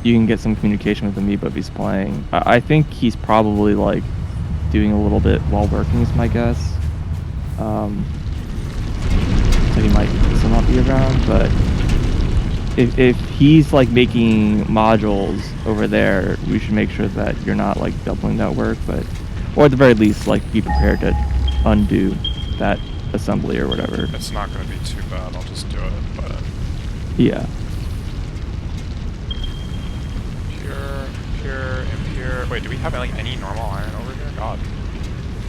you can get some communication with Amoeba if he's playing. I think he's probably like doing a little bit while working is my guess. So he might still not be around, but if he's like making modules over there, we should make sure that you're not like doubling that work, but or at the very least like be prepared to undo that assembly or whatever. It's not going to be too bad. I'll just do it, but yeah. Pure, impure. Wait, do we have like any normal iron over here? God.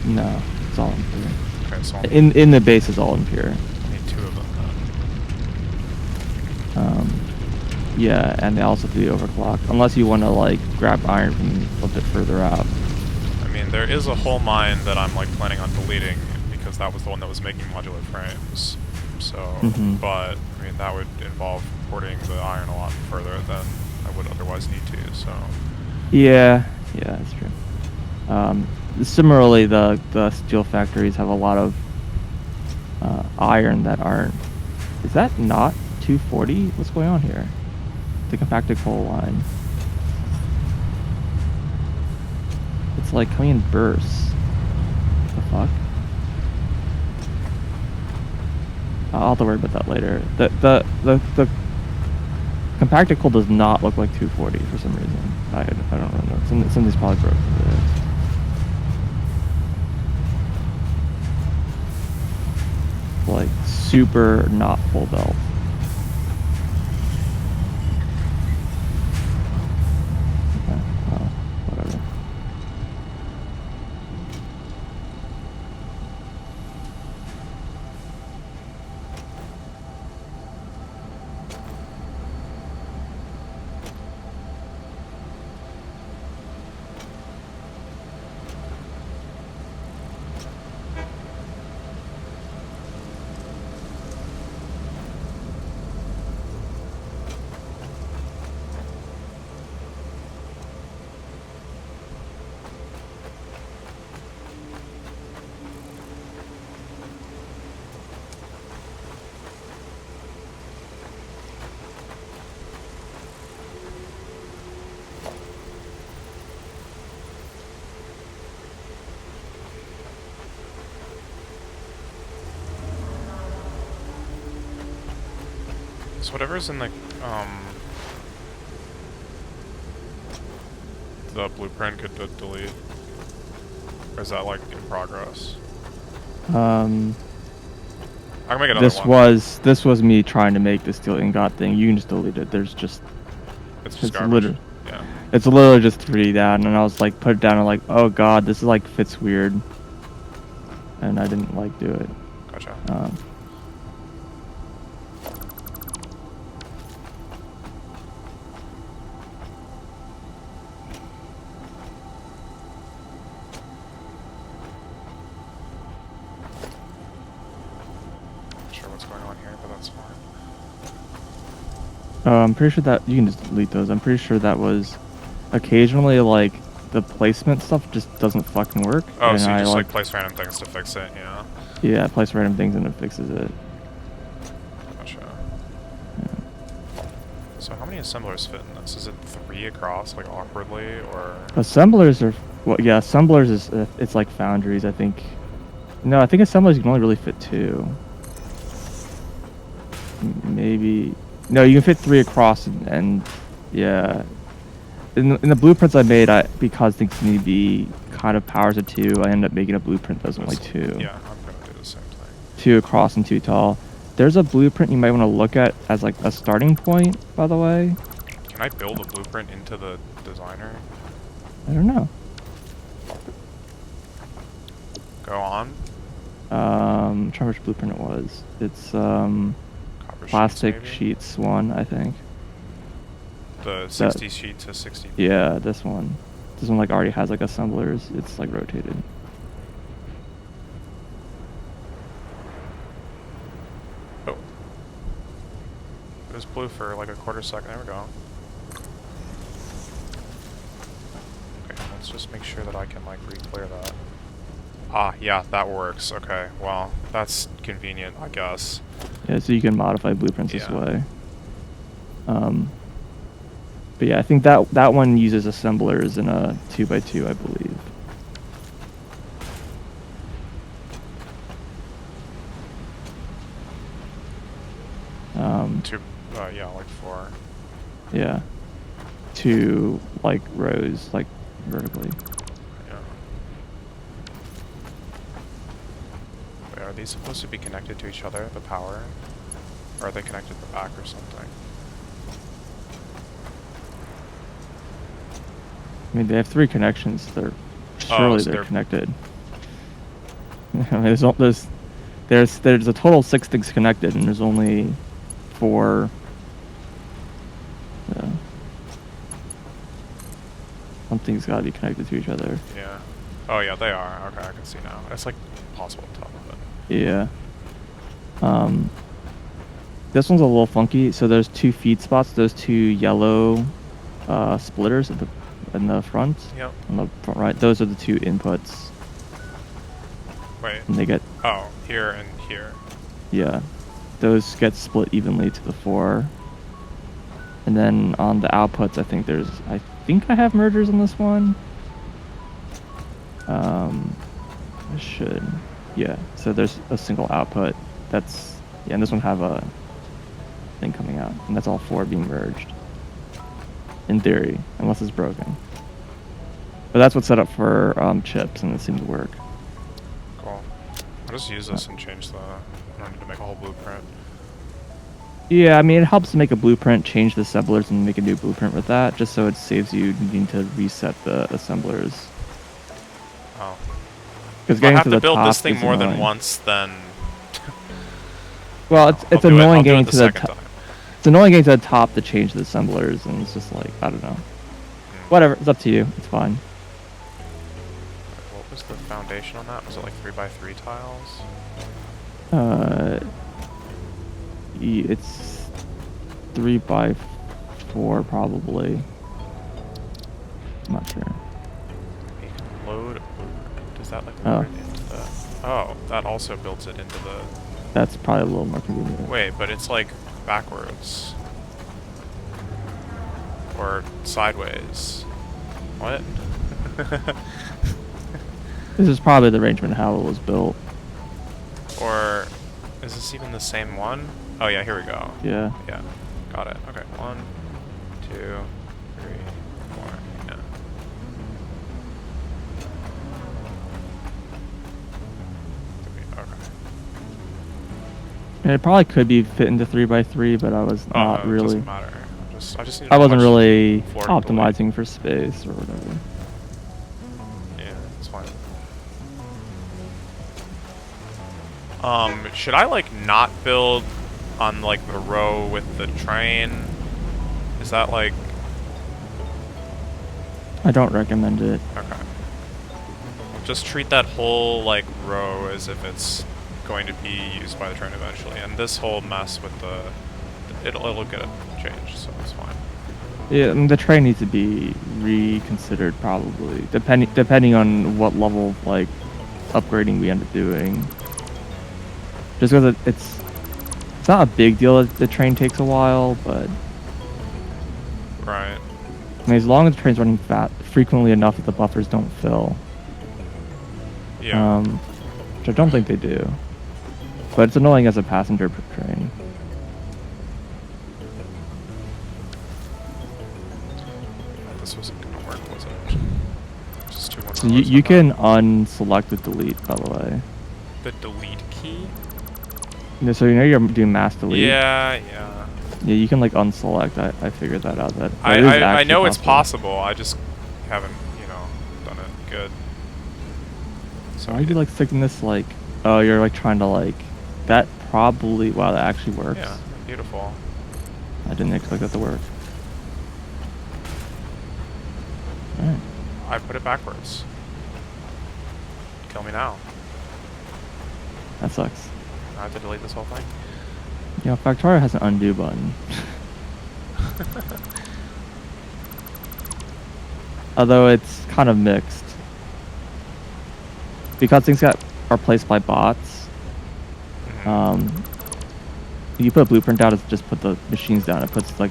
No, it's all impure. Okay, so in the base is all impure. I need 2 of them then. Yeah, and they also do the overclock, unless you want to like grab iron from a bit further out. I mean, there is a whole mine that I'm like planning on deleting because that was the one that was making modular frames. So, but I mean that would involve porting the iron a lot further than I would otherwise need to. So. Yeah, that's true. Similarly, the steel factories have a lot of iron that aren't. Is that not 240? What's going on here? The compacted coal line. It's like coming in bursts. What the fuck? I'll have to worry about that later. The compacted coal does not look like 240 for some reason. I don't really know. Something's probably broken there. Like super not full belt. Okay, well, whatever. So whatever's in the blueprint could delete, or is that like in progress? I can make another one. This was me trying to make the steel ingot thing. You can just delete it. There's just it's garbage. Yeah. It's literally just 3 down, and I was like put it down and like, oh god, this is like fits weird, and I didn't like do it. Gotcha. I'm pretty sure that you can just delete those. I'm pretty sure that was occasionally like the placement stuff just doesn't fucking work. Oh, and so you just like place random things to fix it, yeah? Yeah, place random things and it fixes it. Gotcha. Yeah. So how many assemblers fit in this? Is it 3 across, like awkwardly, or? Assemblers are, well, yeah, assemblers is, it's like foundries, I think. No, I think assemblers you can only really fit 2. Maybe. No, you can fit 3 across, and yeah. In the blueprints I made, because things need to be kind of powers of 2, I ended up making a blueprint that's only 2. Yeah, I'm gonna do the same thing. 2 across and 2 tall. There's a blueprint you might want to look at as like a starting point, by the way. Can I build a blueprint into the designer? I don't know. Go on. I'm trying which blueprint it was. It's plastic sheets one, I think. The 60 sheet to 60. Yeah, this one. This one like already has like assemblers. It's like rotated. Oh. It was blue for like a quarter second. There we go. Okay, let's just make sure that I can like re-clear that. Ah, yeah, that works. Okay, well, that's convenient, I guess. Yeah, so you can modify blueprints this way. But yeah, I think that one uses assemblers in a 2x2, I believe. Yeah, like 4. Yeah. 2 like rows, like vertically. Yeah. Wait, are these supposed to be connected to each other, the power? Or are they connected to the back or something? I mean, they have 3 connections. Surely so they're connected. I mean, there's a total of 6 things connected, and there's only 4. Something's got to be connected to each other. Yeah. Oh yeah, they are. Okay, I can see now. It's like impossible to tell, but Yeah. This one's a little funky. So there's 2 feed spots. Those 2 yellow splitters in the front. Yep. On the front right. Those are the 2 inputs. Wait. And they get. Oh, here and here. Yeah. Those get split evenly to the 4. And then on the outputs, I think I have mergers on this one. I should. Yeah. So there's a single output. And this one have a thing coming out, and that's all 4 being merged. In theory, unless it's broken. But that's what's set up for chips, and it seemed to work. Cool. I'll just use this and change the. I don't need to make a whole blueprint. Yeah, I mean, it helps to make a blueprint, change the assemblers, and make a new blueprint with that, just so it saves you needing to reset the assemblers. Oh. Because I have to build this thing more than once, then. Well, it's annoying getting to the top. It's annoying getting to the top to change the assemblers, and it's just like, I don't know. Whatever, it's up to you. It's fine. What was the foundation on that? Was it like 3x3 tiles? It's 3x4 probably. I'm not sure. You can load. Does that like load it into the? Oh, that also builds it into the. That's probably a little more convenient. Wait, but it's like backwards. Or sideways. What? This is probably the arrangement how it was built. Or is this even the same one? Oh yeah, here we go. Yeah. Yeah. Got it. Okay. 1, 2, 3, 4. Yeah. Okay. And it probably could be fit into 3x3, but I was not It really. doesn't matter. I just need I wasn't really floor optimizing for space or whatever. Yeah, it's fine. Should I like not build on like the row with the train? Is that like? I don't recommend it. Okay. Just treat that whole like row as if it's going to be used by the train eventually, and this whole mess with it'll get it changed, so it's fine. Yeah, I mean, the train needs to be reconsidered probably, depending on what level of like upgrading we end up doing. Just because it's not a big deal that the train takes a while, but right. I mean, as long as the train's running frequently enough that the buffers don't fill. Yeah. Which I don't think they do. But it's annoying as a passenger train. This wasn't gonna work, was it? Just two more. So you can unselect the delete, by the way. The delete key? Yeah, so you know you're doing mass delete. Yeah. Yeah, you can like unselect. I figured that out. I know it's possible. I just haven't, done it good. So why are you like sticking this like? Oh, you're like trying to like. That probably. Wow, that actually works. Yeah, beautiful. I didn't expect that to work. Alright. I put it backwards. Kill me now. That sucks. I have to delete this whole thing. You know, Factorio has an undo button. Although it's kind of mixed. Because things are placed by bots. Mm-hmm. You put a blueprint down, it's just put the machines down. It puts like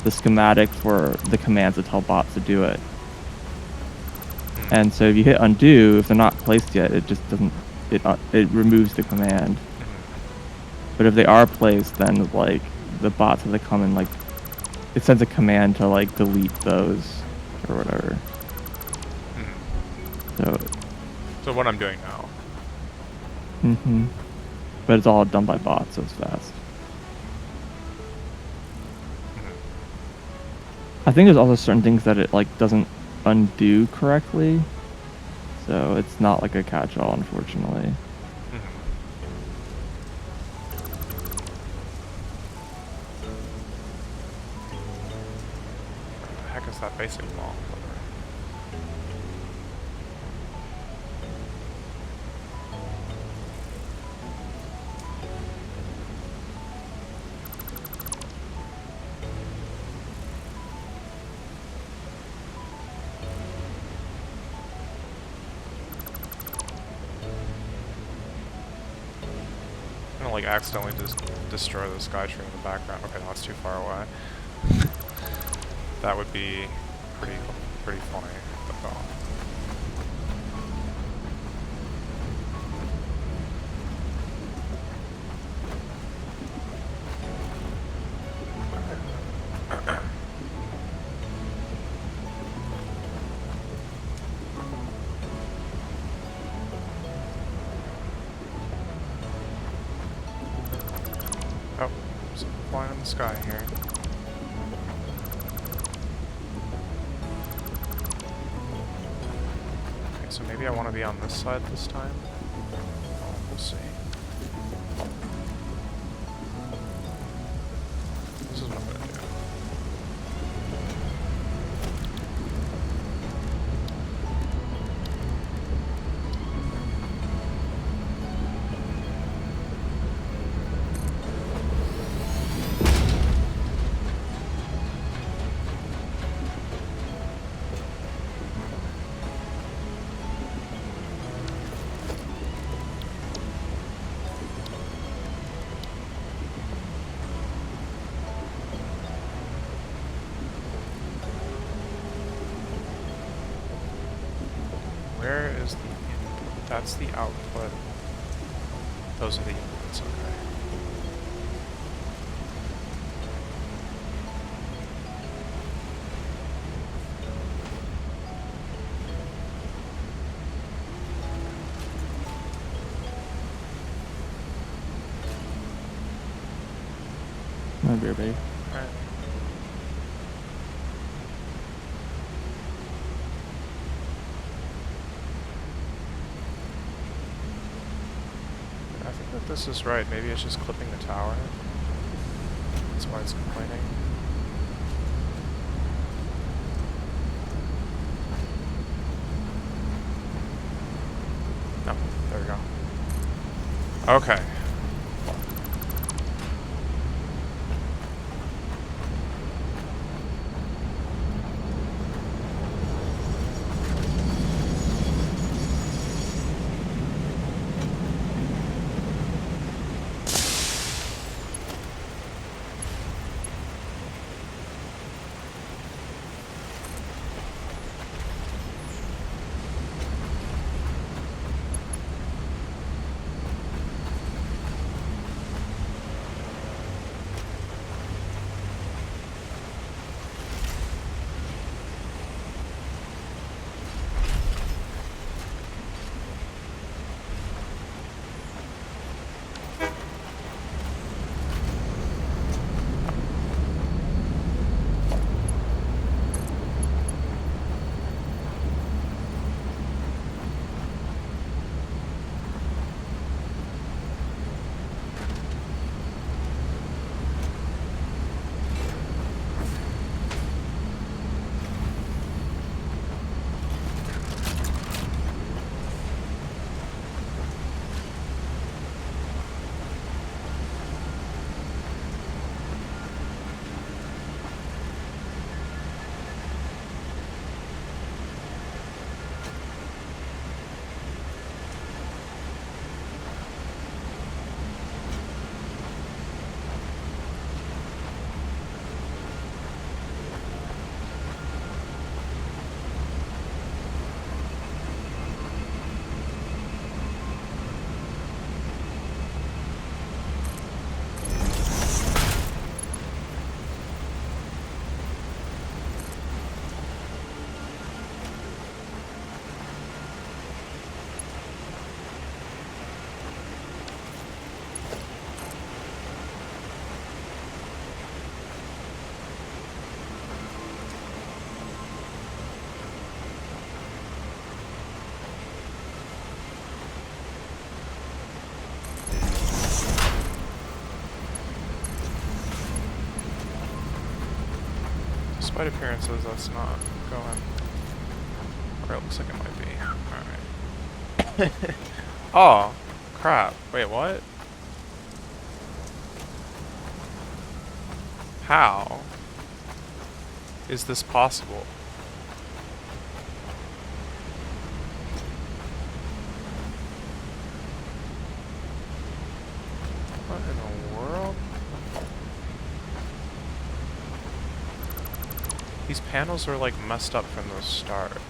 the schematic for the commands that tell bots to do it. Hmm. And so if you hit undo, if they're not placed yet, it just doesn't, it removes the command. Hmm. But if they are placed, then like the bots have to come and like, it sends a command to like delete those or whatever. Hmm. So what I'm doing now. But it's all done by bots, so it's fast. I think there's also certain things that it like doesn't undo correctly. So it's not like a catch-all, unfortunately. What the heck is that basic wall? I'm gonna like accidentally just destroy the sky tree in the background. Okay, no, it's too far away. That would be pretty funny. But no. Oh, something flying in the sky here. Okay, so maybe I want to be on this side this time. Oh, we'll see. This is what I'm gonna do. Where is the input? That's the output. Those are the inputs, okay. My beer, babe. Alright. I think that this is right. Maybe it's just clipping the tower. That's why it's complaining. No, there we go. Okay. Despite appearances, that's not going. Or it looks like it might be. Alright. Oh, crap. Wait, what? How is this possible? What in the world? These panels are like messed up from the start.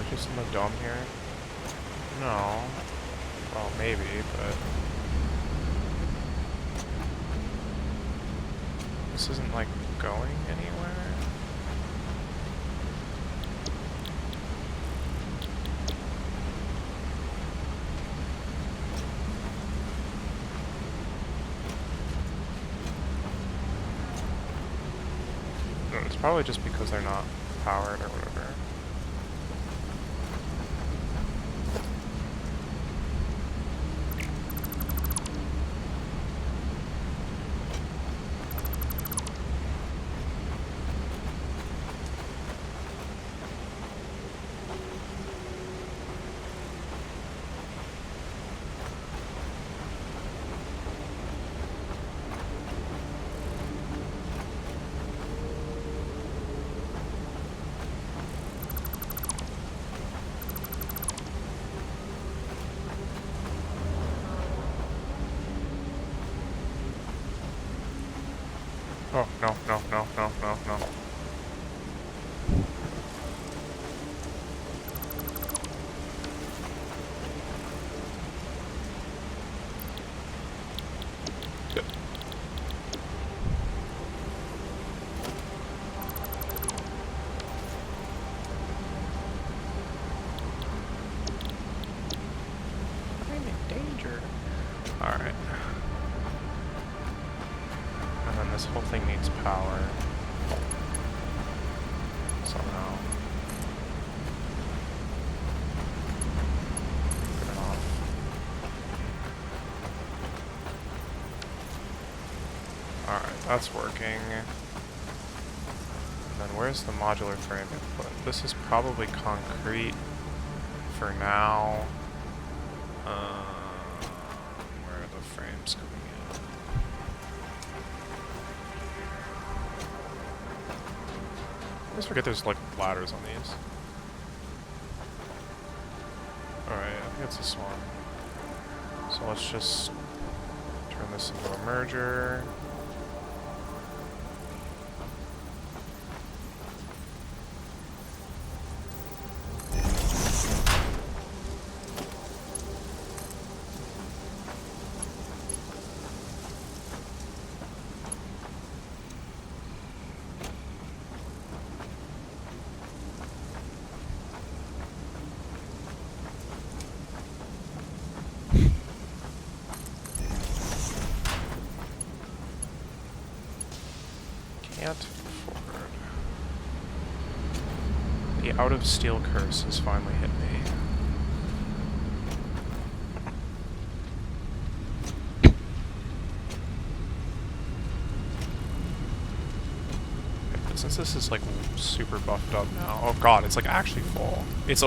Just in the dome here? No. Well, maybe, but... This isn't, like, going anywhere? No, it's probably just because they're not powered or whatever. Oh, no, no, no, no, no, no. Good. I'm in danger. Alright. And then this whole thing needs power. Somehow. Turn it off. Alright, that's working. And then where's the modular frame input? This is probably concrete for now. Where are the frames coming in? I always forget there's like ladders on these. Alright, I think it's this one. So let's just turn this into a merger. Can't afford. The out of steel curse has finally hit me. But since this is like super buffed up now, oh god, it's like actually full. It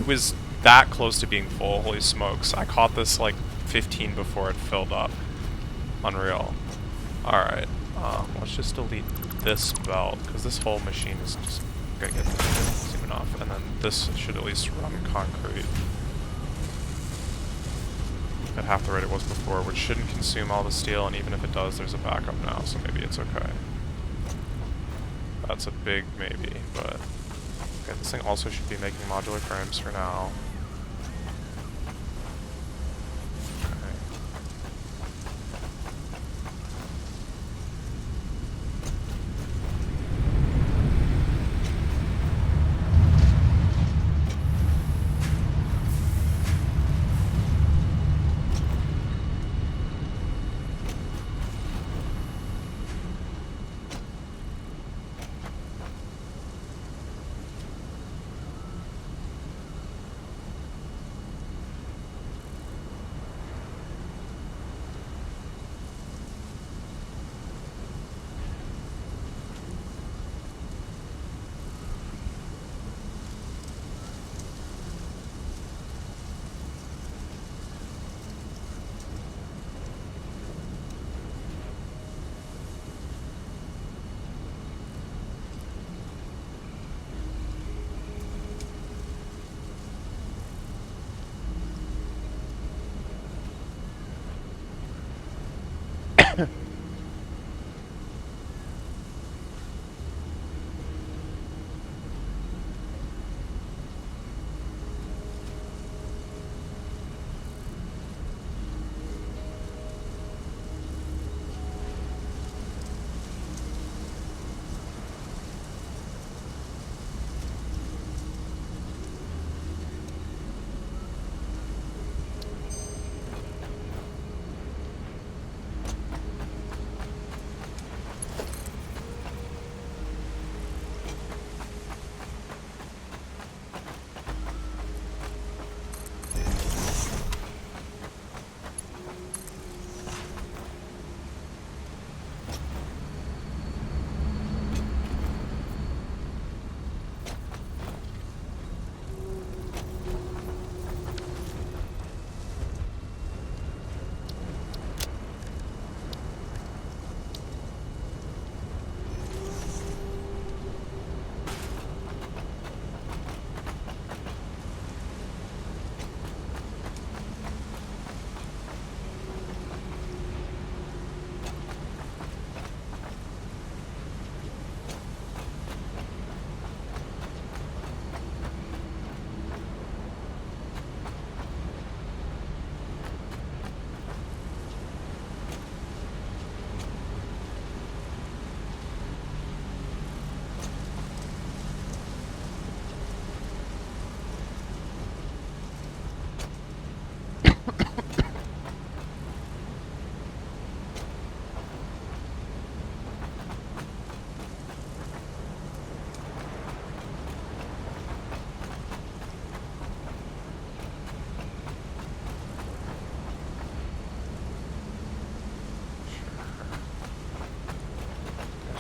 was that close to being full. Holy smokes! I caught this like 15 before it filled up. Unreal. All right. Let's just delete this belt, because this whole machine is just gonna get soon enough, and then this should at least run concrete at half the rate it was before, which shouldn't consume all the steel, and even if it does, there's a backup now, so maybe it's okay. That's a big maybe, but... Okay, this thing also should be making modular frames for now. There's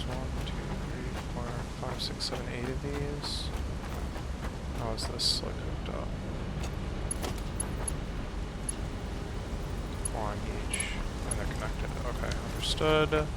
1, 2, 3, 4, 5, 6, 7, 8 of these. How is this like hooked up? 4 on each, and they're connected. Okay, understood.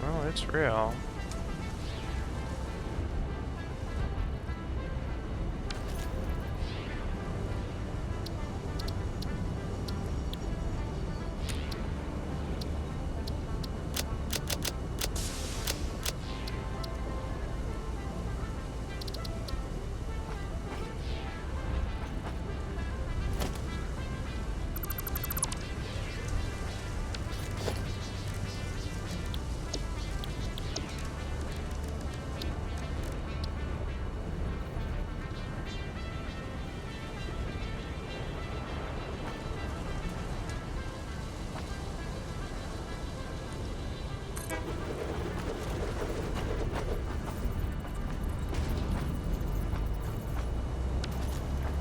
Well, it's real.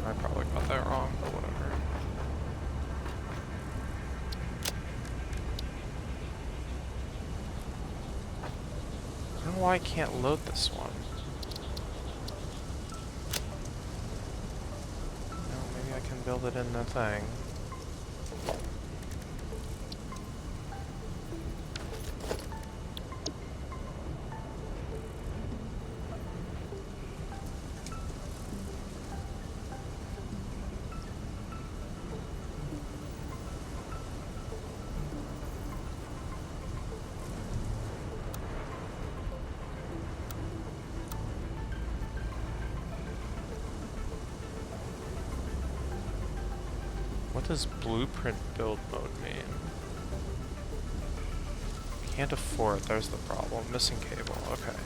I probably got that wrong, but whatever. I don't know why I can't load this one. No, maybe I can build it in the thing. What does blueprint build mode mean? Can't afford, there's the problem. Missing cable, okay.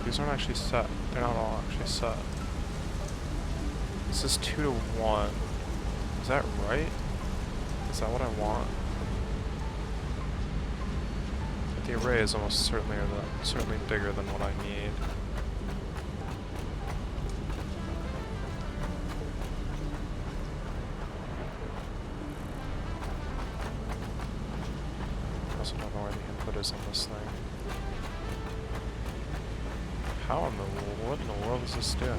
These aren't actually set. They're not all actually set. This is 2 to 1. Is that right? Is that what I want? But the array is almost certainly bigger than what I need. I also don't know where the input is on this thing. What in the world is this doing?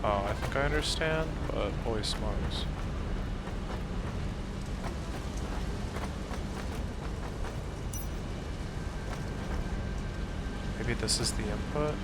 Oh, I think I understand, but holy smokes. Maybe this is the input?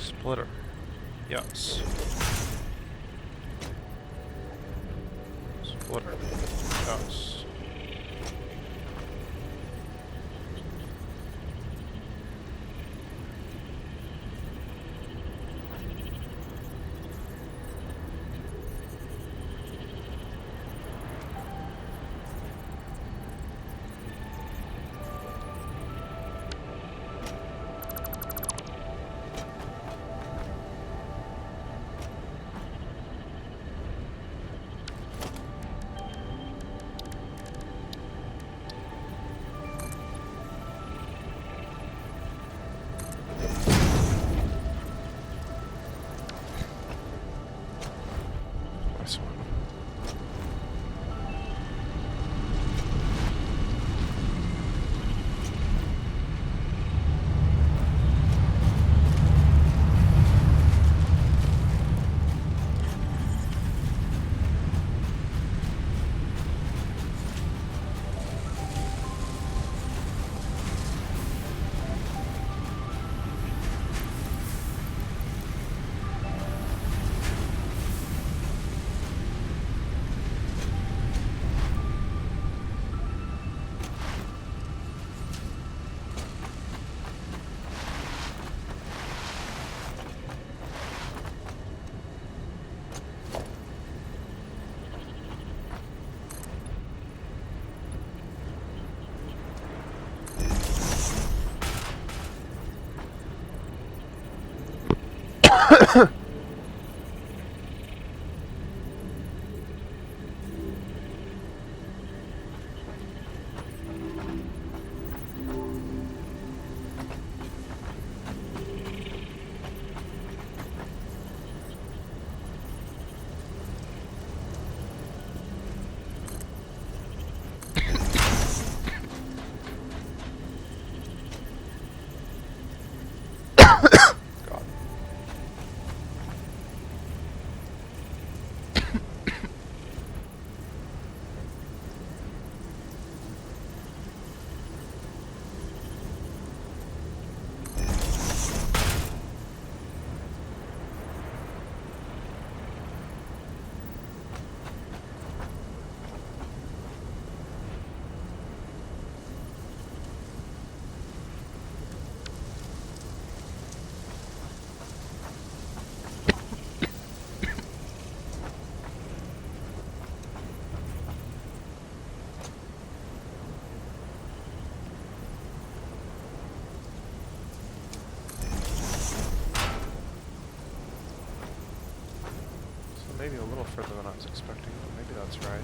Splitter. Yes. Splitter. Yes. Nice one. God. Maybe a little further than I was expecting, but maybe that's right.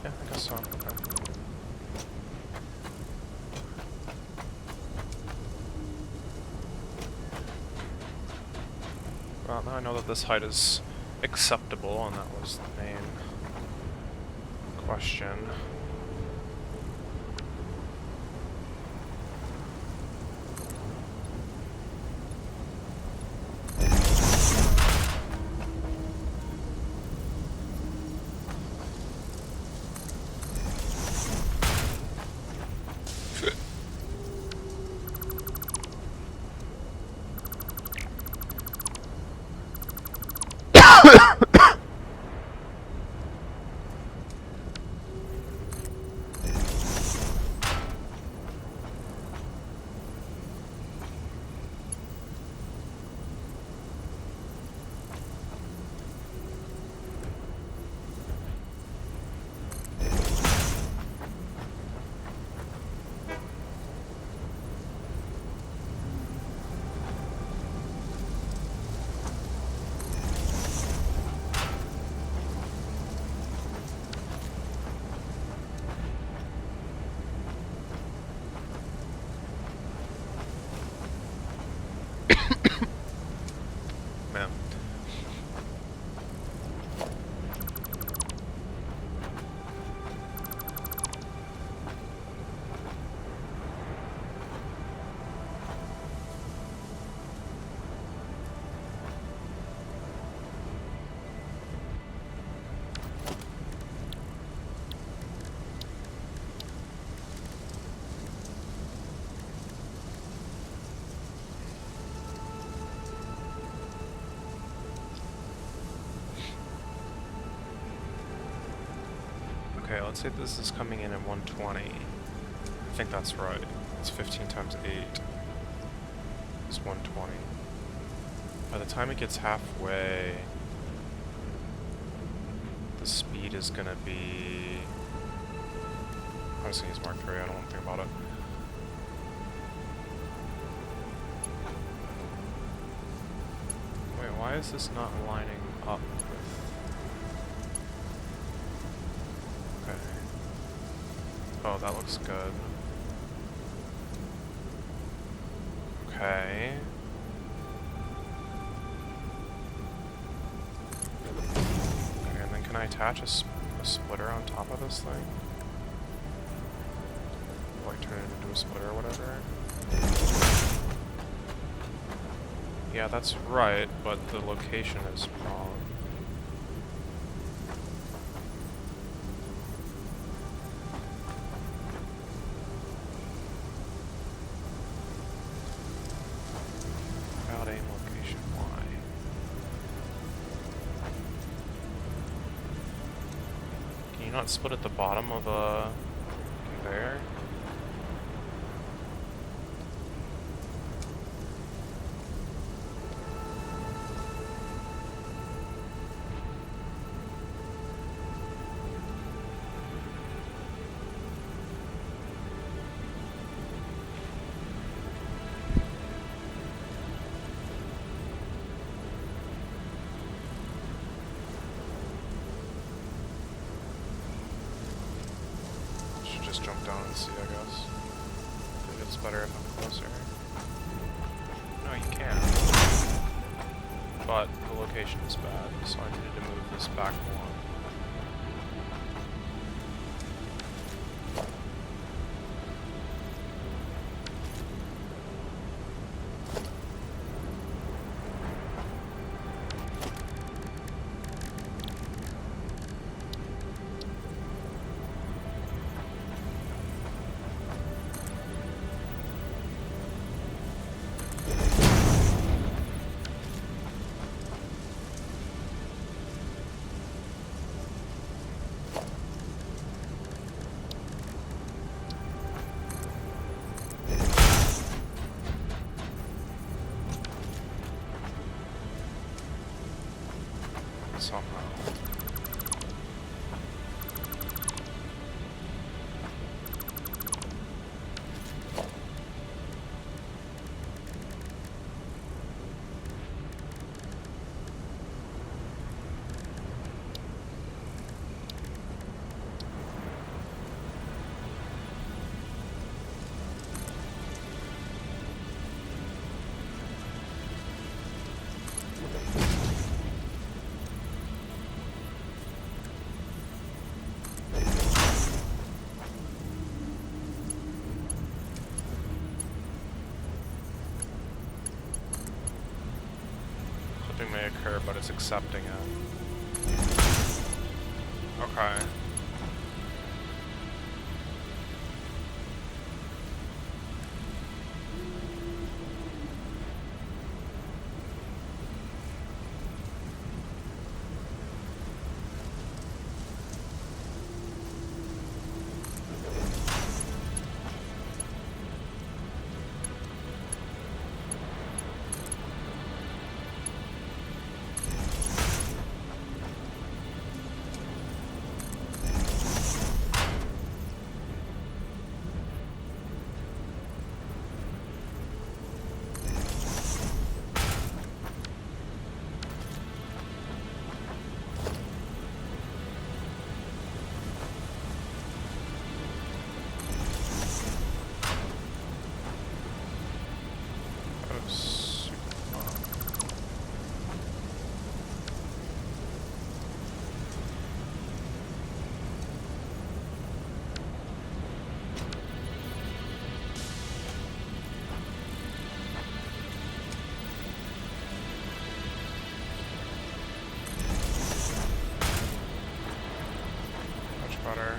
Yeah, I guess so. Okay. Well, now I know that this height is acceptable, and that was the main question. Okay, let's say this is coming in at 120. I think that's right. It's 15 times 8 is 120. By the time it gets halfway, the speed is gonna be... I'm just gonna use Mark 3, I don't want to think about it. Wait, why is this not lining up with... Okay. Oh, that looks good. Okay. Okay, and then can I attach a splitter on top of this thing? Like turn it into a splitter or whatever? Yeah, that's right, but the location is wrong. About aim location Y. Can you not split at the bottom of a conveyor? Just jump down and see, I guess. Maybe it's better if I'm closer. No, you can't. But the location is bad, so I needed to move this back one. Somehow. Something may occur, but it's accepting it. Okay. Better.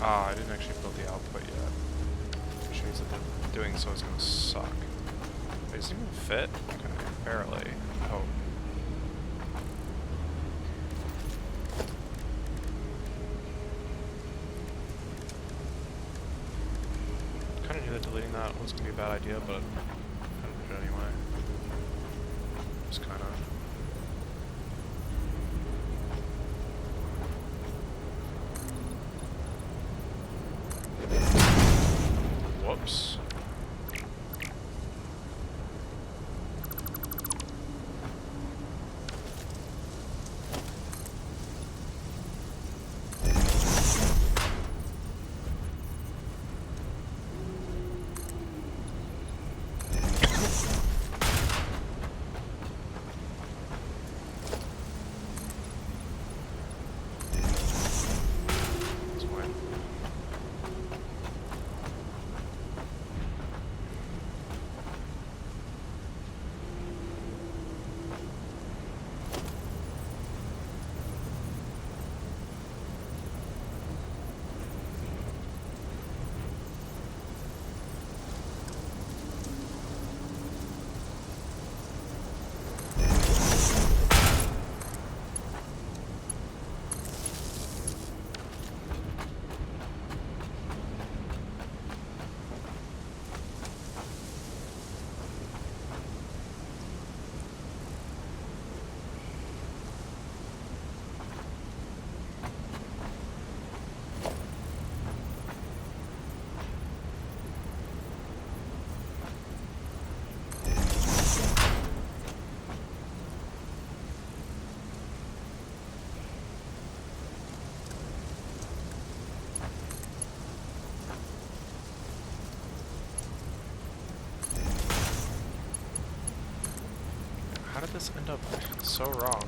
I didn't actually build the output yet, which means that doing so is going to suck. They seem to fit? Okay, barely. Oh. Kind of knew that deleting that was going to be a bad idea, but I kind of did it anyway. Just kind of... Whoops. How did this end up so wrong?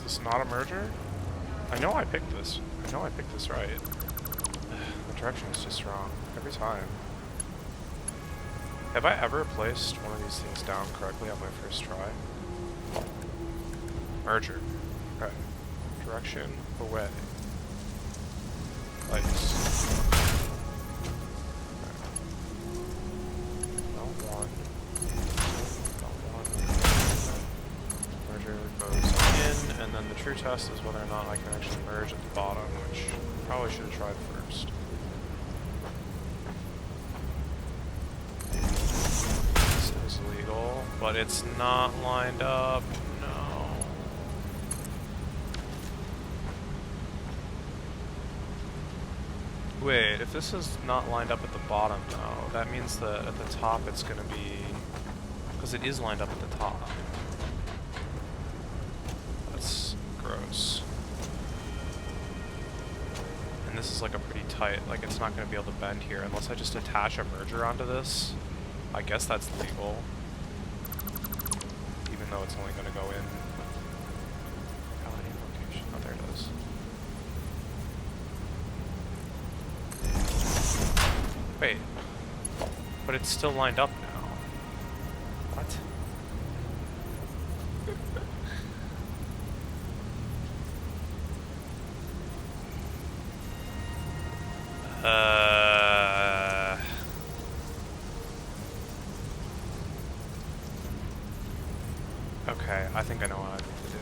this not a merger? I know I picked this. I know I picked this right. The direction is just wrong every time. Have I ever placed one of these things down correctly on my first try? Merger. Okay. Direction away. Lights. Merger goes in, and then the true test is whether or not I can actually merge at the bottom, which probably should have tried first. This is legal, but it's not lined up. No. Wait, if this is not lined up at the bottom now, that means that at the top it's going to be... Because it is lined up at the top. That's gross. And this is like a pretty tight, like it's not going to be able to bend here unless I just attach a merger onto this. I guess that's legal. Even though it's only going to go in... location. Oh, there it is. Wait, but it's still lined up now. What? Okay, I think I know what I need to do.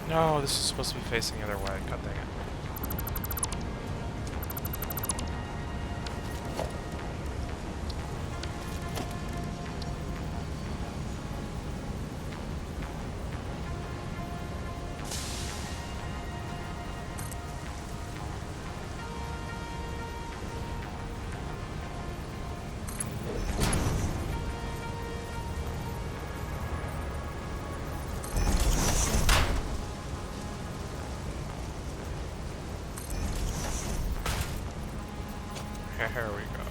No, this is supposed to be facing the other way. God dang it. Here we go.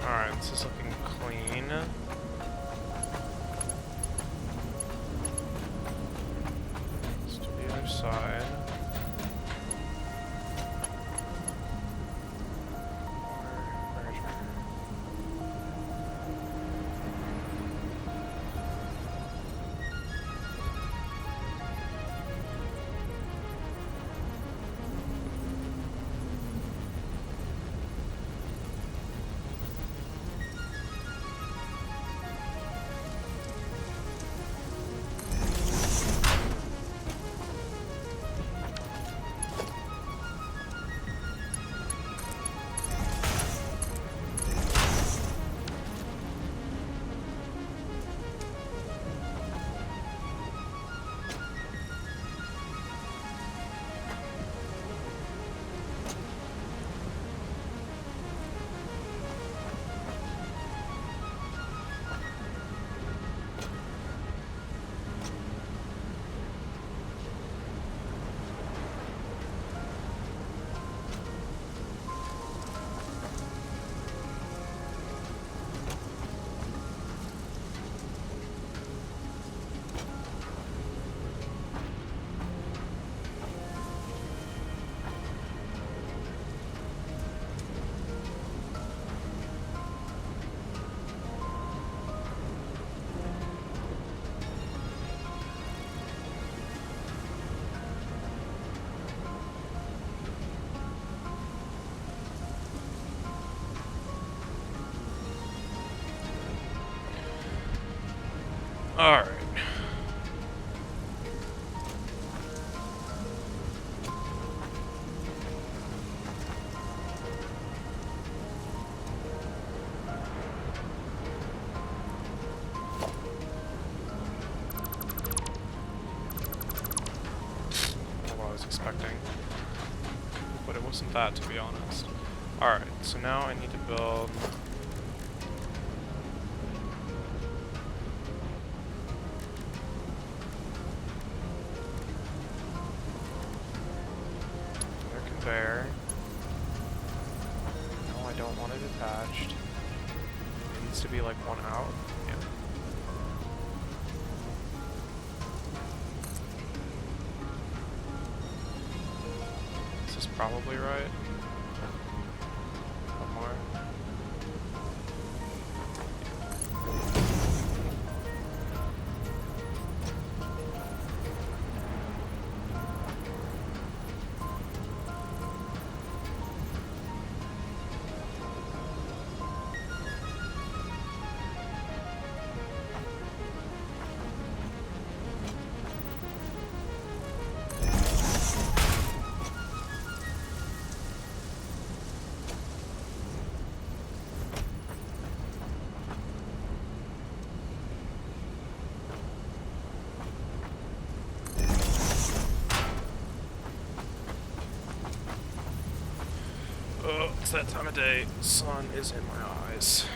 Alright, this is looking clean. Alright. What I was expecting. But it wasn't that, to be honest. Alright, so now I need to build... another conveyor. No, I don't want it attached. It needs to be like one out. Yeah. This is probably right. One more. Oh, it's that time of day. Sun is in my eyes.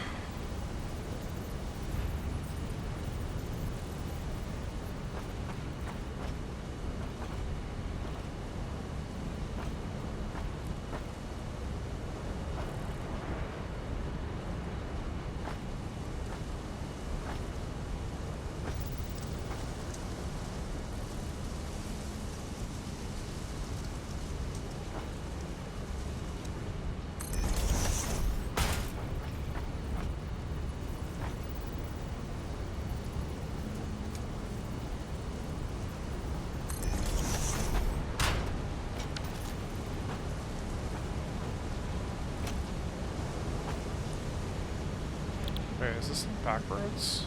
Wait, is this back roads?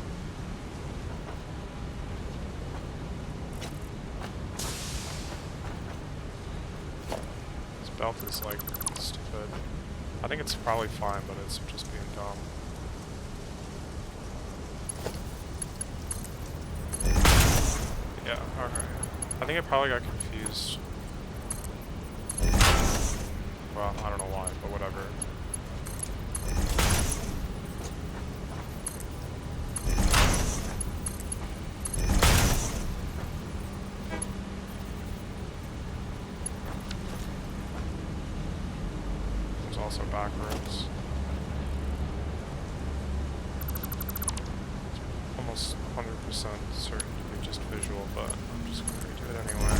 This belt is like stupid. I think it's probably fine, but it's just being dumb. Yeah, alright. I think I probably got confused. Well, I don't know why, but whatever. There's also backwards. Almost 100% certain to be just visual, but I'm just going to redo it anyway.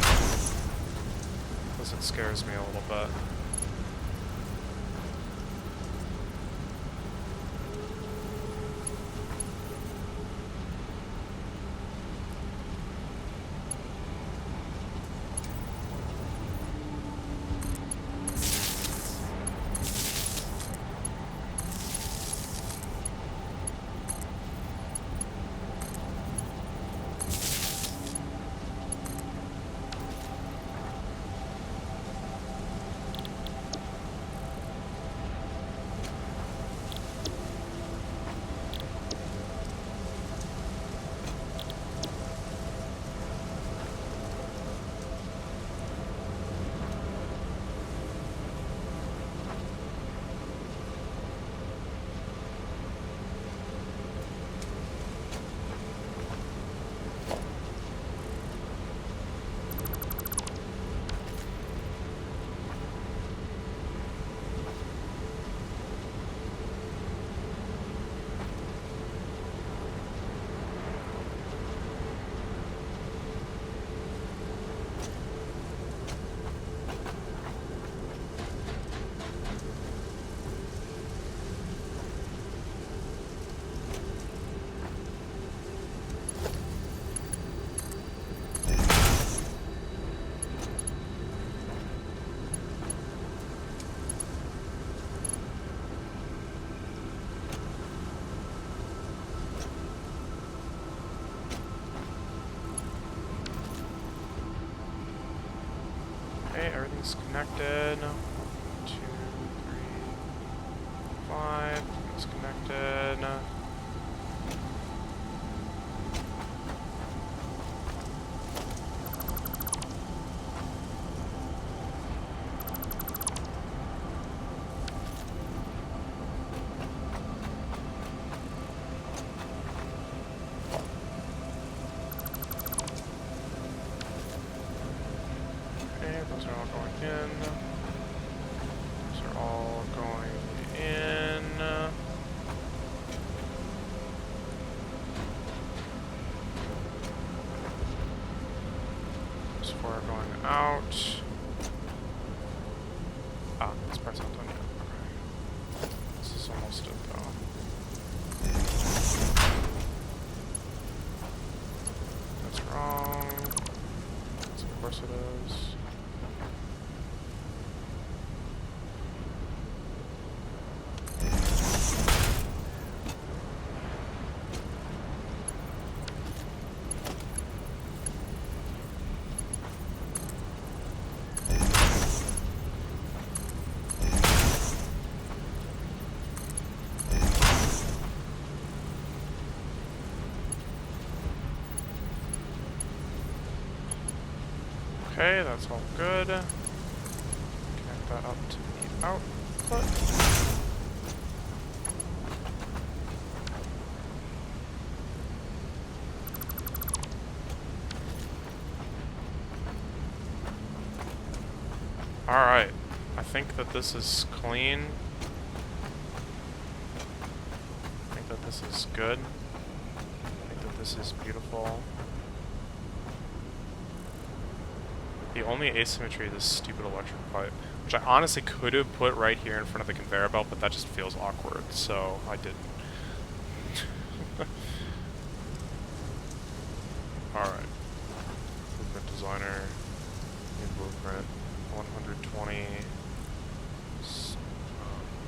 Because it scares me a little bit. connected. 2, 3, 5. It's connected. Those are all going in. Those are all going in. Those 4 are going out. Ah, this part's not done yet. Okay. This is almost it though. That's wrong. Yes, of course it is. Okay, that's all good. Connect that up to the output. Alright, I think that this is clean. I think that this is good. I think that this is beautiful. The only asymmetry is this stupid electric pipe, which I honestly could have put right here in front of the conveyor belt, but that just feels awkward, so I didn't. Alright. Blueprint designer. New blueprint. 120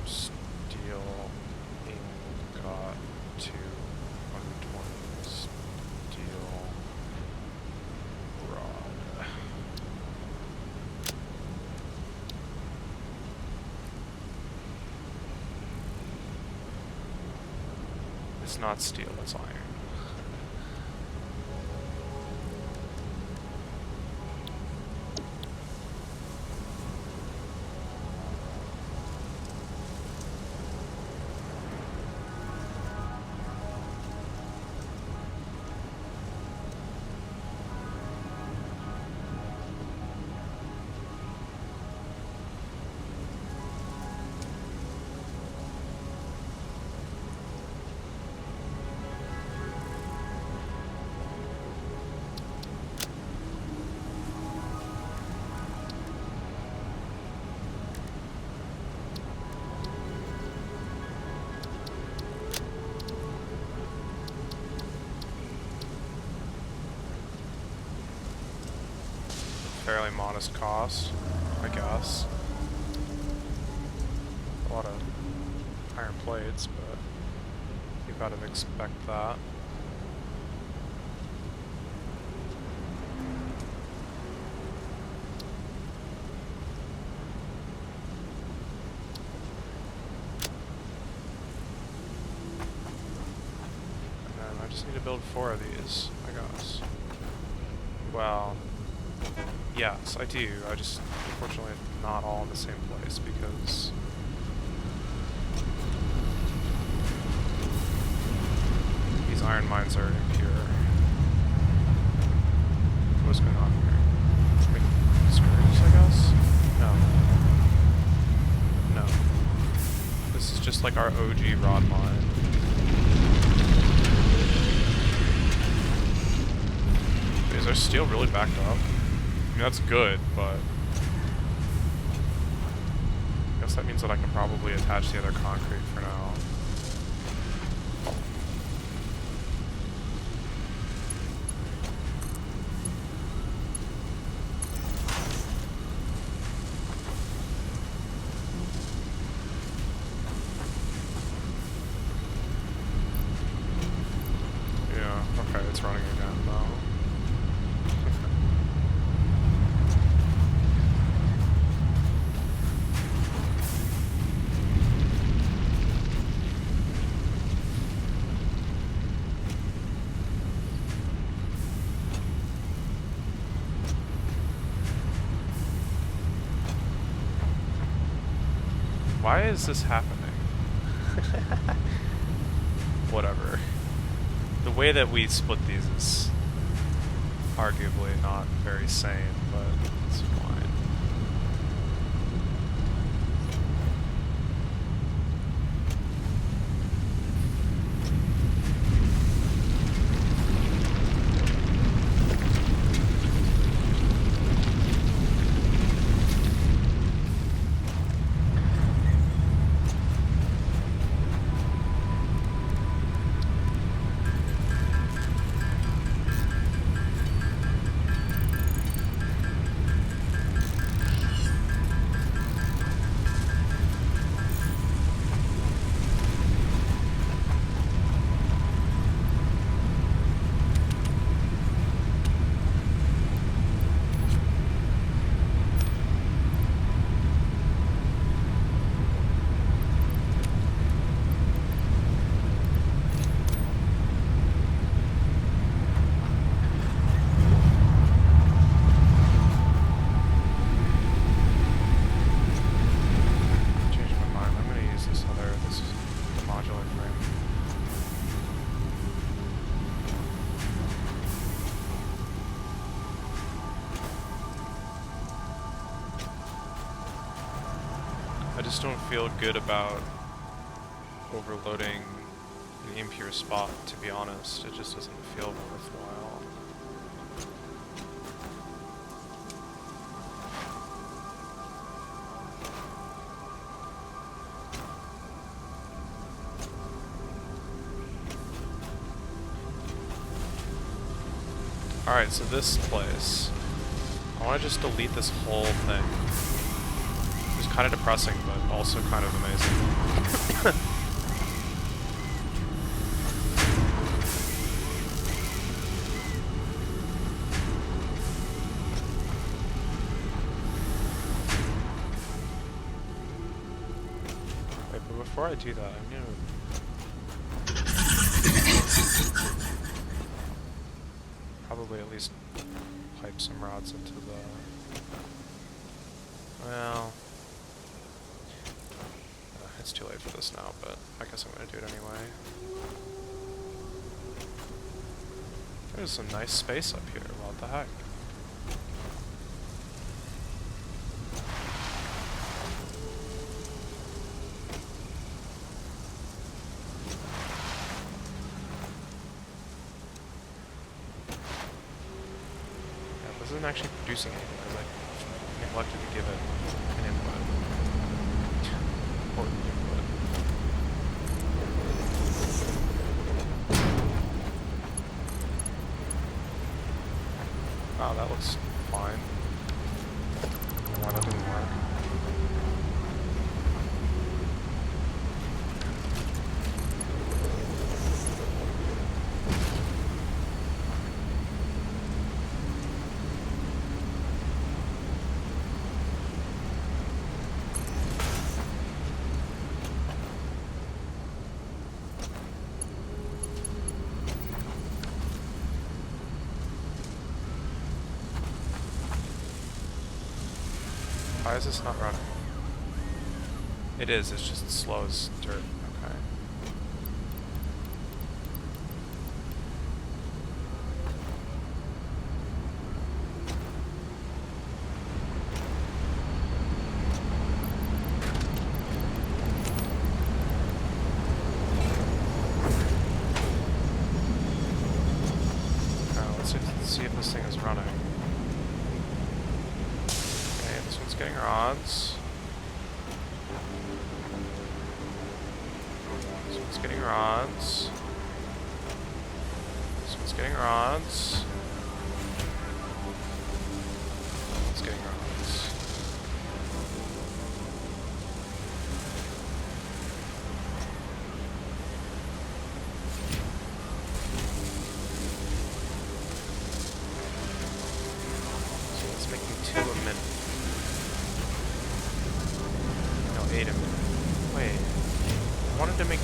steel ingot to 120 steel rod. It's not steel, it's iron. Fairly modest cost, I guess. A lot of iron plates, but you gotta expect that. And then I just need to build 4 of these, I guess. Well, yes, I do. I just, unfortunately, not all in the same place because these iron mines are impure. What's going on here? Making screws, I guess? No. No. This is just like our OG rod mine. Is our steel really backed up? I mean, that's good, but I guess that means that I can probably attach the other concrete for now. Yeah, okay, it's running again though. Why is this happening? Whatever. The way that we split these is arguably not very sane, but it's fine. I just don't feel good about overloading an impure spot, to be honest. It just doesn't feel worthwhile. Alright, so this place, I want to just delete this whole thing. It's kind of depressing, but also kind of amazing. Wait, but before I do that, I need to probably at least pipe some rods into the... Well... it's too late for this now, but I guess I'm gonna do it anyway. There's some nice space up here, what the heck? Yeah, this isn't actually producing anything because I neglected to give it an input. Important input. Wow, that looks fine. Why that didn't work? Why is this not running? It is, it's just slow as dirt. Okay. Now, let's see if this thing is running. This one's getting rods. This one's getting rods. This one's getting rods. It's getting rods. So it's making 2 a minute. 8 a minute. Wait. I wanted to make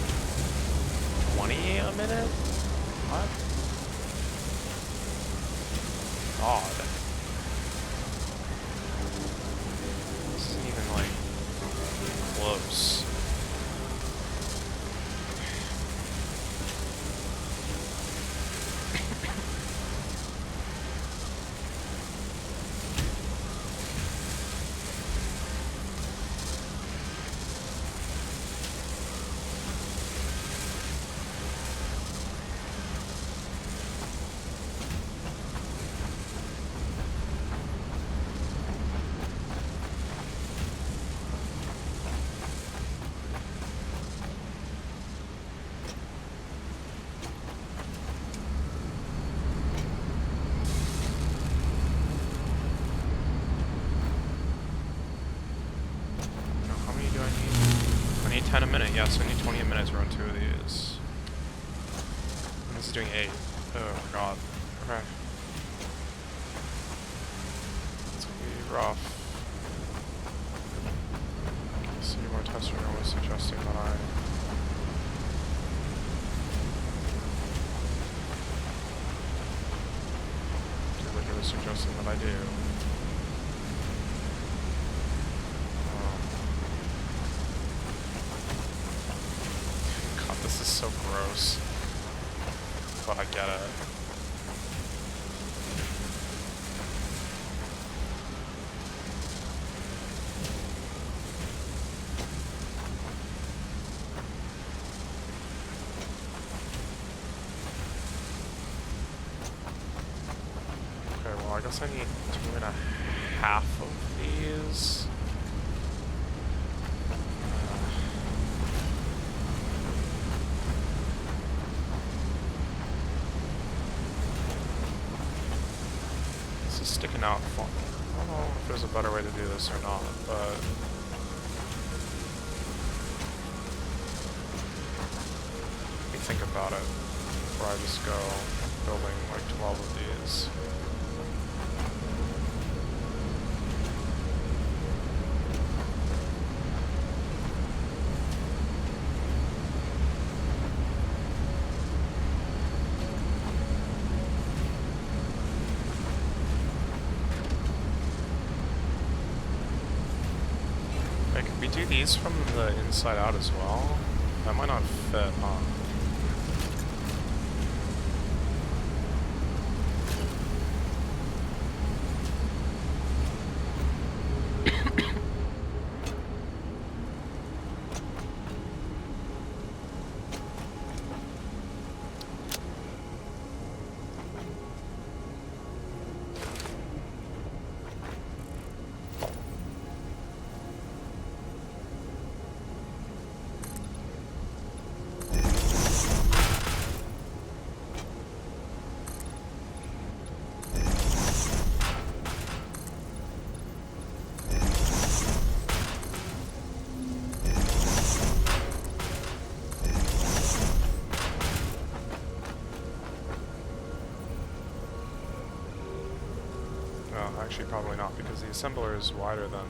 20 a minute? What? God. This isn't even, like, close. doing 8. Oh god. Okay. It's gonna be rough. See, more testing are always suggesting that I... Really suggesting that I do. God, this is so gross. But I get it. Okay, well I guess I need 2.5 of these. Sticking out fun. I don't know if there's a better way to do this or not, but let me think about it before I just go building like 12 of these. We do these from the inside out as well? That might not fit, huh? Actually, probably not, because the assembler is wider than...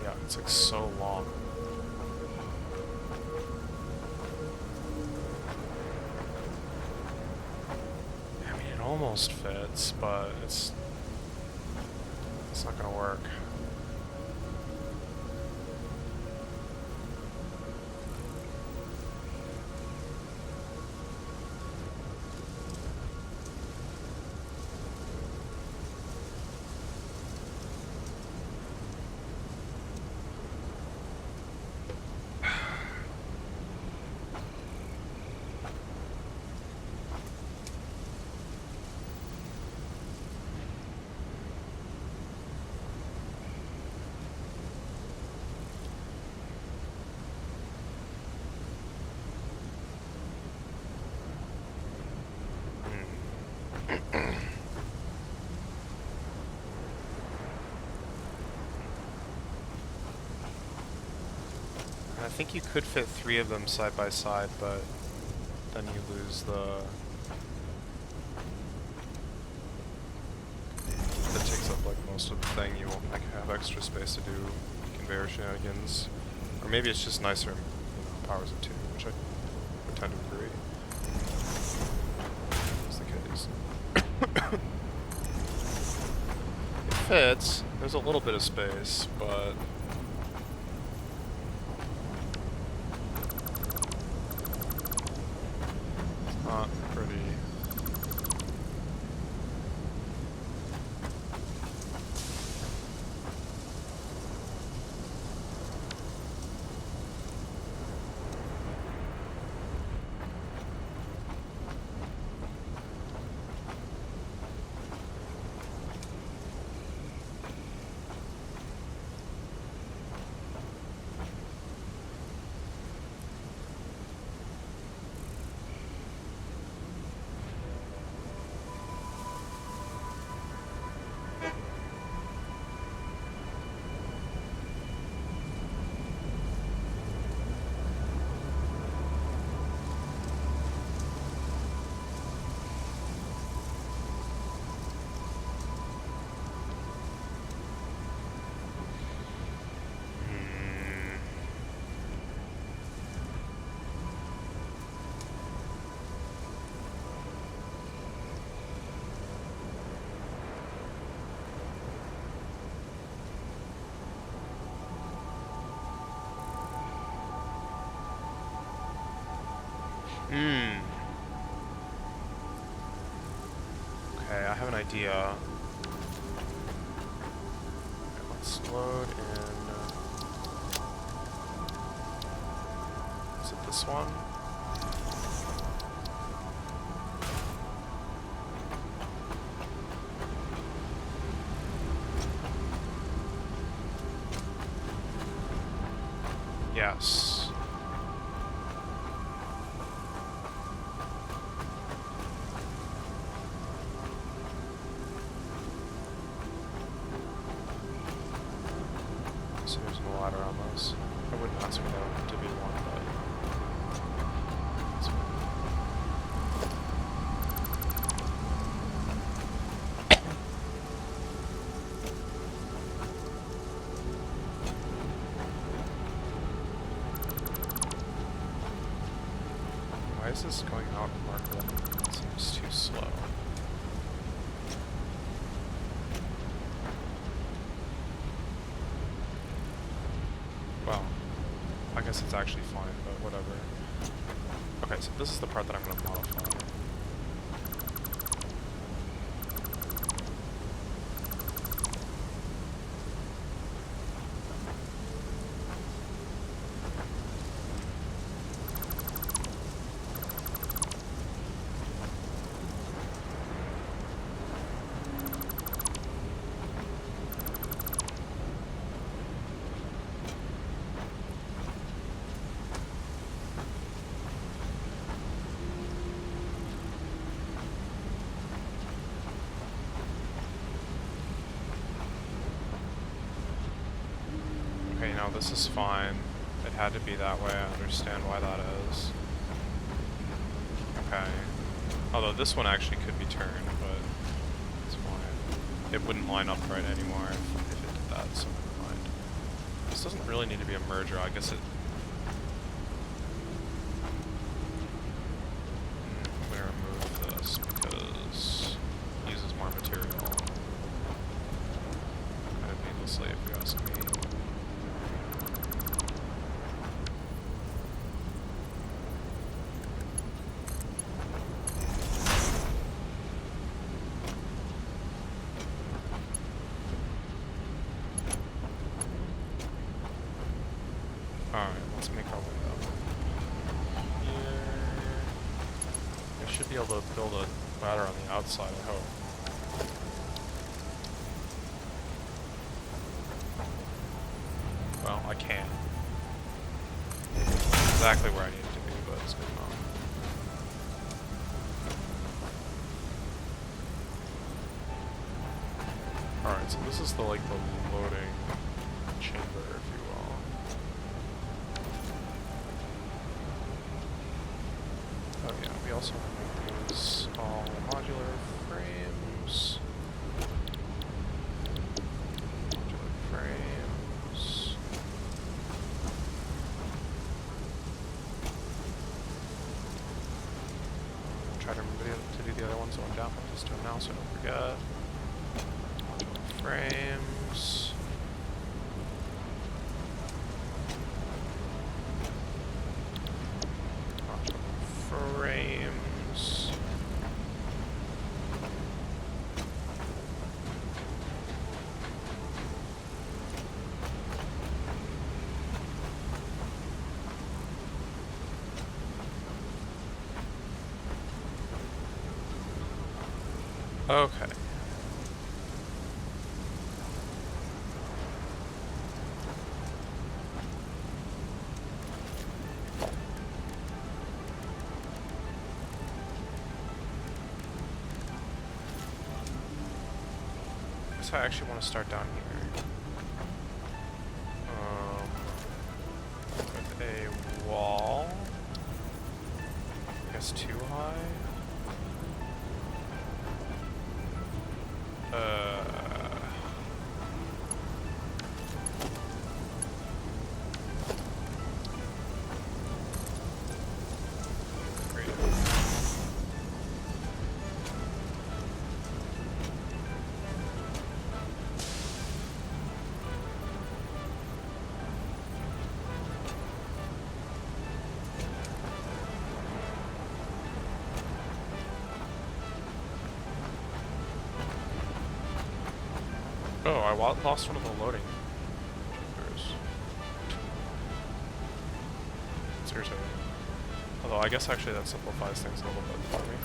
yeah, it's like so long. I mean, it almost fits, but it's not gonna work. I think you could fit 3 of them side by side, but then you lose the... That takes up like most of the thing. You won't like have extra space to do conveyor shenanigans. Or maybe it's just nicer, powers of 2, which I would tend to agree. That's the case. It fits. There's a little bit of space, but... not pretty. Okay, I have an idea. Okay, let's load in. Is it this one? Yes. So there's no ladder on those. I wouldn't ask for that to be one, but that's fine. Why is this going out remarkable? It seems too slow. Well, I guess it's actually fine, but whatever. Okay, so this is the part that I'm going to modify. Okay, now this is fine. It had to be that way. I understand why that is. Okay. Although this one actually could be turned, but it's fine. It wouldn't line up right anymore if it did that, so never mind. This doesn't really need to be a merger. I guess it... I'm going to remove this because it uses more material. Kind of needlessly, if you ask me. Alright, let's make our way up. Here. I should be able to build a ladder on the outside, I hope. Well, I can. Exactly where I need it to be, but it's good enough. Alright, so this is the loading chamber, if you will. Oh yeah, we also have these all modular frames. Modular frames. Try to remember to do the other ones on down. Just do them now so I don't forget. Modular frames. Frames. Okay. I actually want to start down here. With a wall. I guess too high. Great. Oh, I lost one of the loading jumpers. It's irritating. Although I guess actually that simplifies things a little bit for me.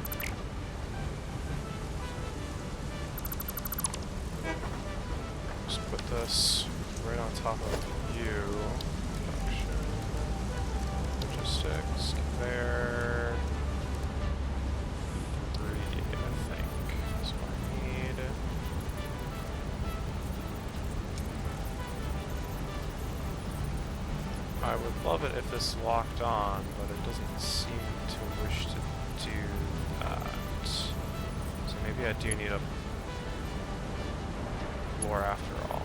Just put this right on top of you. Production. Logistics. Conveyor. 3, I think. That's what I need. I would love it if this locked on, but it doesn't seem to wish to do that. So maybe I do need a floor after all.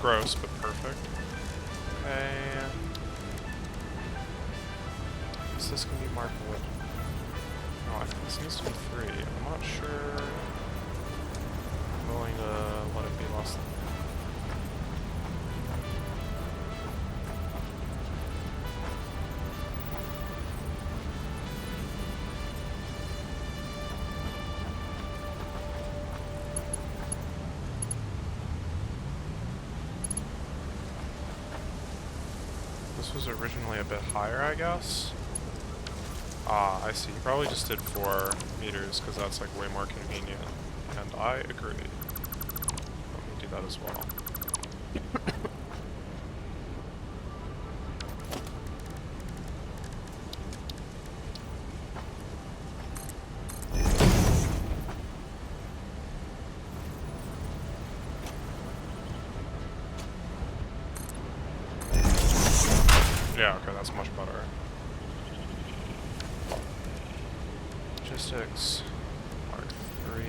Gross, but perfect. Okay. Is this gonna be marked wood? No, I think this needs to be 3. I'm not sure I'm willing to let it be less than that. This was originally a bit higher, I guess. Ah, I see. You probably just did 4 meters because that's like way more convenient. And I agree. Let me do that as well. Yeah, okay, that's much better. Logistics, Mark 3.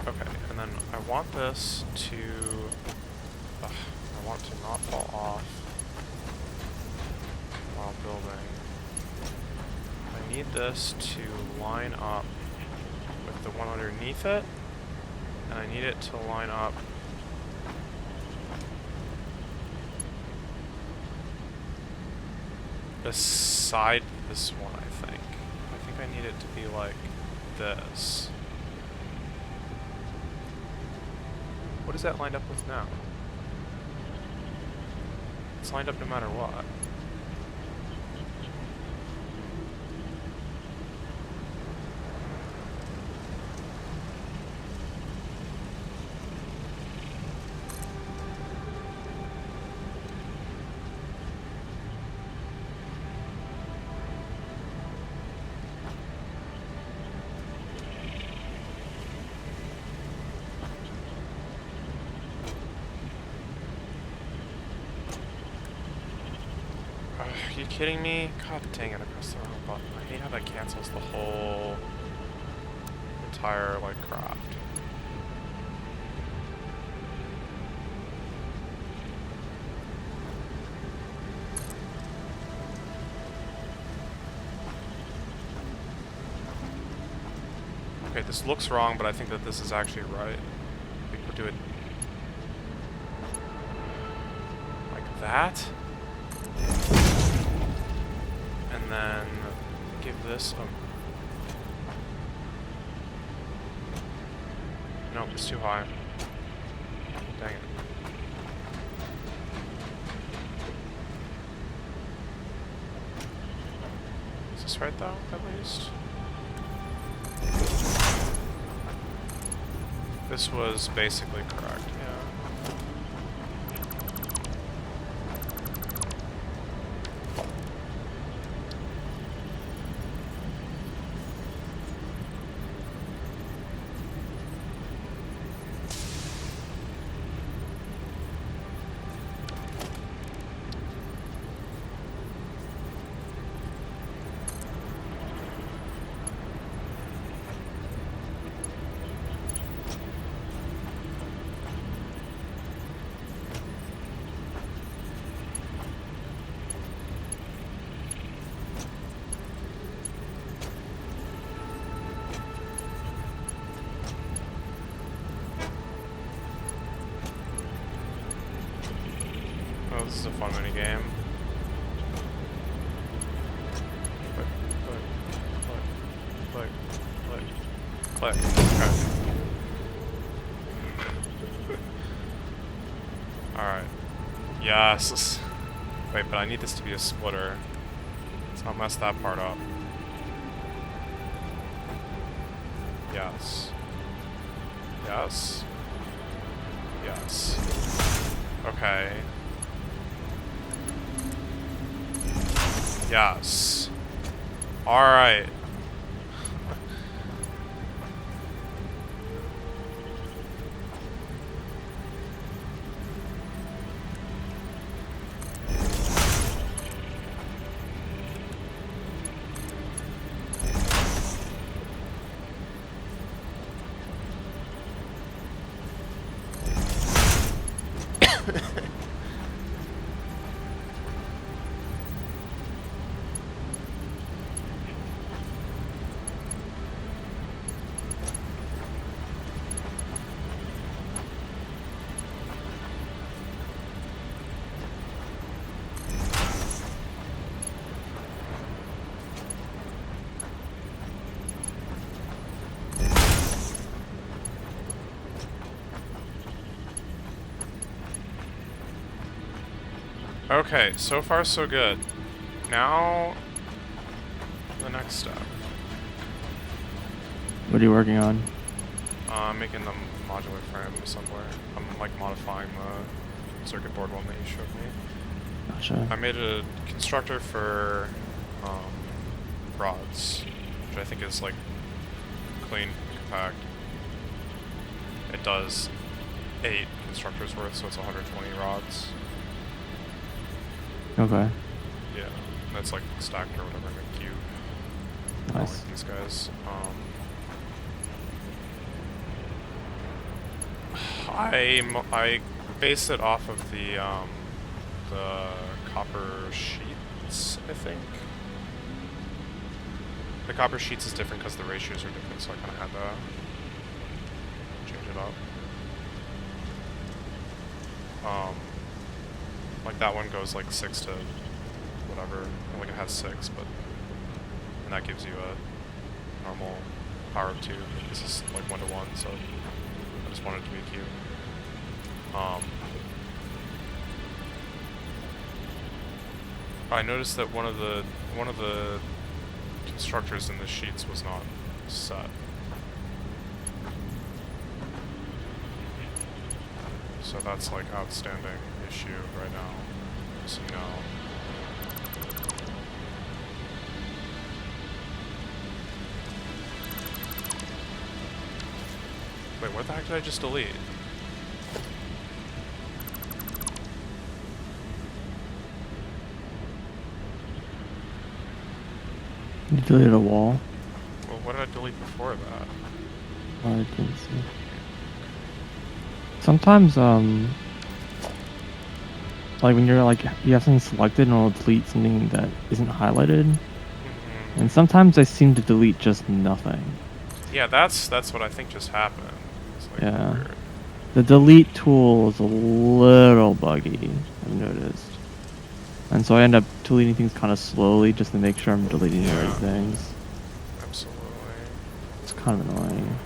Okay, and then I want this to... I want to not fall off while building. I need this to line up with the one underneath it, and I need it to line up beside this one, I think. I think I need it to be like this. What is that lined up with now? It's lined up no matter what. Are you kidding me? God dang it, I pressed the wrong button. I hate how that cancels the whole entire, like, craft. Okay, this looks wrong, but I think that this is actually right. do it like that. And then give this a... Nope, it's too high. Dang it. Is this right though, at least? This was basically correct, yeah. Oh, this is a fun mini game. Click. Okay. Alright. Yes. Wait, but I need this to be a splitter. Let's not mess that part up. Yes. Yes. Yes. Okay. Yes. Alright. Okay, so far so good. Now, the next step. What are you working on? Making the modular frame somewhere. I'm like modifying the circuit board one that you showed me. Gotcha. I made a constructor for rods, which I think is like clean, compact. It does 8 constructors worth, so it's 120 rods. Okay. Yeah, that's like stacked or whatever in a cube. Nice. Like these guys. I base it off of the copper sheets, I think. The copper sheets is different because the ratios are different, so I kind of had to change it up. Like that one goes like 6 to whatever, and like it has 6, but and that gives you a normal power of 2. This is like 1 to 1, so I just wanted it to be a cube. I noticed that one of the constructors in the sheets was not set. So that's like outstanding issue right now. So you know. Wait, what the heck did I just delete? You deleted a wall? Well, what did I delete before that? Oh, I didn't see. Sometimes, like when you're like, you have something selected and it'll delete something that isn't highlighted. Mm-hmm. And sometimes I seem to delete just nothing. Yeah, that's what I think just happened. It's like Yeah. weird. The delete tool is a little buggy, I've noticed. And so I end up deleting things kind of slowly just to make sure I'm deleting the right things. Absolutely. It's kind of annoying.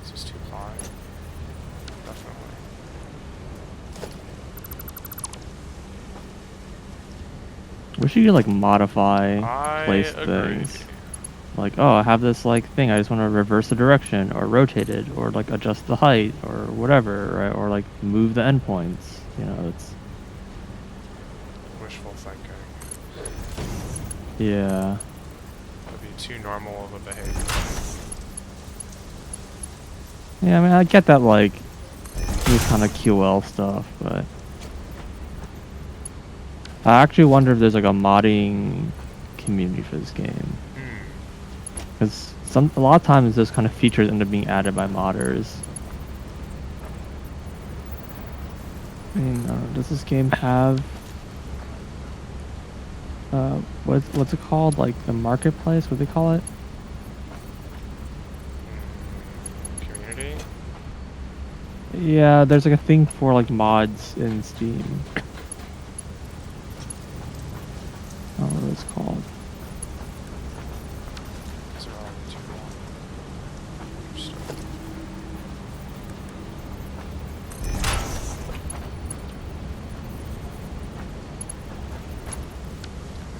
This is too high. Definitely. Wish you could like modify place Agreed. things. Like, oh, I have this like thing. I just want to reverse the direction or rotate it or like adjust the height or whatever, right? Or like move the endpoints. You know, it's Wishful thinking. yeah. Would be too normal of a behavior. Yeah, I mean, I get that like this kind of QL stuff, but I actually wonder if there's like a modding community for this game. Because a lot of times those kind of features end up being added by modders. I mean, does this game have what's it called? Like the marketplace? What do they call it? Community? Yeah, there's like a thing for like mods in Steam. I don't know what it's called. These are all too long. Understood.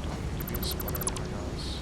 Don't need to be a splitter, I guess.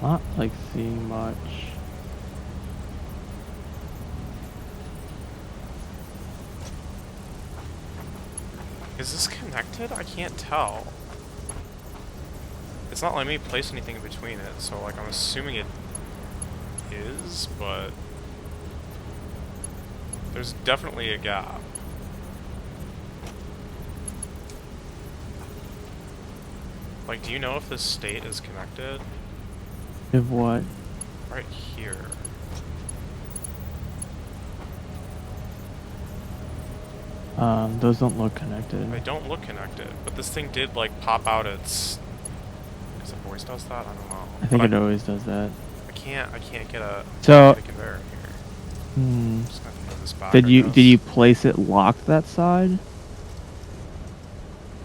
Not like seeing much. Is this connected? I can't tell. It's not letting me place anything in between it, so like I'm assuming it is, but there's definitely a gap. Like, do you know if this state is connected? If what? Right here. Those don't look connected. They don't look connected, but this thing did like pop out its. Because the voice does that? I don't know. I think it always does that. I can't get a So, conveyor in here. hmm. Just gonna have to move this back, Did I you guess. place it locked that side? Did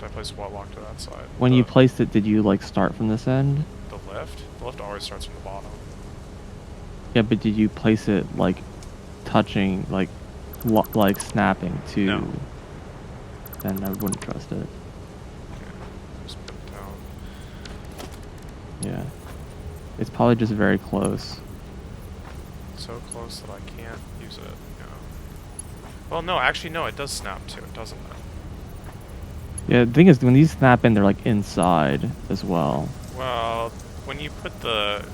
I place what lock to that side? When you placed it, did you like start from this end? The lift? The lift always starts from the bottom. Yeah, but did you place it like touching, like snapping to? No. Then I wouldn't trust it. Okay. Just put it down. Yeah, it's probably just very close. So close that I can't use it. Yeah. Well, no, actually, no, it does snap too, doesn't it? Yeah, the thing is, when these snap in, they're like inside as well. Well, when you put the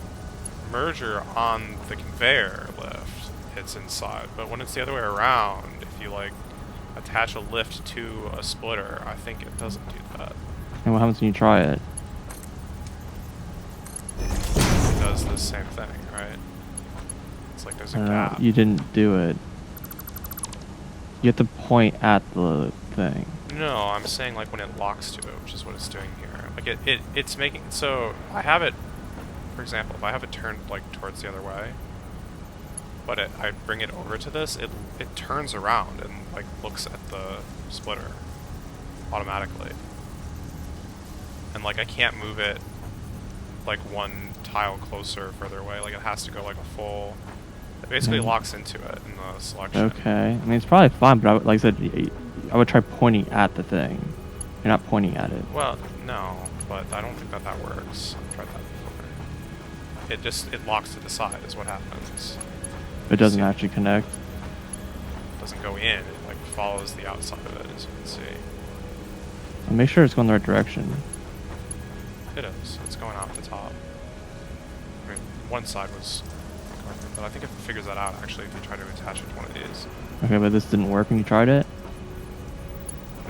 merger on the conveyor lift, it's inside. But when it's the other way around, if you like attach a lift to a splitter, I think it doesn't do that. And what happens when you try it? It does the same thing, right? It's like there's a gap. You didn't do it. You have to point at the thing. No, I'm saying like when it locks to it, which is what it's doing here. Like it's making, so I have it, for example, if I have it turned like towards the other way, but I bring it over to this, it turns around and like looks at the splitter automatically. And like I can't move it like one tile closer or further away, like it has to go like a full, it basically locks into it in the selection. Okay, I mean it's probably fine, but like I said, I would try pointing at the thing. You're not pointing at it. Well, no, but but I don't think that works. I've tried that before. It locks to the side is what happens. It doesn't actually connect. It doesn't go in, it like follows the outside of it, as you can see. Well, make sure it's going the right direction. It is. It's going out the top. I mean, one side was going, but I think it figures that out actually if you try to attach it to one of these. Okay, but this didn't work when you tried it?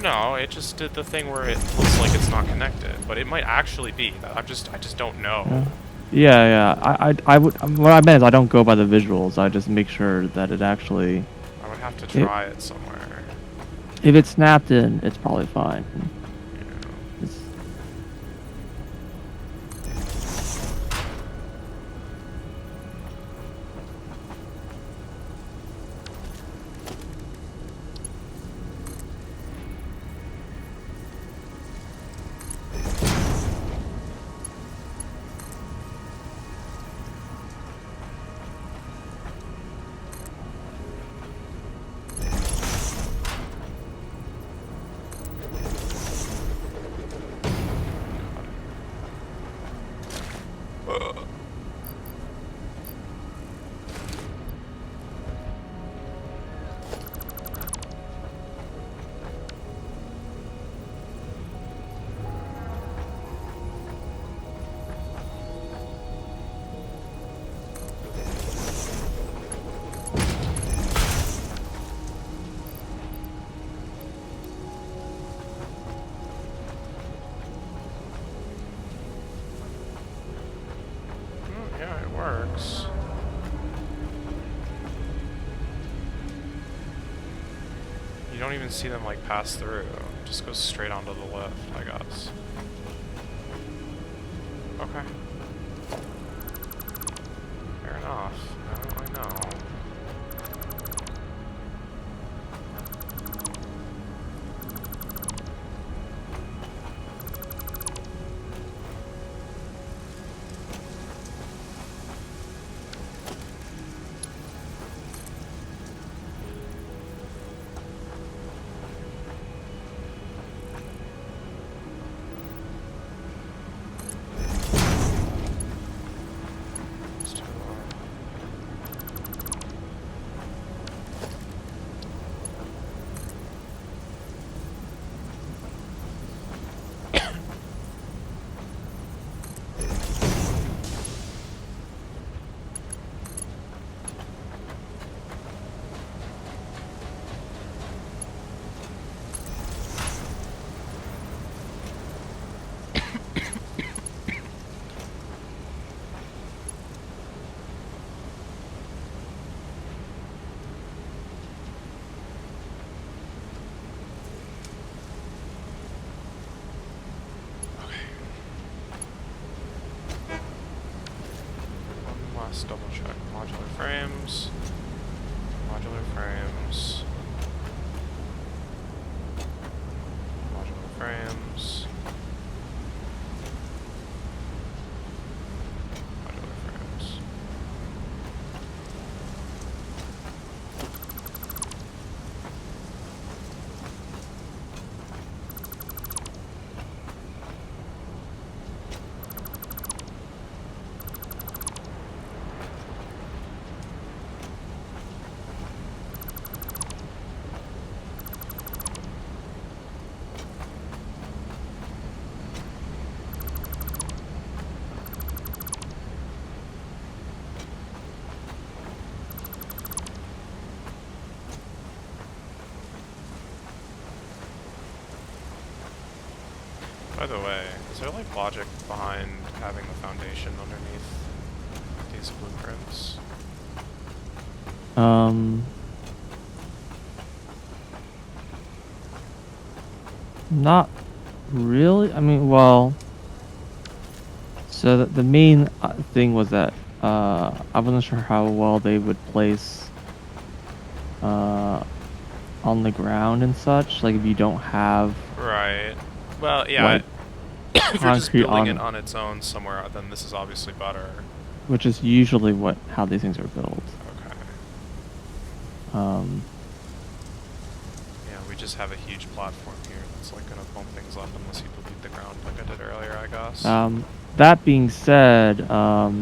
No, it just did the thing where it looks like it's not connected, but it might actually be. I just don't know. Yeah. I would. What I meant is I don't go by the visuals. I just make sure that it actually. I would have to try it somewhere. If it's snapped in, it's probably fine. Yeah. It's, Yeah, it works. You don't even see them like pass through. It just goes straight onto the lift, I guess. Okay. Fair enough. I know. Last double check. Modular frames. Modular frames. Modular frames. Modular frames. By the way, is there like logic behind having the foundation underneath these blueprints? Not really. I mean, well. So the main thing was that I wasn't sure how well they would place on the ground and such. Like if you don't have Right. Well, yeah. If you're just concrete building on it on its own somewhere, then this is obviously better. which is usually how these things are built. Okay. Um, Yeah, we just have a huge platform here that's like gonna bump things up unless you delete the ground like I did earlier, I guess. That being said, I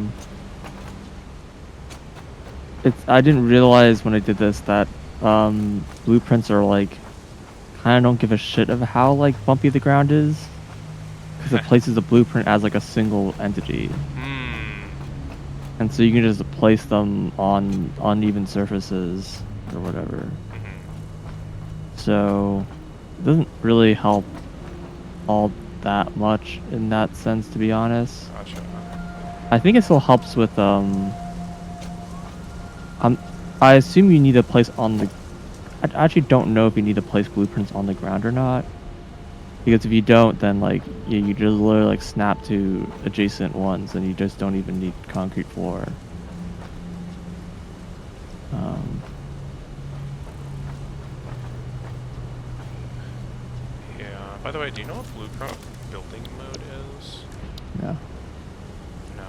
didn't realize when I did this that blueprints are like kind of don't give a shit of how like bumpy the ground is because it places the blueprint as like a single entity. And so you can just place them on uneven surfaces or whatever. So it doesn't really help all that much in that sense, to be honest. Gotcha. I think it still helps with I assume you need to place on the. I actually don't know if you need to place blueprints on the ground or not. Because if you don't, then like you just literally like snap to adjacent ones, and you just don't even need concrete floor. Yeah. By the way, do you know what blueprint building mode is? Yeah. No.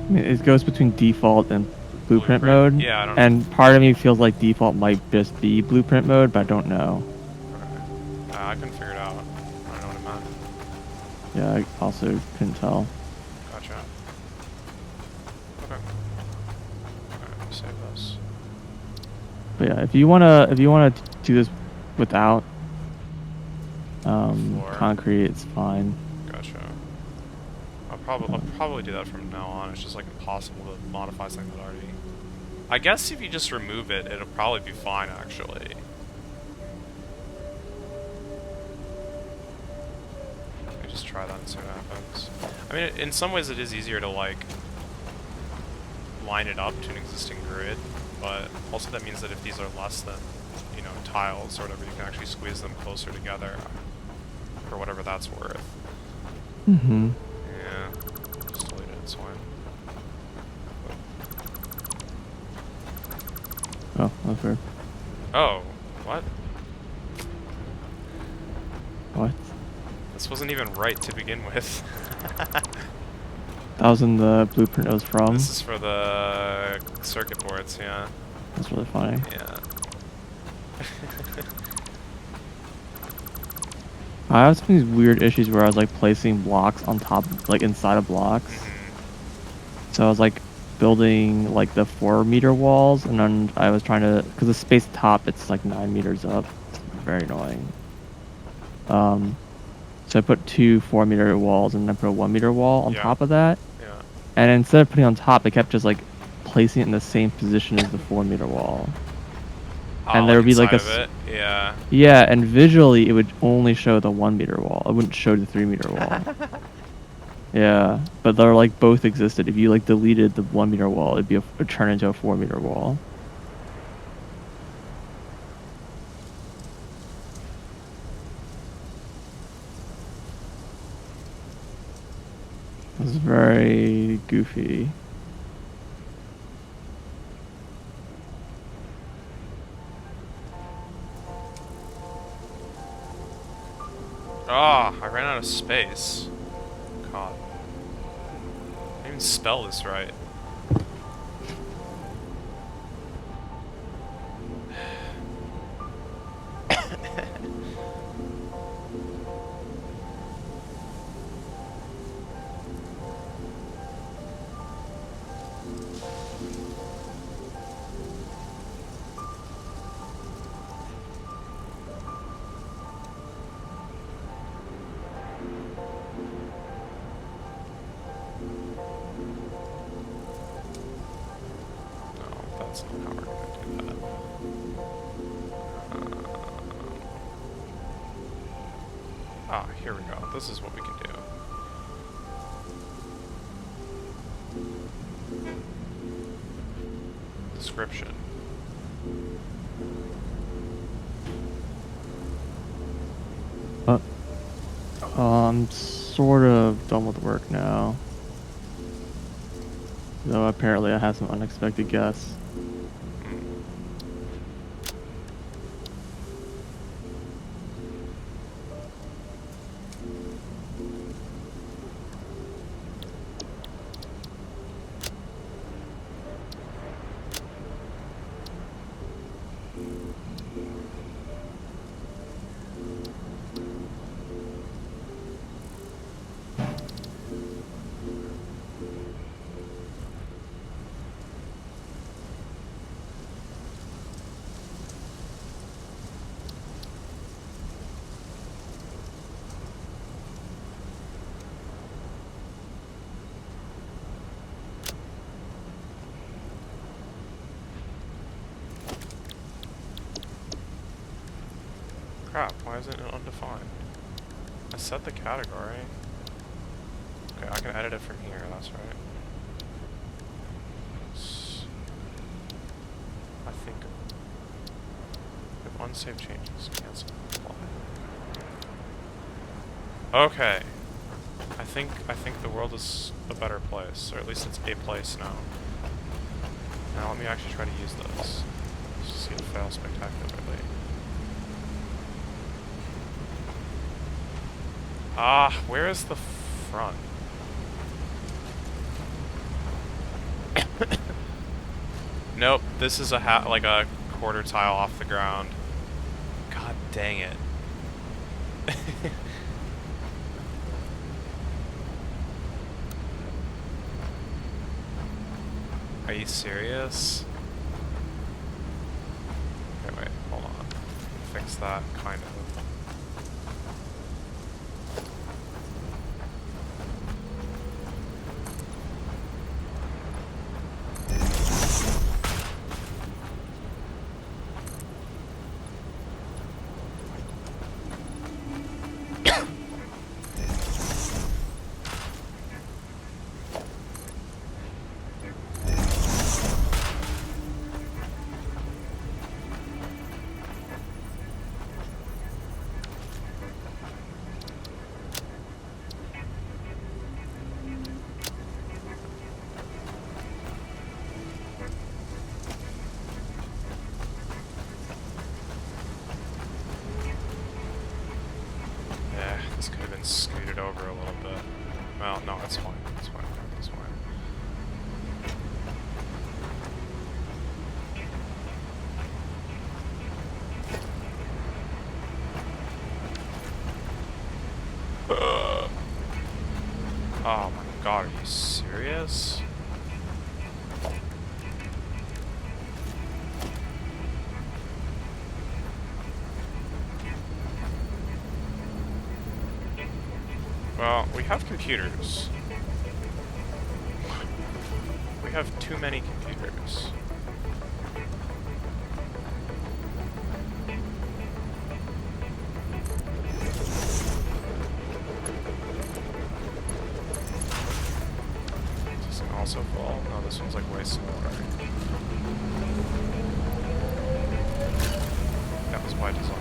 I mean, it goes between default and blueprint mode. Yeah, I don't know. And part of me feels like default might just be blueprint mode, but I don't know. Okay. I couldn't figure it out. I don't know what it meant. Yeah, I also couldn't tell. Gotcha. Okay. Alright, let me save this. But yeah, if you wanna do this without concrete, it's fine. Gotcha. I'll probably do that from now on. It's just like impossible to modify something that already. I guess if you just remove it, it'll probably be fine actually. Let me just try that and see what happens. I mean, in some ways it is easier to like line it up to an existing grid, but also that means that if these are less than, you know, tiles or whatever, you can actually squeeze them closer together for whatever that's worth. Mm-hmm. Yeah, just delete it, it's fine. Oh, that's weird. Oh, what? What? This wasn't even right to begin with. That was in the blueprint it was from? This is for the circuit boards, yeah. That's really funny. Yeah. I have some of these weird issues where I was like placing blocks on top, like inside of blocks. So I was like building like the 4-meter walls, and then I was trying to, because the space top, it's like 9 meters up. It's very annoying. So I put 2 4-meter walls and then put a 1-meter wall on top of that. Yeah. And instead of putting it on top, I kept just like placing it in the same position as the 4-meter wall. And there would be like a yeah, and visually it would only show the 1-meter wall. It wouldn't show the 3-meter wall. Yeah, but they're like both existed. If you like deleted the 1-meter wall, it'd turn into a 4-meter wall. It's very goofy. Ah, I ran out of space. God. I didn't even spell this right. That's not how we're going to do that. Here we go. This is what we can do. Description. I'm sort of done with work now. Though apparently I have some unexpected guests. Crap, why isn't it undefined? I set the category. Okay, I can edit it from here, that's right. I think if unsaved changes, cancel, apply. Okay. I think the world is a better place, or at least it's a place now. Now let me actually try to use this. Let's see it fail spectacularly. Ah, where is the front? Nope, this is like a quarter tile off the ground. God dang it. Are you serious? Okay, wait, hold on. Fix that, kind of. This could have been scooted over a little bit. Well, no, it's fine. It's fine. It's fine. Oh my god, are you serious? Well, we have computers. We have too many computers. Does this one also fall? No, this one's like way smaller. That was by design.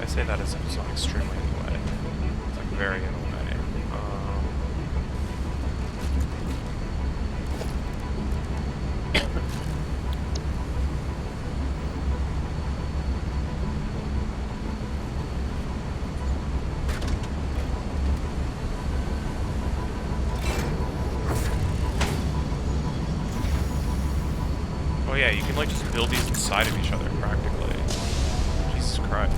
I say that as if it's not extremely in the way. It's like very in the way. Oh yeah, you can like just build these inside of each other practically. Jesus Christ.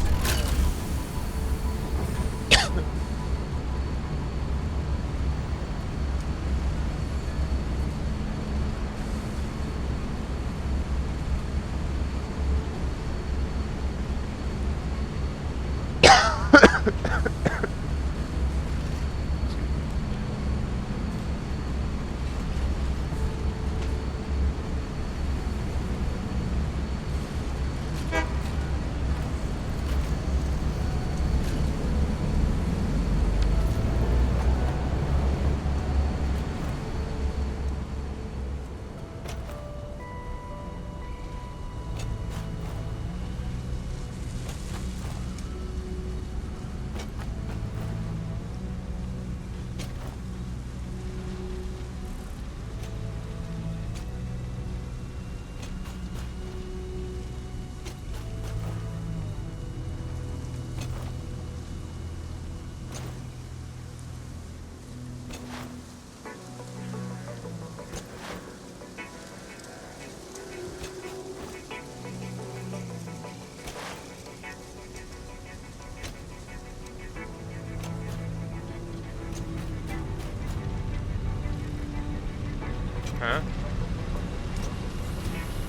Huh?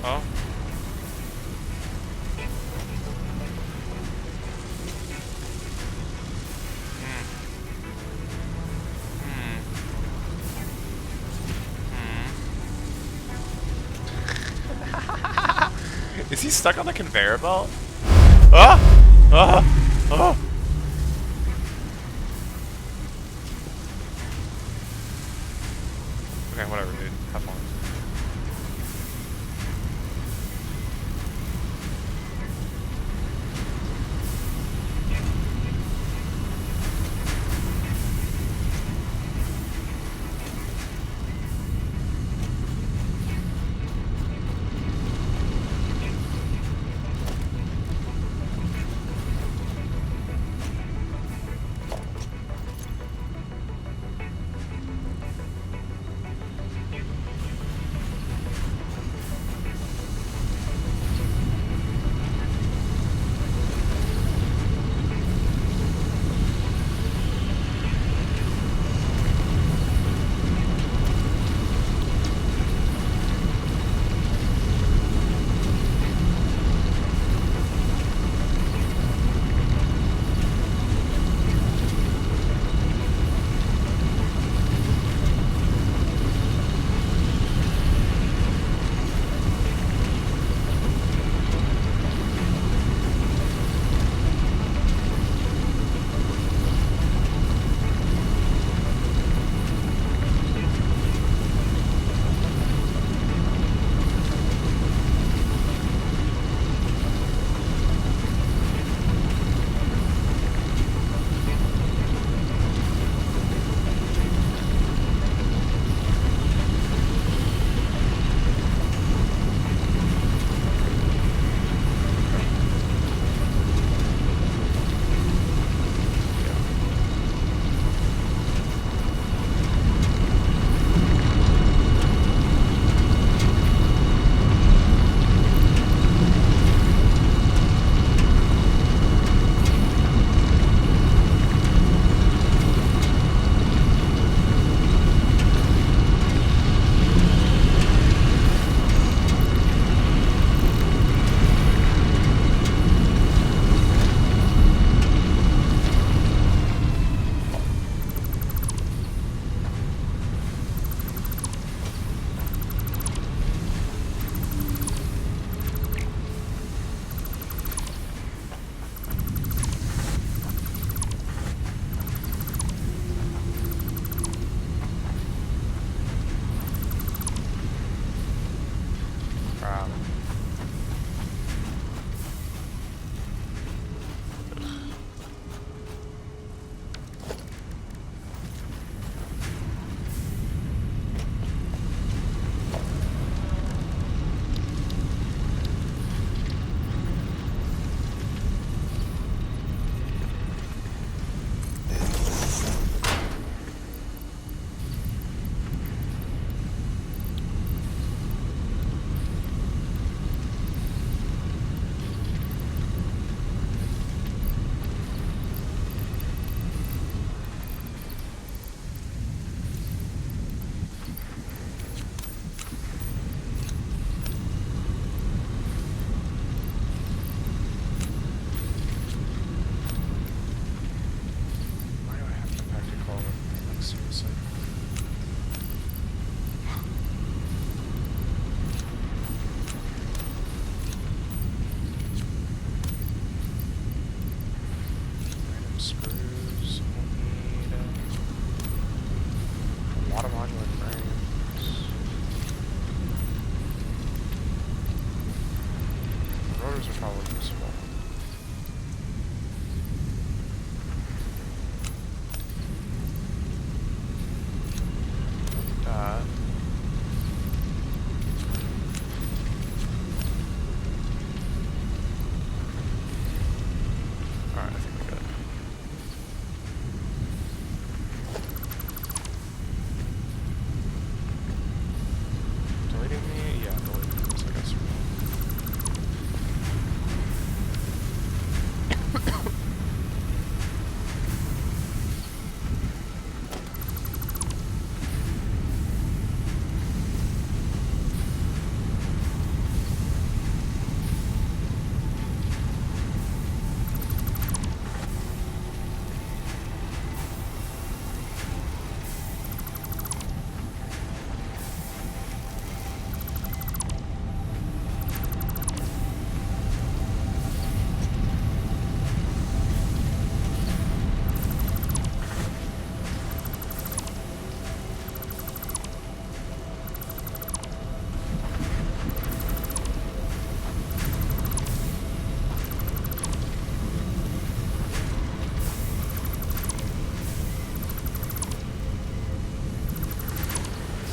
Oh. Is he stuck on the conveyor belt? Ah! Ah! Ah! Okay, whatever, dude. Have fun.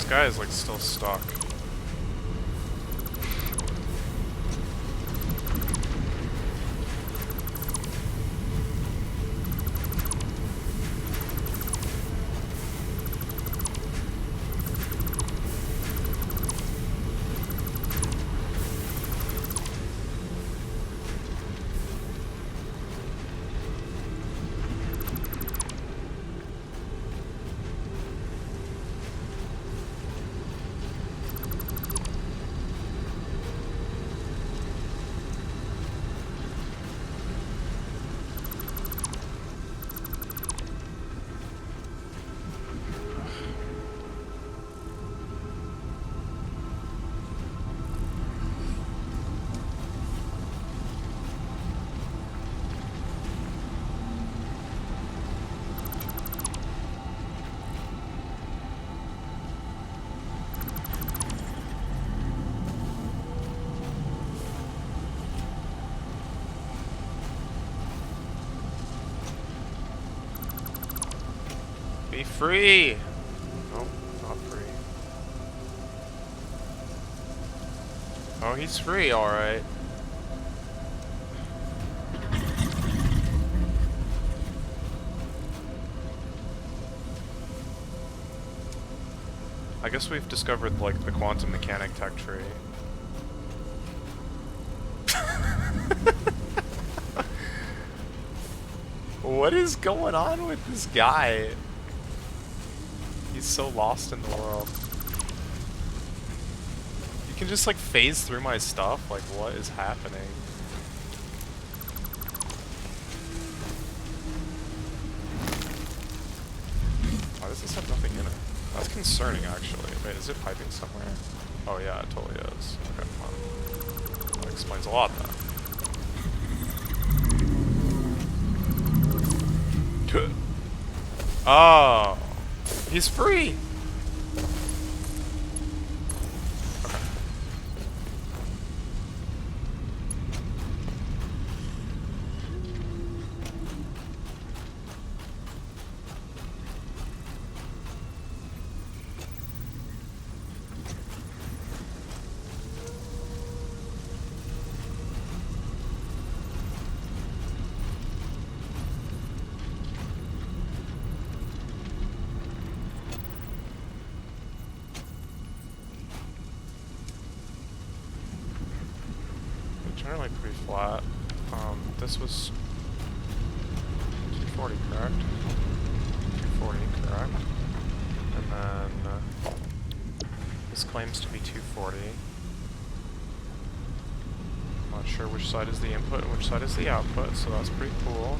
This guy is like still stuck. Be free! Nope, not free. Oh, he's free, alright. I guess we've discovered, like, the quantum mechanic tech tree. What is going on with this guy? He's so lost in the world. You can just like phase through my stuff? Like, what is happening? Why does this have nothing in it? That's concerning, actually. Wait, is it piping somewhere? Oh yeah, it totally is. Okay, fine. That explains a lot then. Oh, he's free. Okay. Generally pretty flat. This was 240, correct? 240, correct? And then this claims to be 240. I'm not sure which side is the input and which side is the output, so that's pretty cool.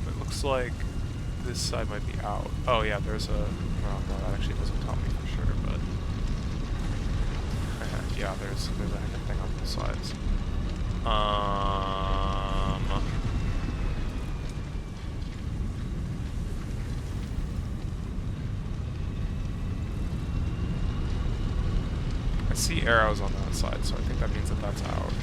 It looks like this side might be out. Oh yeah, there's a... Well, no, that actually doesn't tell me for sure, but... Yeah, there's a hidden thing on both sides. I see arrows on that side, so I think that means that that's out.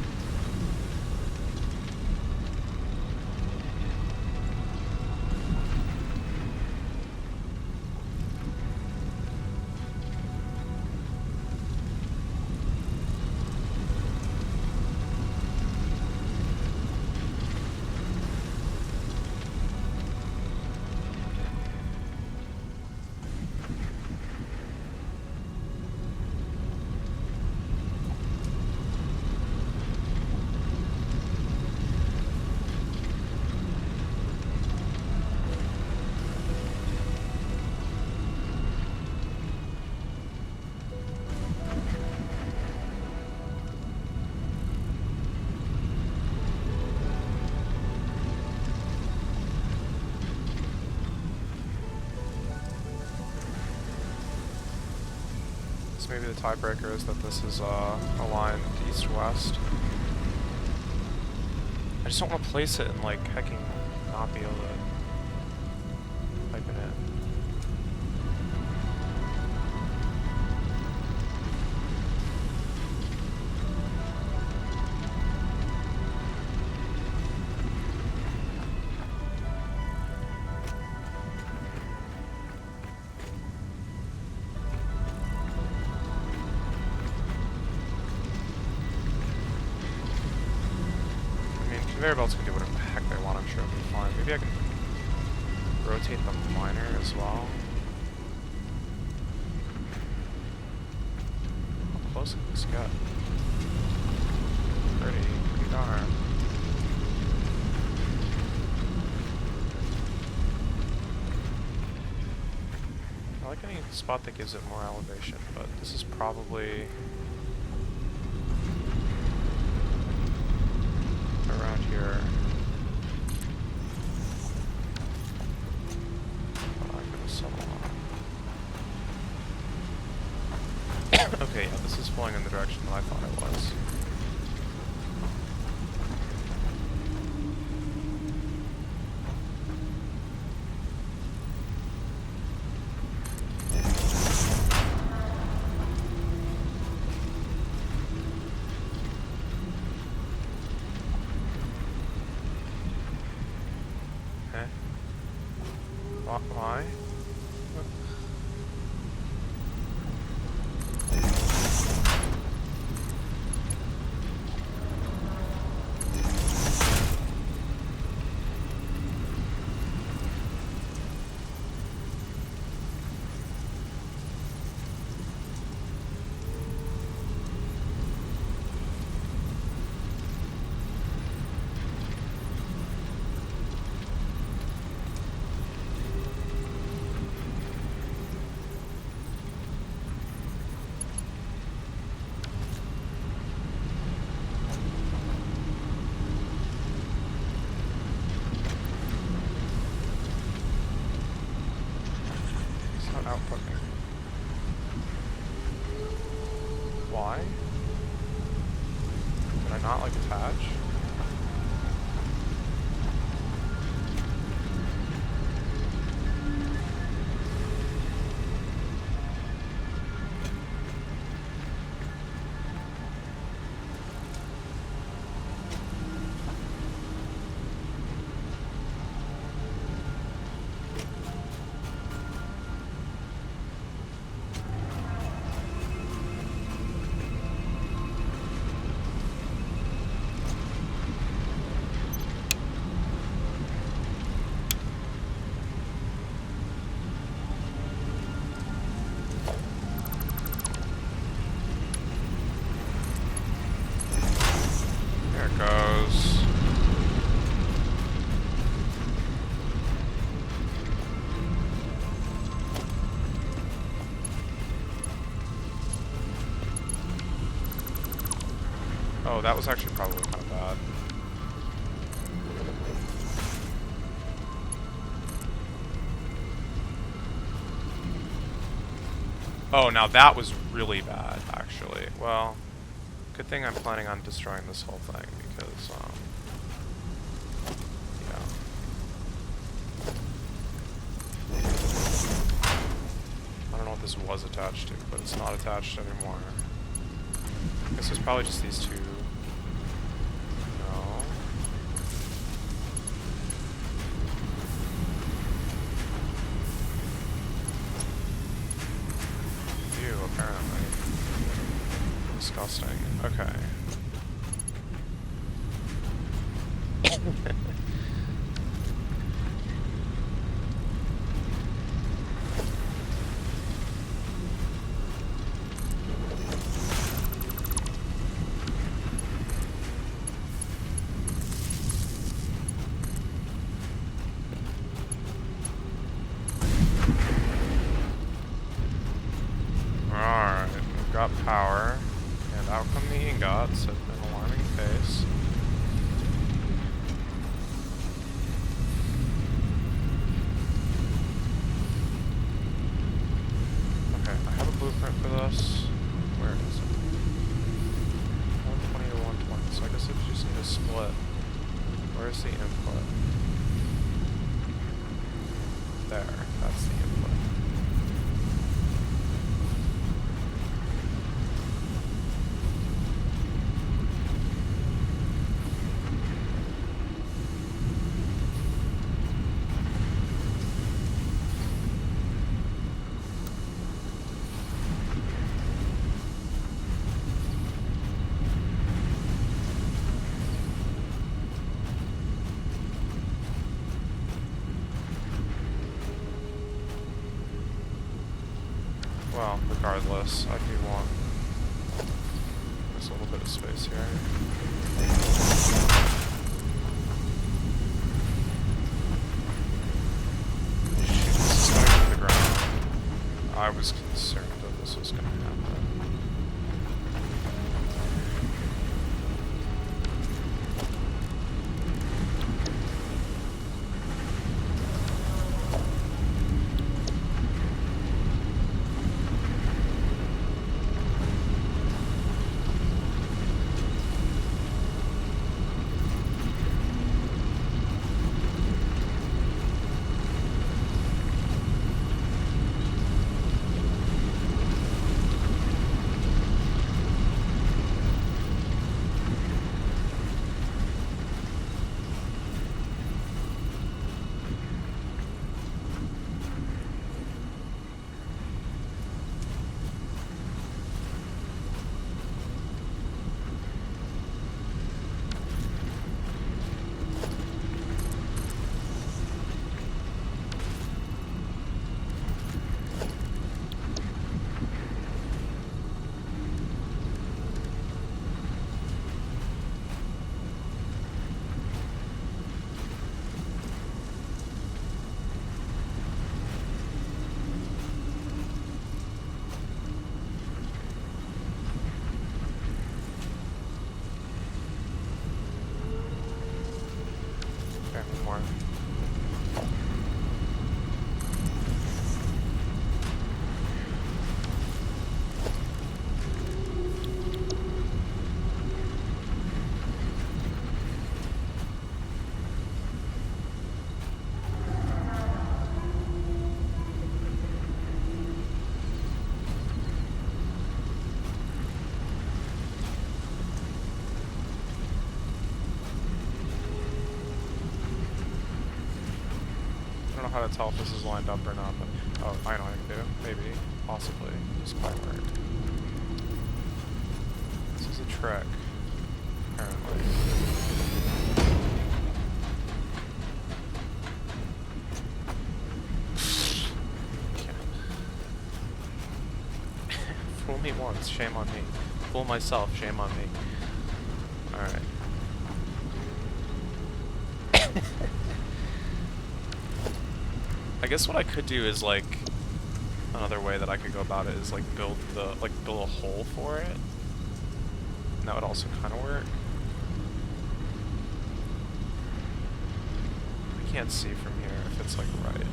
Maybe the tiebreaker is that this is aligned east-west. I just don't want to place it and like hecking not be able to pipe it in. conveyor belts can do whatever the heck they want, I'm sure it'll be fine. Maybe I can rotate the miner as well. How close can this get? Pretty darn. I like any spot that gives it more elevation, but this is probably around here. But I'm gonna settle on. Okay, yeah, this is flowing in the direction that I thought it was. Why? Outputting. Why? Did I not like attach? Oh, that was actually probably kind of bad. Oh, now that was really bad, actually. Well, good thing I'm planning on destroying this whole thing, because, yeah. I don't know what this was attached to, but it's not attached anymore. I guess it's probably just these two. No. Ew, apparently. Disgusting. Okay. Alright, we've got power, and out come the ingots at an alarming pace. Okay, I have a blueprint for this. Where is it? 120 to 120, so I guess I just need a split. Where's the input? There, that's the input. Well, regardless, I do want just a little bit of space here. This is going to the ground. I was concerned that this was going to happen. More. How to tell if this is lined up or not, but oh, I know what I can do. Maybe, possibly, this might work. This is a trick, apparently. Fool me once, shame on me. Fool myself, shame on me. Alright. I guess what I could do is, like, another way that I could go about it is, like, build a hole for it. And that would also kind of work. I can't see from here if it's, like, right.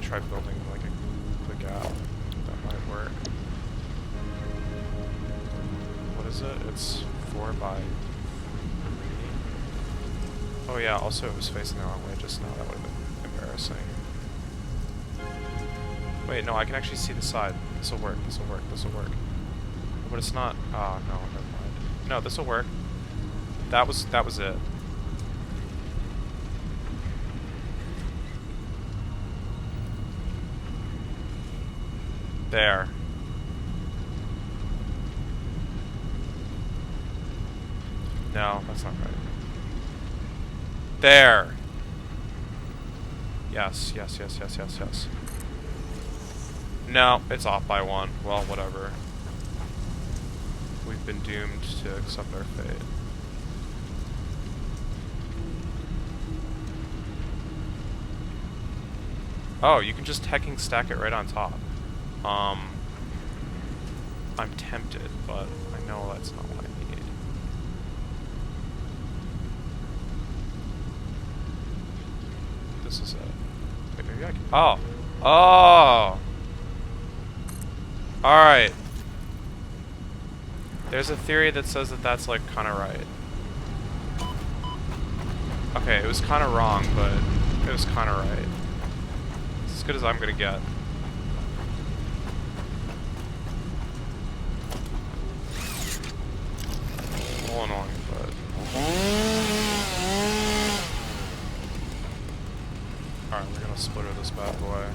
Try building like the gap. That might work. What is it? It's 4 by 3. Oh yeah, also it was facing the wrong way just now. That would have been embarrassing. Wait, no, I can actually see the side. This'll work, this'll work, this'll work. But it's not. Oh, no, never mind. No, this'll work. That was it. There. No, that's not right. There! Yes, yes, yes, yes, yes, yes. No, it's off by 1. Well, whatever. We've been doomed to accept our fate. Oh, you can just hecking stack it right on top. I'm tempted, but I know that's not what I need. This is it. Wait, maybe I can. Oh! Oh! Alright. There's a theory that says that that's, like, kinda right. Okay, it was kinda wrong, but it was kinda right. It's as good as I'm gonna get. Annoying, but alright, we're gonna splitter this bad boy.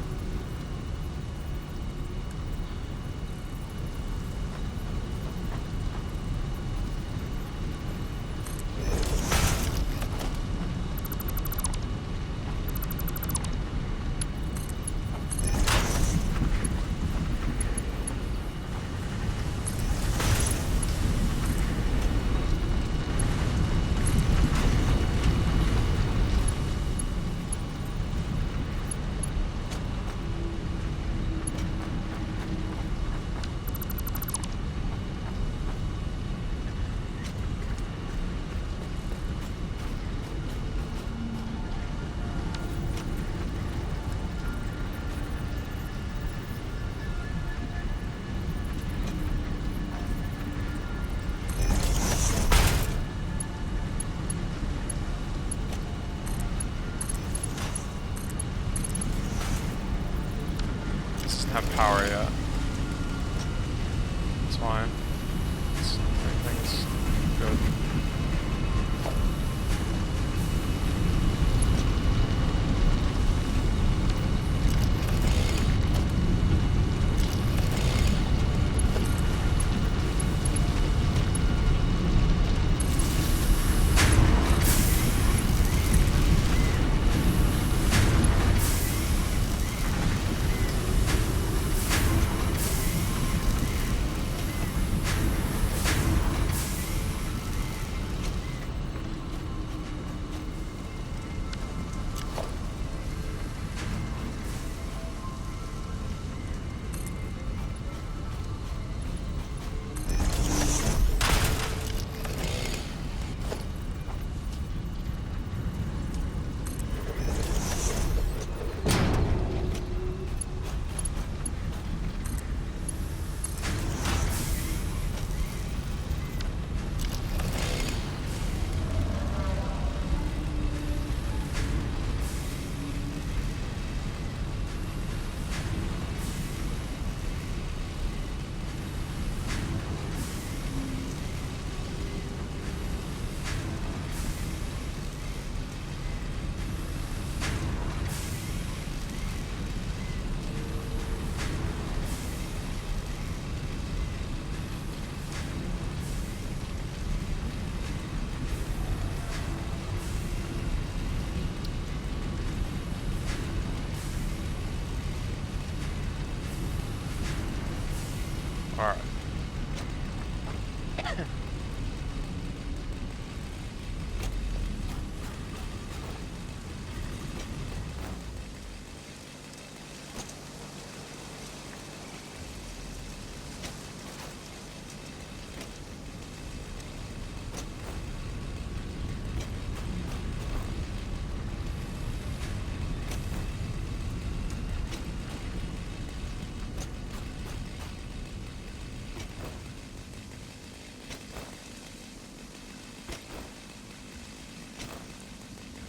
have power yet. It's fine. Everything is good. Alright.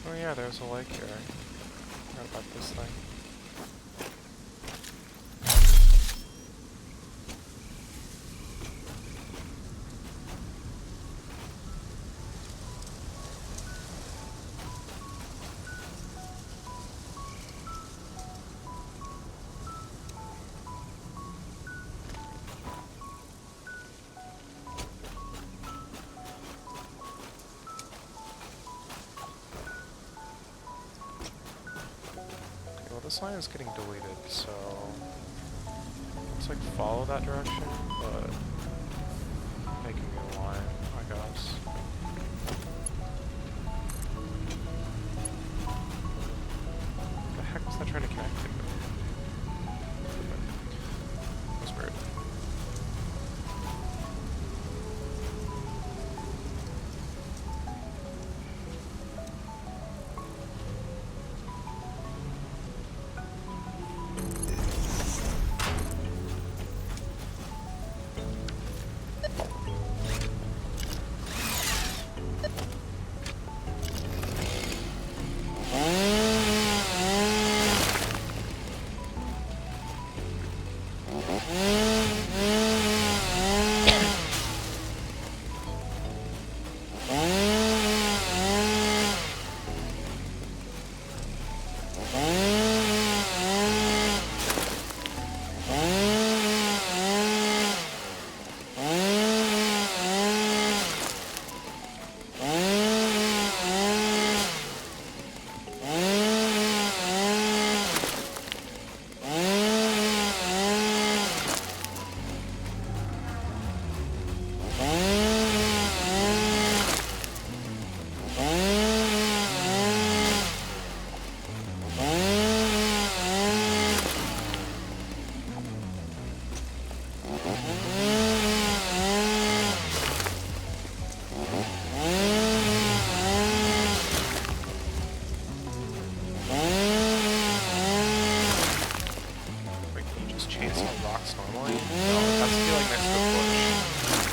Oh yeah, there's a lake here. I forgot about this thing. Well, this line is getting deleted, so let's like follow that direction, but make a new line, I guess. The heck was that trying to connect to? That's weird.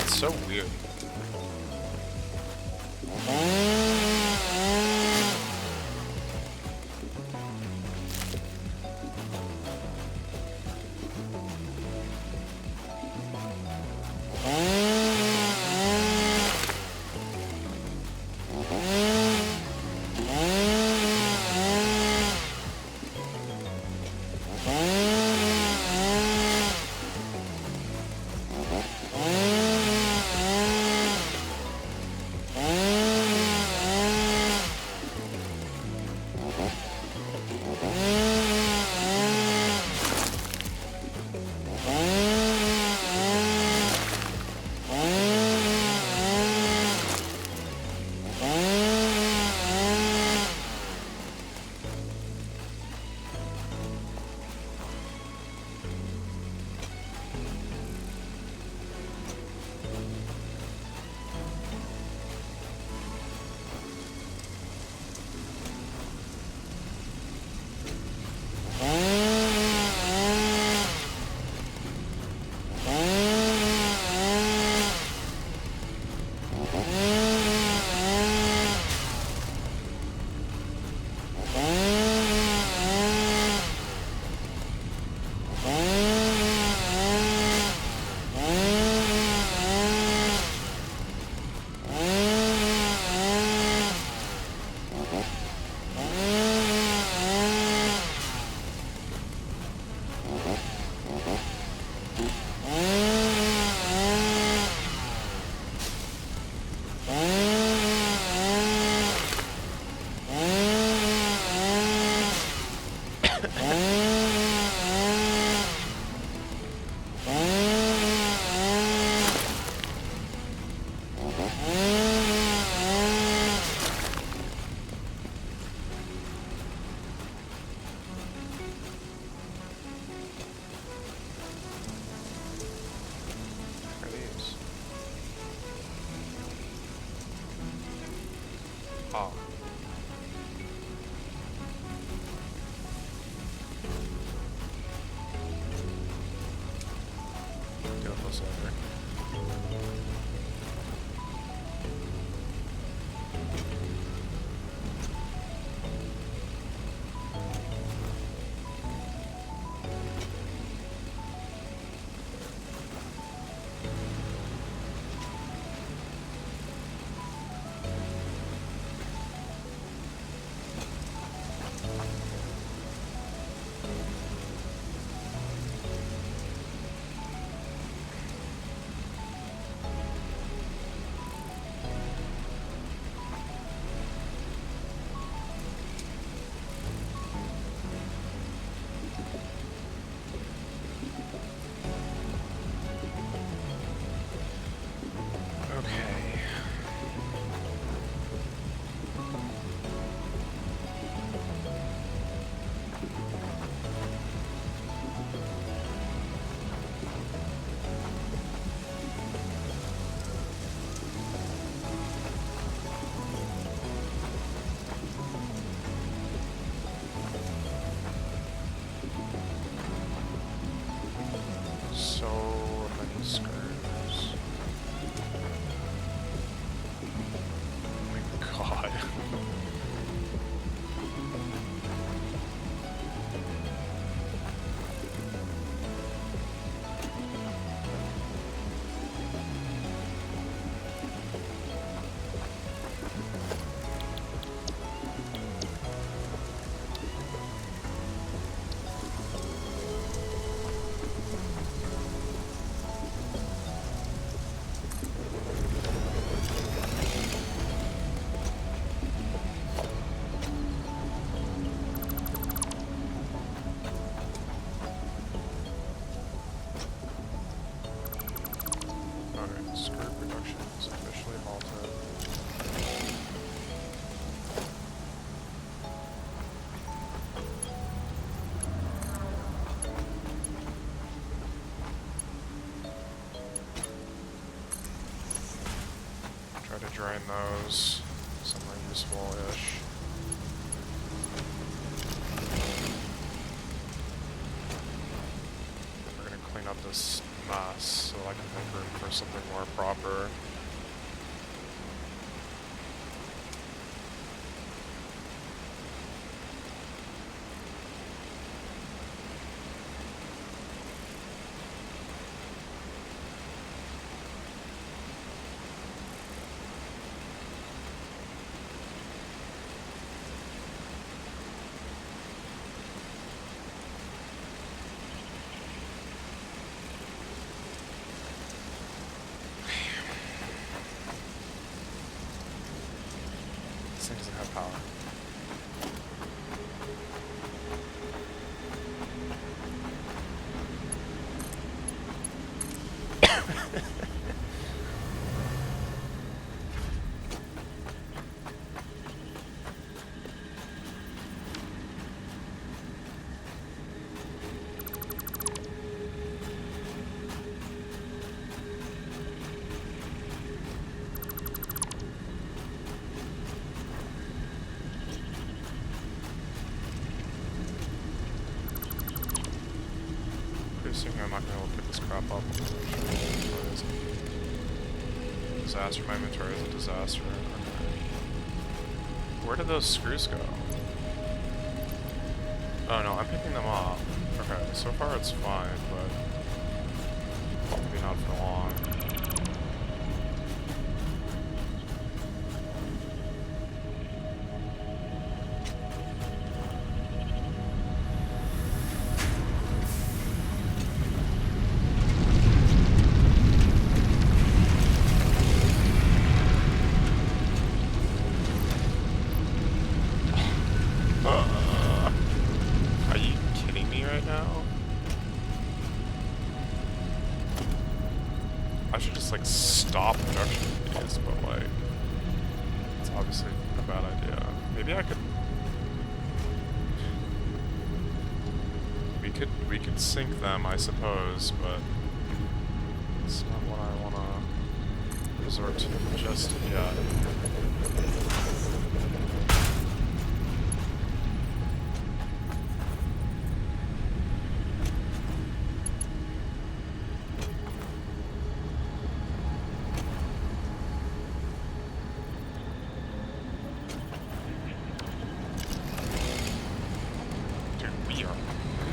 So weird. What are these? Oh. Deal with this later. Okay. So many screws. Oh my god. Okay, screw production is officially halted. Try to drain those somewhere useful-ish. We're gonna clean up this mess so I can make room for something more proper. assuming I'm not gonna be able to pick this crap up. Disaster, my inventory is a disaster. Okay. Where did those screws go? Oh no, I'm picking them up. Okay, so far it's fine, but maybe not for long. Are you kidding me right now? I should just like stop production of these, but like it's obviously a bad idea. Maybe I could we could sync them, I suppose, but it's not what I wanna resort to just yet.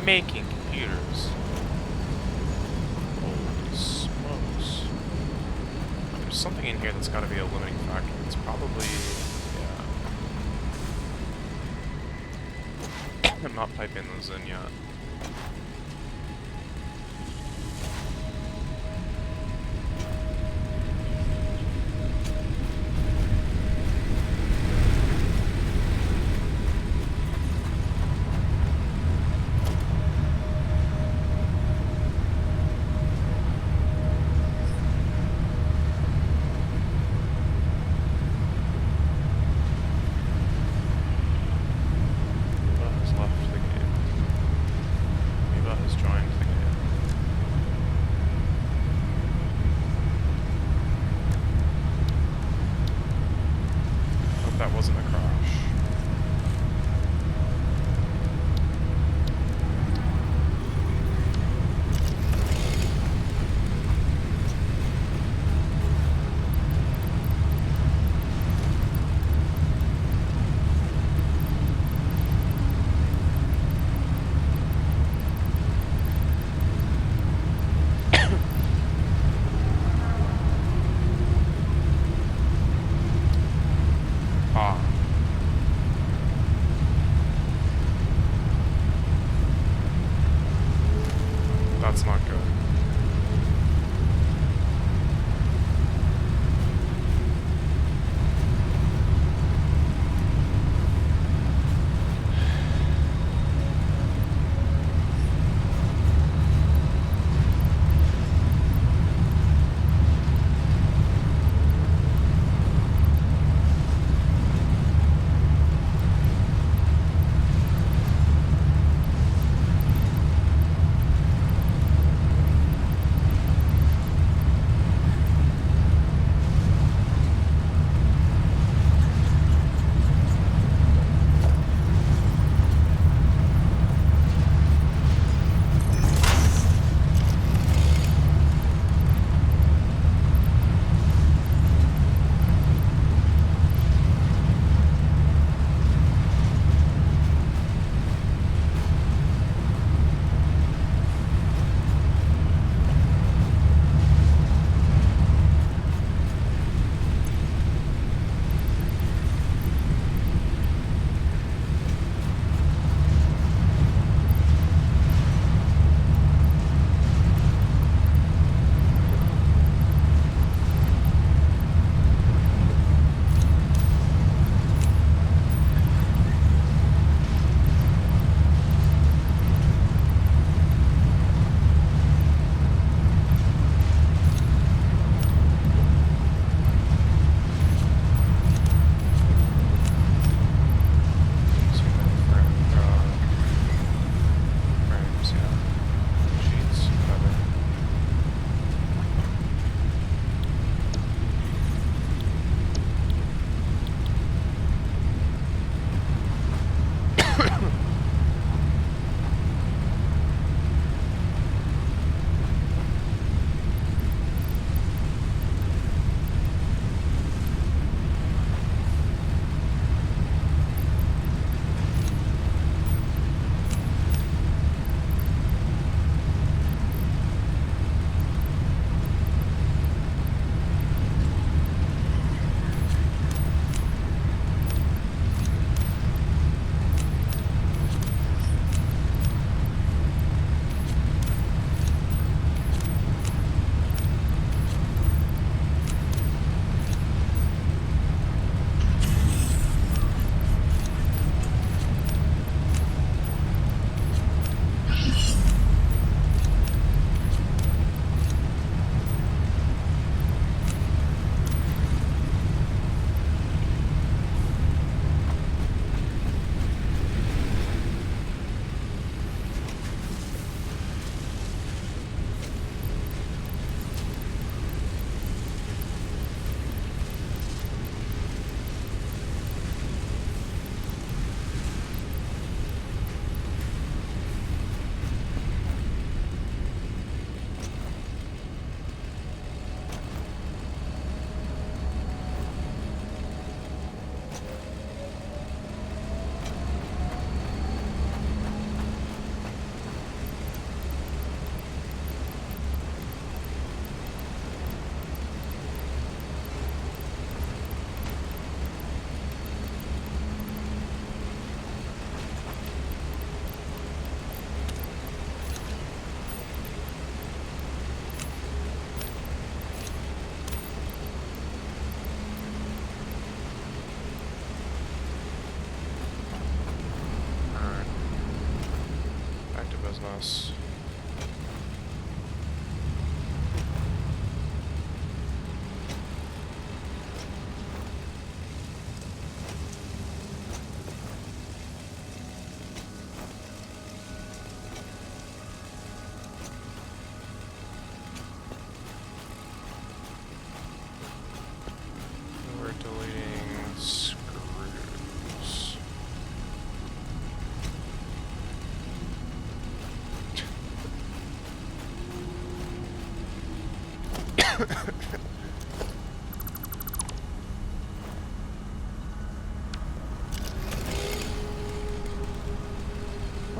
Making computers. Holy smokes. There's something in here that's got to be a limiting factor. It's probably... yeah. I'm not piping those in yet. That wasn't a crash. That's not good.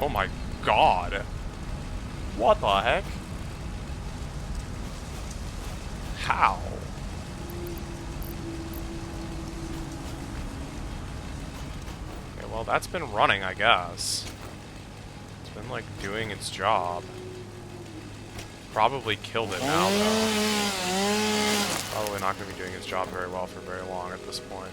Oh my god. What the heck? How? Okay, well that's been running, I guess. It's been like doing its job. Probably killed it now though. Probably not going to be doing its job very well for very long at this point.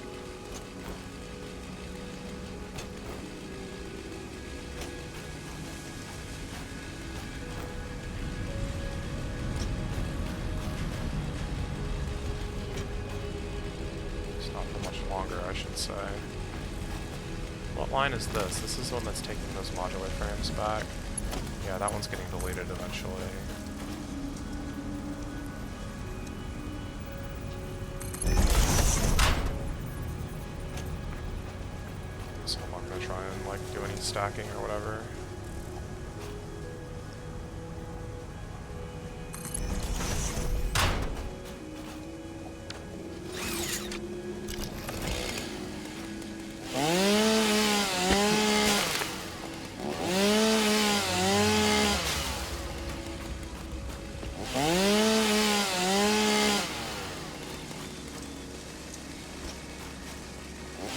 Longer, I should say. What line is this? This is the one that's taking those modular frames back. Yeah, that one's getting deleted eventually. So I'm not gonna try and like do any stacking or whatever.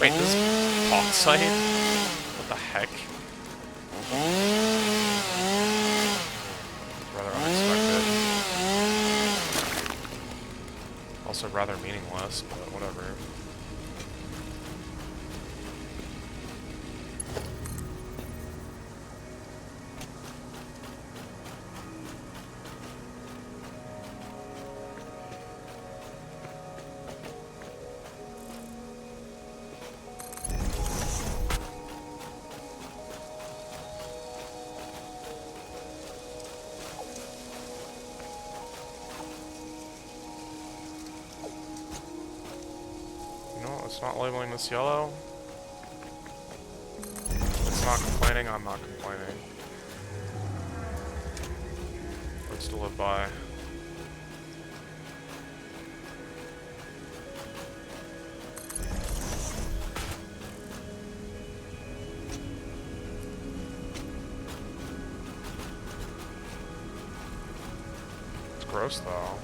Wait, this bauxite? What the heck? Rather unexpected. Also rather meaningless, but whatever. It's not labeling this yellow. It's not complaining, I'm not complaining. Words to live by. It's gross though.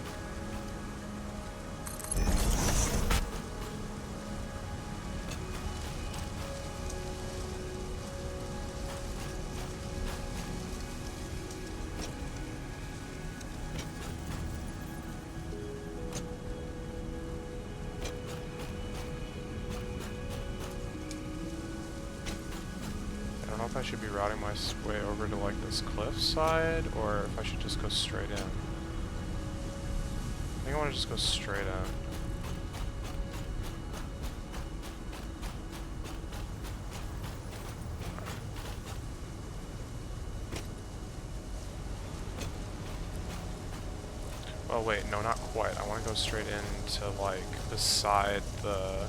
I don't know if I should be routing my way over to like this cliff side, or if I should just go straight in. I think I want to just go straight in. Oh wait, no, not quite. I want to go straight into like beside the...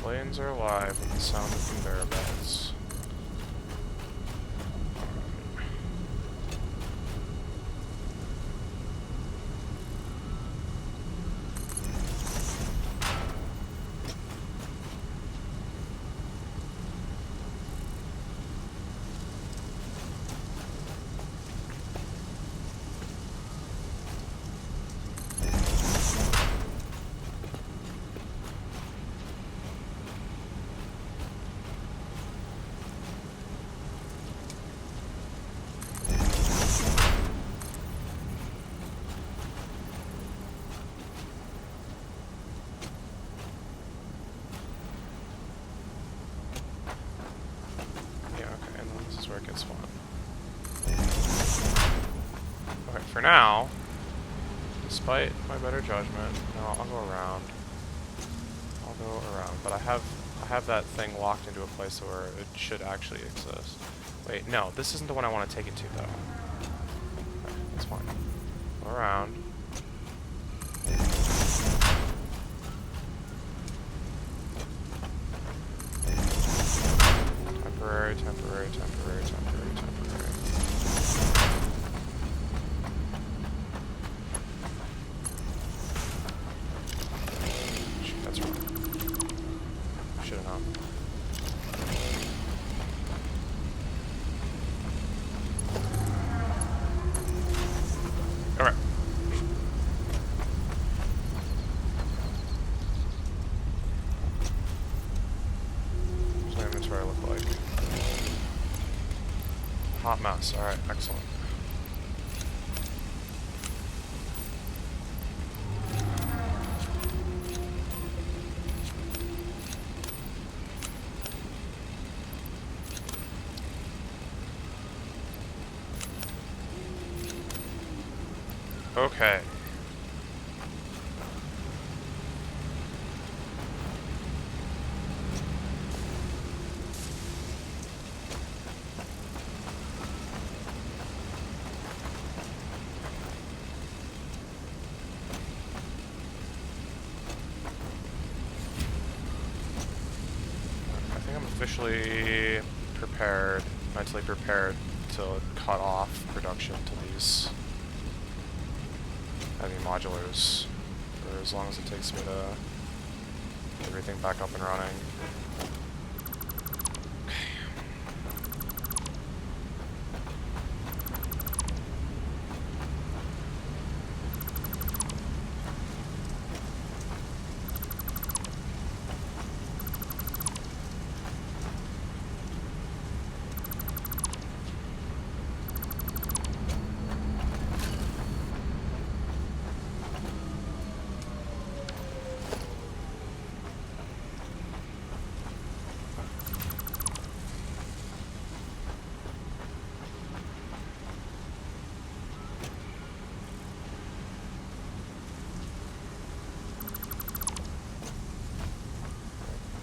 Planes are alive with the sound of conveyor belts. Where it gets fun. Okay, for now, despite my better judgment, no, I'll go around. I'll go around, but I have that thing locked into a place where it should actually exist. Wait, no, this isn't the one I want to take it to, though. Okay, that's fine. Go around. hot mess. Alright, excellent. Okay. I think I'm officially prepared, mentally prepared to cut off production to these heavy modulars for as long as it takes me to get everything back up and running.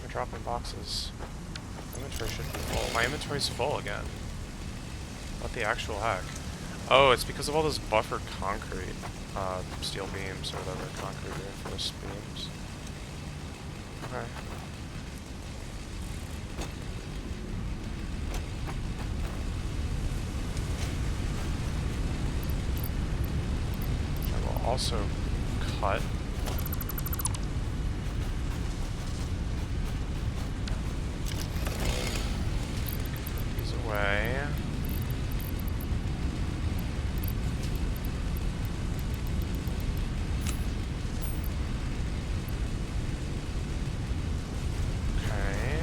Dropping boxes. Inventory should be full. My inventory's full again. What the actual heck? Oh, it's because of all this buffered concrete. Steel beams or whatever, concrete reinforced beams. Okay. I will also cut away. Okay.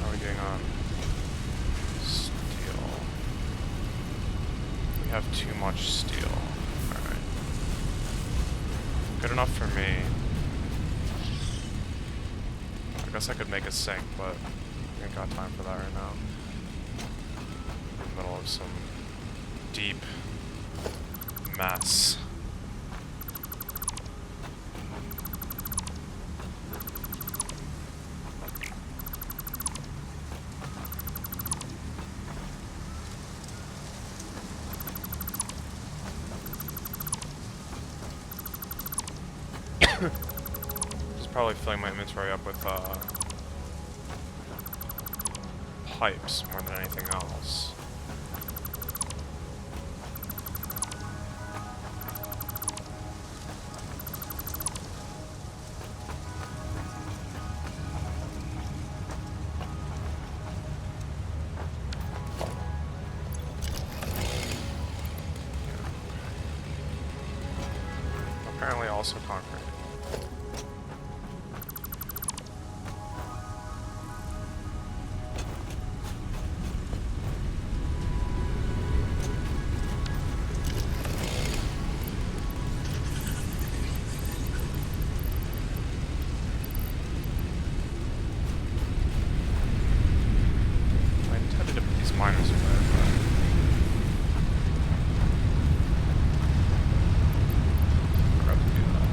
How are we doing on steel? We have too much steel. Alright. Good enough for me. I guess I could make a sink, but I ain't got time for that right now. In the middle of some deep mess. Probably filling my inventory up with pipes more than anything else. Apparently also concrete. Miners are there, but we're about to do that.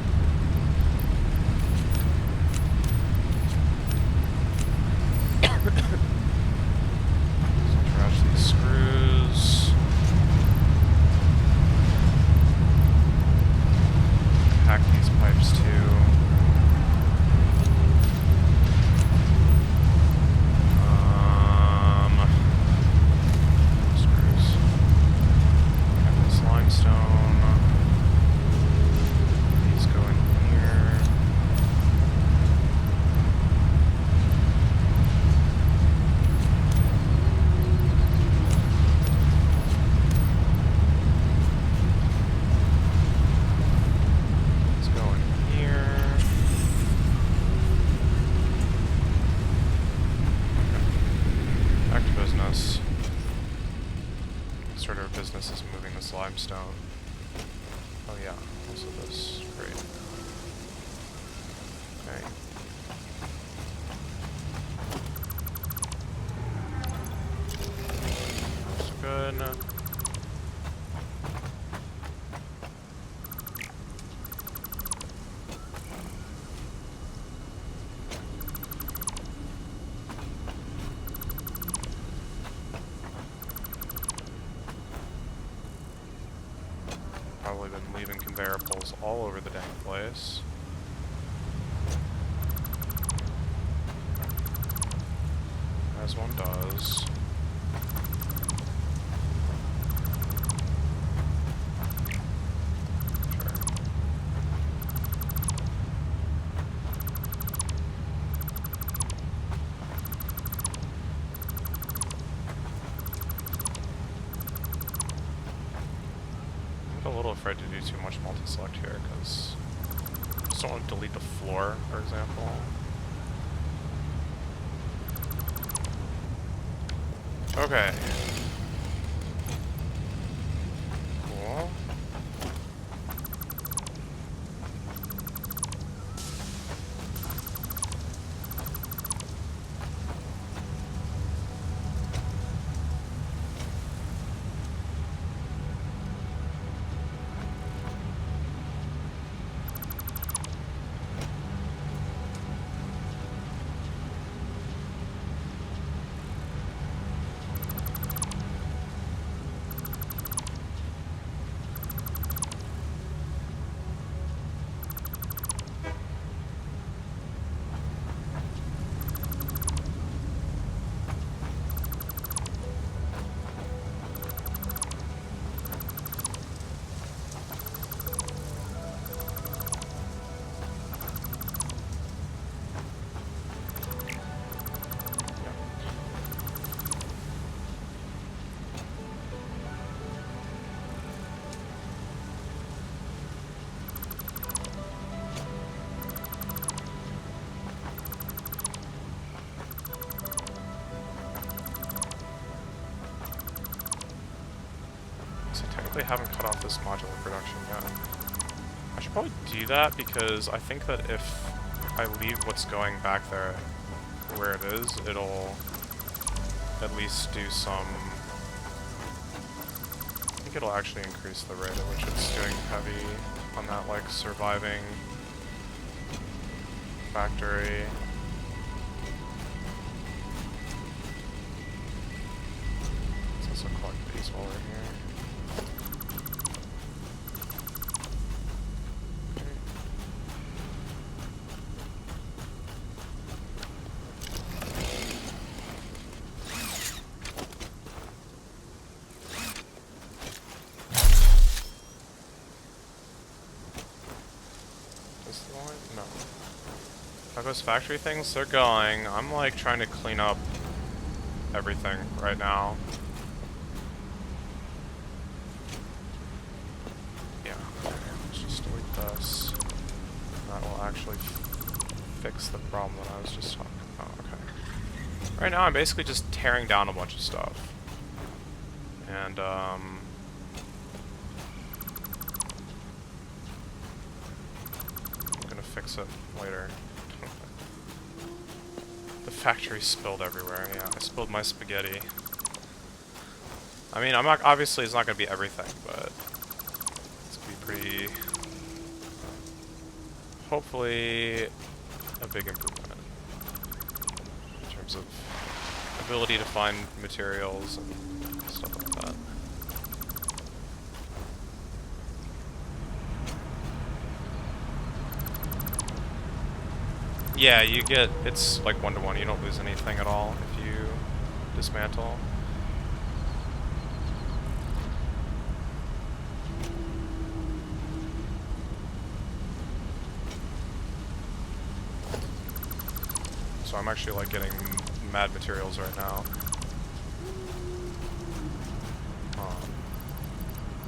business is moving this limestone. Oh yeah, also this. Great. Okay. That's good. Probably been leaving conveyor poles all over the dang place. As one does. I'm a little afraid to do too much multi-select here, because I just don't want to delete the floor, for example. Okay. Cool. So technically I haven't cut off this modular production yet. I should probably do that because I think that if I leave what's going back there where it is, it'll at least do some... I think it'll actually increase the rate at which it's doing heavy on that, like, surviving factory. Let's also collect these while we're here. No. Now those factory things, they're going. I'm like trying to clean up everything right now. Yeah, okay, let's just delete this. That will actually fix the problem that I was just talking about. Okay. Right now I'm basically just tearing down a bunch of stuff. And, fix it later. The factory spilled everywhere. Yeah, I spilled my spaghetti. I mean, I'm not, obviously it's not going to be everything, but it's going to be pretty, hopefully, a big improvement in terms of ability to find materials and stuff like that. Yeah, you get, it's like 1-to-1, you don't lose anything at all if you dismantle. So I'm actually like getting mad materials right now.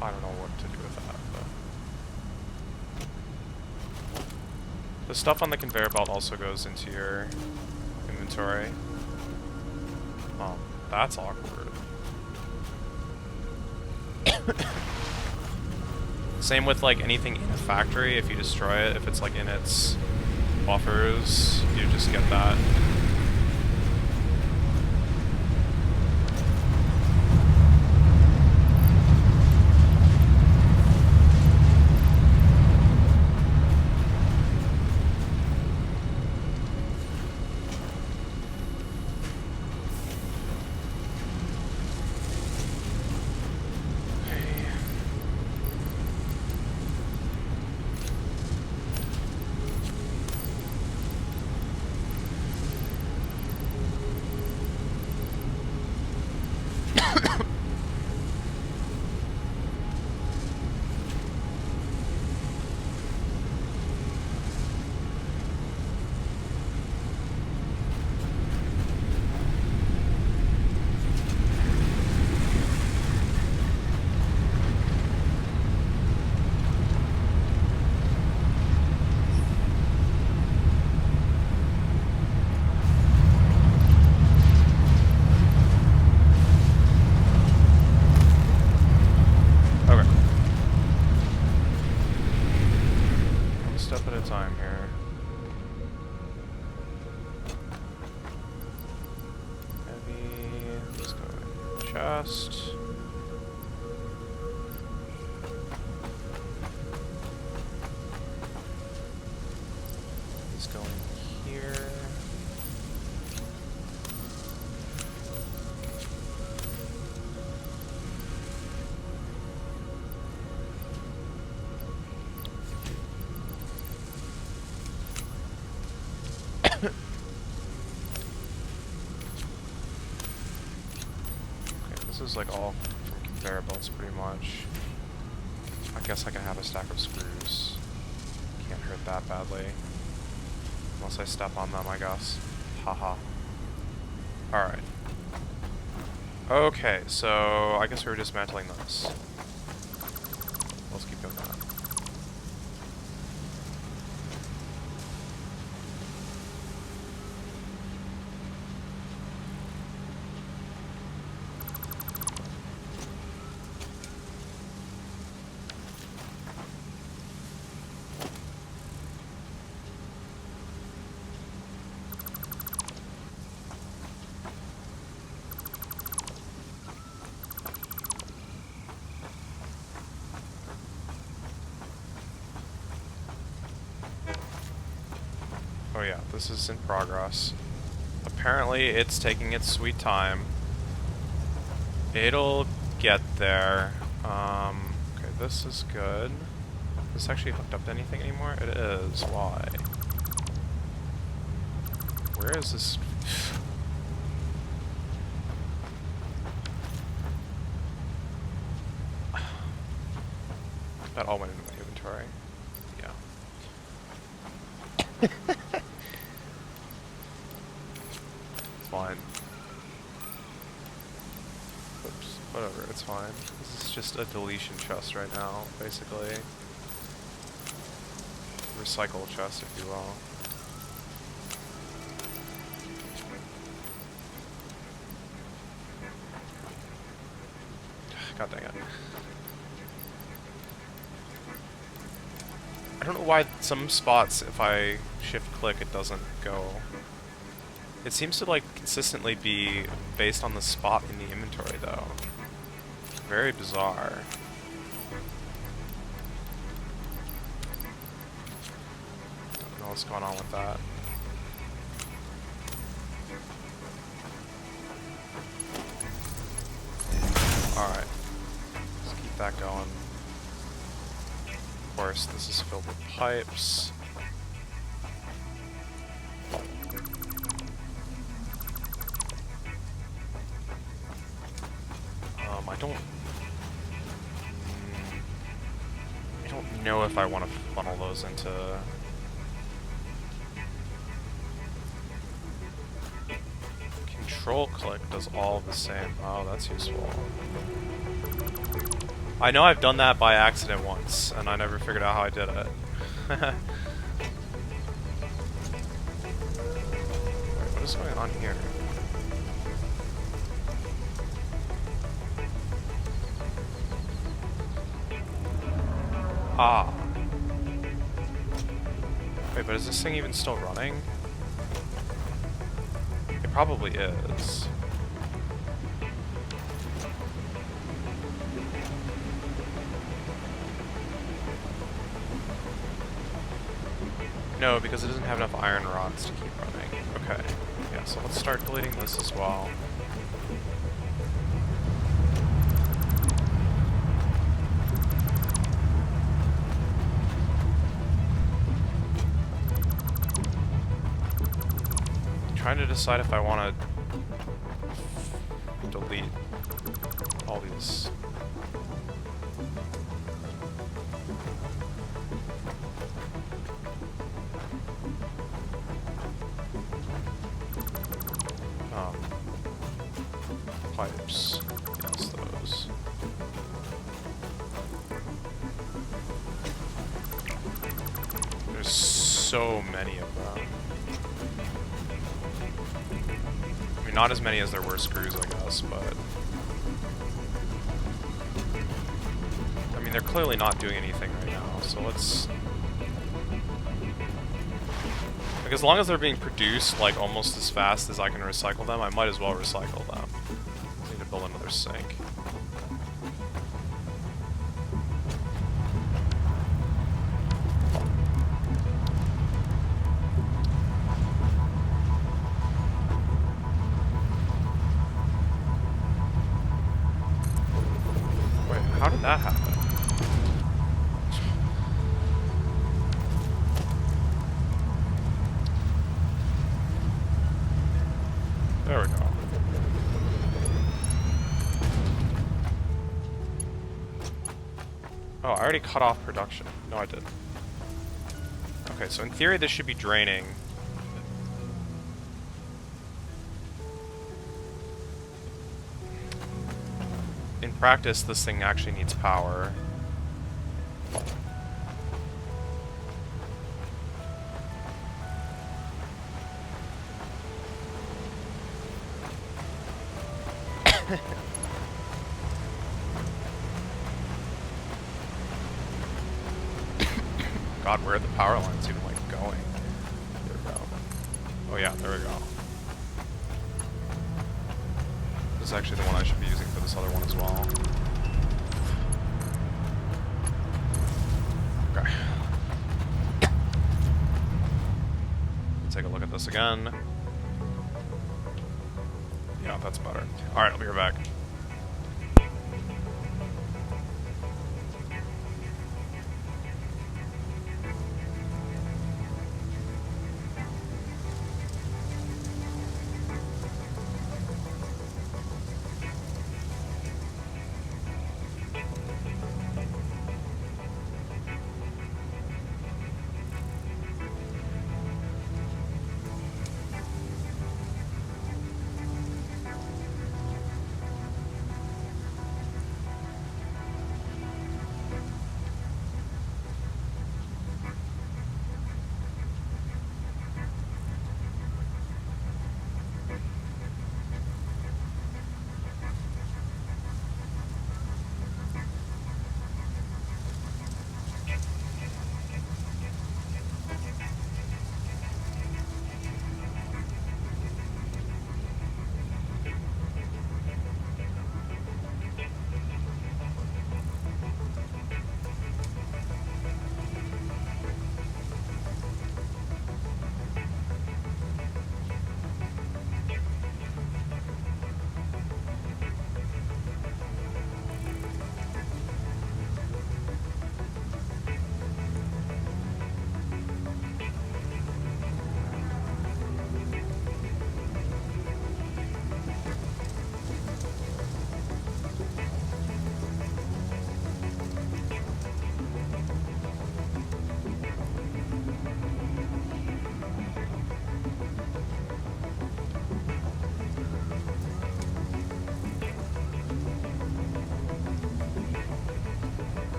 I don't know what to do with that, but... The stuff on the conveyor belt also goes into your inventory. Oh, that's awkward. Same with like anything in a factory. If you destroy it, if it's like in its buffers, you just get that. Time here. Heavy. Let's go in chest. Let's go in here. This is like all from conveyor belts pretty much. I guess I can have a stack of screws. Can't hurt that badly. Unless I step on them, I guess. Haha. Alright. Okay, so I guess we were dismantling this. Let's keep doing that. Oh yeah, this is in progress. Apparently it's taking its sweet time. It'll get there. Okay, this is good. Is this actually hooked up to anything anymore? It is. Why? Where is this? That all went into my inventory. Yeah. It's fine. Oops. Whatever, it's fine. This is just a deletion chest right now, basically. Recycle chest, if you will. God dang it. I don't know why some spots, if I shift-click, it doesn't go. It seems to, like, consistently be based on the spot in the inventory, though. Very bizarre. Don't know what's going on with that. Alright. Let's keep that going. Of course, this is filled with pipes. I don't know if I want to funnel those into... Control click does all the same. Oh, that's useful. I know I've done that by accident once, and I never figured out how I did it. Wait, what is going on here? Ah. Wait, but is this thing even still running? It probably is. No, because it doesn't have enough iron rods to keep running. Okay. Yeah, so let's start deleting this as well. Trying to decide if I want to delete all these. Pipes. Yes, those. There's so many of them. I mean, not as many as there were screws, I guess, but... I mean, they're clearly not doing anything right now, so let's... Like, as long as they're being produced, like, almost as fast as I can recycle them, I might as well recycle them. I need to build another sink. Wait, how did that happen? There we go. Oh, I already cut off production. No, I didn't. Okay, so in theory this should be draining. In practice, this thing actually needs power. God, where are the power lines even, like, going? There we go. Oh yeah, there we go. This is actually the one I should be using for this other one as well. Okay. Take a look at this again. Yeah, that's better. Alright, I'll be right back.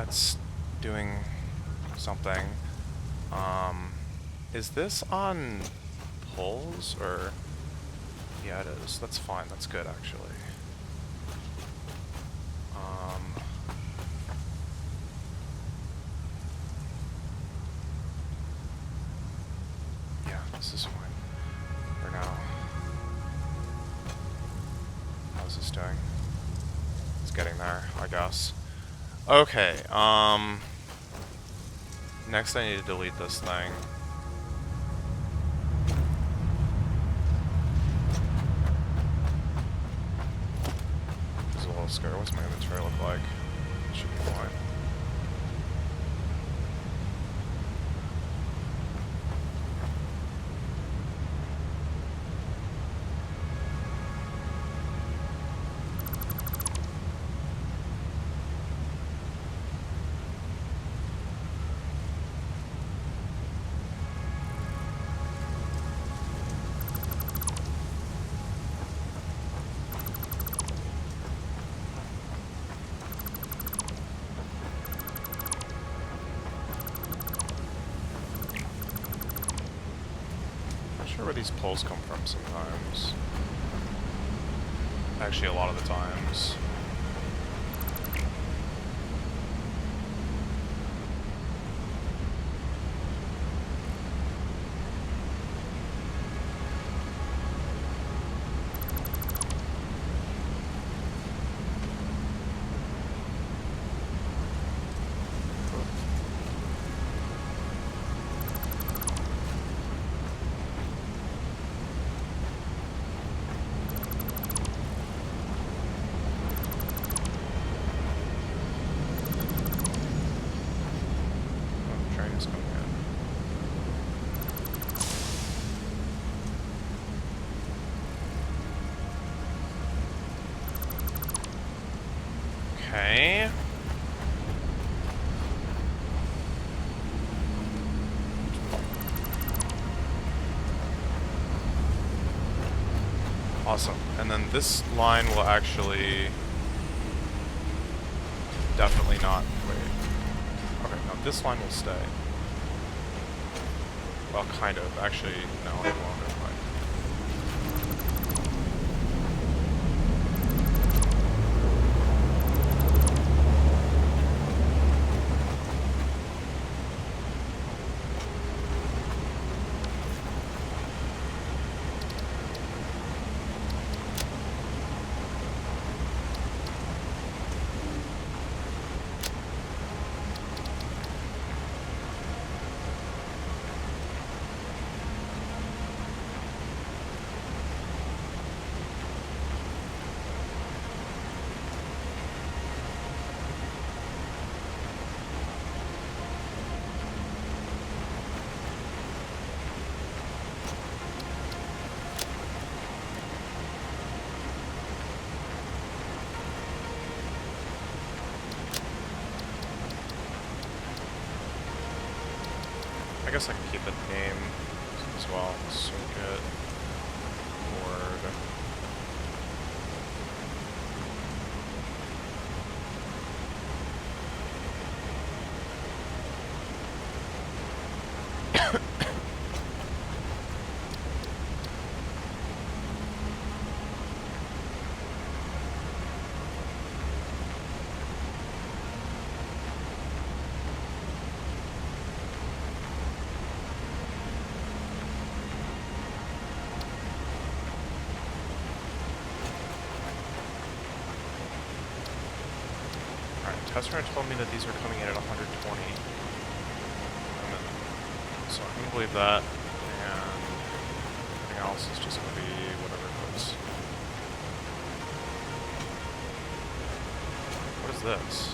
it's doing something. Is this on pulls, or... Yeah, it is. That's fine. That's good, actually. Yeah, this is fine for now. How's this doing? It's getting there, I guess. Okay, next I need to delete this thing. It's a little scary. What's my inventory look like? It should be fine. Where these pulls come from sometimes. Actually, a lot of the times. Okay. Awesome. And then this line will actually definitely not wait. Okay, no, this line will stay. Well, kind of. Actually, no, it won't. I guess I can keep it name as well. Circuit board. Customer told me that these were coming in at 120. So I'm gonna believe that, and everything else is just gonna be whatever it goes. What is this?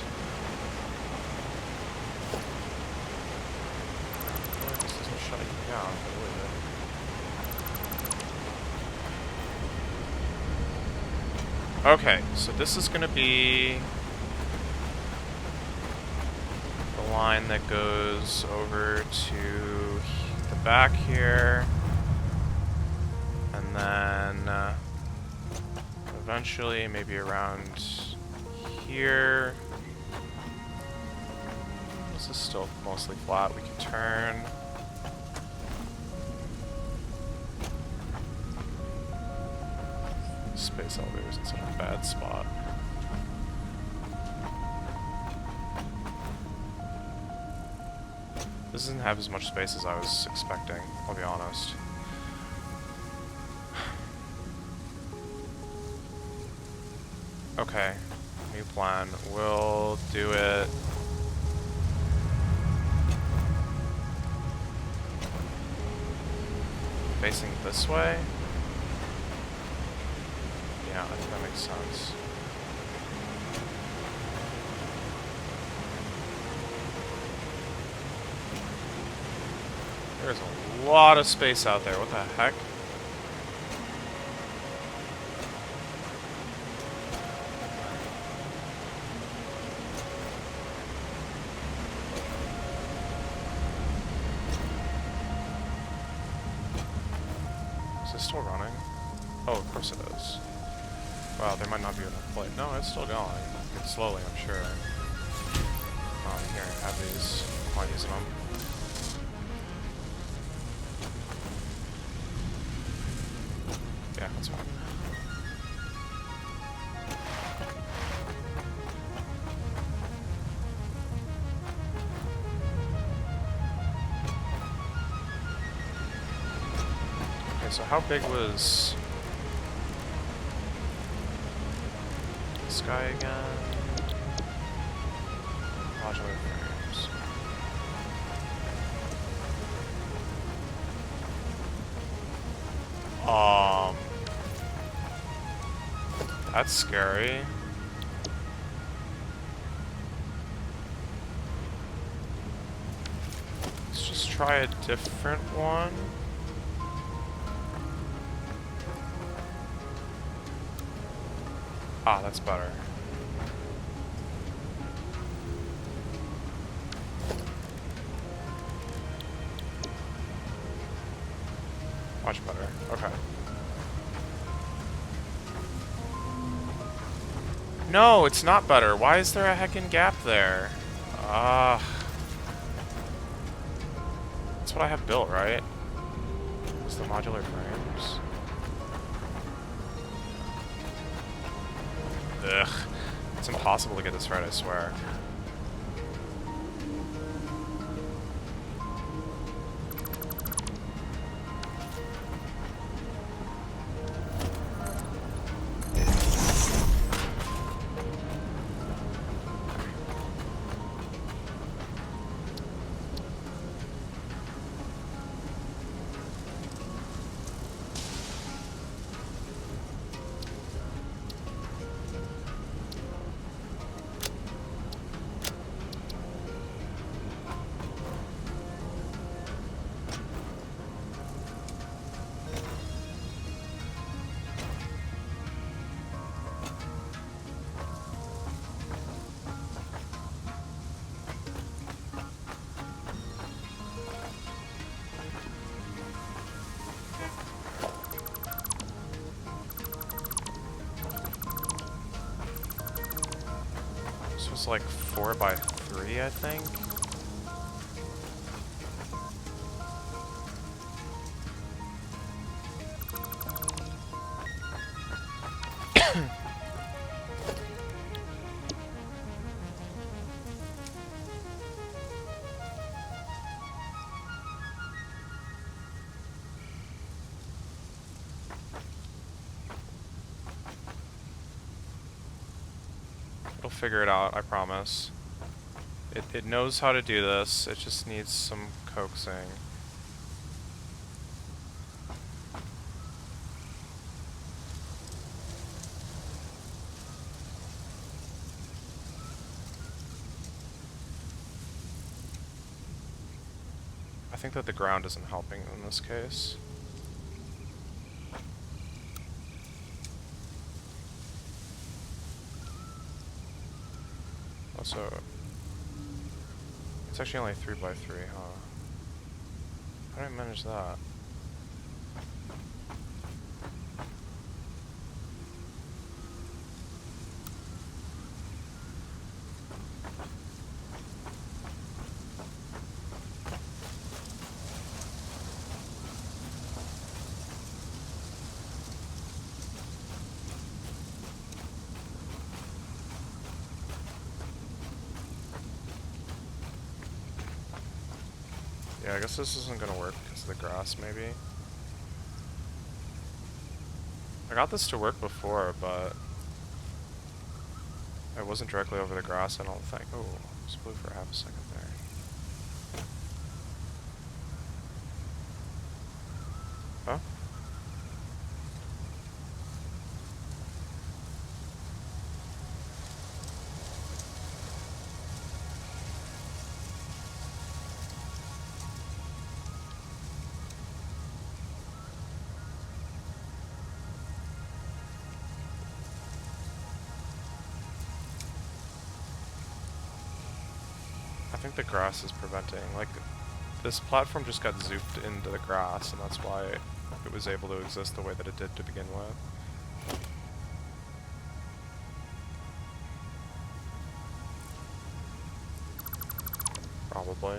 Well, this isn't shutting me down, I believe it. Okay, so this is gonna be line that goes over to the back here, and then eventually maybe around here, This is still mostly flat. We can turn. Space elevators in such a bad spot. This doesn't have as much space as I was expecting, I'll be honest. Okay, new plan. We'll do it. Facing this way? Yeah, I think that makes sense. There's a lot of space out there. What the heck? Is this still running? Oh, of course it is. Wow, there might not be enough plate. No, it's still going. I mean, slowly, I'm sure. Here, have these. I'm not using them. Yeah, that's fine. Okay, so how big was this guy again? Modular frames. That's scary. Let's just try a different one. Ah, that's better. Much better. Okay. No, it's not better. Why is there a heckin' gap there? Ah. That's what I have built, right? It's the modular frames. Ugh. It's impossible to get this right, I swear. This was like 4x3, I think. It'll figure it out, I promise. It knows how to do this, it just needs some coaxing. I think that the ground isn't helping in this case. Also, it's actually only 3x3, huh? How do I manage that? Yeah, I guess this isn't gonna work because of the grass, maybe. I got this to work before, but I wasn't directly over the grass, I don't think. Oh, just blew for half a second there. Huh? I think the grass is preventing, like, this platform just got zooped into the grass, and that's why it was able to exist the way that it did to begin with. Probably.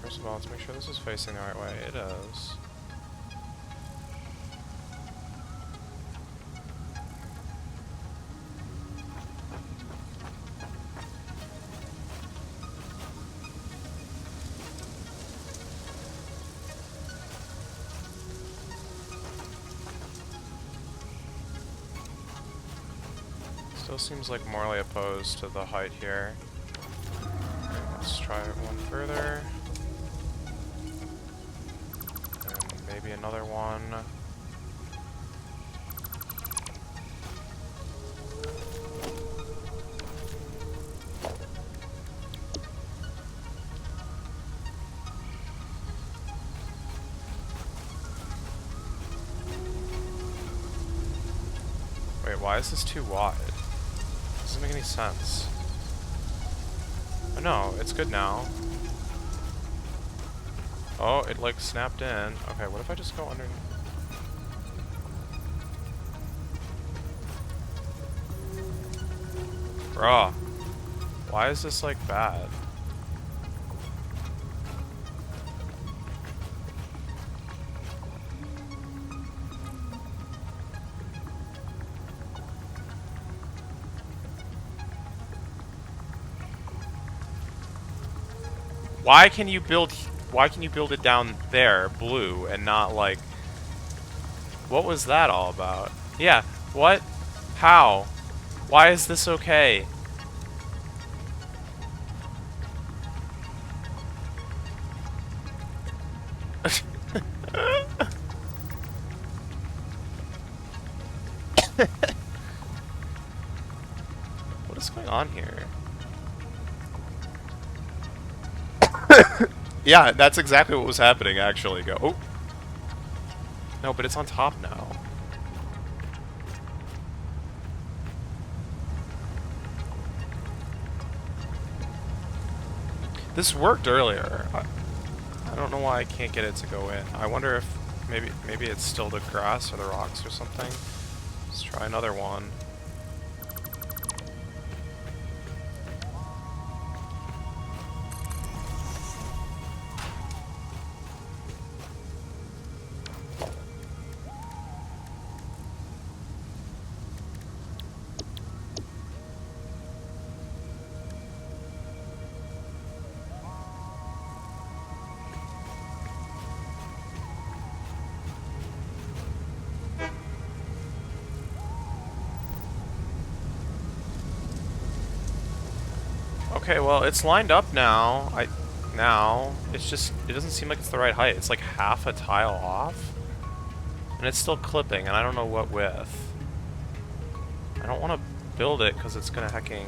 First of all, let's make sure this is facing the right way. It is. Still seems like morally opposed to the height here. Let's try it one further. And maybe another one. Wait, why is this too wide? Doesn't make any sense. Oh no, it's good now. Oh, it like snapped in. Okay, what if I just go underneath? Bruh. Why is this like bad? Why can you build it down there, blue, and not like... What was that all about? Yeah, what? How? Why is this okay? What is going on here? Yeah, that's exactly what was happening, actually. Go. Oh. No, but it's on top now. This worked earlier. I don't know why I can't get it to go in. I wonder if maybe it's still the grass or the rocks or something. Let's try another one. Okay, well, it's lined up now. It's just, it doesn't seem like it's the right height. It's like half a tile off. And it's still clipping, and I don't know what width. I don't want to build it because it's gonna hecking...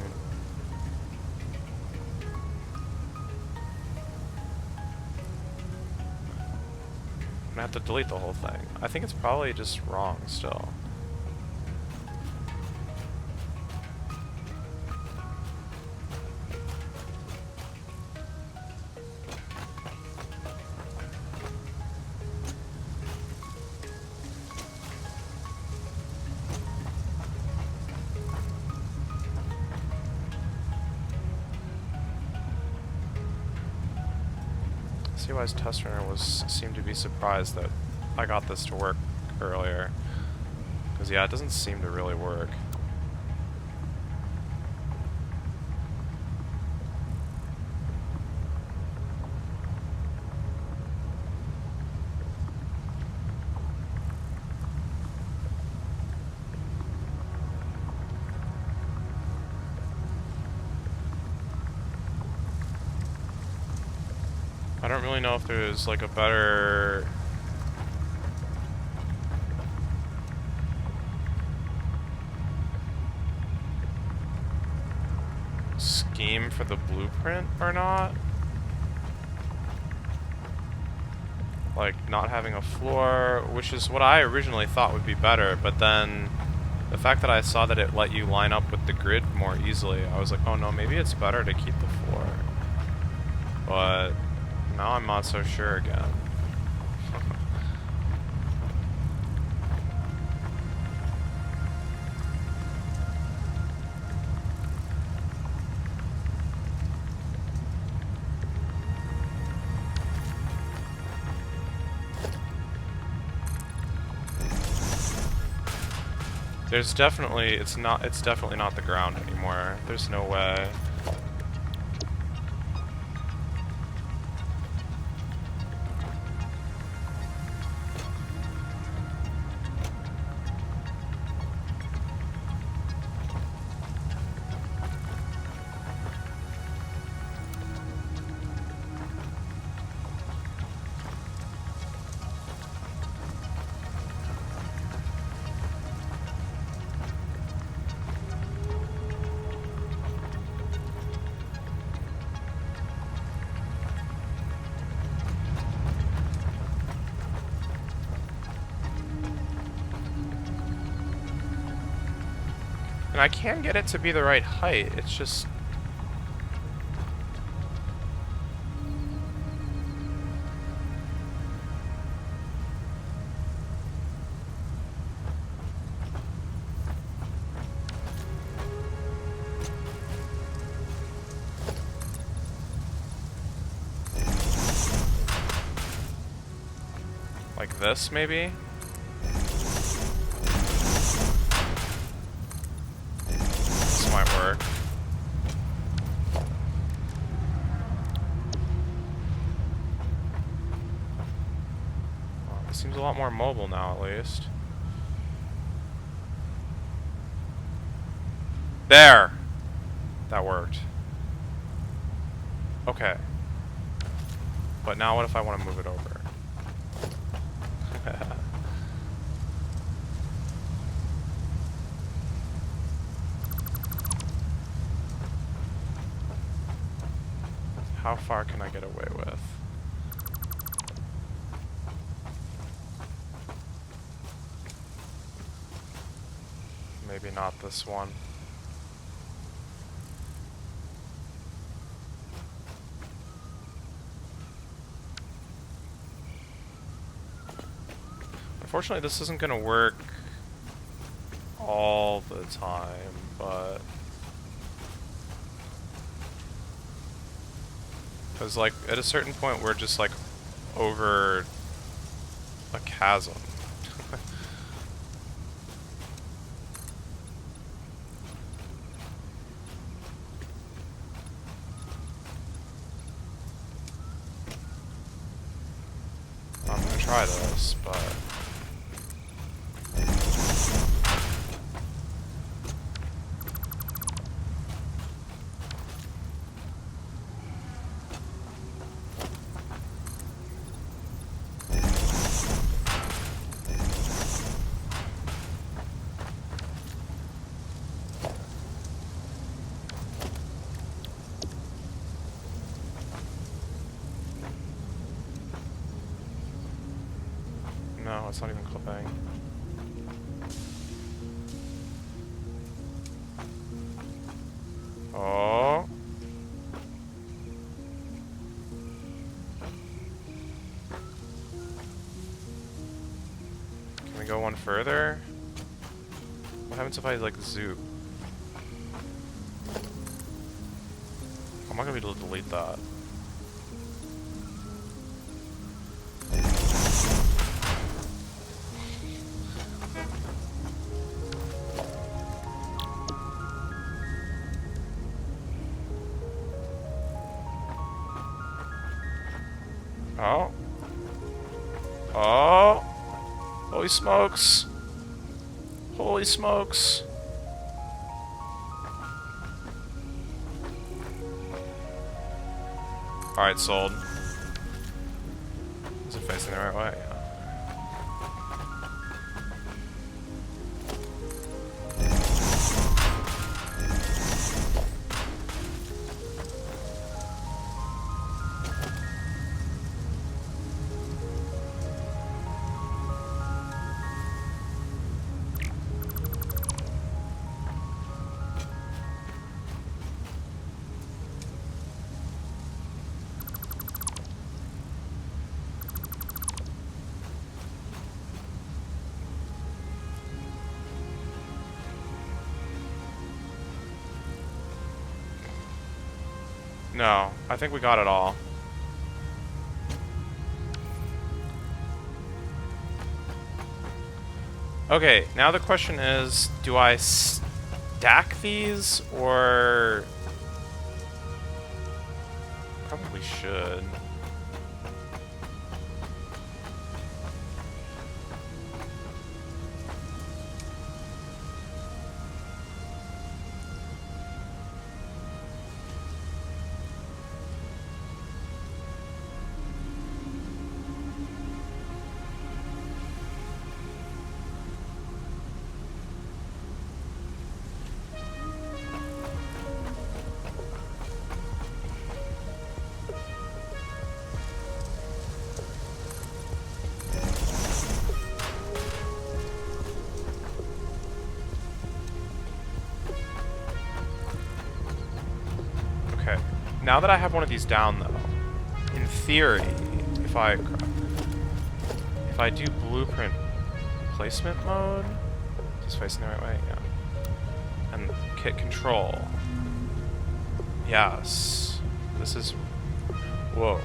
I'm gonna have to delete the whole thing. I think it's probably just wrong still. CY's test runner seemed to be surprised that I got this to work earlier. Because, yeah, it doesn't seem to really work. I don't really know if there's like a better scheme for the blueprint or not. Like not having a floor, which is what I originally thought would be better, but then the fact that I saw that it let you line up with the grid more easily, I was like, oh no, maybe it's better to keep the floor. But now I'm not so sure again. There's definitely, it's definitely not the ground anymore. There's no way. And I can get it to be the right height, it's just... like this, maybe? This might work. Well, it seems a lot more mobile now, at least. There! That worked. Okay. But now what if I want to move it over? How far can I get away with? Maybe not this one. Unfortunately, this isn't gonna work all the time, but... Because, like, at a certain point, we're just, like, over a chasm. I'm gonna try this, but... No, it's not even clipping. Oh. Can we go one further? What happens if I, like, zoom? I'm not gonna be able to delete that. Oh. Oh. Holy smokes. Holy smokes. Alright, sold. Is it facing the right way? Yeah. No, I think we got it all. Okay, now the question is, do I stack these, or... Probably should. Okay, now that I have one of these down, though, in theory, if I do blueprint placement mode, just facing the right way, yeah, and kit control, yes, this is, whoa.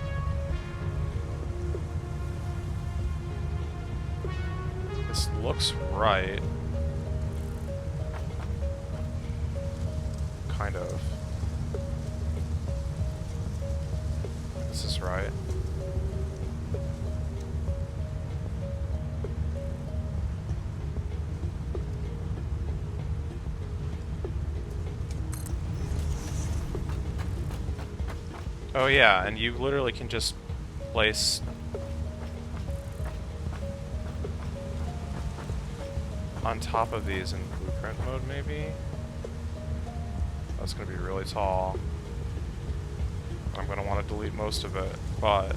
This looks right. Kind of. This is right. Oh yeah, and you literally can just place on top of these in blueprint mode, maybe? That's gonna be really tall. I'm gonna want to delete most of it, but...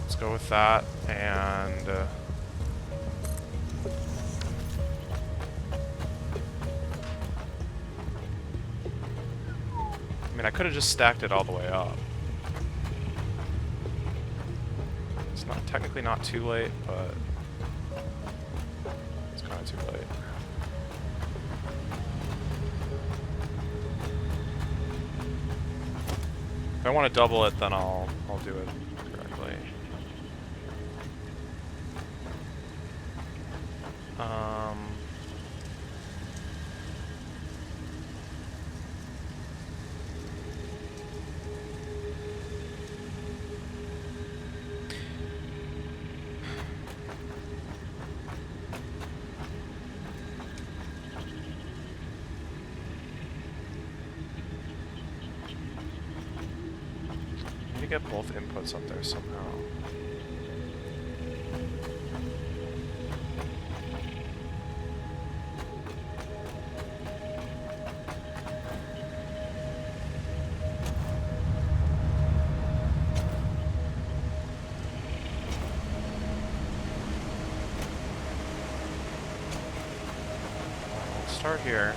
let's go with that, and... I mean, I could have just stacked it all the way up. It's not technically not too late, but it's kind of too late. If I want to double it, then I'll do it correctly. Get both inputs up there somehow. We'll start here.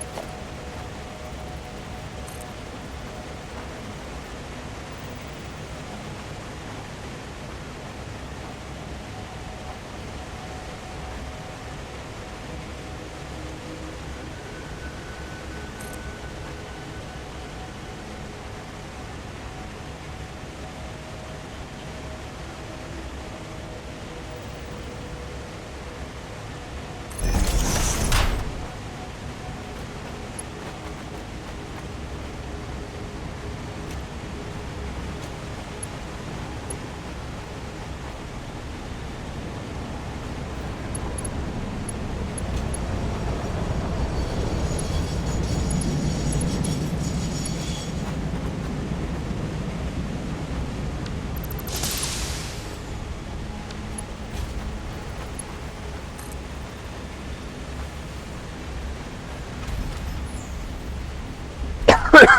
Is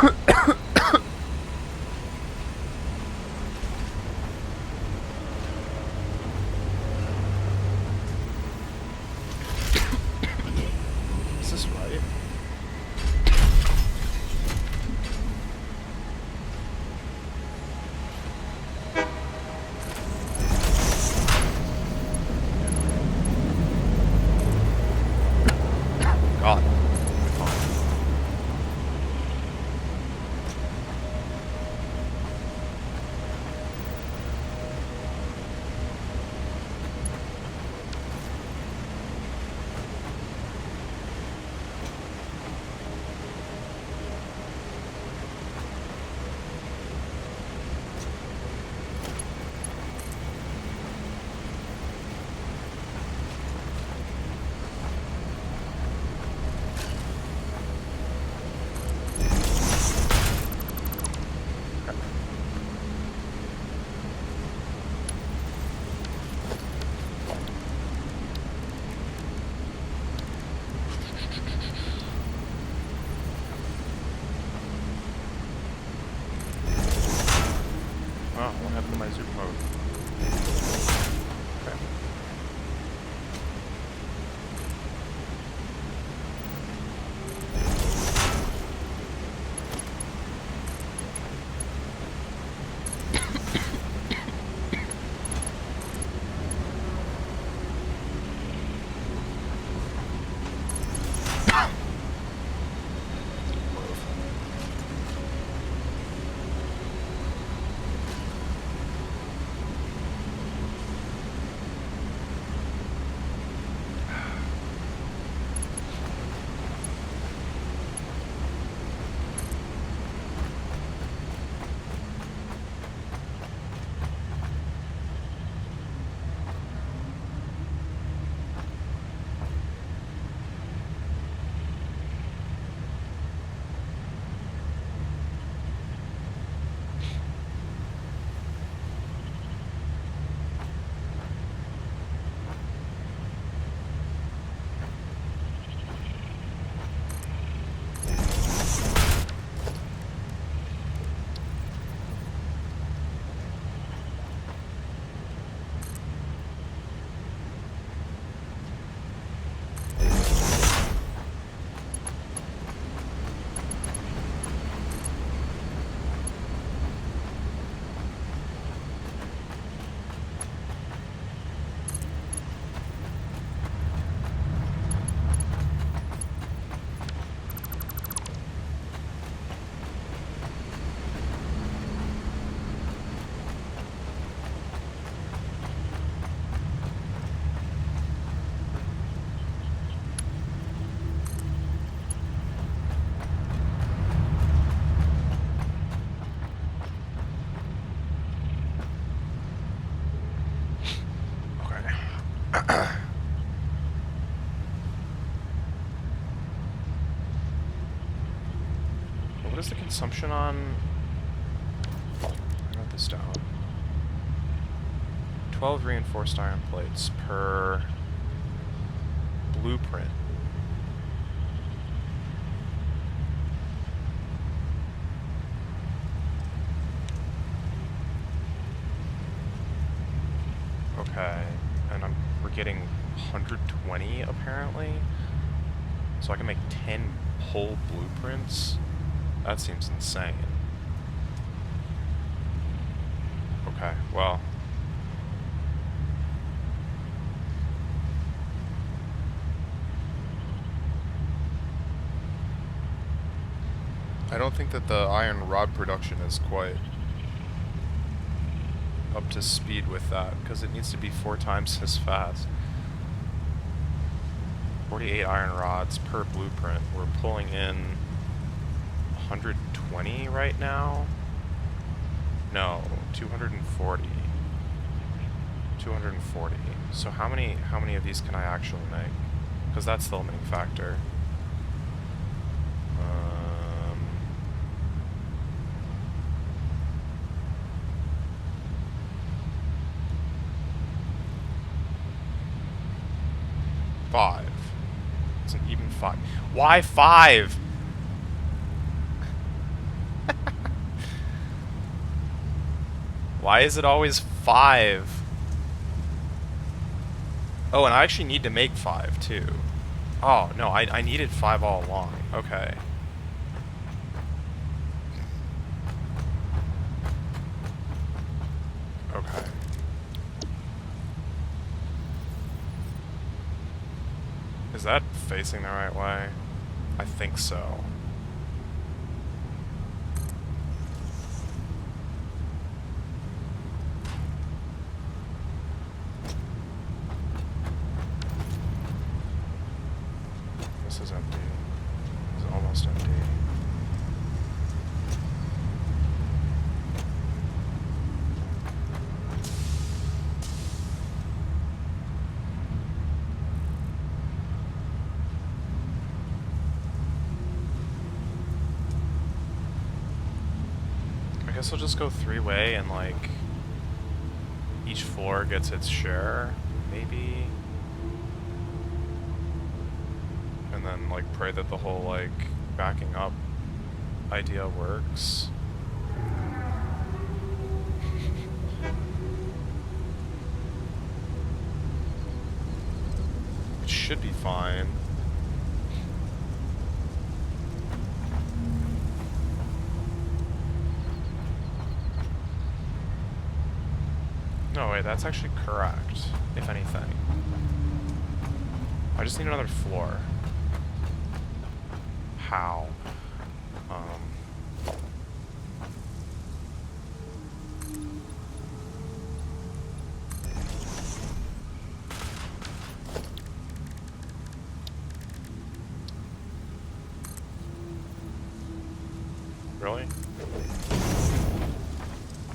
this right? God. Oh, what happened to my zoom mode? Okay. What is the consumption on... I wrote this down. 12 reinforced iron plates per blueprint. Okay, and we're getting 120 apparently. So I can make 10 whole blueprints? That seems insane. Okay, well. I don't think that the iron rod production is quite up to speed with that, because it needs to be 4 times as fast. 48 iron rods per blueprint. We're pulling in 120 right now? No, 240. 240. So how many of these can I actually make? Because that's the limiting factor. 5. It's an even 5. Why 5? Why is it always 5? Oh, and I actually need to make 5 too. Oh, no, I needed 5 all along. Okay. Okay. Is that facing the right way? I think so. This is empty. This is almost empty. I guess I'll just go 3-way and, like, each floor gets its share, maybe? And then, like, pray that the whole, like, backing up idea works. It should be fine. No, wait, that's actually correct, if anything. I just need another floor. How? Really?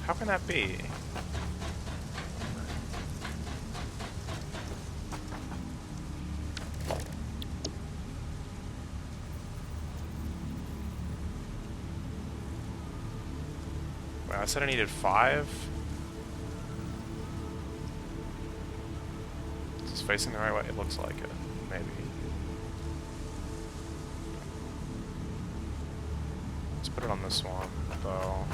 How can that be? Wait, I said I needed 5? Is this facing the right way? It looks like it. Maybe. Let's put it on this one, though.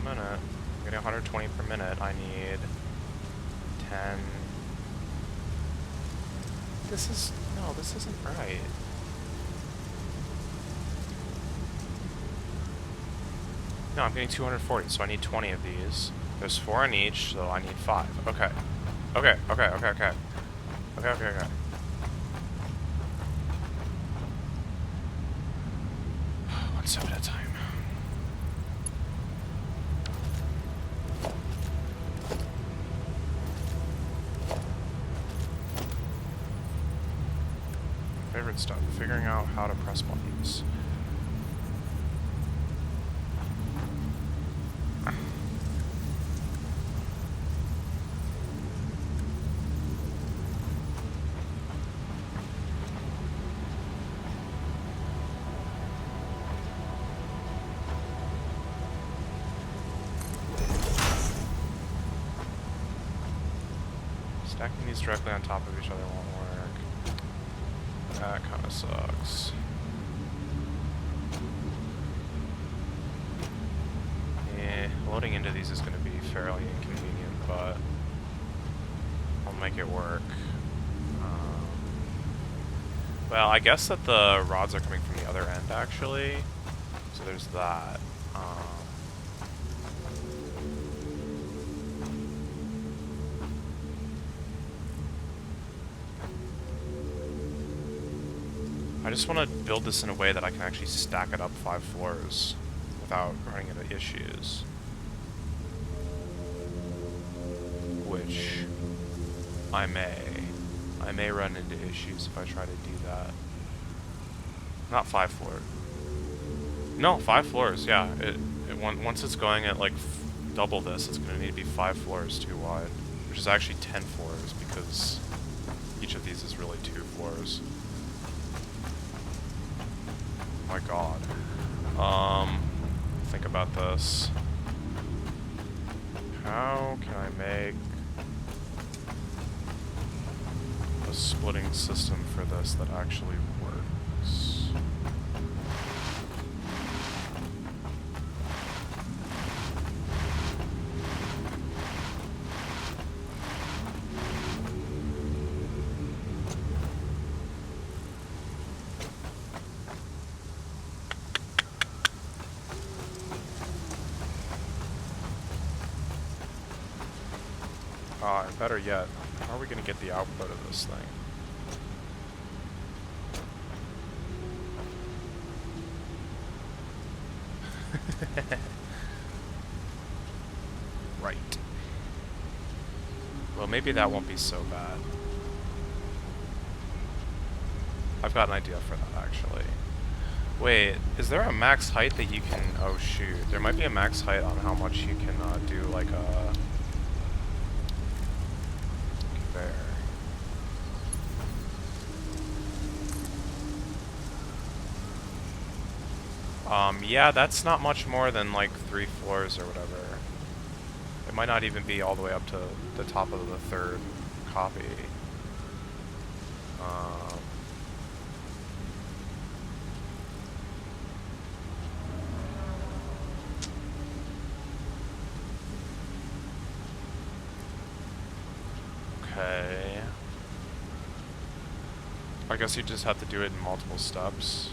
Minute. I'm getting 120 per minute. I need 10. This isn't right. No, I'm getting 240, so I need 20 of these. There's 4 in each, so I need 5. Okay. Okay. One step at a time. Favorite stuff, figuring out how to press buttons. Stacking these directly on top of each other won't work. That kind of sucks. Yeah, loading into these is going to be fairly inconvenient, but I'll make it work. Well, I guess that the rods are coming from the other end, actually. So there's that. I just want to build this in a way that I can actually stack it up 5 floors without running into issues. Which I may run into issues if I try to do that. Not 5 floors. No, 5 floors, yeah. Once it's going at like double this, it's going to need to be 5 floors too wide. Which is actually 10 floors because each of these is really 2 floors. Oh my god. Think about this. How can I make a splitting system for this that actually works? Better yet, how are we going to get the output of this thing? Right. Well, maybe that won't be so bad. I've got an idea for that, actually. Wait, is there a max height that you can... Oh, shoot. There might be a max height on how much you can do, like, a... There. Yeah, that's not much more than like 3 floors or whatever. It might not even be all the way up to the top of the 3rd copy. Okay. I guess you just have to do it in multiple steps.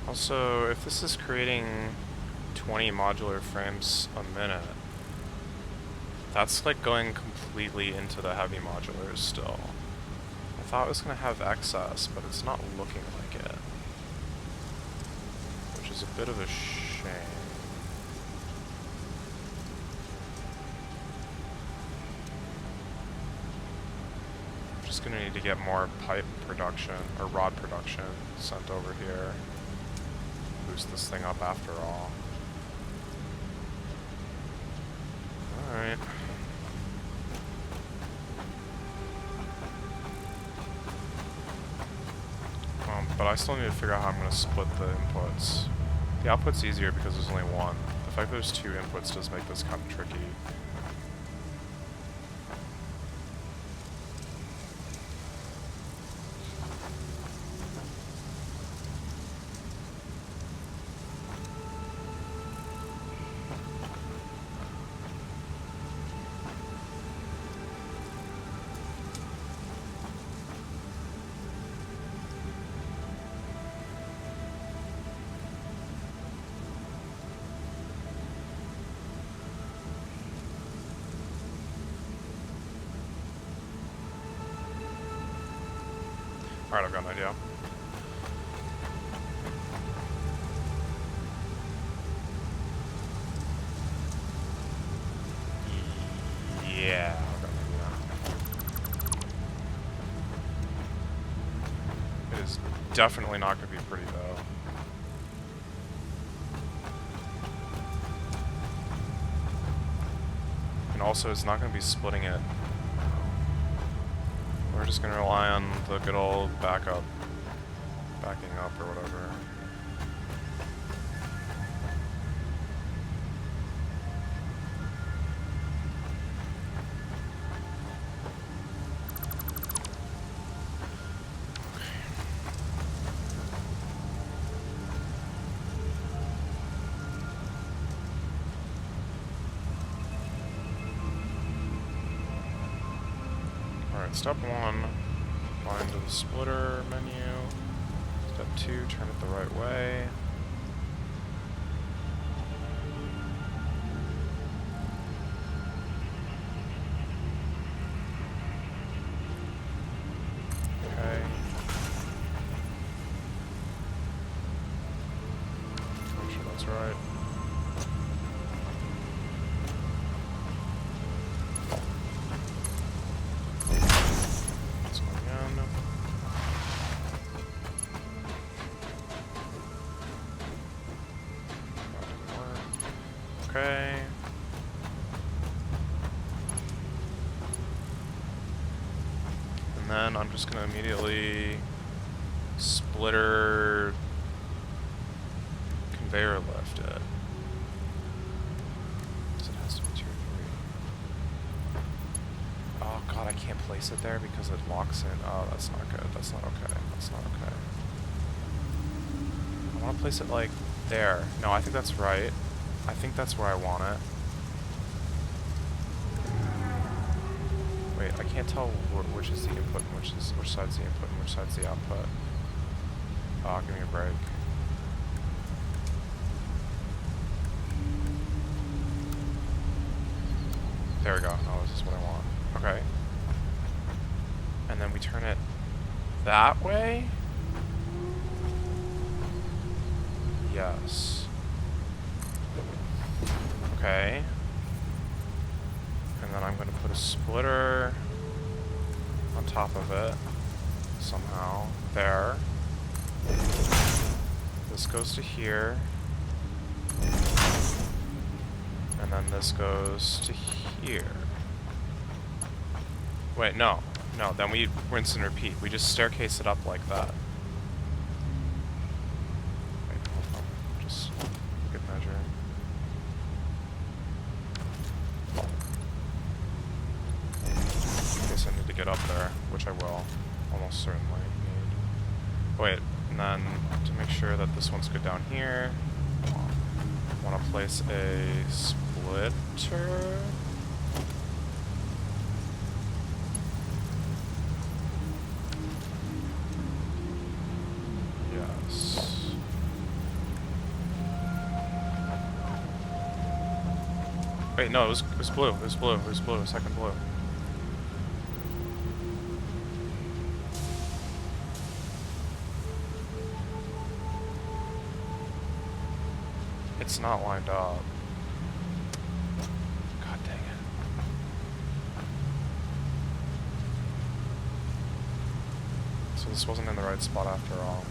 Also, if this is creating 20 modular frames a minute, that's like going completely into the heavy modulars still. I thought it was going to have excess, but it's not looking like it. Which is a bit of a shame. I'm just going to need to get more pipe production, or rod production, sent over here. Boost this thing up after all. Alright. But I still need to figure out how I'm going to split the inputs. The output's easier because there's only one. The fact there's 2 inputs does make this kind of tricky. Alright, I've got an idea. Yeah, I've got an idea. It is definitely not going to be pretty, though. And also, it's not going to be splitting it. We're just gonna rely on the good old backing up or whatever. Alright, step 1, find the splitter menu. Step 2, turn it the right way. Okay. Make sure that's right. Let's go again. That didn't work. Okay. And then I'm just gonna immediately splitter conveyor lift it. So it has to be 2 or 3. Oh god, I can't place it there because it locks in. Oh, that's not good. That's not okay. That's not okay. I want to place it like there. No, I think that's right. I think that's where I want it. Wait, I can't tell which is the input and which side's the input and which side's the output. Oh, give me a break. There we go. Oh, this is what I want. Okay. And then we turn it that way? Yes. Okay. And then I'm going to put a splitter on top of it. Somehow. There. This goes to here. And then this goes to here. Wait, no. No, then we rinse and repeat. We just staircase it up like that. Wait, hold on. Just good measure. In case I need to get up there, which I will. Almost certainly need. Wait, and then to make sure that this one's good down here, I want to place a splitter. Yes. Wait, no, it was blue. It was blue. It was blue. Second blue. It's not lined up. God dang it. So this wasn't in the right spot after all.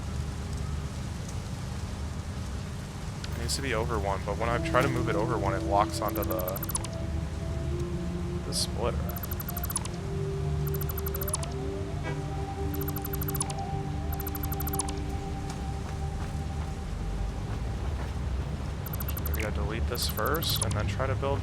It needs to be over one, but when I try to move it over one, it locks onto the splitter. Maybe I delete this first and then try to build.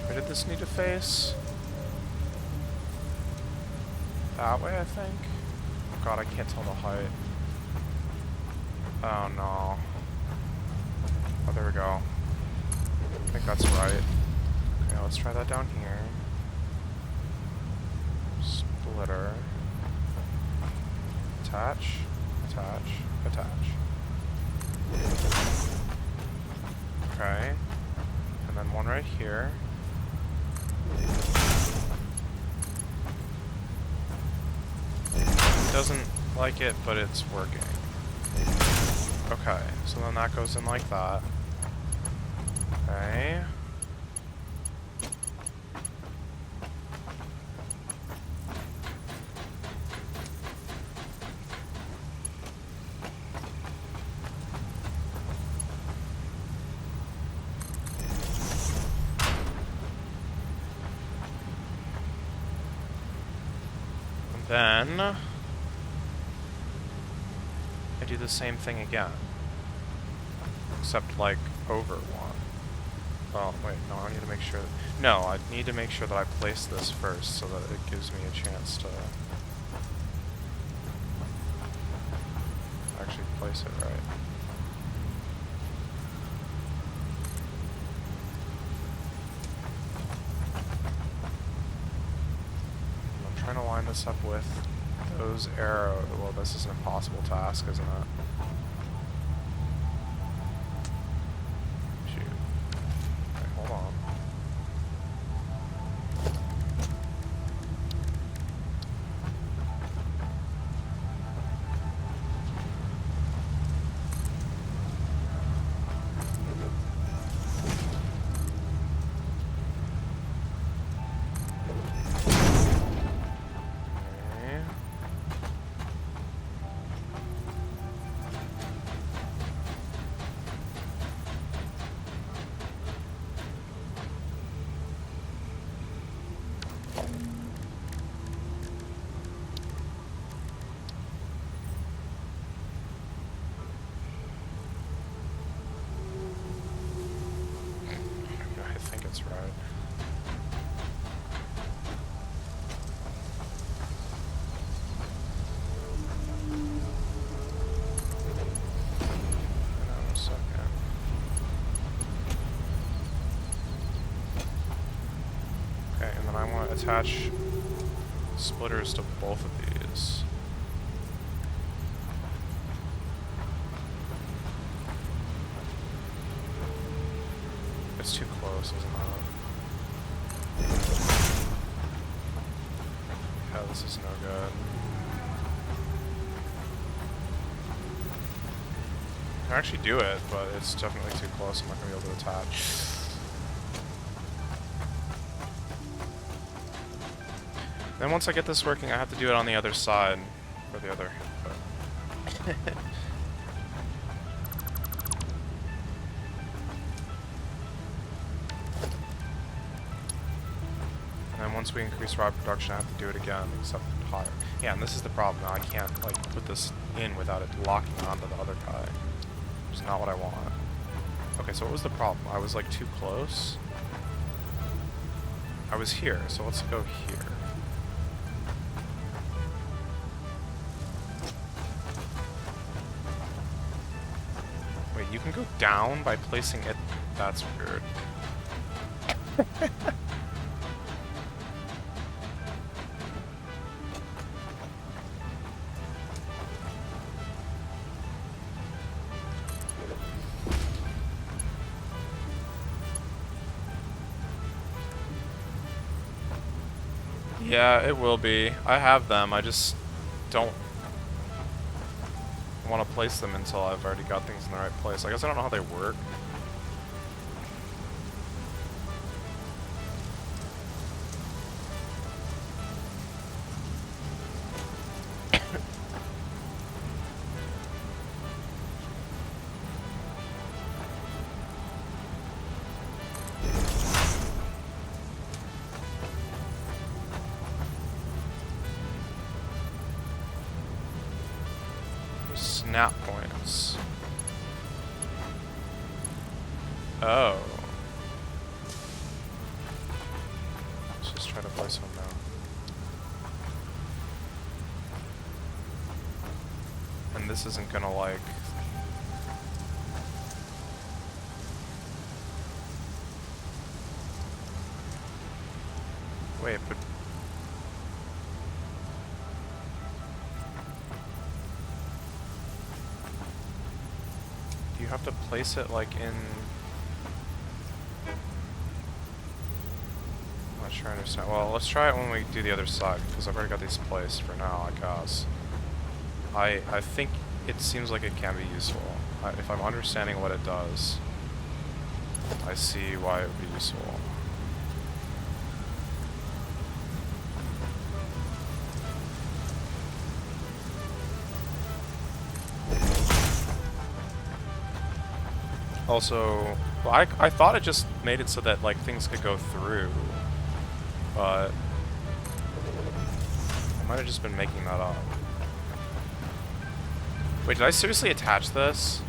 Where did this need to face? That way, I think? Oh god, I can't tell the height. Oh no. Oh, there we go. I think that's right. Okay, let's try that down here. Splitter. Attach. Attach. Attach. Okay. And then one right here. Doesn't like it, but it's working. Okay, so then that goes in like that. Okay. And then I do the same thing again, except like over one. well, wait, no, I need to make sure that, no, I need to make sure that I place this first so that it gives me a chance to actually place it right. I'm trying to line this up with those arrows. Well, this is an impossible task, isn't it? Shoot. Okay, hold on. I think it's right. Hang on a second. Okay, and then I want to attach splitters to both of these. It's too close, isn't it? Yeah, this is no good. I can actually do it, but it's definitely too close. I'm not going to be able to attach. Then once I get this working, I have to do it on the other side, or the other input. And then once we increase rod production, I have to do it again, except higher. Yeah, and this is the problem. Now I can't like put this in without it locking onto the other guy. Which is not what I want. Okay, so what was the problem? I was like too close. I was here, so let's go here. Wait, you can go down by placing it? That's weird. Yeah, it will be. I have them, I just don't want to place them until I've already got things in the right place. I guess I don't know how they work. Snap points. Oh. Let's just try to place one now. And this isn't gonna like... Wait, but... You have to place it like in... I'm not sure I understand. Well, let's try it when we do the other side, because I've already got these placed for now, I guess. I think it seems like it can be useful. If I'm understanding what it does, I see why it would be useful. Also, well, I thought it just made it so that like things could go through, but I might have just been making that up. Wait, did I seriously attach this?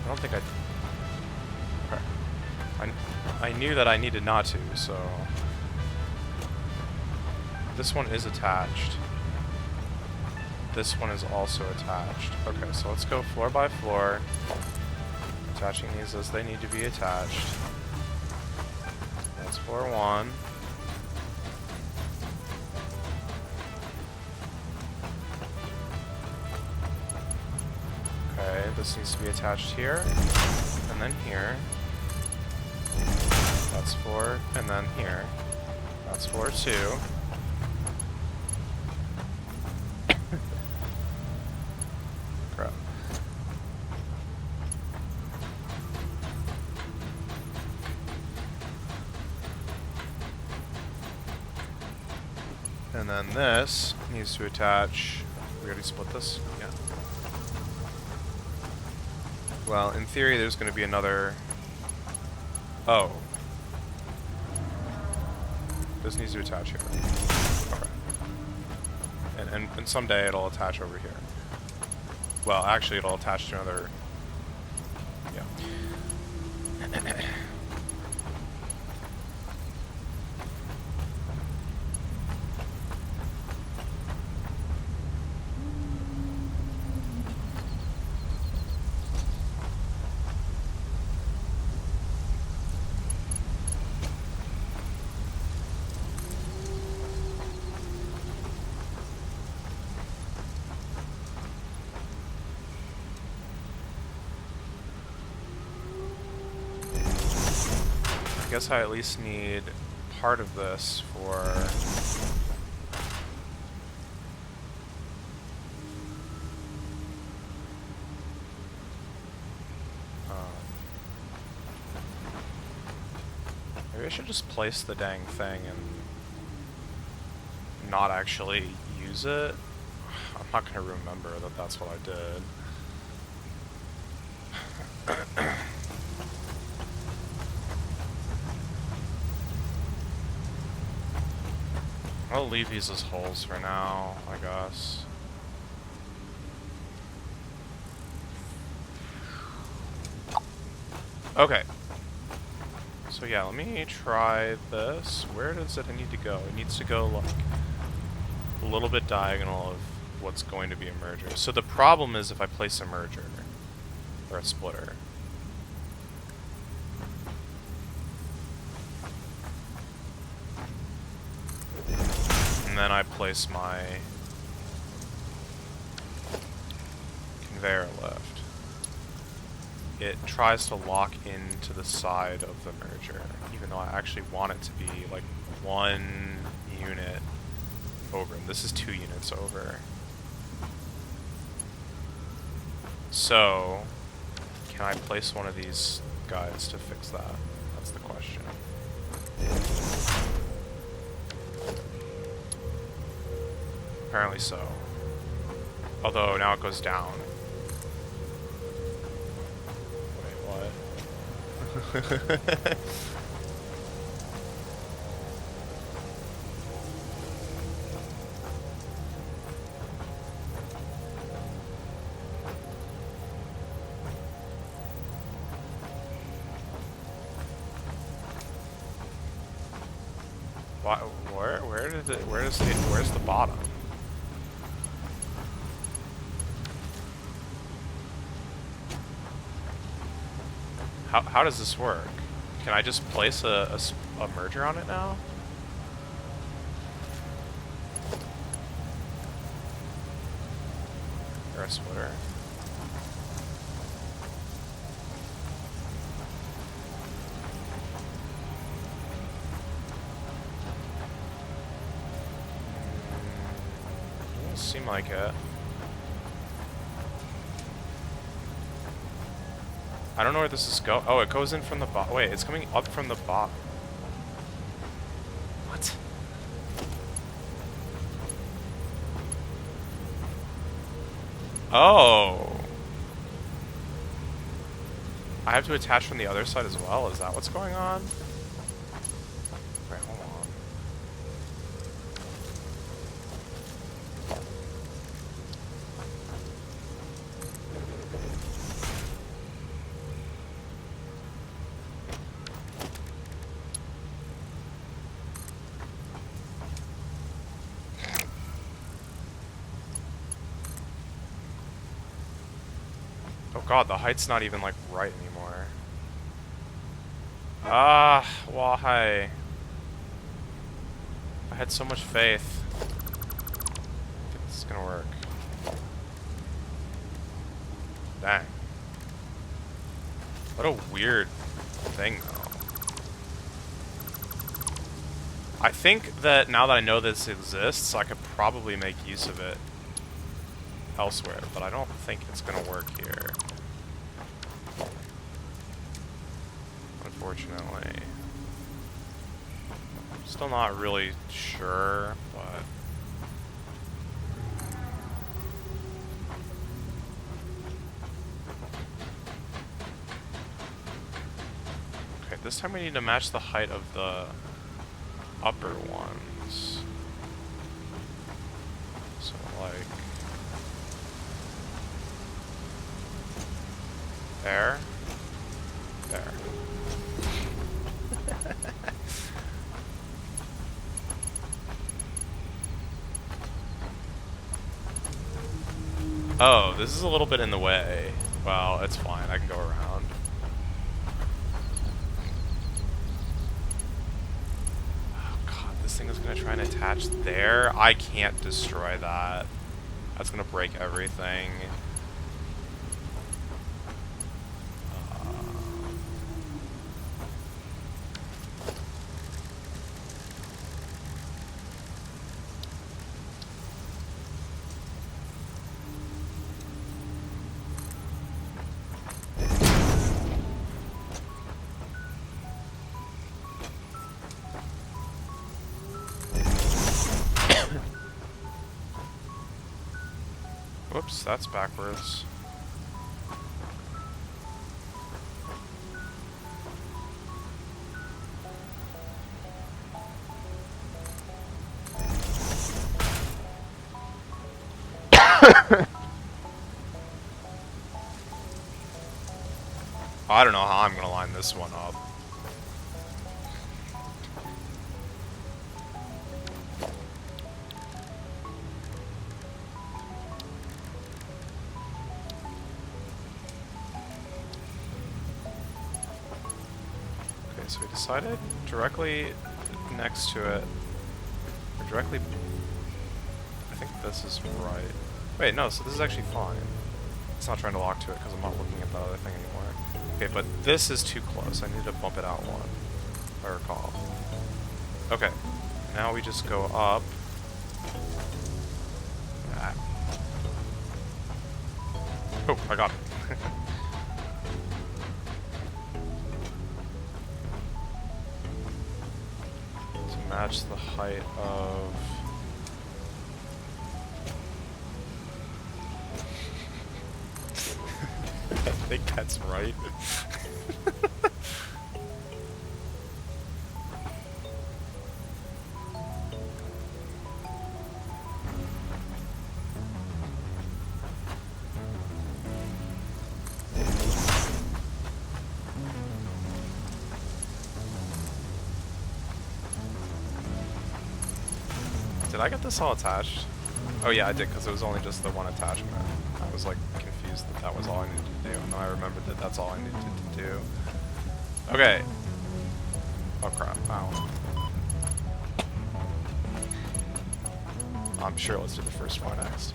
I don't think I... Okay. I knew that I needed not to, so... This one is attached. This one is also attached. Okay, so let's go floor by floor. Attaching these as they need to be attached. That's floor 1. Okay, this needs to be attached here. And then here. That's 4, and then here. That's 4 too. Crap. And then this needs to attach. We already split this? Yeah. Well, in theory, there's going to be another. Oh. This needs to attach here. Okay. And someday it'll attach over here. Well, actually, it'll attach to another. Yeah. I guess I at least need part of this for... maybe I should just place the dang thing and not actually use it. I'm not going to remember that that's what I did. I'll leave these as holes for now, I guess. Okay. So yeah, let me try this. Where does it need to go? It needs to go like a little bit diagonal of what's going to be a merger. So the problem is if I place a merger or a splitter. And then I place my conveyor lift. It tries to lock into the side of the merger, even though I actually want it to be like 1 unit over. And this is 2 units over. So, can I place one of these guys to fix that? That's the question. Apparently so. Although now it goes down. Wait, what? Where's the bottom? How does this work? Can I just place a merger on it now? Or a splitter? Doesn't seem like it. I don't know where this is going. Oh, it goes in from the bottom. Wait, it's coming up from the bottom. What? Oh. I have to attach from the other side as well? Is that what's going on? Wait, hold on. god, the height's not even, like, right anymore. Ah, why? I had so much faith. I think this is gonna work. Dang. What a weird thing, though. I think that now that I know this exists, I could probably make use of it elsewhere, but I don't think it's gonna work here. Unfortunately. Still not really sure, but... Okay, this time we need to match the height of the upper ones. So, like... There. There. Oh, this is a little bit in the way. Well, it's fine. I can go around. Oh god, this thing is gonna try and attach there. I can't destroy that. That's gonna break everything. Whoops, that's backwards. I don't know how I'm gonna line this one up. So we decided directly next to it, or directly, I think this is right. Wait, no, so this is actually fine. It's not trying to lock to it because I'm not looking at the other thing anymore. Okay, but this is too close. I need to bump it out one, if I recall. Okay, now we just go up. Ah. Oh, I got it. Match the height of... I think that's right. Did I get this all attached? Oh yeah, I did, because it was only just the one attachment. I was like confused that that was all I needed to do, and then I remembered that that's all I needed to do. Okay. Oh crap, ow. I'm sure let's do the first one next.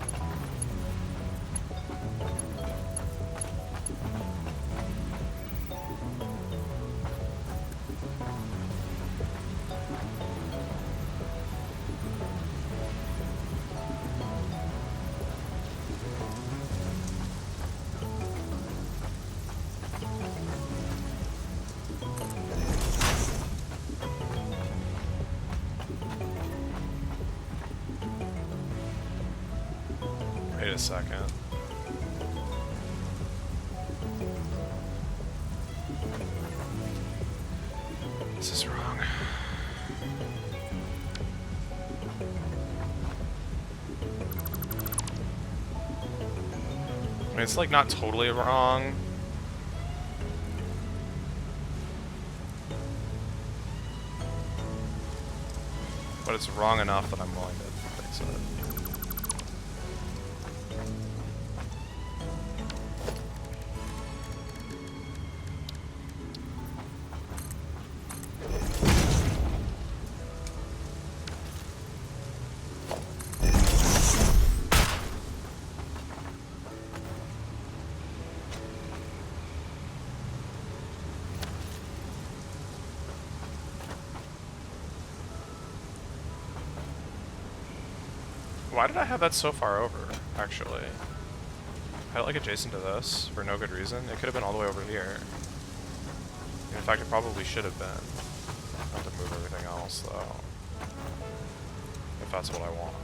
Wait a second. This is wrong. I mean, it's like not totally wrong. But it's wrong enough that I'm willing to fix it. Why did I have that so far over, actually? I had it like adjacent to this for no good reason. It could have been all the way over here. In fact, it probably should have been. I have to move everything else, though. If that's what I want.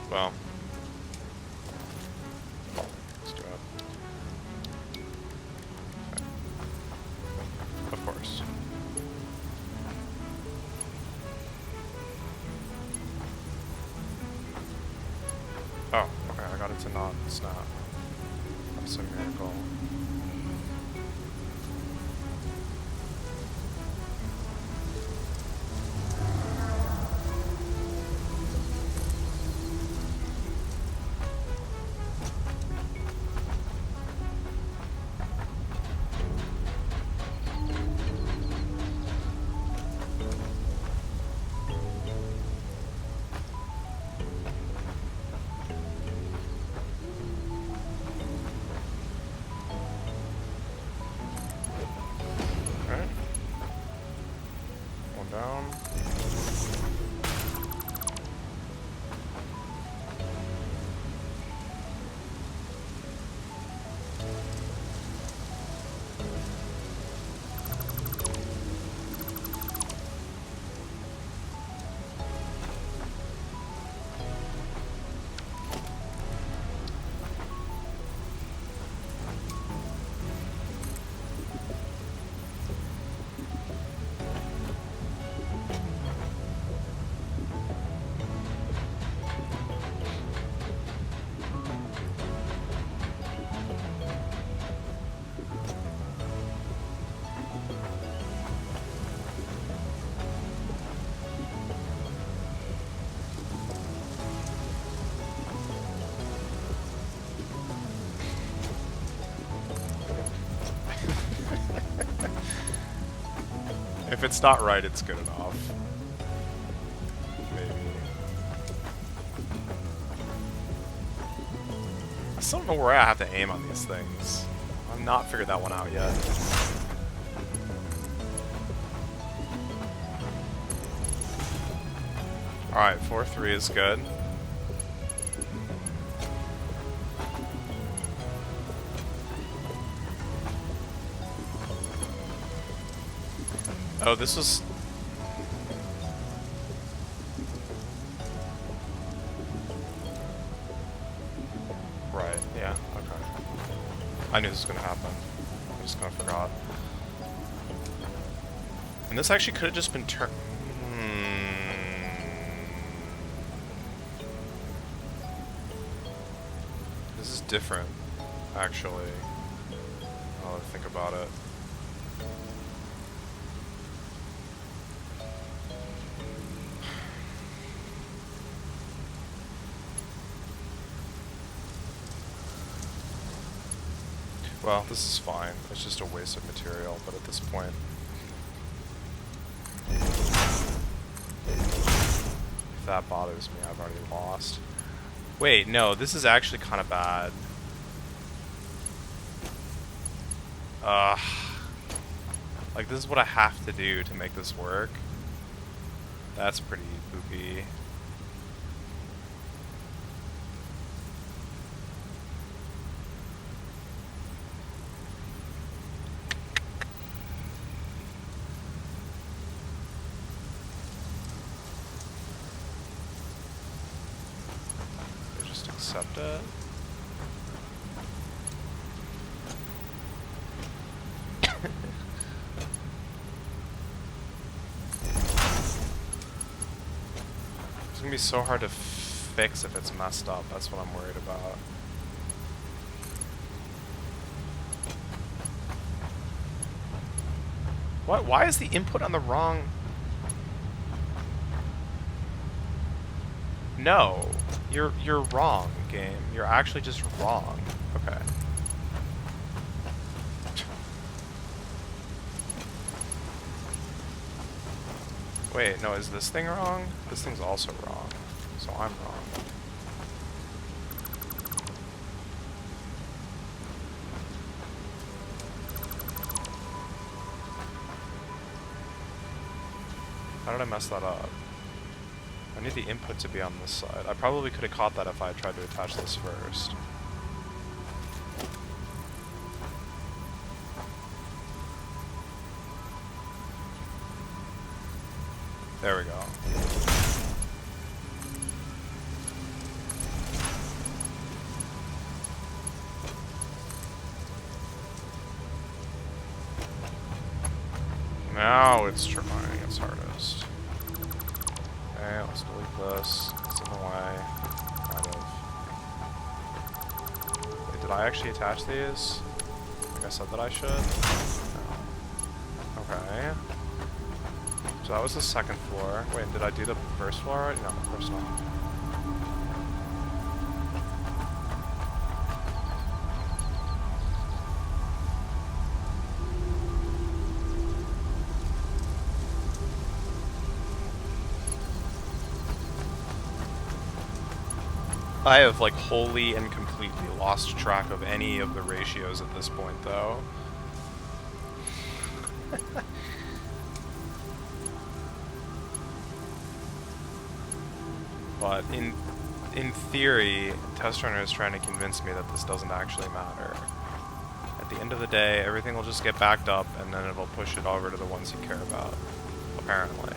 Well. Let's do it. Okay. Of course. Oh, okay, I got it to not snap. That's a miracle. Down. If it's not right, it's good enough. Maybe. I still don't know where I have to aim on these things. I've not figured that one out yet. Alright, 4-3 is good. Oh, this was... Right, yeah, okay. I knew this was gonna happen. I just kind of forgot. And this actually could have just been turned... This is different, actually. Now that I think about it. Well, this is fine. It's just a waste of material, but at this point... If that bothers me, I've already lost. Wait, no, this is actually kind of bad. Like, this is what I have to do to make this work. That's pretty poopy. Accept it. It's gonna be so hard to fix if it's messed up. That's what I'm worried about. What? Why is the input on the wrong? No. You're wrong, game. You're actually just wrong. Okay. Wait, no, is this thing wrong? This thing's also wrong. So I'm wrong. How did I mess that up? I need the input to be on this side. I probably could have caught that if I had tried to attach this first. There we go. Now it's trying its hardest. Okay, let's delete this. It's in the way. Kind of. Wait, did I actually attach these? Like I said that I should? No. Okay. So that was the second floor. Wait, did I do the first floor already? No, of course not. I have, like, wholly and completely lost track of any of the ratios at this point, though. But in theory, Test Runner is trying to convince me that this doesn't actually matter. At the end of the day, everything will just get backed up, and then it'll push it over to the ones you care about, apparently.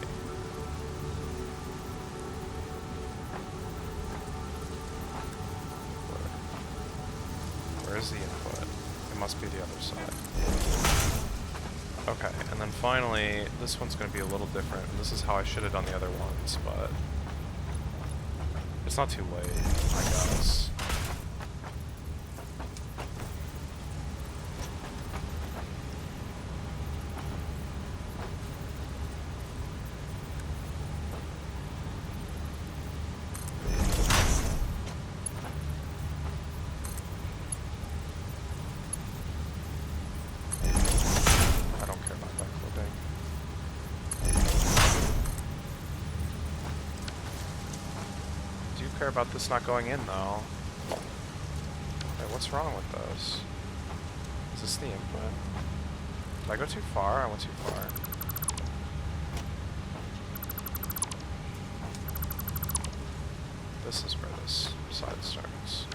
Where's the input? It must be the other side. Okay, and then finally, this one's going to be a little different, and this is how I should have done the other ones, but it's not too late, I guess. About this not going in though. Wait, what's wrong with those? Is this the input? Did I go too far? I went too far. This is where this side starts.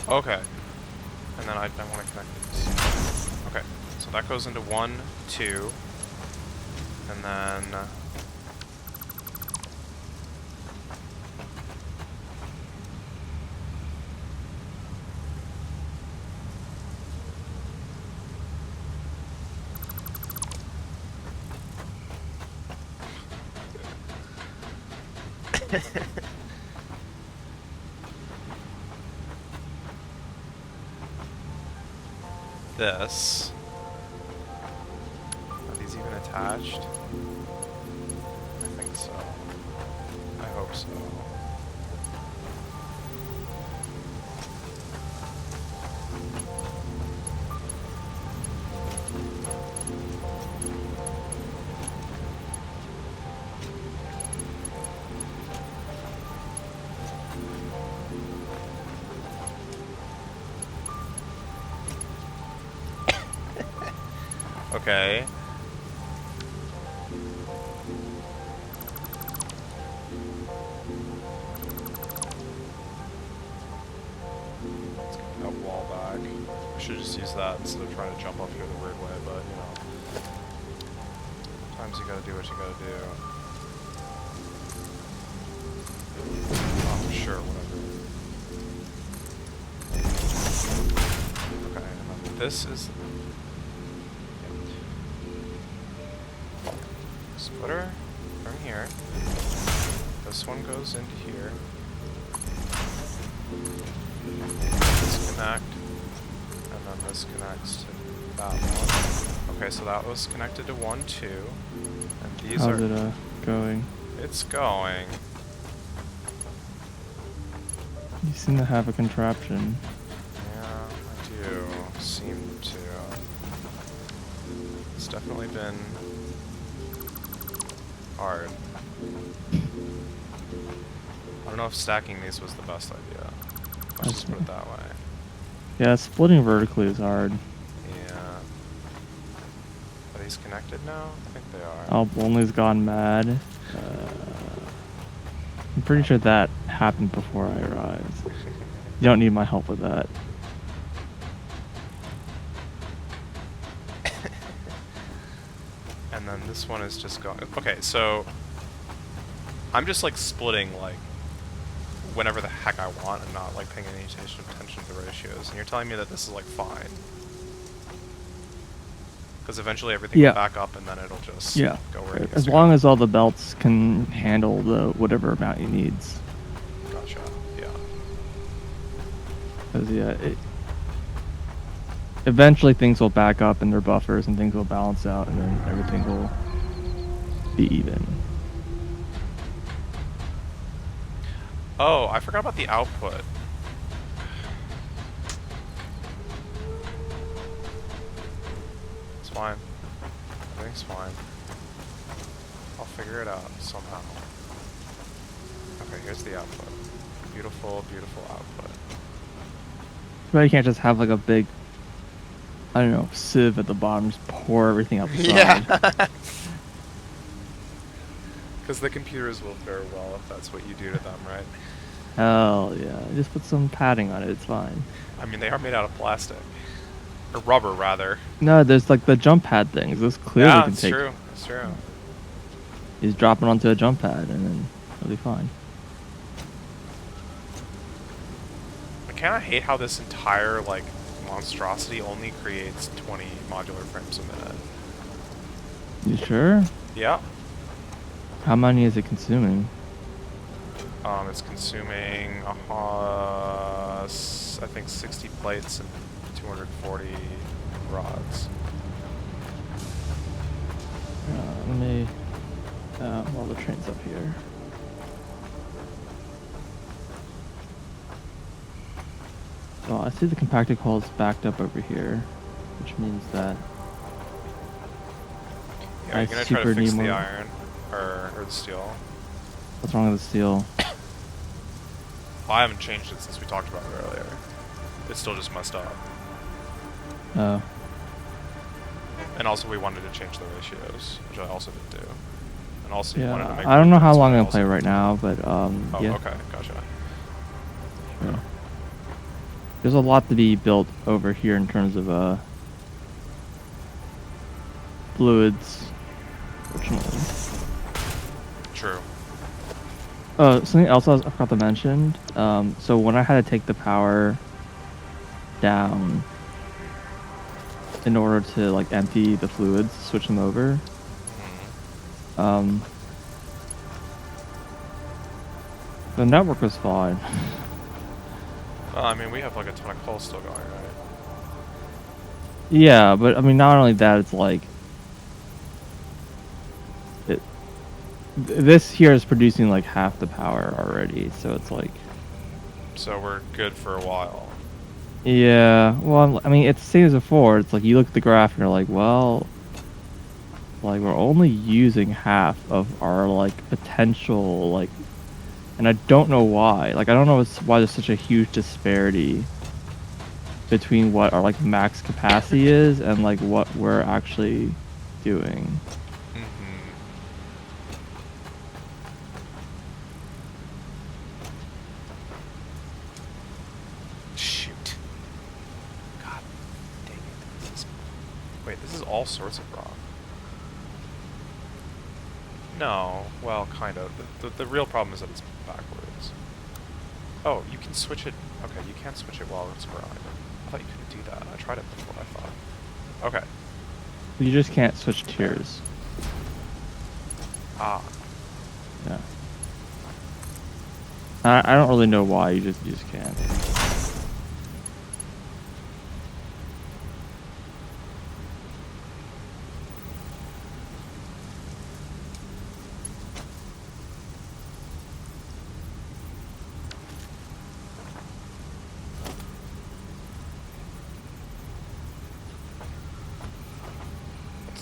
Okay, and then I want to connect these. Okay, so that goes into 1, 2, and then this. Are these even attached? I think so. I hope so. Okay. Let's get that wall back. I should just use that instead of trying to jump up here the weird way, but you know. Sometimes you gotta do what you gotta do. Oh, sure, whatever. Okay, and then this is splitter from here. This one goes into here. Disconnect. And then this connects to that one. Okay, so that was connected to 1, 2. And these How's it going? It's going. You seem to have a contraption. Yeah, I do. Seem to. It's definitely been hard. don't know if stacking these was the best idea. Let's just put it that way. Yeah, splitting vertically is hard. Yeah. Are these connected now? I think they are. Oh, Lonely's gone mad. I'm pretty sure that happened before I arrived. You don't need my help with that. And then this one is just going... Okay, so... I'm just, like, splitting, like, whenever the heck I want and not, like, paying any attention to the ratios. And you're telling me that this is, like, fine. Because eventually everything will back up and then it'll just go where it needs as to long go. as all the belts can handle the whatever amount it needs. Gotcha, yeah. Because, eventually things will back up in their buffers and things will balance out and then everything will be even. Oh, I forgot about the output. It's fine. Everything's fine. I'll figure it out somehow. Okay, here's the output. Beautiful, beautiful output. But you can't just have like a big, I don't know, sieve at the bottom, just pour everything out the side. Yeah. Because the computers will fare well if that's what you do to them, right? Hell yeah. Just put some padding on it, it's fine. I mean, they are made out of plastic. Or rubber, rather. No, there's like the jump pad things. This clearly can take... Yeah, it's true. You just drop it onto a jump pad and then it'll be fine. I kind of hate how this entire, like, monstrosity only creates 20 modular frames a minute. You sure? Yeah. How many is it consuming? It's consuming, I think 60 plates and 240 rods. Let me... while the train's up here. Well, I see the compacted coil is backed up over here, which means that... Yeah, you're gonna try to fix the iron, or the steel. What's wrong with the steel? I haven't changed it since we talked about it earlier. It's still just messed up. Oh. And also we wanted to change the ratios, which I also did do. And also you wanted to make... I don't know how long I'm gonna play right now, but oh, yeah. okay, gotcha. Sure. There's a lot to be built over here in terms of fluids, fortunately. True. Something else I forgot to mention. So when I had to take the power down in order to like empty the fluids, switch them over. The network was fine. Well, I mean, we have like a ton of coal still going, right? Yeah, but I mean, not only that, it's like this here is producing like half the power already, so it's like... So we're good for a while. Yeah, well, I mean, it's the same as before. It's like you look at the graph and you're like, well, like we're only using half of our like potential, like, and I don't know why. Like, I don't know why there's such a huge disparity between what our like max capacity is and like what we're actually doing. Wait, this is all sorts of wrong. No, well, kind of. The real problem is that it's backwards. Oh, you can switch it. Okay, you can't switch it while it's grinding. I thought you couldn't do that. I tried it before, I thought. Okay. You just can't switch tiers. Ah. Yeah. I don't really know why. You just can't.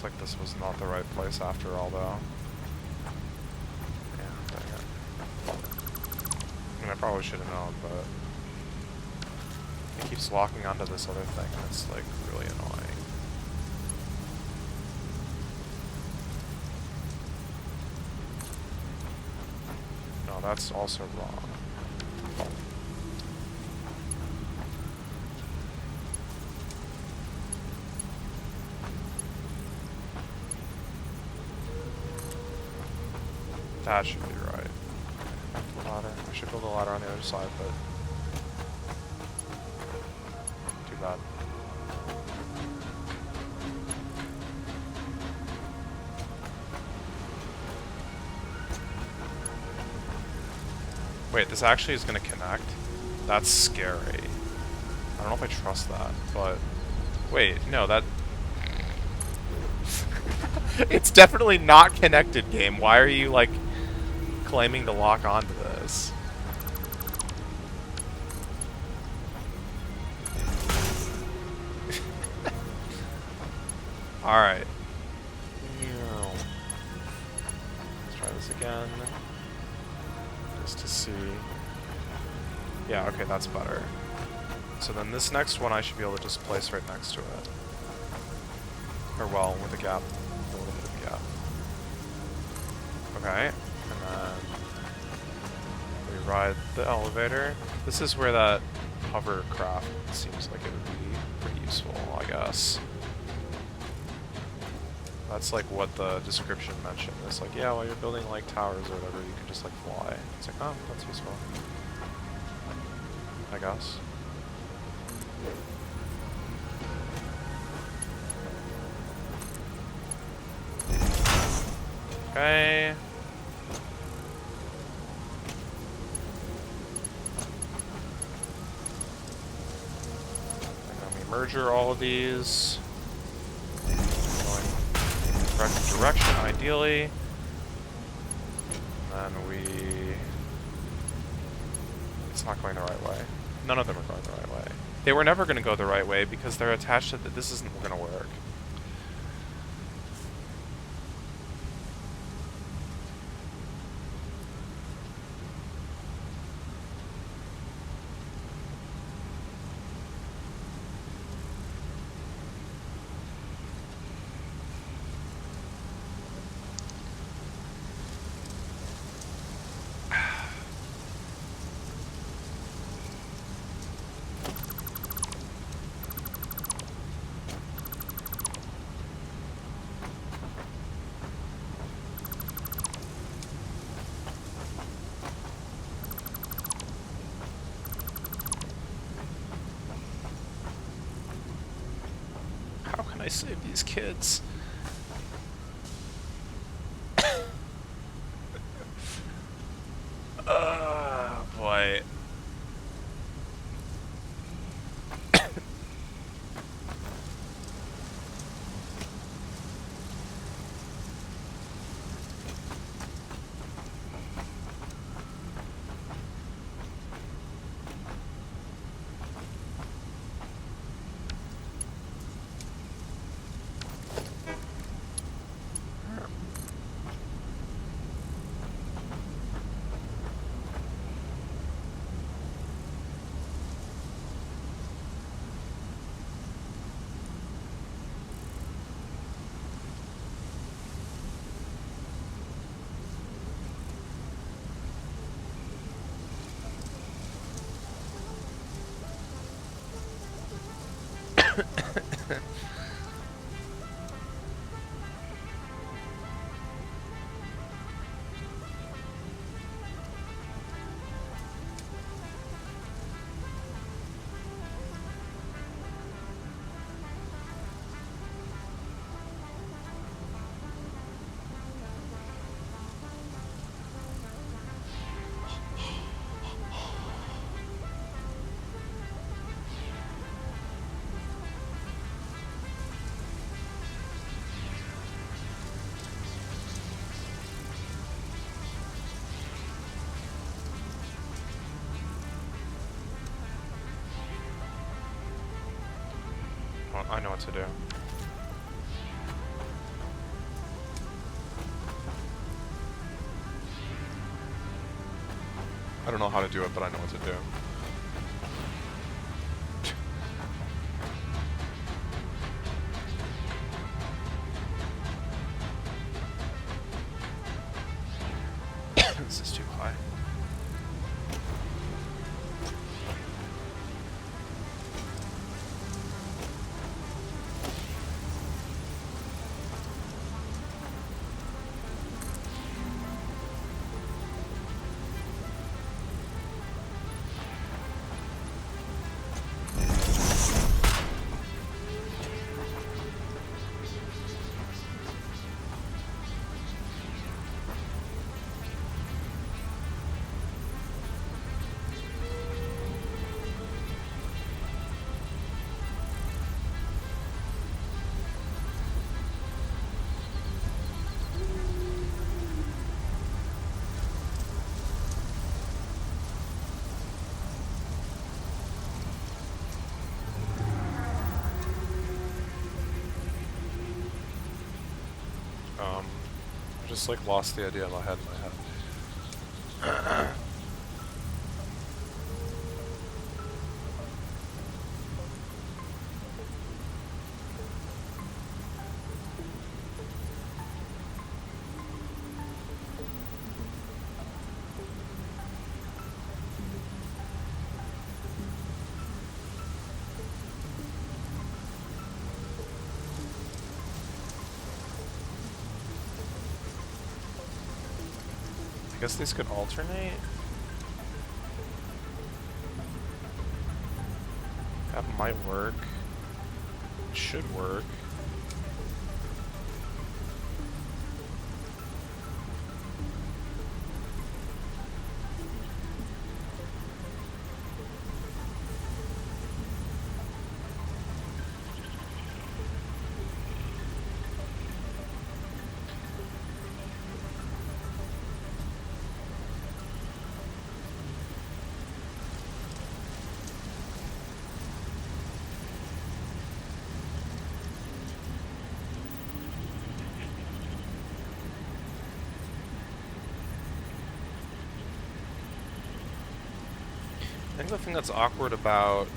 Like this was not the right place after all, though. Yeah, dang it. I probably should have known, but it keeps locking onto this other thing, and it's like really annoying. No, that's also wrong. Oh. That should be right. Ladder. I should build a ladder on the other side, but too bad. Wait, this actually is going to connect? That's scary. I don't know if I trust that, but... Wait, no, that... It's definitely not connected, game. Why are you, like, claiming to lock onto this? Alright. Let's try this again. Just to see. Yeah, okay, that's better. So then this next one I should be able to just place right next to it. Or well, with a gap. A little bit of a gap. Okay, and then we ride the elevator. This is where that hovercraft seems like it would be pretty useful, I guess. That's like what the description mentioned. It's like, yeah, while you're building like towers or whatever, you can just like fly. It's like, oh, that's useful. I guess. Okay. And then we merger all of these. Going in the correct direction, ideally. And then we... It's not going the right way. None of them are going the right way. They were never going to go the right way because they're attached to this isn't going to work. How can I save these kids? Boy. Well, I know what to do. I don't know how to do it, but I know what to do. This is too high. I just like lost the idea in my head. I guess these could alternate. That might work. It should work. I think the thing that's awkward about...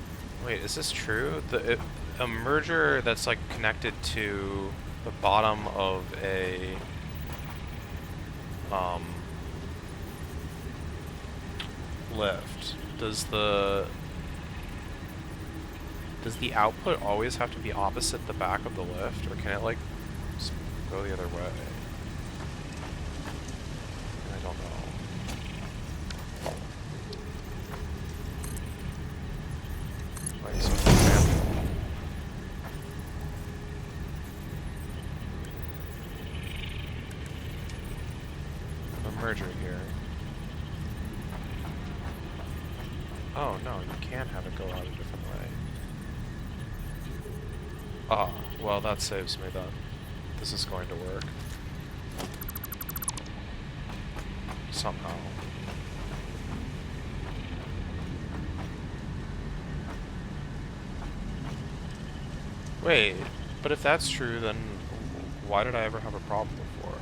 Wait, is this true? A merger that's like connected to the bottom of a... lift. Does the output always have to be opposite the back of the lift? Or can it like just go the other way? I don't know. So for example, a merger here. Oh no, you can have it go out a different way. Ah, well that saves me then. This is going to work. Somehow. Wait, but if that's true, then why did I ever have a problem before?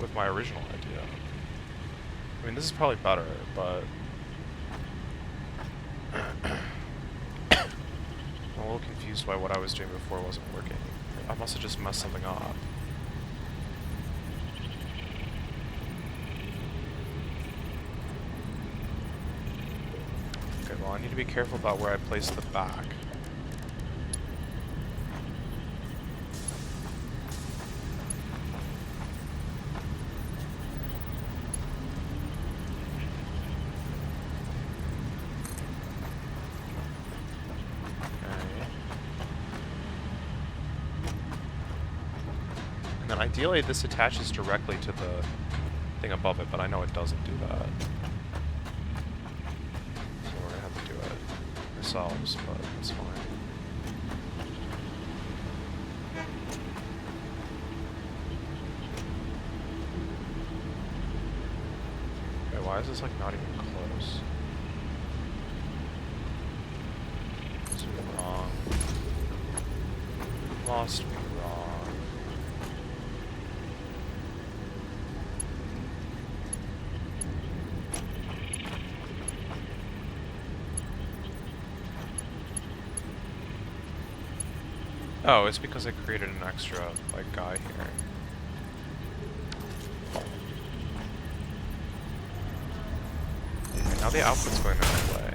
With my original idea. I mean, this is probably better, but... I'm a little confused why what I was doing before wasn't working. I must have just messed something up. Okay, well I need to be careful about where I place the back. Ideally, this attaches directly to the thing above it, but I know it doesn't do that. So we're gonna have to do it ourselves, but it's fine. Okay, why is this like not even close? Must be wrong. Must be wrong. Oh, it's because I created an extra, like, guy here. Okay, now the output's going the right way.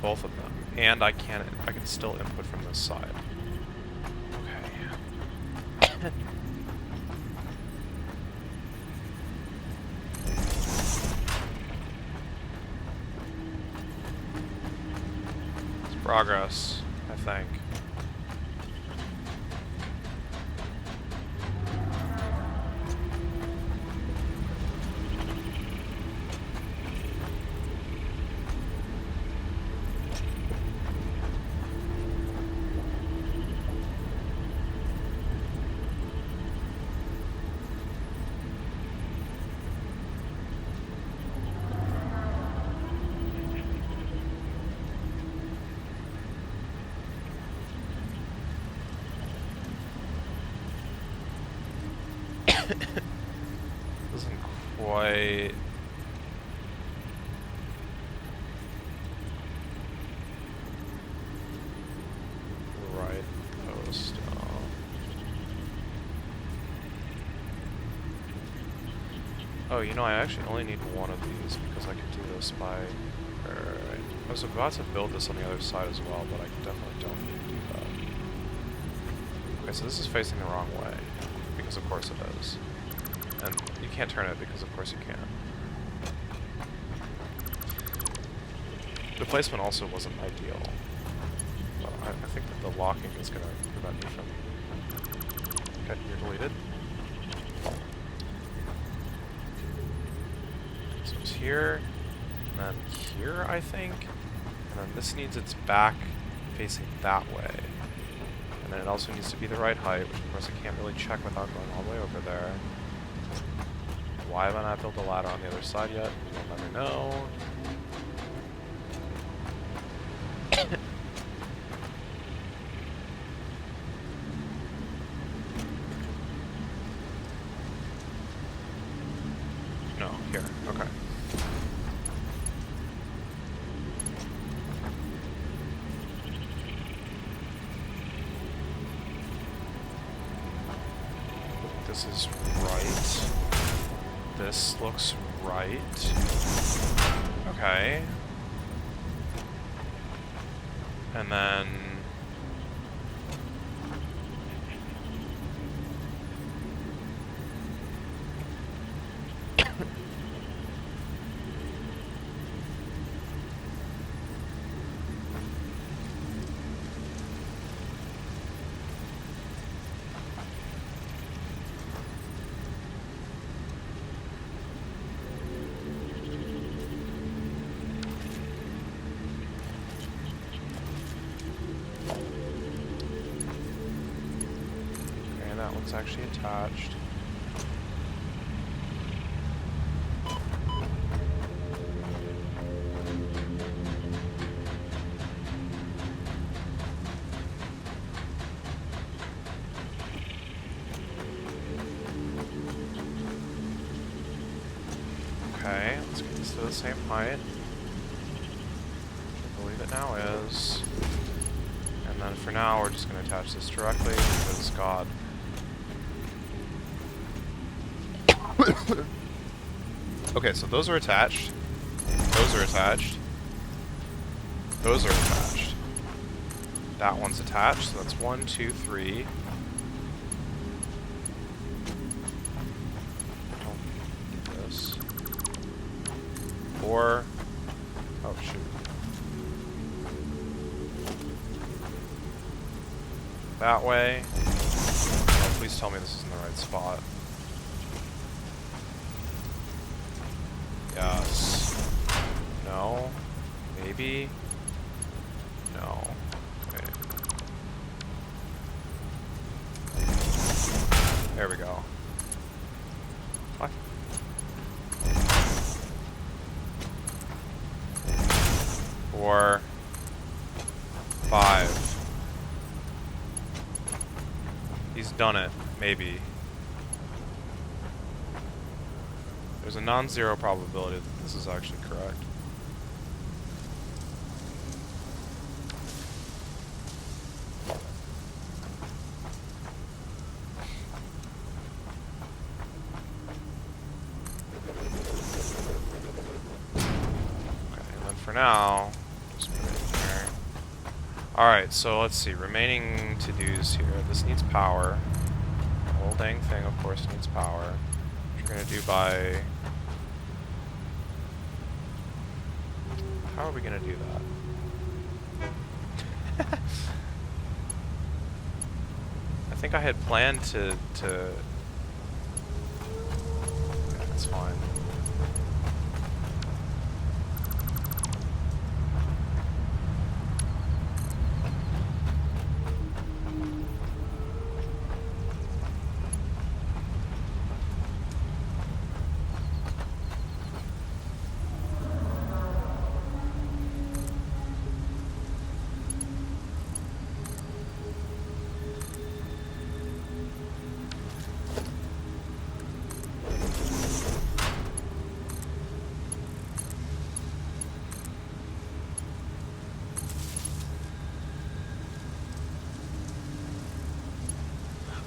Both of them. And I can still input from this side. Okay. It's progress, I think. Doesn't quite... right post. Oh, you know, I actually only need one of these because I can do this by... Alright. I was about to build this on the other side as well, but I definitely don't need to do that. Okay, so this is facing the wrong way. Because of course it is. And you can't turn it because of course you can. The placement also wasn't ideal. But I think that the locking is going to prevent me from... Okay, you're deleted. So it's here, and then here, I think. And then this needs its back facing that way. And then it also needs to be the right height, which of course I can't really check without going all the way over there. Why have I not built a ladder on the other side yet? We'll never know. No, here. Okay. This is right. This looks right. Okay. And then... that one's actually attached. Okay, let's get this to the same height. I believe it now is. And then for now, we're just going to attach this directly because God. Okay, so those are attached. Those are attached. Those are attached. That one's attached, so that's 1, 2, 3. Don't do this. 4. Oh, shoot. That way. Oh, please tell me this is in the right spot. Yes. No. Maybe. No. Okay. There we go. What? 4. 5. He's done it. Maybe. There's a non-zero probability that this is actually correct. now, just put it in there. Alright, so let's see. Remaining to-dos here. This needs power. The whole dang thing, of course, needs power. Which we're going to do by... How are we going to do that? I think I had planned to... Yeah, that's fine.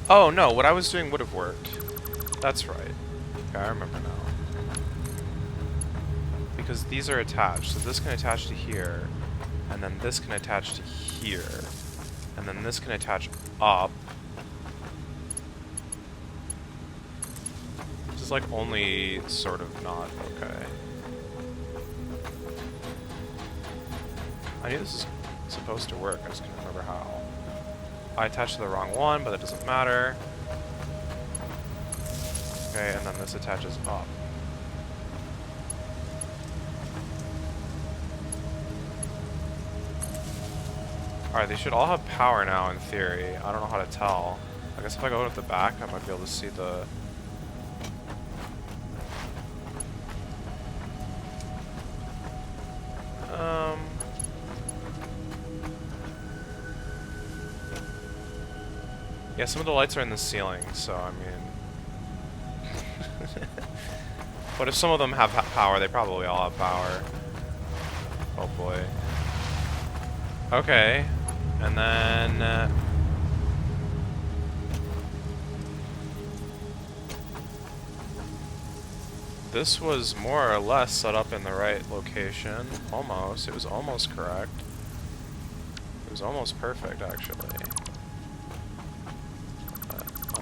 Oh, no, what I was doing would have worked. That's right. Okay, I remember now. Because these are attached, so this can attach to here, and then this can attach to here, and then this can attach up. This is like only sort of not okay. I knew this is supposed to work, I just can't remember how. I attached to the wrong one, but it doesn't matter. Okay, and then this attaches up. Alright, they should all have power now in theory. I don't know how to tell. I guess if I go to the back, I might be able to see the... Yeah, some of the lights are in the ceiling, so I mean... But if some of them have power, they probably all have power. Oh boy. Okay, and then... this was more or less set up in the right location. Almost. It was almost correct. It was almost perfect, actually.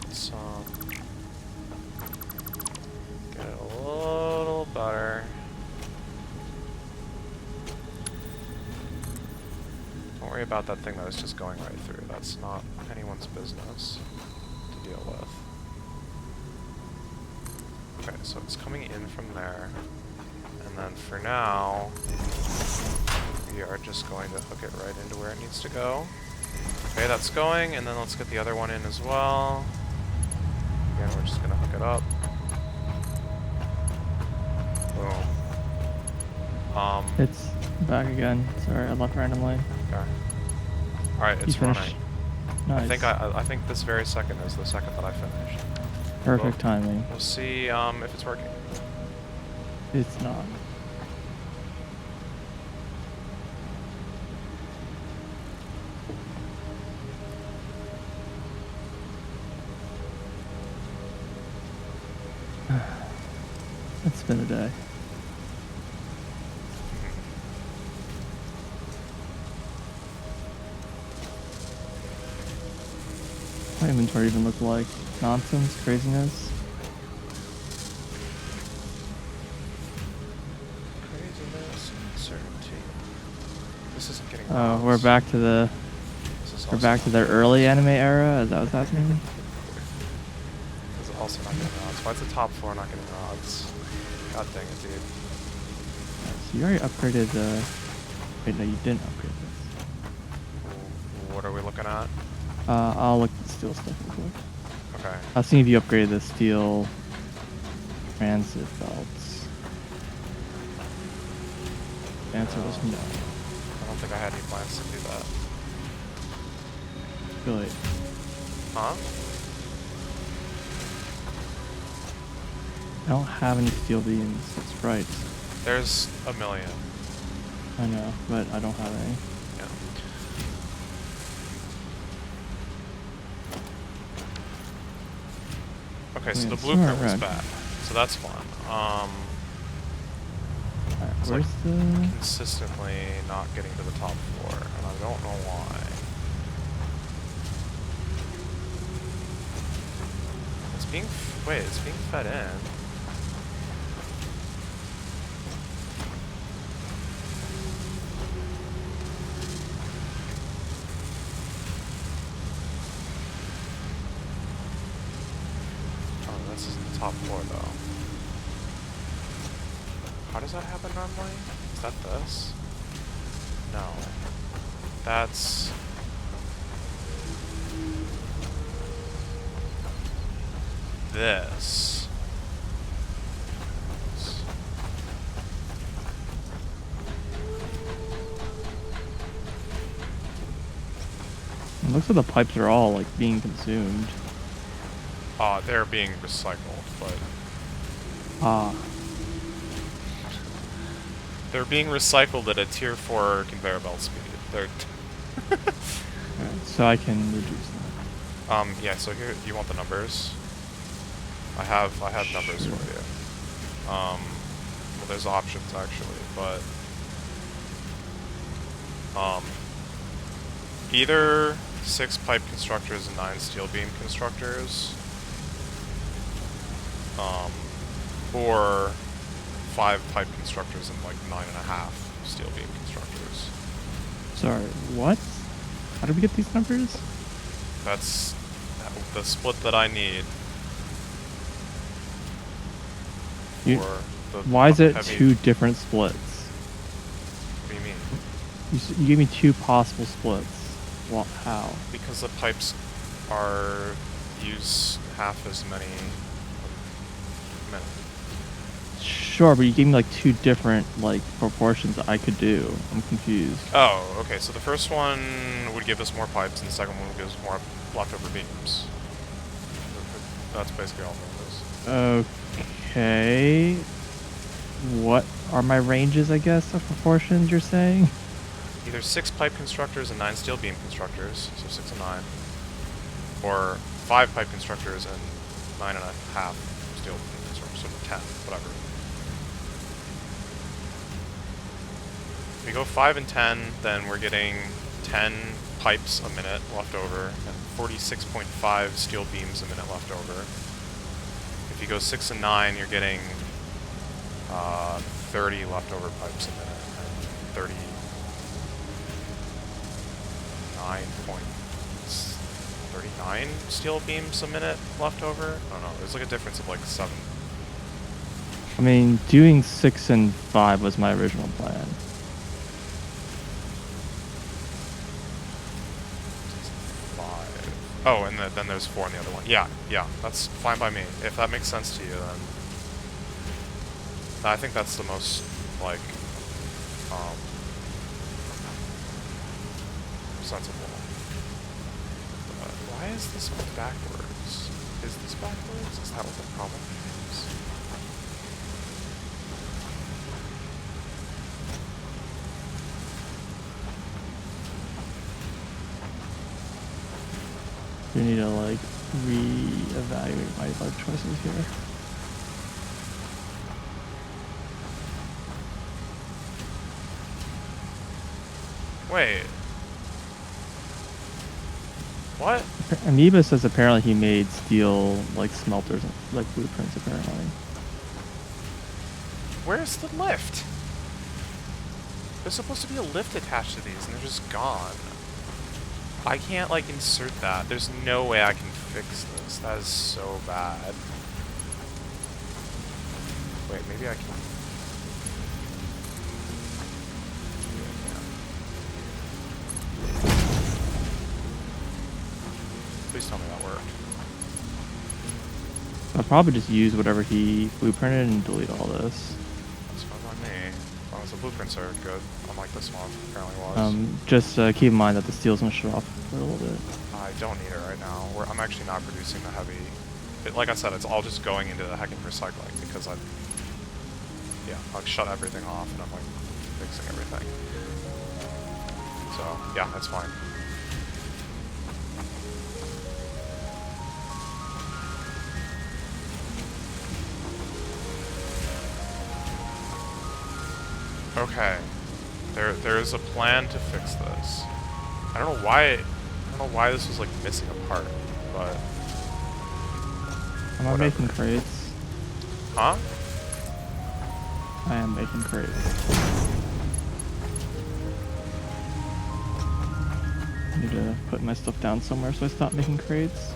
Let's get it a little better. Don't worry about that thing that was just going right through. That's not anyone's business to deal with. Okay, so it's coming in from there. And then for now, we are just going to hook it right into where it needs to go. Okay, that's going, and then let's get the other one in as well. Again, we're just gonna hook it up. Boom. It's back again. Sorry, I left randomly. Okay. Alright, it's running. Nice. I think this very second is the second that I finished. Perfect timing. We'll see if it's working. It's not. It's been a day. My inventory even look like nonsense, craziness. Craziness, uncertainty. This isn't getting. Oh, we're back to the. We're back to their early anime era. Is that what's happening? This is also not getting rods. Why is the top floor not getting rods? God dang it, dude. So you already upgraded the. Wait, no, you didn't upgrade this. What are we looking at? I'll look at the steel stuff real quick. Okay. I'll see if you upgraded the steel transit belts. The answer was no. I don't think I had any plans to do that. Really? Huh? I don't have any steel beams. That's right. There's a million. I know, but I don't have any. Yeah. Okay, so the blueprint was back. So that's fun. It's Where's like the... consistently not getting to the top floor, and I don't know why. It's being wait, it's being fed in. Oh, this is the top floor though. How does that happen normally? Is that this? No. That's... this. It looks like the pipes are all like being consumed. They're being recycled, but... Ah. They're being recycled at a tier 4 conveyor belt speed. They're... Alright, so I can reduce that. Yeah, so here, do you want the numbers? I have numbers Sure. for you. Well, there's options actually, but... either 6 pipe constructors and 9 steel beam constructors, or 5 pipe constructors and like 9.5 steel beam constructors. Sorry, what? How did we get these numbers? That's the split that I need You- for the Why is it heavy... 2 different splits? What do you mean? You gave me 2 possible splits. Well, how? Because the pipes are use half as many a minute. Sure, but you gave me like 2 different like proportions that I could do. I'm confused. Oh, okay. So the first one would give us more pipes, and the second one would give us more leftover beams. That's basically all it is. Okay. What are my ranges, I guess, of proportions you're saying? Either 6 pipe constructors and 9 steel beam constructors, so 6 and 9, or 5 pipe constructors and 9.5 steel beam constructors, so 10, whatever. If we go 5 and 10, then we're getting 10 pipes a minute left over, and 46.5 steel beams a minute left over. If you go 6 and 9, you're getting 30 leftover pipes a minute, and 39 steel beams a minute left over. I don't know. There's like a difference of like 7. I mean, doing 6 and 5 was my original plan. 5. Oh, and then there's 4 in the other one. Yeah, that's fine by me. If that makes sense to you, then I think that's the most like sensible. Why is this backwards? Is this backwards? Is that what the problem is? You need to like re-evaluate my life choices here. Wait. What? Amoeba says apparently he made steel like smelters, like blueprints apparently. Where's the lift? There's supposed to be a lift attached to these, and they're just gone. I can't, like, insert that. There's no way I can fix this. That is so bad. Wait, maybe I can... Please tell me that worked. I'll probably just use whatever he blueprinted and delete all this. That's fine by me. As long as the blueprints are good, unlike this one apparently was. Just keep in mind that the steel's gonna show off for a little bit. I don't need it right now. I'm actually not producing the heavy... like I said, it's all just going into the heckin' recycling because I've shut everything off and I'm like fixing everything. So, yeah, that's fine. Okay. There is a plan to fix this. I don't know why this was like missing a part, but Am I making crates? huh? I am making crates. I need to put my stuff down somewhere so I stop making crates.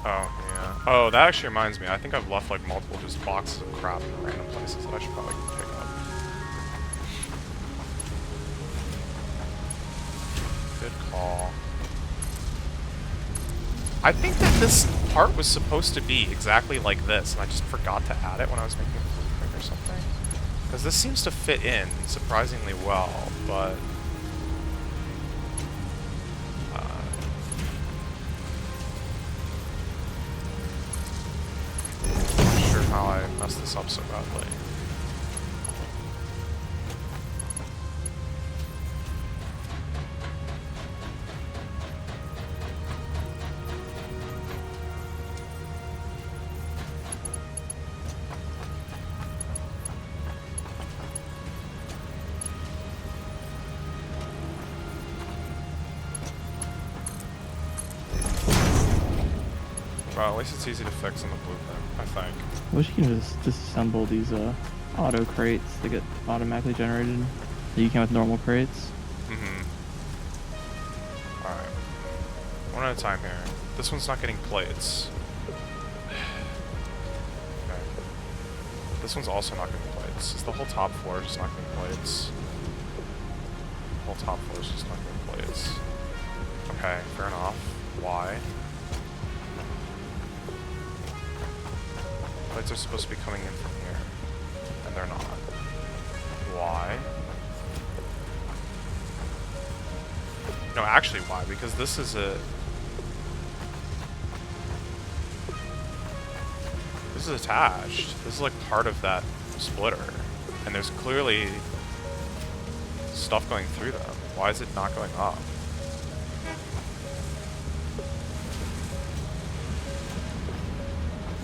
Oh, yeah. Oh, that actually reminds me. I think I've left like multiple just boxes of crap in random places that I should probably pick up. Good call. I think that this part was supposed to be exactly like this, and I just forgot to add it when I was making a blueprint or something. Because this seems to fit in surprisingly well, but... I'm not sure how I messed this up so badly. Well, at least it's easy to fix in the blueprint, I think. I wish you can just disassemble these auto crates that get automatically generated that you can with normal crates. Mm-hmm. Alright. One at a time here. This one's not getting plates. Okay. This one's also not getting plates. Is the whole top floor just not getting plates? The whole top floor is just not getting plates. Okay, fair enough. Why? Plates are supposed to be coming in from here, and they're not. Why? No, actually why? Because this is a... This is attached. This is like part of that splitter. And there's clearly stuff going through them. Why is it not going up?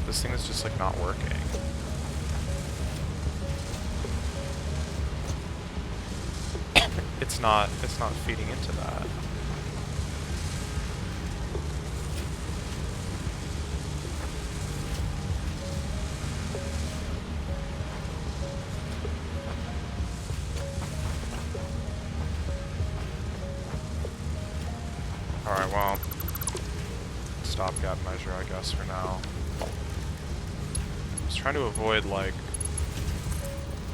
This thing is just like not working. It's not feeding into that. Alright, well, stopgap measure, I guess, for now. I was trying to avoid, like,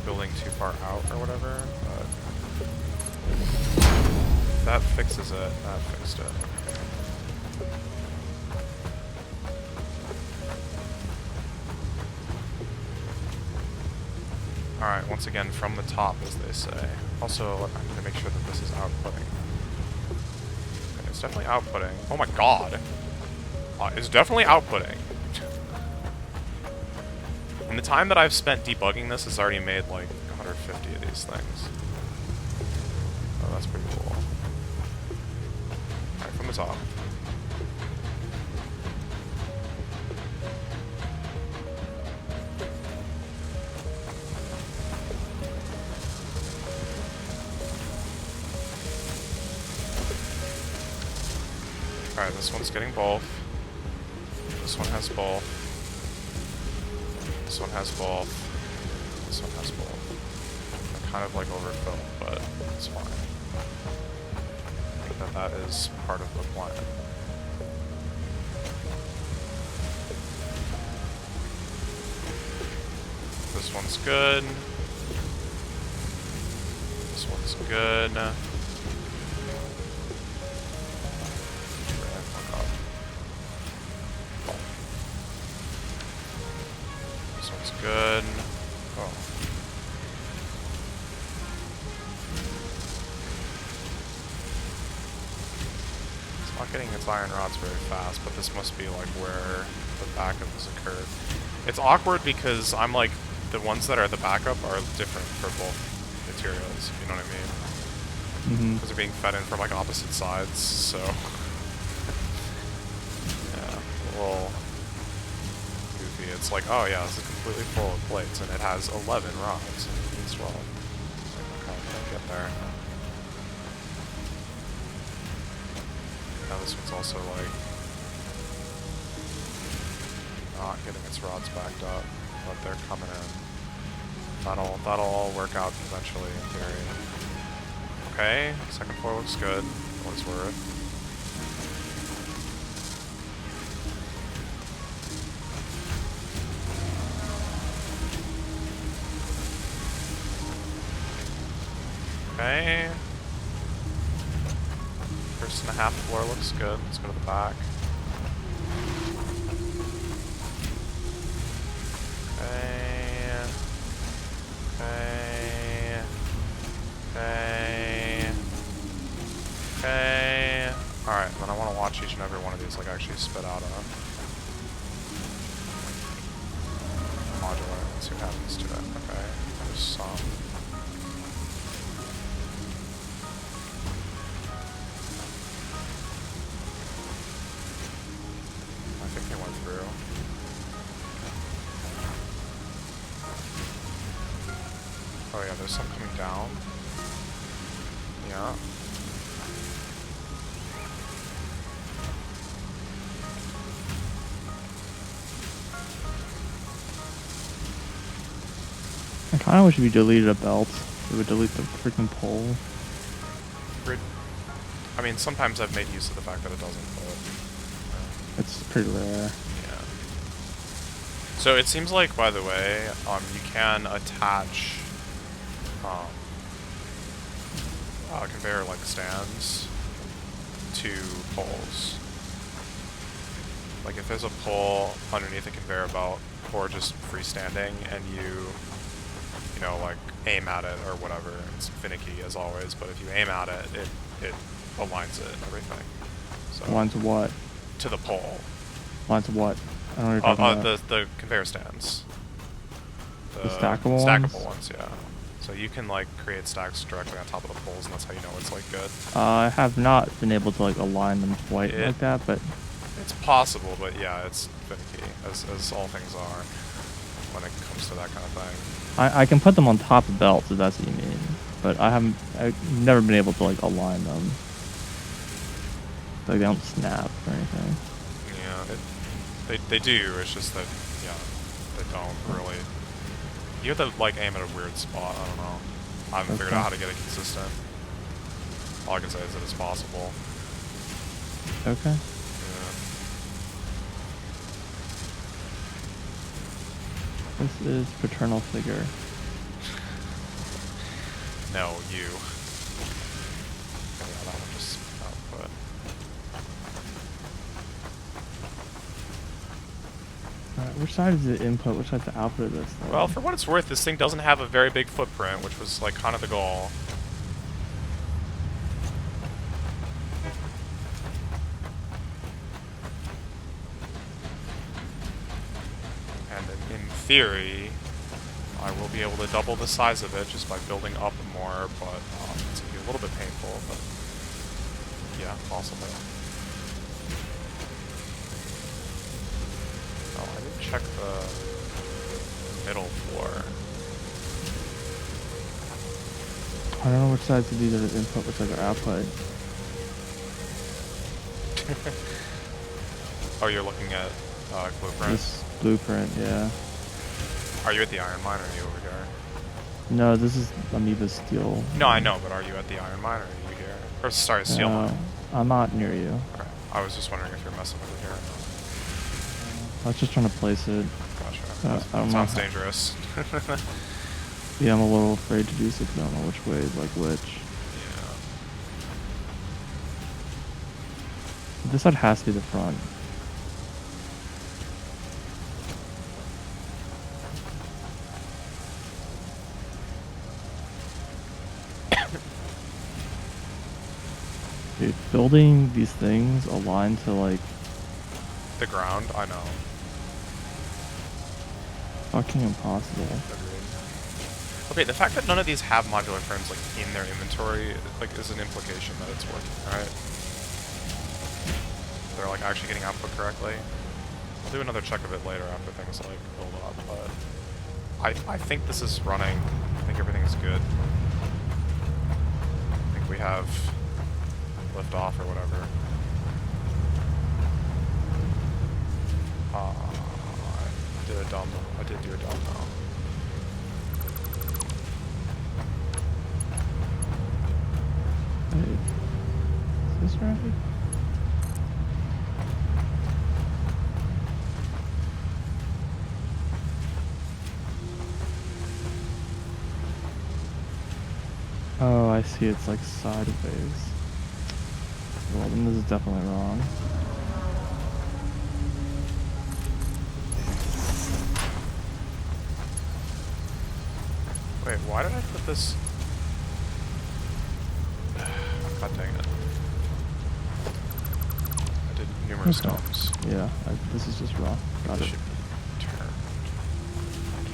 building too far out or whatever, but that fixes it. That fixed it. Alright, once again, from the top, as they say. Also, I'm going to make sure that this is outputting. Okay, it's definitely outputting. Oh my god! It's definitely outputting. And the time that I've spent debugging this has already made like 150 of these things. Oh, that's pretty cool. Alright, from the top. Alright, this one's getting both. This one has both. This one has both. This one has both. I'm kind of like overfilled, but it's fine. I think that is part of the plan. This one's good. This one's good. This one's good. Oh. It's not getting its iron rods very fast, but this must be like where the backup has occurred. It's awkward because I'm like, the ones that are the backup are different for both materials, if you know what I mean? Mm-hmm. Because they're being fed in from like opposite sides, so... yeah, a little goofy. It's like, oh yeah, this is completely full of plates, and it has 11 rods, and it needs 12. Okay. Don't get there. Now this one's also like not getting its rods backed up, but they're coming in. That'll all work out eventually in theory. Okay, second floor looks good. For what it's worth. Okay. First and a half floor looks good. Let's go to the back. Okay. Okay. Okay. Okay. Alright, then I want to watch each and every one of these like actually spit out a modular and see what happens to it. Okay. There's some. I think they went through. Oh yeah, there's some coming down. Yeah. I kind of wish we deleted a belt. It would delete the freaking pole. I mean, sometimes I've made use of the fact that it doesn't, but... It's pretty rare. Yeah. So it seems like, by the way, you can attach conveyor like stands to poles. Like if there's a pole underneath a conveyor belt or just freestanding and you know, like aim at it or whatever, it's finicky as always, but if you aim at it, it aligns it and everything. So Aligns what? to the pole. Aligns what? I don't know what you're talking about. The conveyor stands. The stackable ones? Stackable ones, yeah. So you can like create stacks directly on top of the poles, and that's how you know it's like good. I have not been able to like align them quite like that, but it's possible. But yeah, it's finicky, as all things are when it comes to that kind of thing. I can put them on top of belts if that's what you mean, but I've never been able to like align them. Like they don't snap or anything. Yeah, they do. It's just that they don't really. You have to like aim at a weird spot. I don't know. I haven't figured out how to get it consistent. All I can say is that it's possible. Okay. Yeah. This is paternal figure. No, you. Yeah, that one just output. Alright, which side is the input? Which side's the output of this thing? Well, for what it's worth, this thing doesn't have a very big footprint, which was like kind of the goal. And in theory, I will be able to double the size of it just by building up more, but it's going to be a little bit painful, but yeah, possible. Oh, I didn't check the middle floor. I don't know which sides of these are the input, which sides are output. Oh, you're looking at blueprint? This blueprint, yeah. Are you at the iron mine or are you over here? No, this is Amoeba steel. No, I know, but are you at the iron mine or are you here? Or sorry, steel mine. I'm not near you. Okay. I was just wondering if you're messing with it here. I was just trying to place it. Gotcha. I don't Sounds know. dangerous. Yeah, I'm a little afraid to do so because I don't know which way is like which. Yeah. This side has to be the front. Dude, building these things aligned to like The ground, I know. fucking impossible. Agreed. Okay, the fact that none of these have modular frames like in their inventory like is an implication that it's working, right? They're like actually getting output correctly. I'll do another check of it later after things like build up, but I think this is running. I think everything is good. have lift off or whatever. I did a dumb. I did do a dumb though. Wait, is this right? Oh, I see. It's like sideways. Well, then this is definitely wrong. Wait, why did I put this? God dang it. I did numerous dumps. Yeah, this is just wrong. Got it. Should be turned.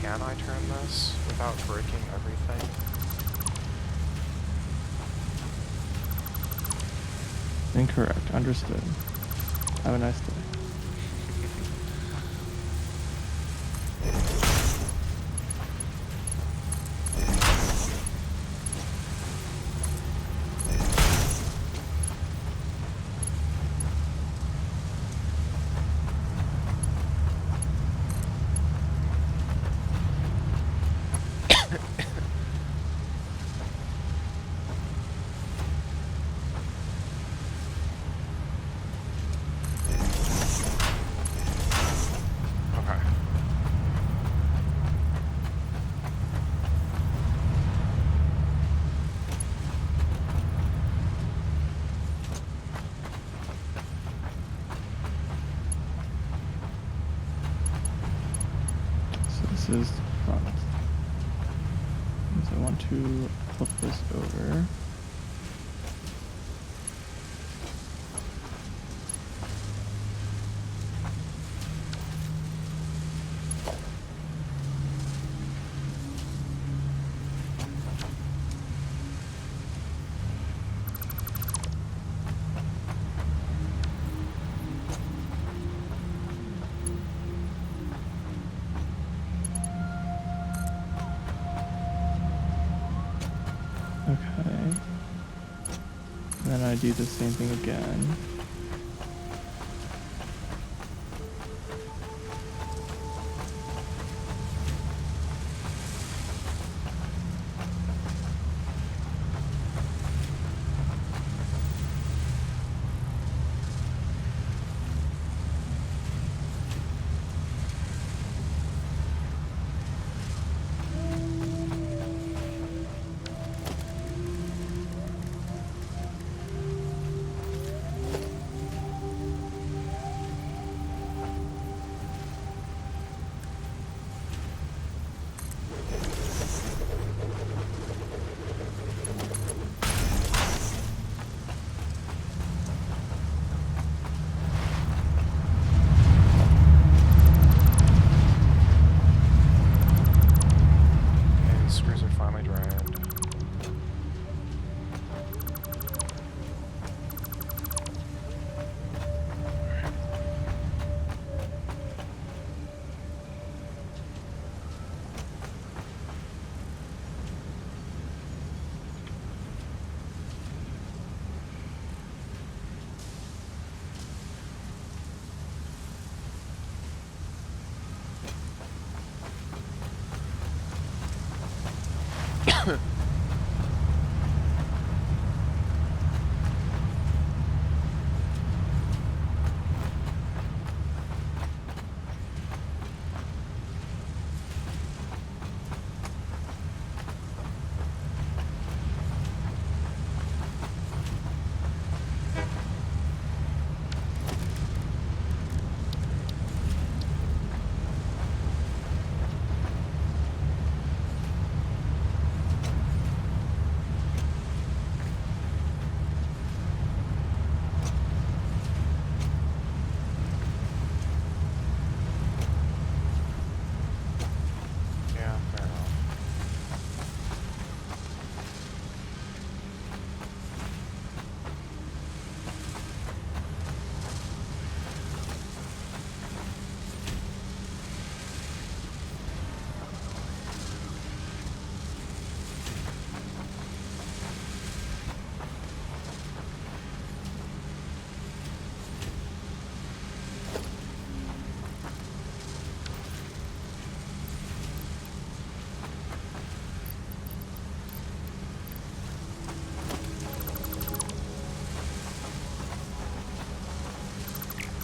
Can I turn this without breaking everything? Incorrect. Understood. Have a nice day. This is the front. So I want to flip this over. Okay. Then I do the same thing again.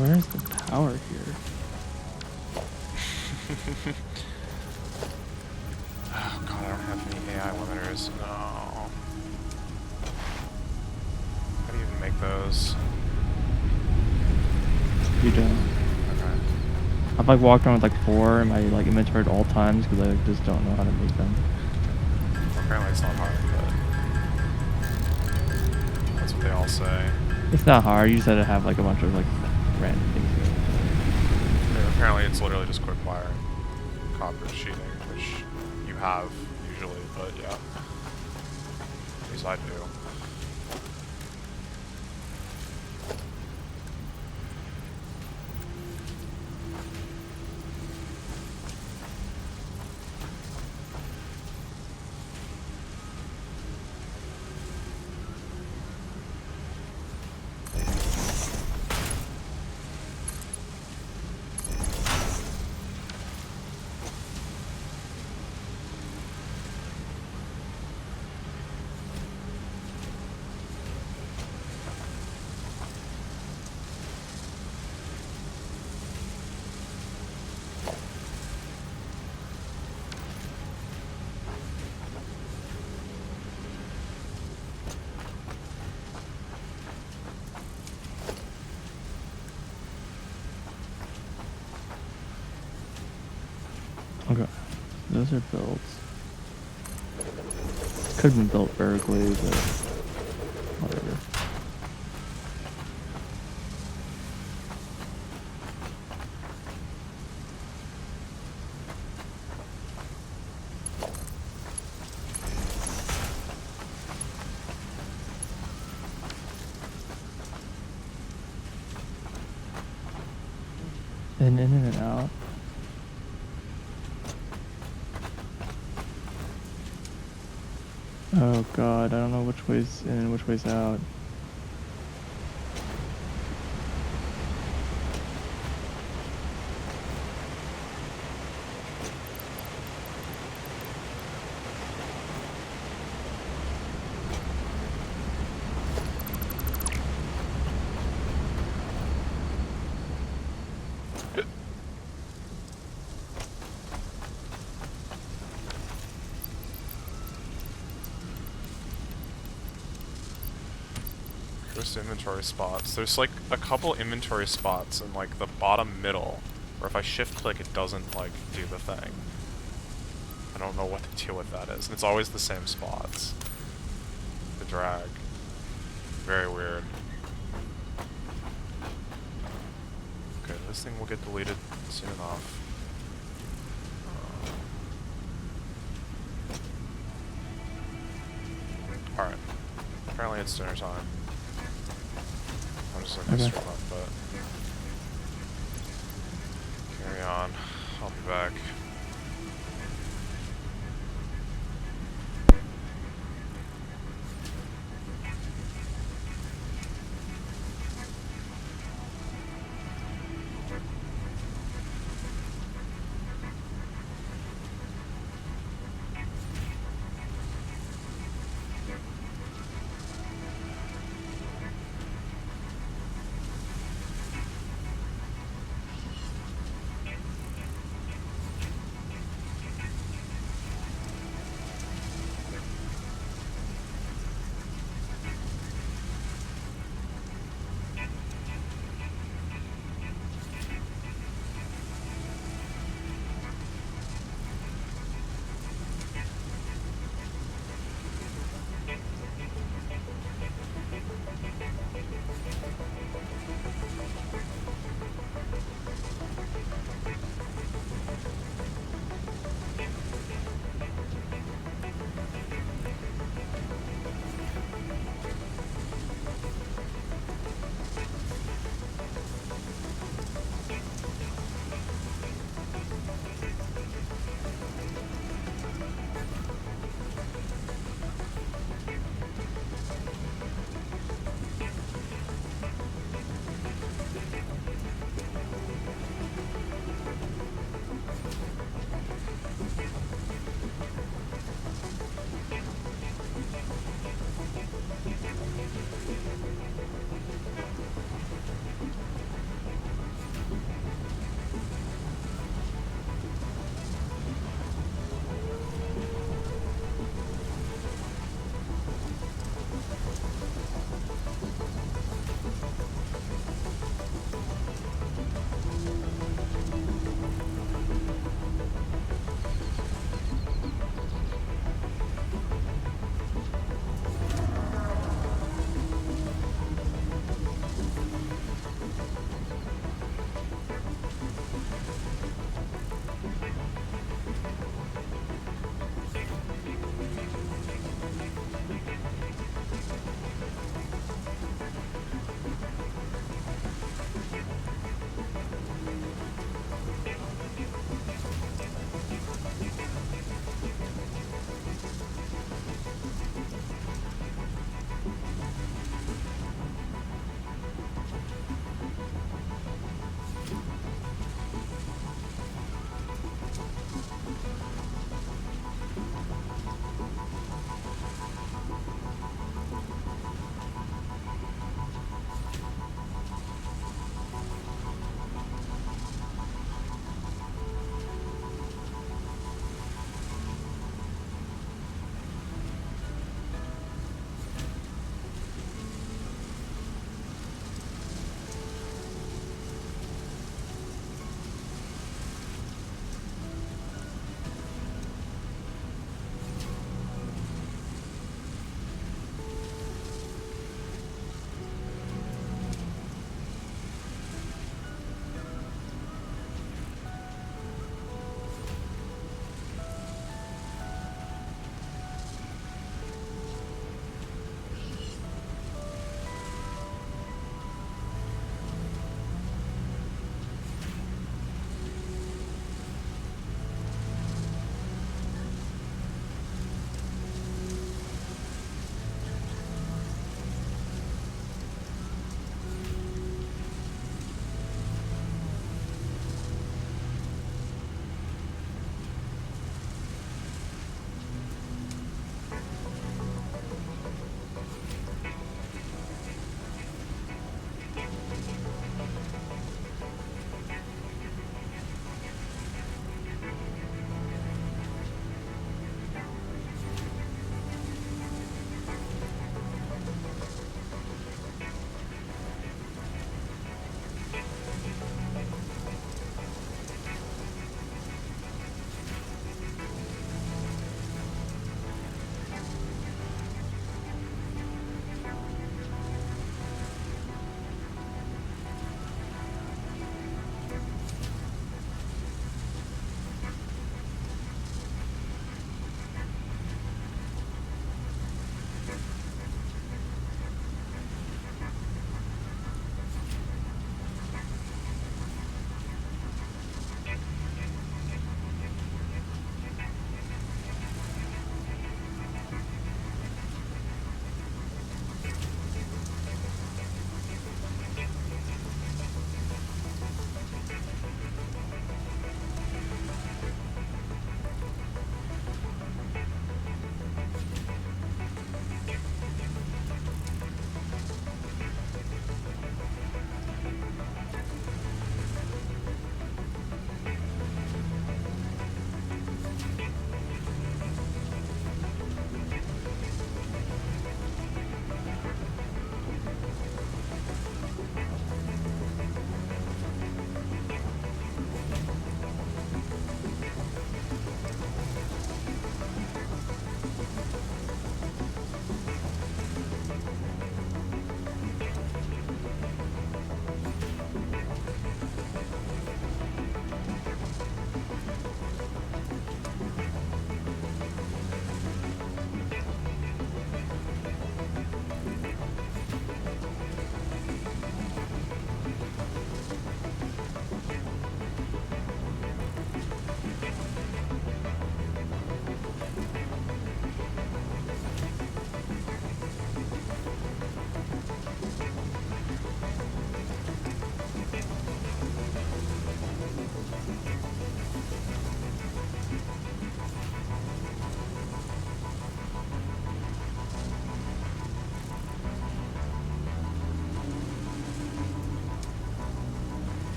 Where's the power here? Oh god, I don't have any AI limiters. No. How do you even make those? You don't. Okay. I've like walked around with like 4 in my like inventory at all times because I just don't know how to make them. Well, apparently it's not hard, but that's what they all say. It's not hard. You just had to have like a bunch of like random things. Yeah, apparently it's literally just quick wire and copper sheeting, which you have usually, but yeah. At least I do. Okay, those are built. Could have been built vertically, but whatever. And in and out. Oh god, I don't know which way's in and which way's out. Just inventory spots. There's like a couple inventory spots in like the bottom middle, where if I shift click it doesn't like do the thing. I don't know what the deal with that is. And it's always the same spots. The drag. Very weird. Okay, this thing will get deleted soon enough. Alright. Apparently it's dinner time. I'm just like this for fun, but carry on. I'll be back.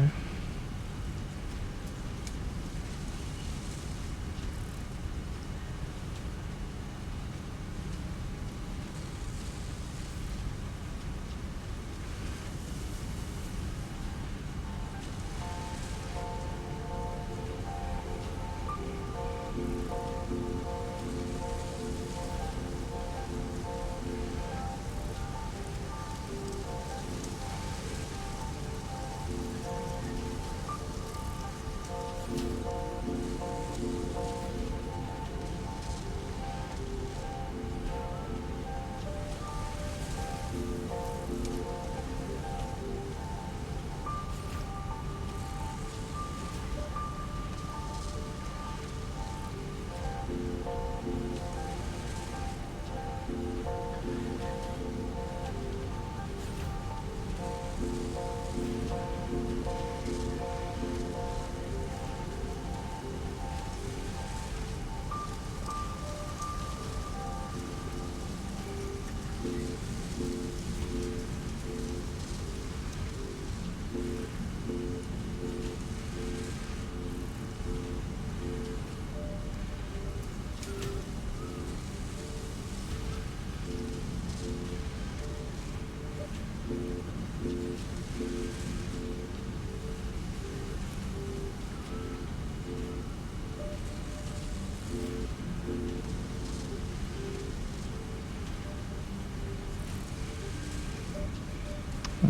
Okay.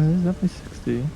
This is definitely 60.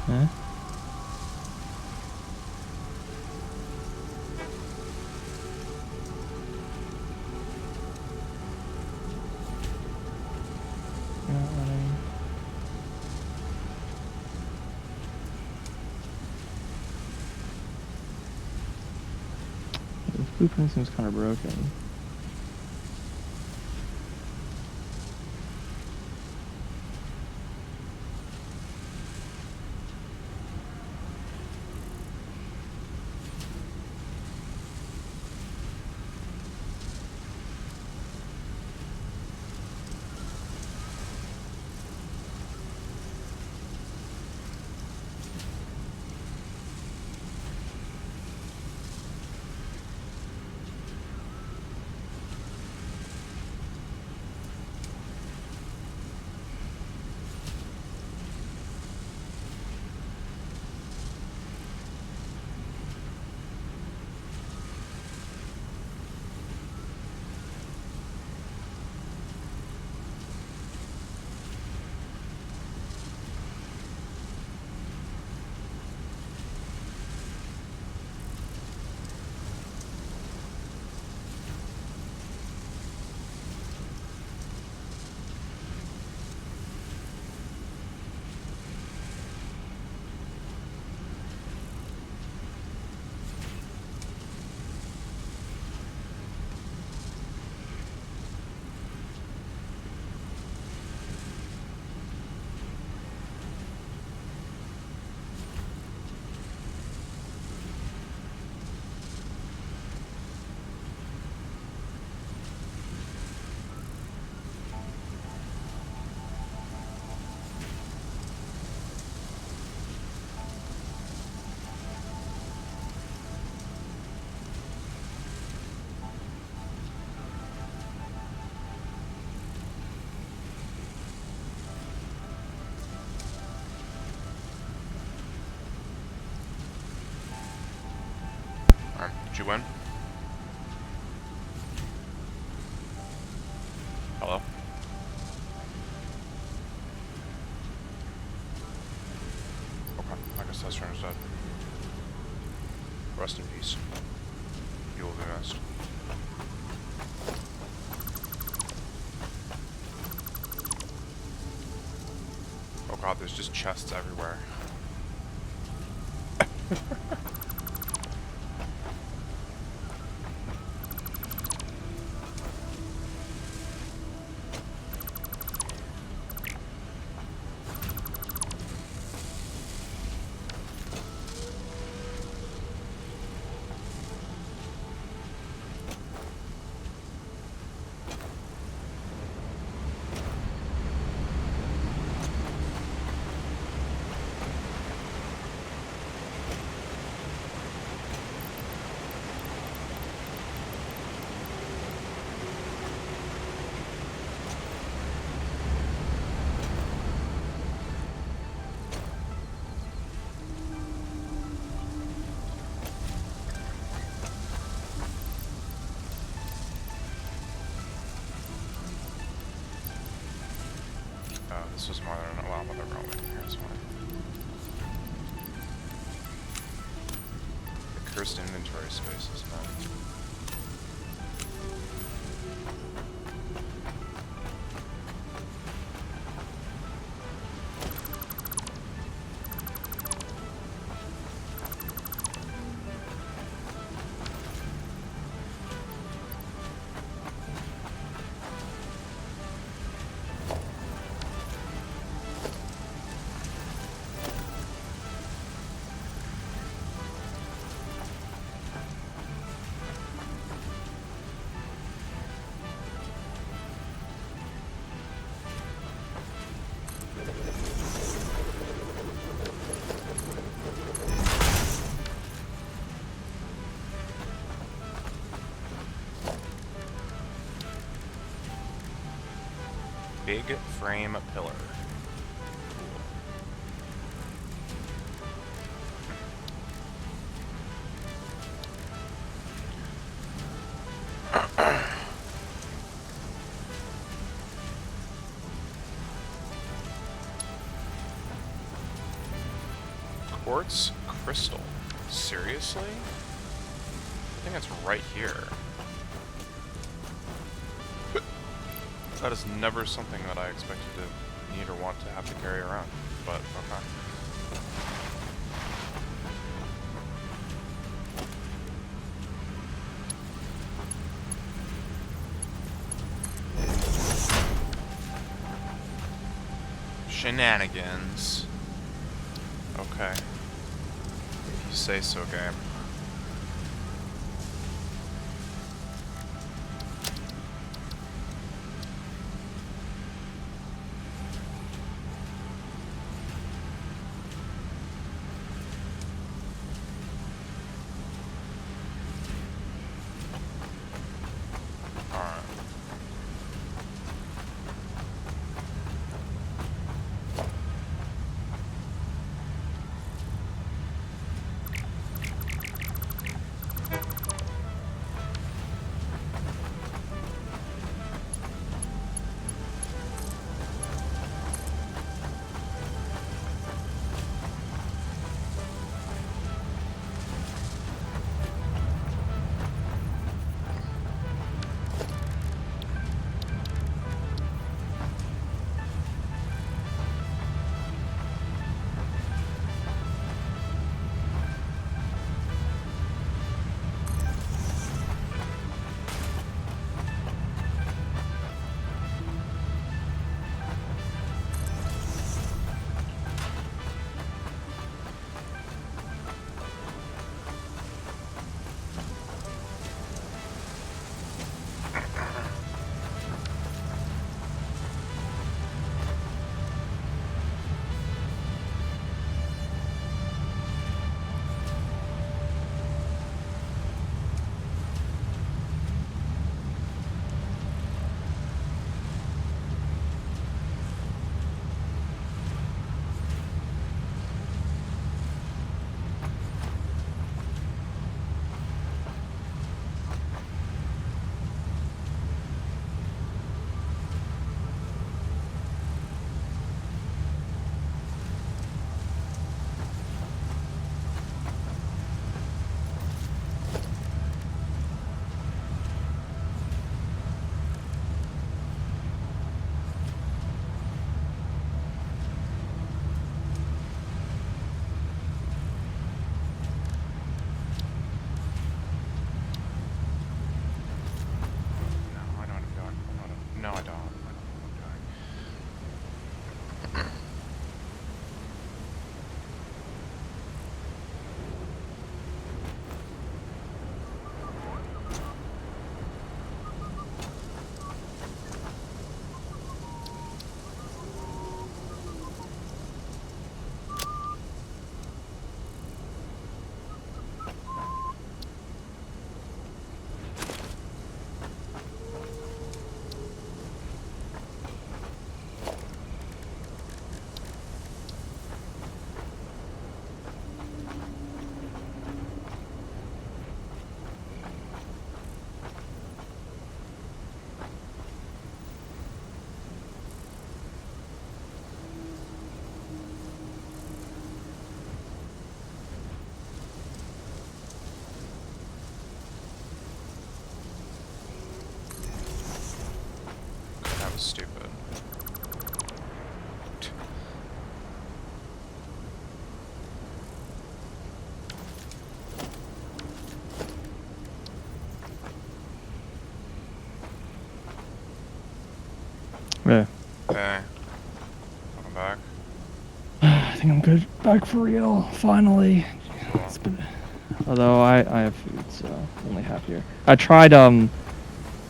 Huh? Not running. This blueprint seems kind of broken. Did you win? Hello? Okay, I guess that's turn is dead. Rest in peace. You will be missed. Oh god, there's just chests everywhere. This was more than well, whatever. I'll wait here. It's fine. The cursed inventory spaces, man. Big frame pillar. Quartz crystal. Seriously? I think it's right here. That is never something that I expected to need or want to have to carry around, but okay. Shenanigans. Okay. If you say so, game. No, I don't. I don't know what I'm doing. That was stupid. Yeah. Okay. Welcome back. I think I'm good. Back for real. Finally. Cool. It's been, although I have food, so only happier. I tried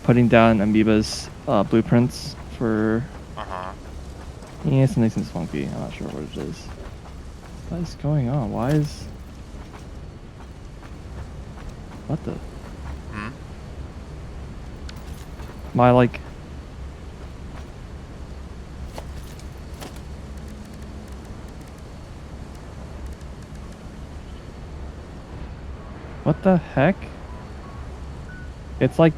putting down Amoeba's blueprints for. Yeah, something seems funky. I'm not sure what it is. What is going on? Why is? What the? Hmm? My like. What the heck? It's like.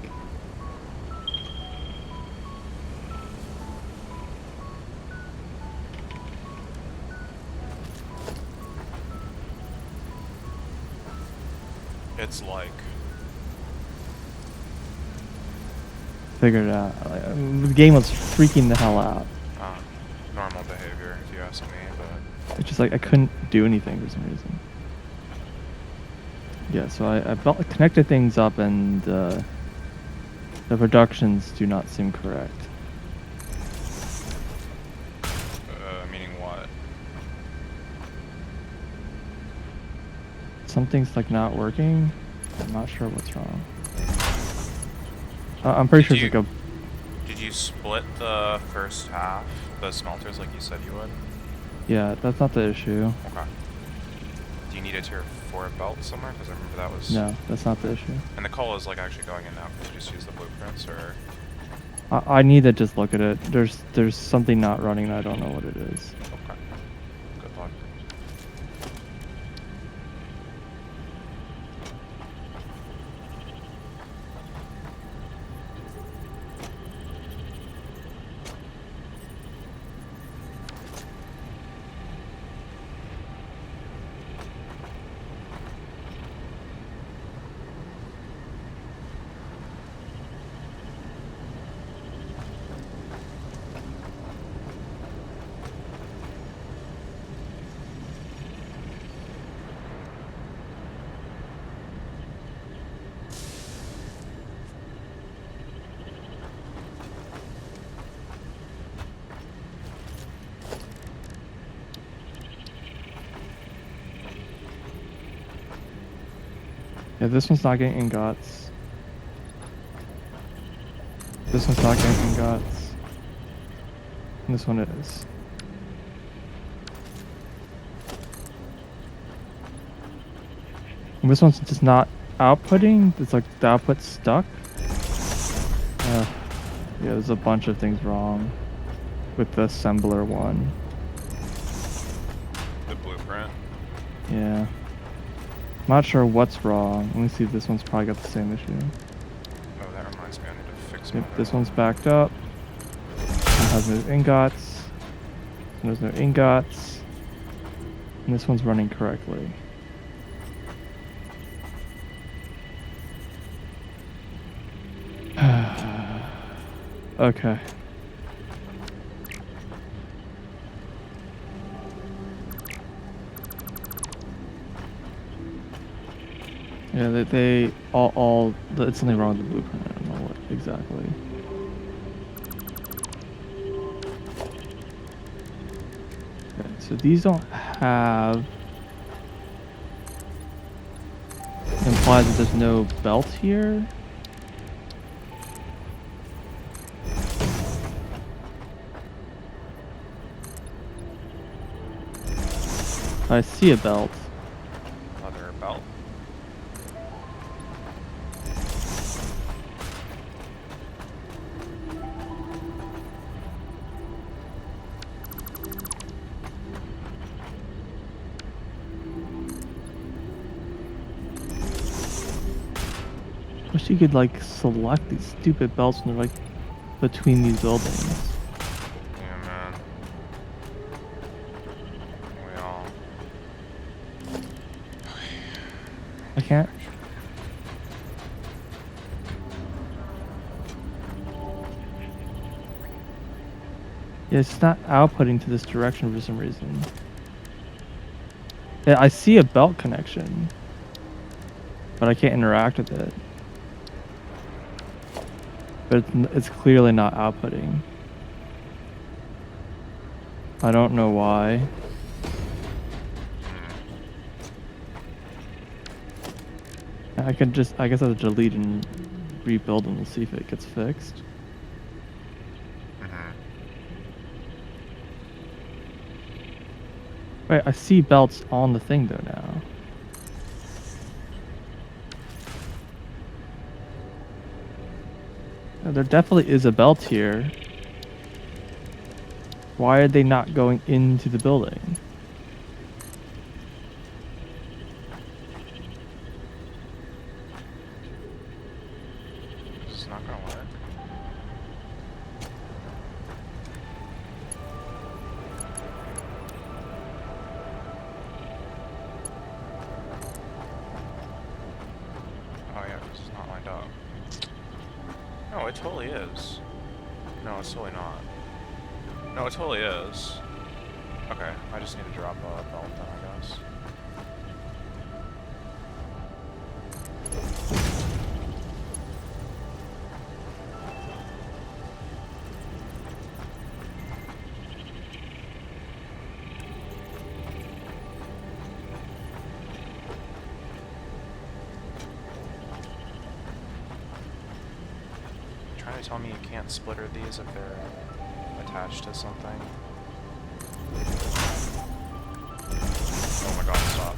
it's like. Figured it out. The game was freaking the hell out. Normal behavior, if you ask me, but... It's just like I couldn't do anything for some reason. Yeah, so I connected things up, and the productions do not seem correct. Meaning what? Something's like not working. I'm not sure what's wrong. I'm pretty sure it's like a... Did you split the first half, the smelters, like you said you would? Yeah, that's not the issue. Okay. Do you need a tier 4 belt somewhere? Because I remember that was... No, that's not the issue. And the coal is like actually going in now. Could you just use the blueprints, or...? I need to just look at it. There's something not running, and I don't know what it is. Okay. Good luck. Yeah, this one's not getting ingots. This one's not getting ingots. And this one is. And this one's just not outputting. It's like the output's stuck. Yeah, there's a bunch of things wrong with the assembler one. The blueprint? Yeah. Not sure what's wrong. Let me see if this one's probably got the same issue. Oh, that reminds me, I need to fix Yep, my this one's backed up. It has no ingots. And there's no ingots. And this one's running correctly. Okay. Yeah, they all it's something wrong with the blueprint. I don't know what exactly. Okay, so these don't have, implies that there's no belt here. I see a belt. other belt. Wish you could like select these stupid belts when they're like between these buildings. Yeah, man. We all... I can't. Yeah, it's not outputting to this direction for some reason. Yeah, I see a belt connection, but I can't interact with it. But it's clearly not outputting. I don't know why. I guess I'll delete and rebuild them and see if it gets fixed. Wait, I see belts on the thing though now. There definitely is a belt here. Why are they not going into the building? It's not gonna work. totally is. No, it's totally not. No, it totally is. Okay, I just need to drop a belt then, I guess. Trying to tell me you can't splitter these if they're attached to something? Oh my god, stop.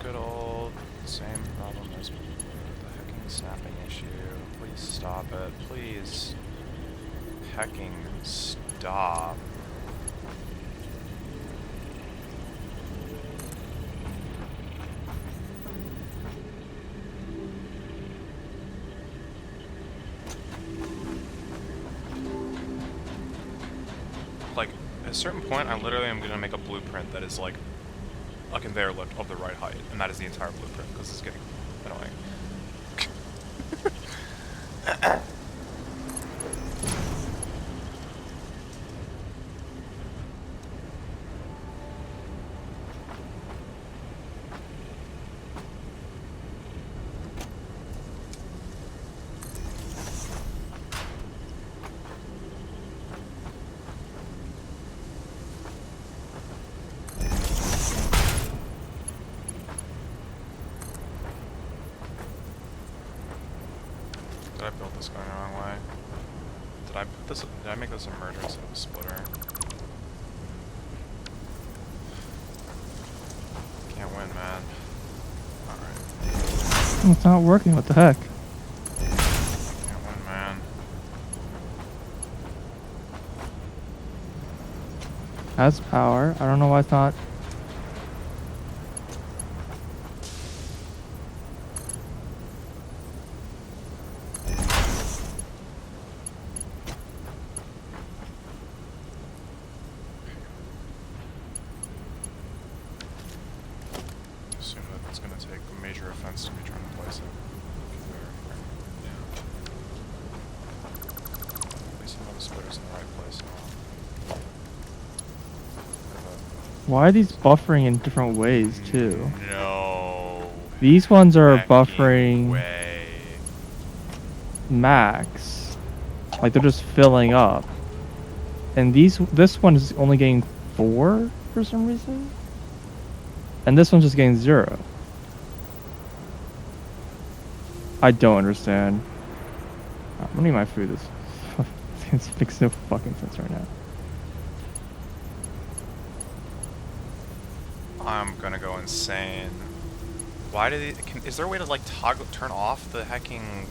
Good old, same problem as the hecking snapping issue. Please stop it. Please. Hecking stop. Like, at a certain point, I literally am going to make a blueprint that is like a conveyor lift of the right height, and that is the entire blueprint, because it's getting annoying. Did I build this going the wrong way? Did I make this a merger instead of a splitter? Can't win, man. Alright. It's not working, what the heck? Can't win, man. Has power. I don't know why it's not. Assume that it's going to take a major offense to me trying to place it. Yeah. Placing all the splitters in the right place now. Why are these buffering in different ways, too? No. These ones are Hecking buffering way. max. Like, they're just filling up. And this one is only getting 4 for some reason. And this one's just getting 0. I don't understand. I'm gonna eat my food. This makes no fucking sense right now. I'm gonna go insane. Why do they? Is there a way to like turn off the hecking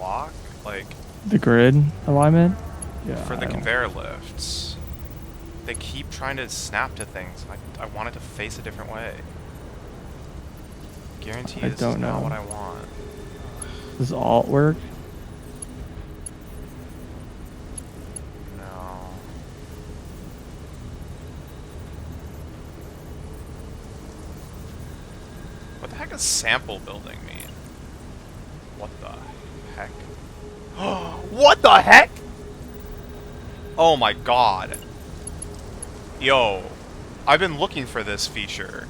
lock? Like The grid alignment? Yeah. for the conveyor lifts. They keep trying to snap to things. I want it to face a different way. Guarantee I this don't is not know. what I want. Does alt work? No. What the heck does sample building mean? What the heck? What the heck? Oh my god. Yo, I've been looking for this feature.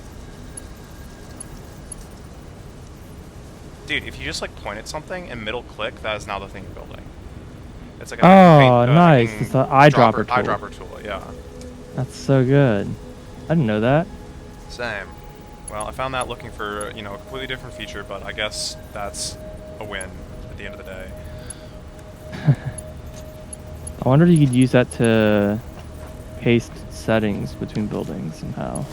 Dude, if you just like point at something and middle click, that is now the thing you're building. It's like a nice. It's the eyedropper tool. Eyedropper tool, yeah. That's so good. I didn't know that. Same. Well, I found that looking for, you know, a completely different feature, but I guess that's a win at the end of the day. I wonder if you could use that to paste settings between buildings somehow.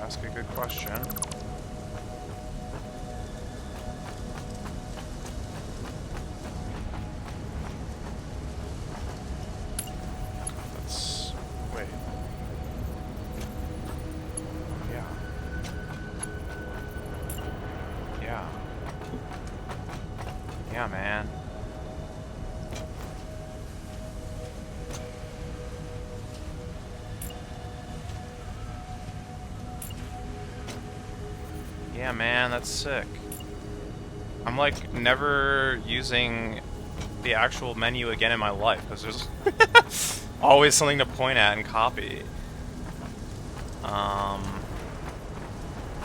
Ask a good question. Let's wait. Yeah. Yeah, man. Yeah, man, that's sick. I'm like never using the actual menu again in my life because there's always something to point at and copy.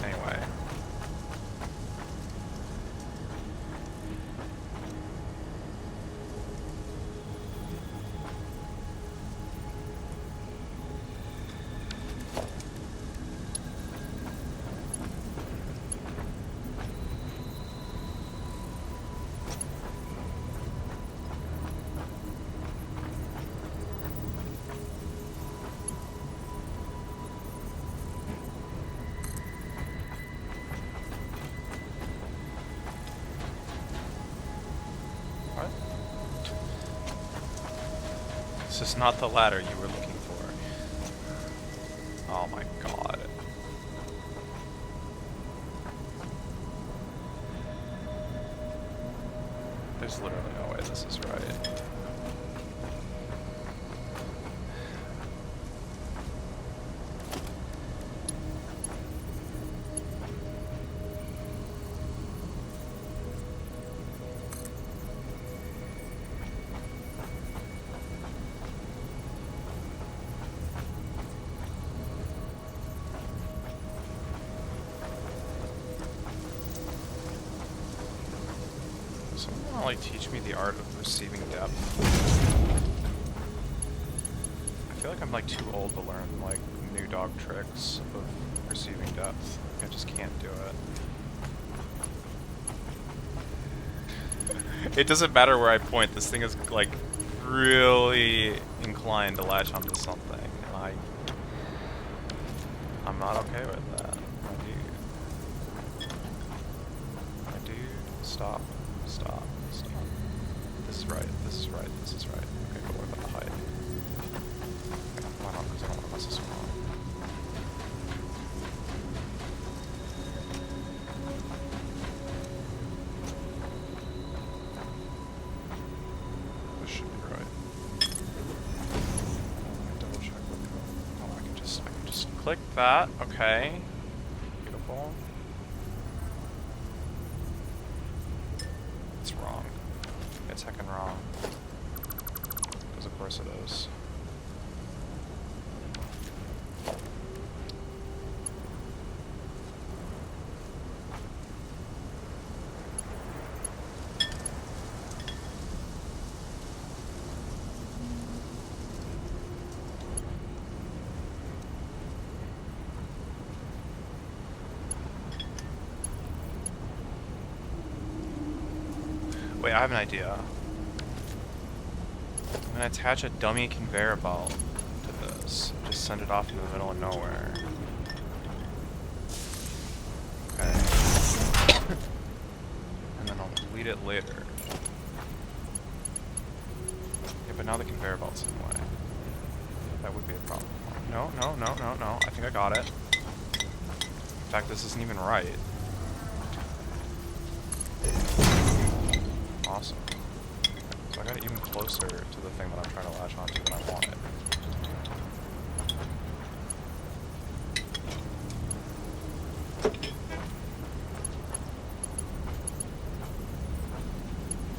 Anyway. What? This is not the ladder you were looking for. Oh my god. There's literally no way this is right. Someone wanna like teach me the art of receiving depth? I feel like I'm like too old to learn like new dog tricks of receiving depth. I just can't do it. It doesn't matter where I point, this thing is like really inclined to latch onto something, and I'm not okay with that. My dude, stop. Stop. Stop. This is right. This is right. This is right. Okay, but what about the height? Why not? Because I don't want to mess this one up. This should be right. Let me double check what the... Oh, I can just click that. Okay. Beautiful. It's wrong. It's heckin' wrong. Because of course it is. Wait, I have an idea. I'm gonna attach a dummy conveyor belt to this. Just send it off into the middle of nowhere. Okay. And then I'll delete it later. Yeah, but now the conveyor belt's in the way. That would be a problem. No, no, no, no, no. I think I got it. In fact, this isn't even right. Awesome. So I got it even closer to the thing that I'm trying to latch onto than I wanted.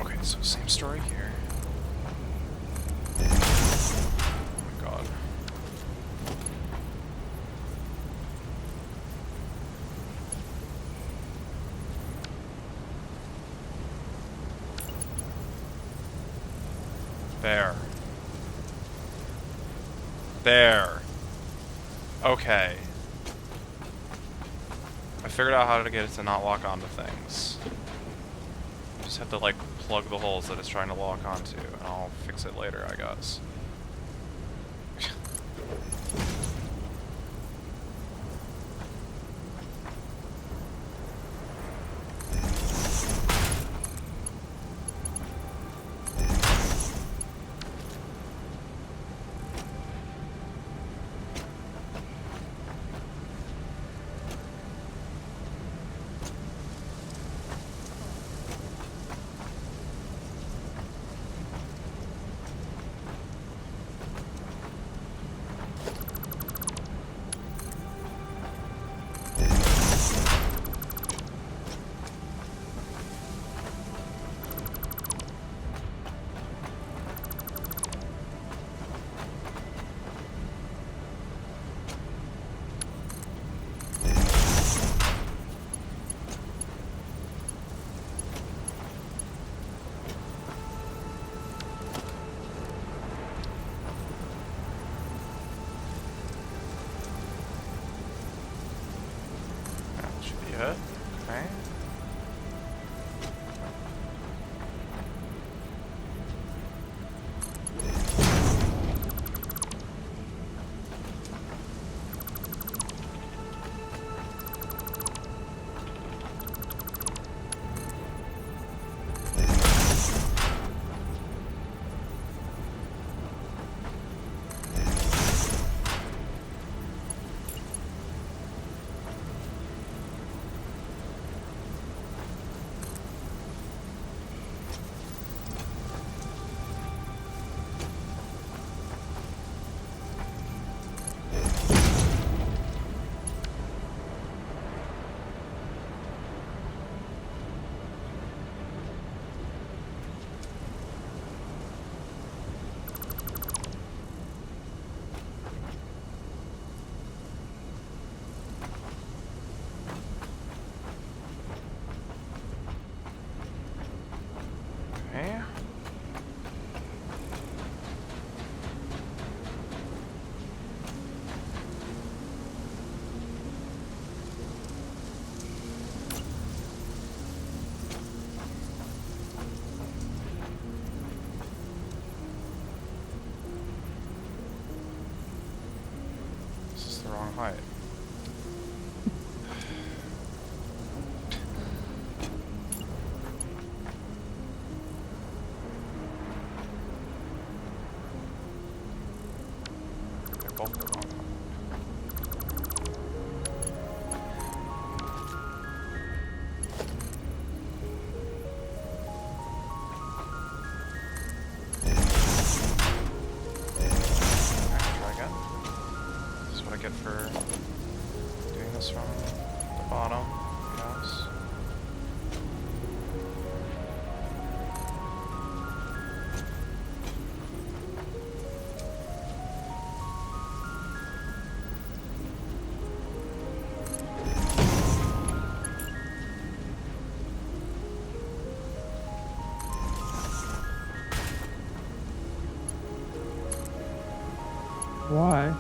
Okay, so same story here. Oh my god. There. There. Okay. I figured out how to get it to not lock onto things. Just have to like plug the holes that it's trying to lock onto, and I'll fix it later, I guess. both the wrong one. Alright, try again. This is what I get for doing this from the bottom, yes. Why?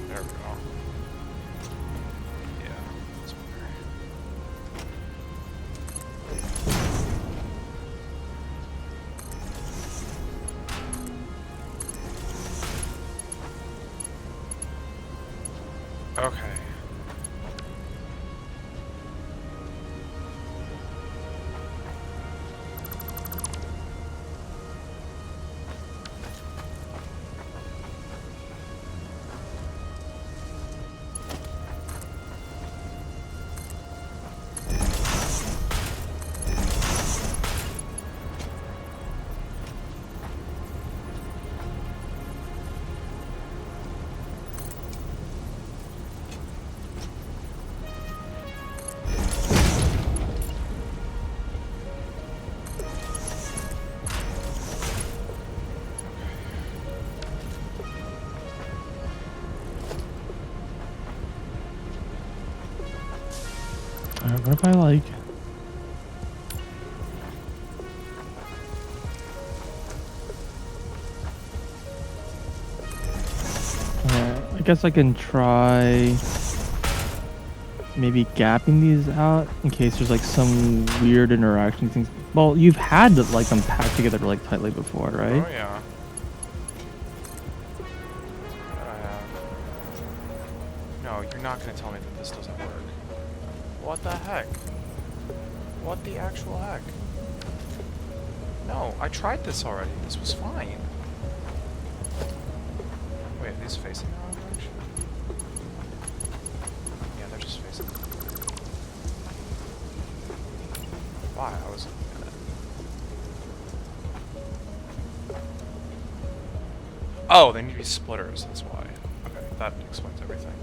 There we go. Yeah, that's better. Okay. Alright, what if I like... Alright, I guess I can try... maybe gapping these out in case there's like some weird interaction things. Well, you've had to like them packed together like tightly before, right? Oh yeah. No, you're not gonna tell me that this doesn't work. What the heck? What the actual heck? No, I tried this already. This was fine. Wait, are these facing the wrong direction? Yeah, they're just facing. Why? I was. Oh, they need to be splitters, that's why. Okay, that explains everything.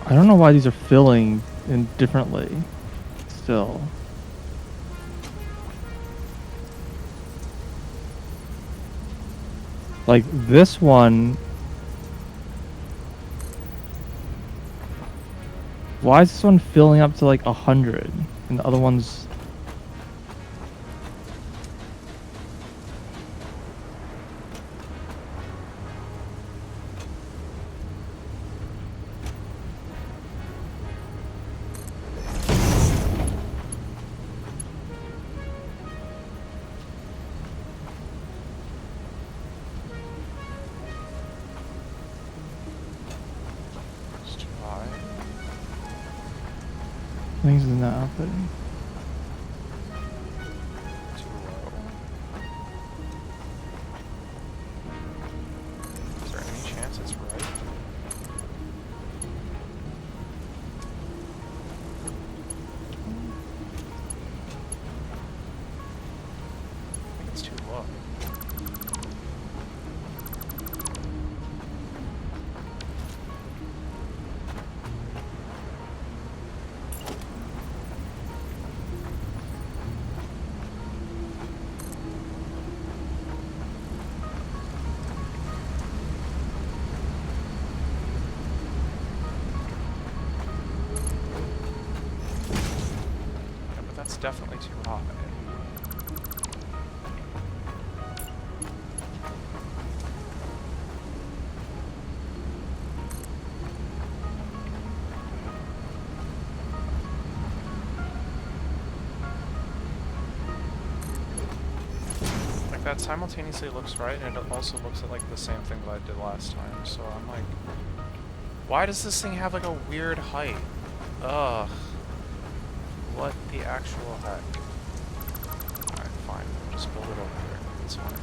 I don't know why these are filling indifferently still. Like this one, why is this one filling up to like 100? And the other one's... It's too high. Things is not outputting. Too low. Is there any chance it's right? I think it's too low. Yeah, but that's definitely too high. Like, that simultaneously looks right, and it also looks at like the same thing that I did last time, so I'm like, why does this thing have like a weird height? Ugh. What the actual heck? Alright, fine. We'll just build it over here. It's fine.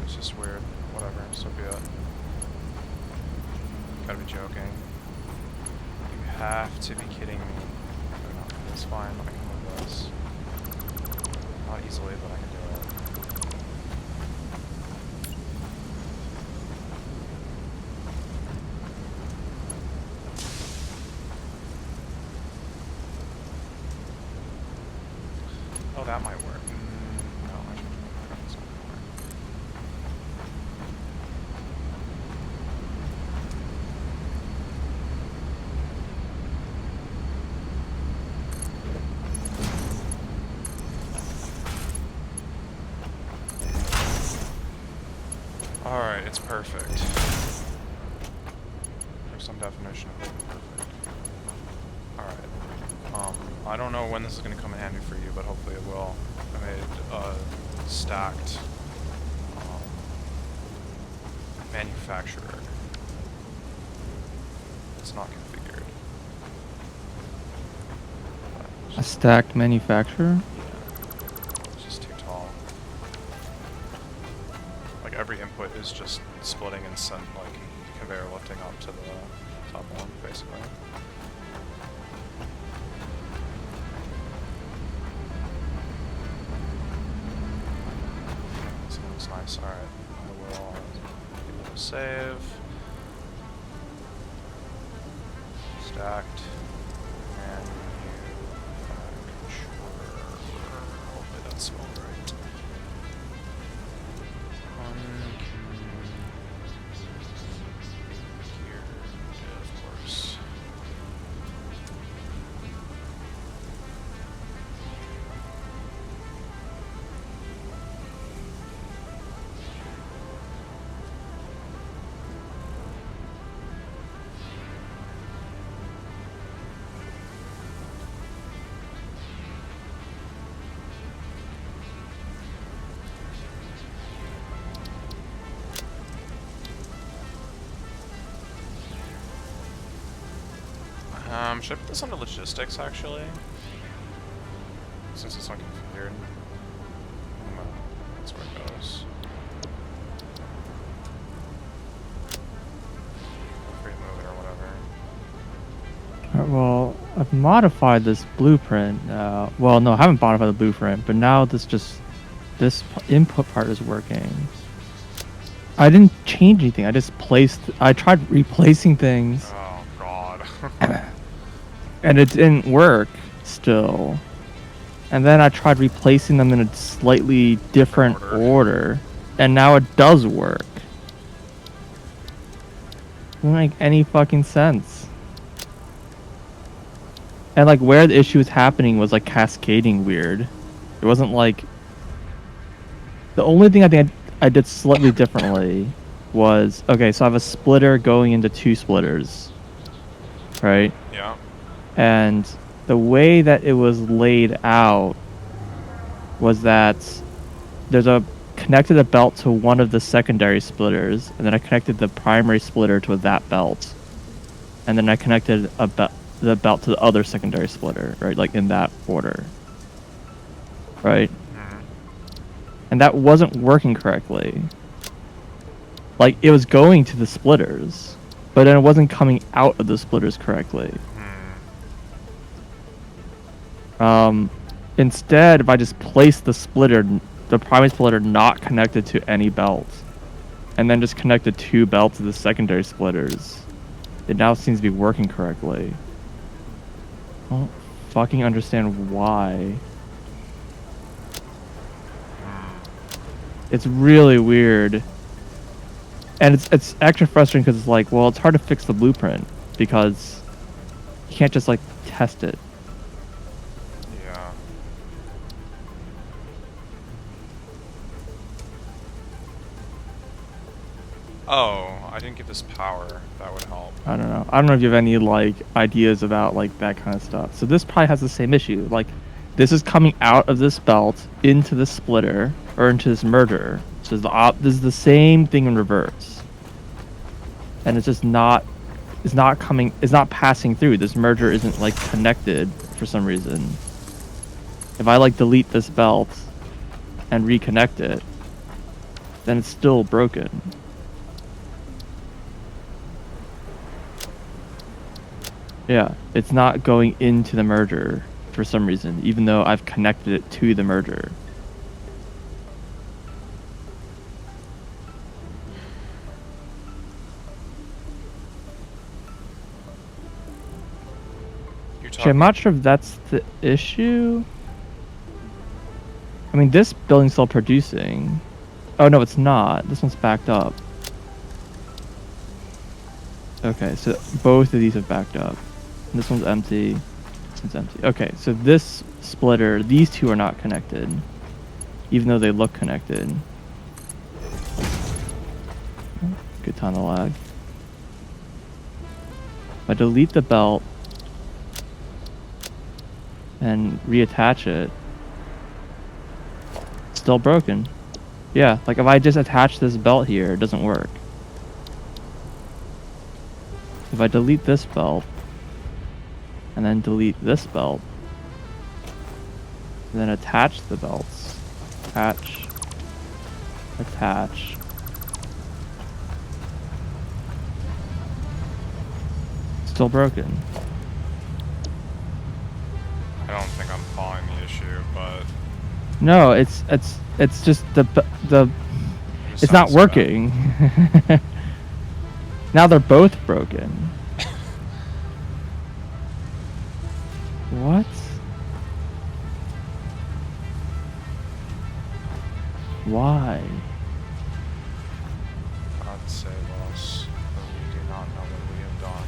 It's just weird. Whatever, so be it. Gotta be joking. You have to be kidding me. No, it's fine, I can move this. Not easily, but I can do it. Oh, that might work. No, I should do that. That's not gonna work. Alright, it's perfect. There's some definition of being perfect. Alright. I don't know when this is going to come in handy for you, but hopefully it will. I made a stacked manufacturer. It's not configured. A stacked manufacturer? Yeah. It's just too tall. Like every input is just splitting and sent like conveyor lifting up to the top one, basically. This looks nice. Alright. I will save. Stacked. And hopefully that's spelled right. Here, yeah, of course. Should I put this under logistics, actually? Since it's not configured. No, that's where it goes. Free to move it or whatever. Well, I've modified this blueprint now. Well, no, I haven't modified the blueprint, but now this input part is working. I didn't change anything. I tried replacing things. Oh, God. And it didn't work still. And then I tried replacing them in a slightly different order. And now it does work. Doesn't make any fucking sense. And like where the issue was happening was like cascading weird. It wasn't like... The only thing I think I did slightly differently was... Okay, so I have a splitter going into two splitters. Right? Yeah. And the way that it was laid out was that connected a belt to one of the secondary splitters, and then I connected the primary splitter to that belt, and then I connected the belt to the other secondary splitter, right, like in that order, right? Mm-hmm. And that wasn't working correctly. Like it was going to the splitters, but then it wasn't coming out of the splitters correctly. Instead, if I just place the primary splitter not connected to any belt, and then just connect the two belts to the secondary splitters, it now seems to be working correctly. I don't fucking understand why. It's really weird. And it's extra frustrating because it's like, well, it's hard to fix the blueprint because you can't just like test it. Yeah. Oh, I didn't give this power. That would help. I don't know. I don't know if you have any like ideas about like that kind of stuff. So this probably has the same issue. Like this is coming out of this belt into the splitter or into this merger. So this is the same thing in reverse. And it's just not passing through. This merger isn't like connected for some reason. If I like delete this belt and reconnect it, then it's still broken. Yeah, it's not going into the merger for some reason, even though I've connected it to the merger. Okay, I'm not sure if that's the issue. I mean, this building's still producing. Oh, no, it's not. This one's backed up. Okay, so both of these have backed up. This one's empty. This one's empty. Okay, so this splitter, these two are not connected, even though they look connected. Good ton of lag. If I delete the belt and reattach it, it's still broken. Yeah, like if I just attach this belt here, it doesn't work. If I delete this belt and then delete this belt and then attach the belts, attach, still broken. I don't think I'm following the issue, but No, it's just it's not working. Now they're both broken. What? Why? God save us, for we do not know what we have done.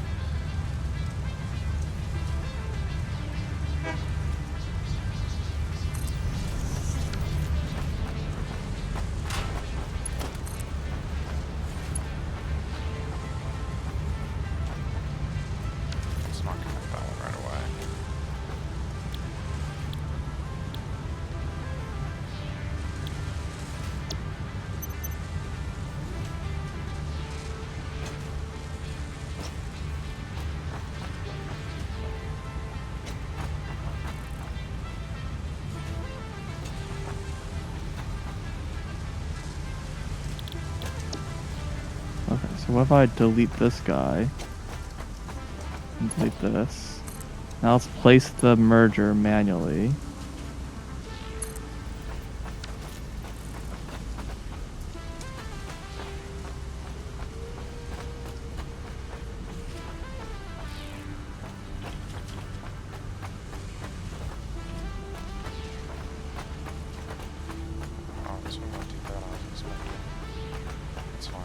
Let's not connect that one right away. So what if I delete this guy? And delete this. Now let's place the merger manually. Oh, this one won't do that. I was expecting. That's fine.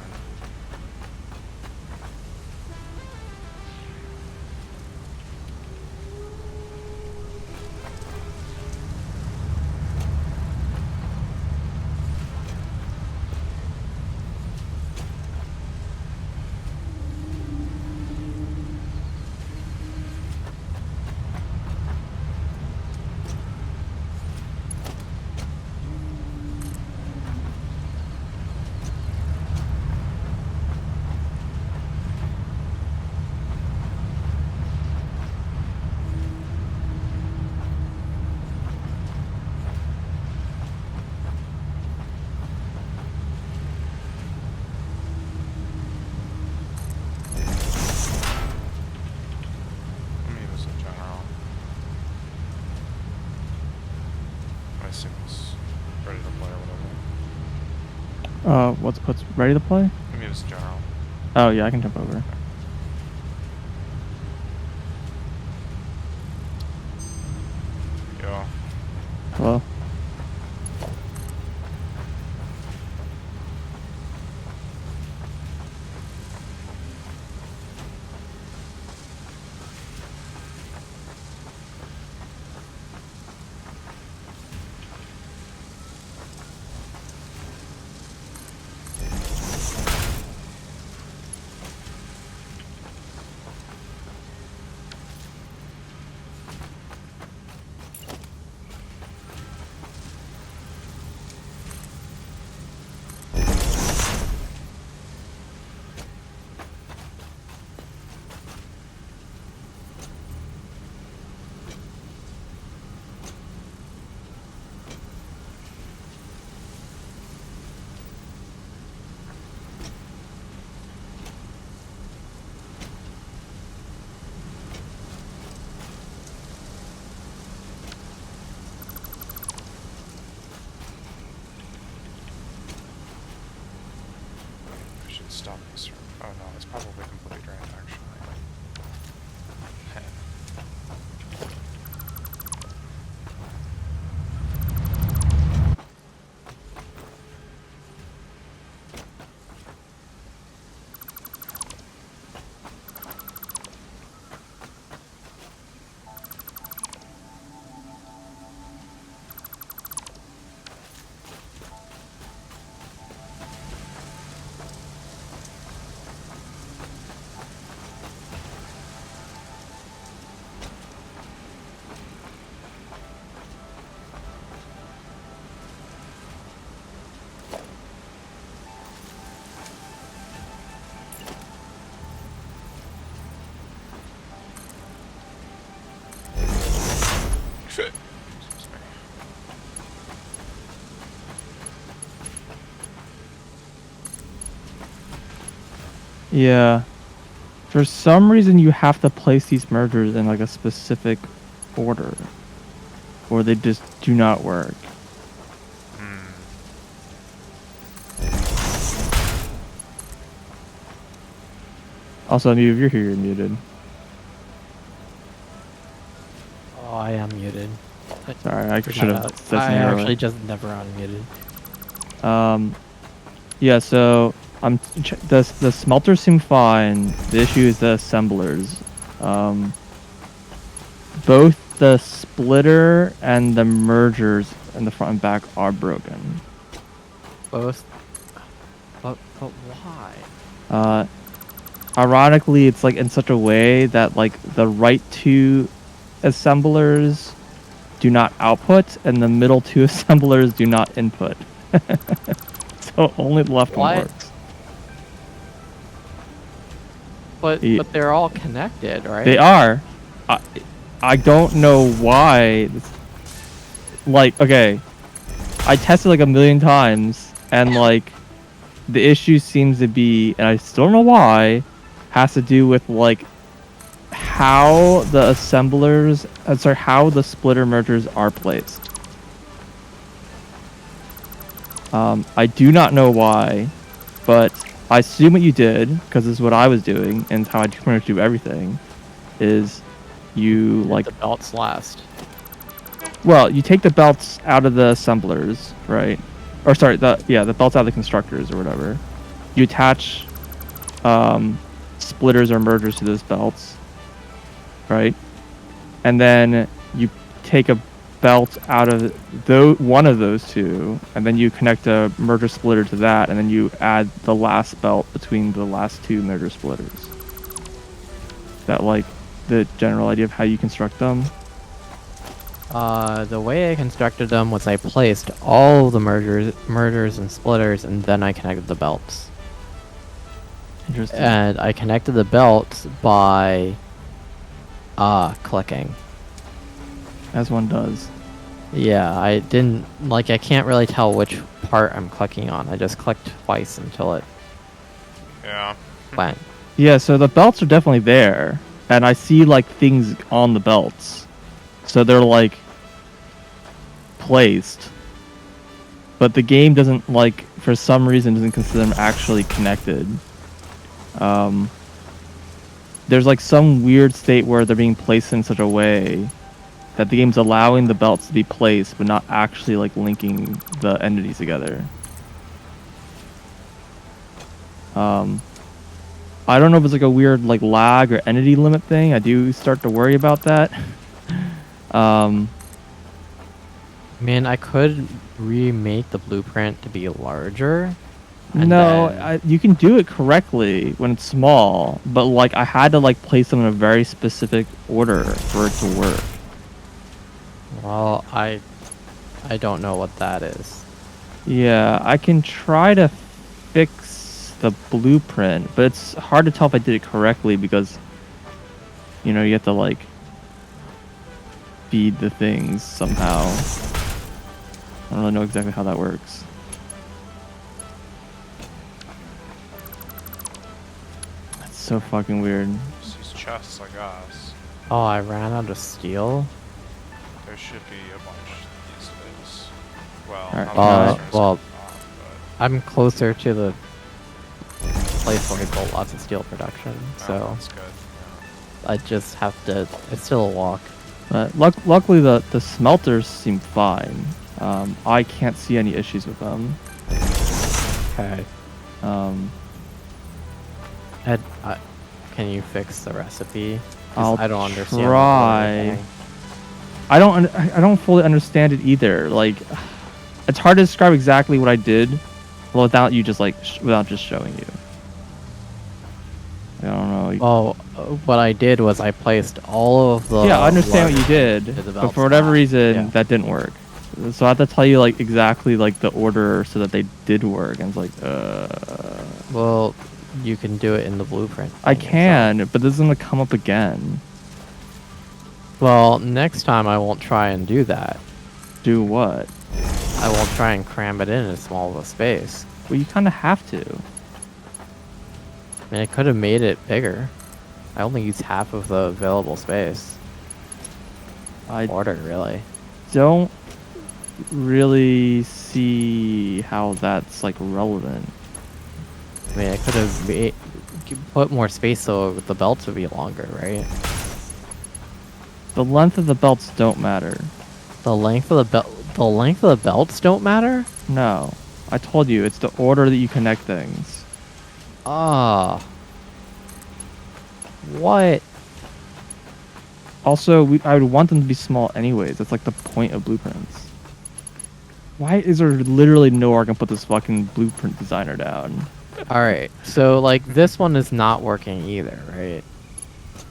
Let me use in general. I assume it's ready to play or whatever. What's ready to play? Let me use in general. Oh yeah, I can jump over. Yo. Hello? I should stop this. Oh no, it's probably completely drained actually. Excuse me. Yeah. For some reason, you have to place these mergers in like a specific order, or they just do not work. Also, if you're here, you're muted. Oh, I am muted. Sorry, I should have said I something earlier. actually just never unmuted. Yeah, so the smelters seem fine. The issue is the assemblers. Both the splitter and the mergers in the front and back are broken. Both. But why? Ironically, it's like in such a way that like the right two assemblers do not output and the middle two assemblers do not input. So only the left one What? works. But they're all connected, right? They are. I don't know why. Like, okay, I tested like a million times, and like the issue seems to be, and I still don't know why, has to do with like how the assemblers, how the splitter mergers are placed. I do not know why, but I assume what you did, because this is what I was doing, and how I pretty much do everything, is you like the belts last. Well, you take the belts out of the assemblers, right? Or sorry, the belts out of the constructors or whatever. You attach splitters or mergers to those belts, right? And then you take a belt out of one of those two, and then you connect a merger splitter to that, and then you add the last belt between the last two merger splitters. That like the general idea of how you construct them? The way I constructed them was I placed all the mergers and splitters, and then I connected the belts. Interesting. And I connected the belts by clicking. As one does. Yeah, I didn't I can't really tell which part I'm clicking on. I just clicked twice until it went. Yeah, so the belts are definitely there, and I see like things on the belts. So they're like placed, but the game doesn't like, for some reason, doesn't consider them actually connected. There's like some weird state where they're being placed in such a way that the game's allowing the belts to be placed, but not actually like linking the entities together. I don't know if it's like a weird like lag or entity limit thing. I do start to worry about that. Man, I could remake the blueprint to be larger. No, you can do it correctly when it's small, but like I had to like place them in a very specific order for it to work. Well, I don't know what that is. Yeah, I can try to fix the blueprint, but it's hard to tell if I did it correctly because, you know, you have to like feed the things somehow. I don't really know exactly how that works. That's so fucking weird. These chests, I guess. Oh, I ran out of steel. There should be a bunch these days. Well, Alright, well, I'm closer to the place where I built lots of steel production, so that's good. Yeah. I just have to. It's still a walk. But luckily the smelters seem fine. I can't see any issues with them. Okay. Ed, can you fix the recipe? 'Cause I don't understand. Try. I don't fully understand it either. Like, it's hard to describe exactly what I did, without you just like without just showing you. I don't know. Well, what I did was I placed all of the. Yeah, I understand what you did, but for whatever reason, that didn't work. So I have to tell you like exactly like the order so that they did work, and it's like, Well, you can do it in the blueprint. I can, but this is gonna come up again. Well, next time I won't try and do that. Do what? I won't try and cram it in as small of a space. Well, you kind of have to. I mean, I could have made it bigger. I only used half of the available space. Order, really. Don't really see how that's like relevant. I mean, I could have put more space so the belts would be longer, right? The length of the belts don't matter. The length of the belts don't matter? No. I told you, it's the order that you connect things. Ah. What? Also, I would want them to be small anyways. That's like the point of blueprints. Why is there literally nowhere I can put this fucking blueprint designer down? Alright, so like this one is not working either, right?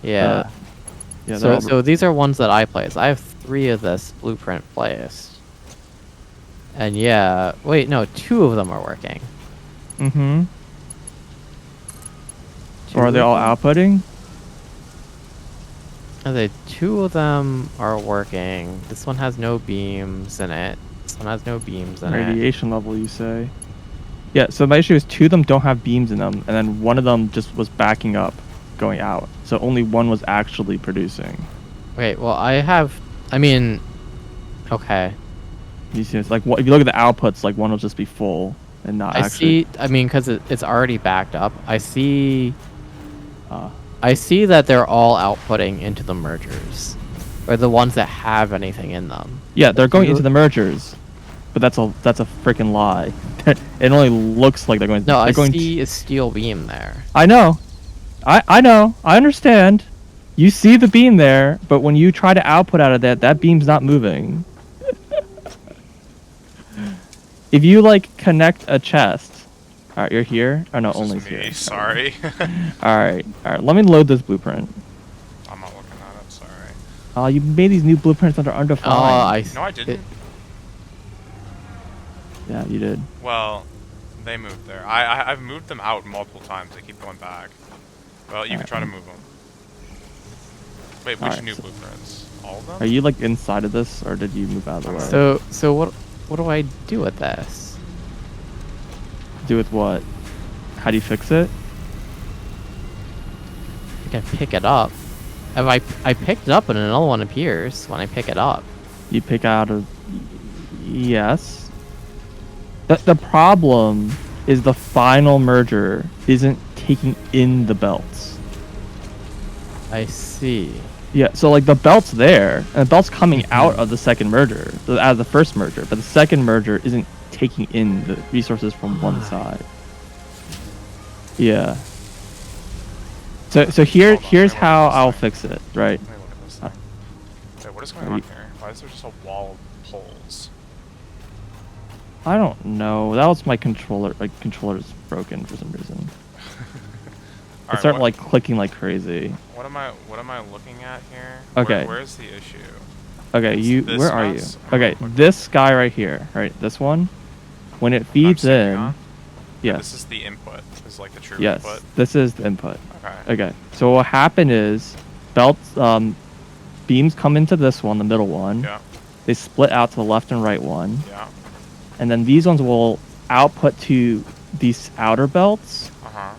Yeah. Yeah. So these are ones that I placed. I have 3 of this blueprint placed. And yeah, wait, no, 2 of them are working. Mm-hmm. Or are they all outputting? Okay, 2 of them are working. This one has no beams in it. This one has no beams in it. Radiation level, you say? Yeah, so my issue is 2 of them don't have beams in them, and then 1 of them just was backing up, going out. So only 1 was actually producing. Wait, well, I mean, okay. You see, it's like, if you look at the outputs, like 1 will just be full and not actually. I mean, because it's already backed up. Uh, I see that they're all outputting into the mergers, or the ones that have anything in them. yeah, they're going into the mergers, but that's a freaking lie. It only looks like they're going. No, they're I going see a steel beam there. I know, I know, I understand. You see the beam there, but when you try to output out of that beam's not moving. If you like connect a chest, all right, you're here. Oh no, This is only me, here. sorry. All right. Let me load this blueprint. I'm not looking at it, sorry. You made these new blueprints that are undefined. No, I didn't. Yeah, you did. Well, they moved there. I've moved them out multiple times. They keep going back. Well, you can try to move them. Wait, which Alright, new so- blueprints? All of them? Are you like inside of this, or did you move out of the way? So what do I do with this? Do with what? How do you fix it? I can pick it up. If I picked it up and another one appears when I pick it up. You pick out of. Yes. The problem is the final merger isn't taking in the belts. I see. Yeah, so like the belt's there, and the belt's coming out of the second merger, out of the first merger, but the second merger isn't taking in the resources from one side. Yeah. So here's how I'll fix it, right? Let me look at this thing. Wait, what is going on here? Why is there just a wall of poles? I don't know. That was my controller. Like controller's broken for some reason. It started like clicking like crazy. What am I looking at here? Okay. Where's the issue? Okay, This where are you? mess? Okay, this guy right here, right? This one, when it feeds standing in, on? yes, This is the input. This is like the true yes, input. this is the input. Okay. Okay, so what will happen is belts, beams come into this one, the middle one. Yeah. They split out to the left and right one, Yeah. and then these ones will output to these outer belts, Uh-huh.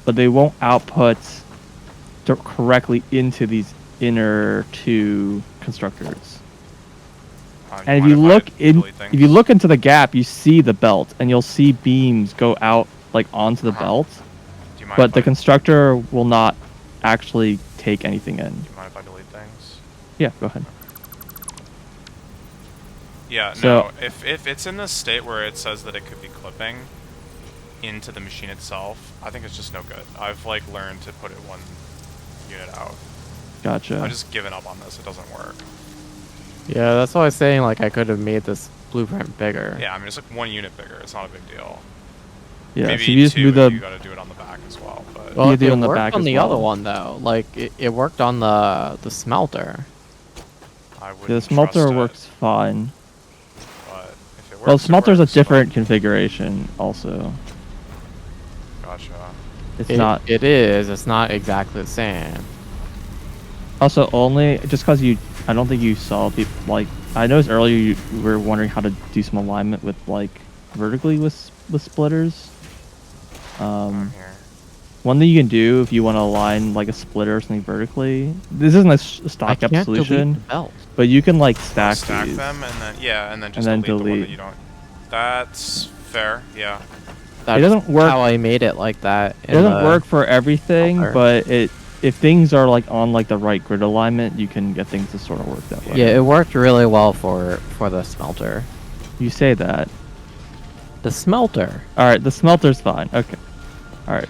but they won't output correctly into these inner 2 constructors. And if you look into the gap, you see the belt, and you'll see beams go out like onto the belt, Do you mind but if the I, constructor will not actually take anything in. do you mind if I delete things? Yeah, go ahead. Yeah, So- no. If it's in this state where it says that it could be clipping into the machine itself, I think it's just no good. I've like learned to put it 1 unit out. Gotcha. I've just given up on this. It doesn't work. Yeah, that's why I was saying like I could have made this blueprint bigger. Yeah, I mean it's like 1 unit bigger. It's not a big deal. Yeah, Maybe so you just 2 move if the. you got to do it on the back as well. But Well, You it do on the worked back on as the other well. one though. Like it worked on the smelter. I wouldn't Yeah, the smelter trust works fine. But if it works, Well, the smelter's a it works, different configuration, also. but- Gotcha. It's not. It is. It's not exactly the same. Also, only just because I don't think you saw people like. I noticed earlier you were wondering how to do some alignment with like vertically with splitters. I'm here. One thing you can do if you want to align like a splitter or something vertically. This isn't a I stock can't up delete the solution, belt. but you can like stack these. them and then and then just then delete the one delete. that you don't. That's fair. Yeah. That's doesn't work- how I made it like that. It doesn't work for everything, smelter. but if things are like on like the right grid alignment, you can get things to sort of work that way. Yeah, it worked really well for the smelter. You say that. The smelter. All right, the smelter's fine. Okay. All right.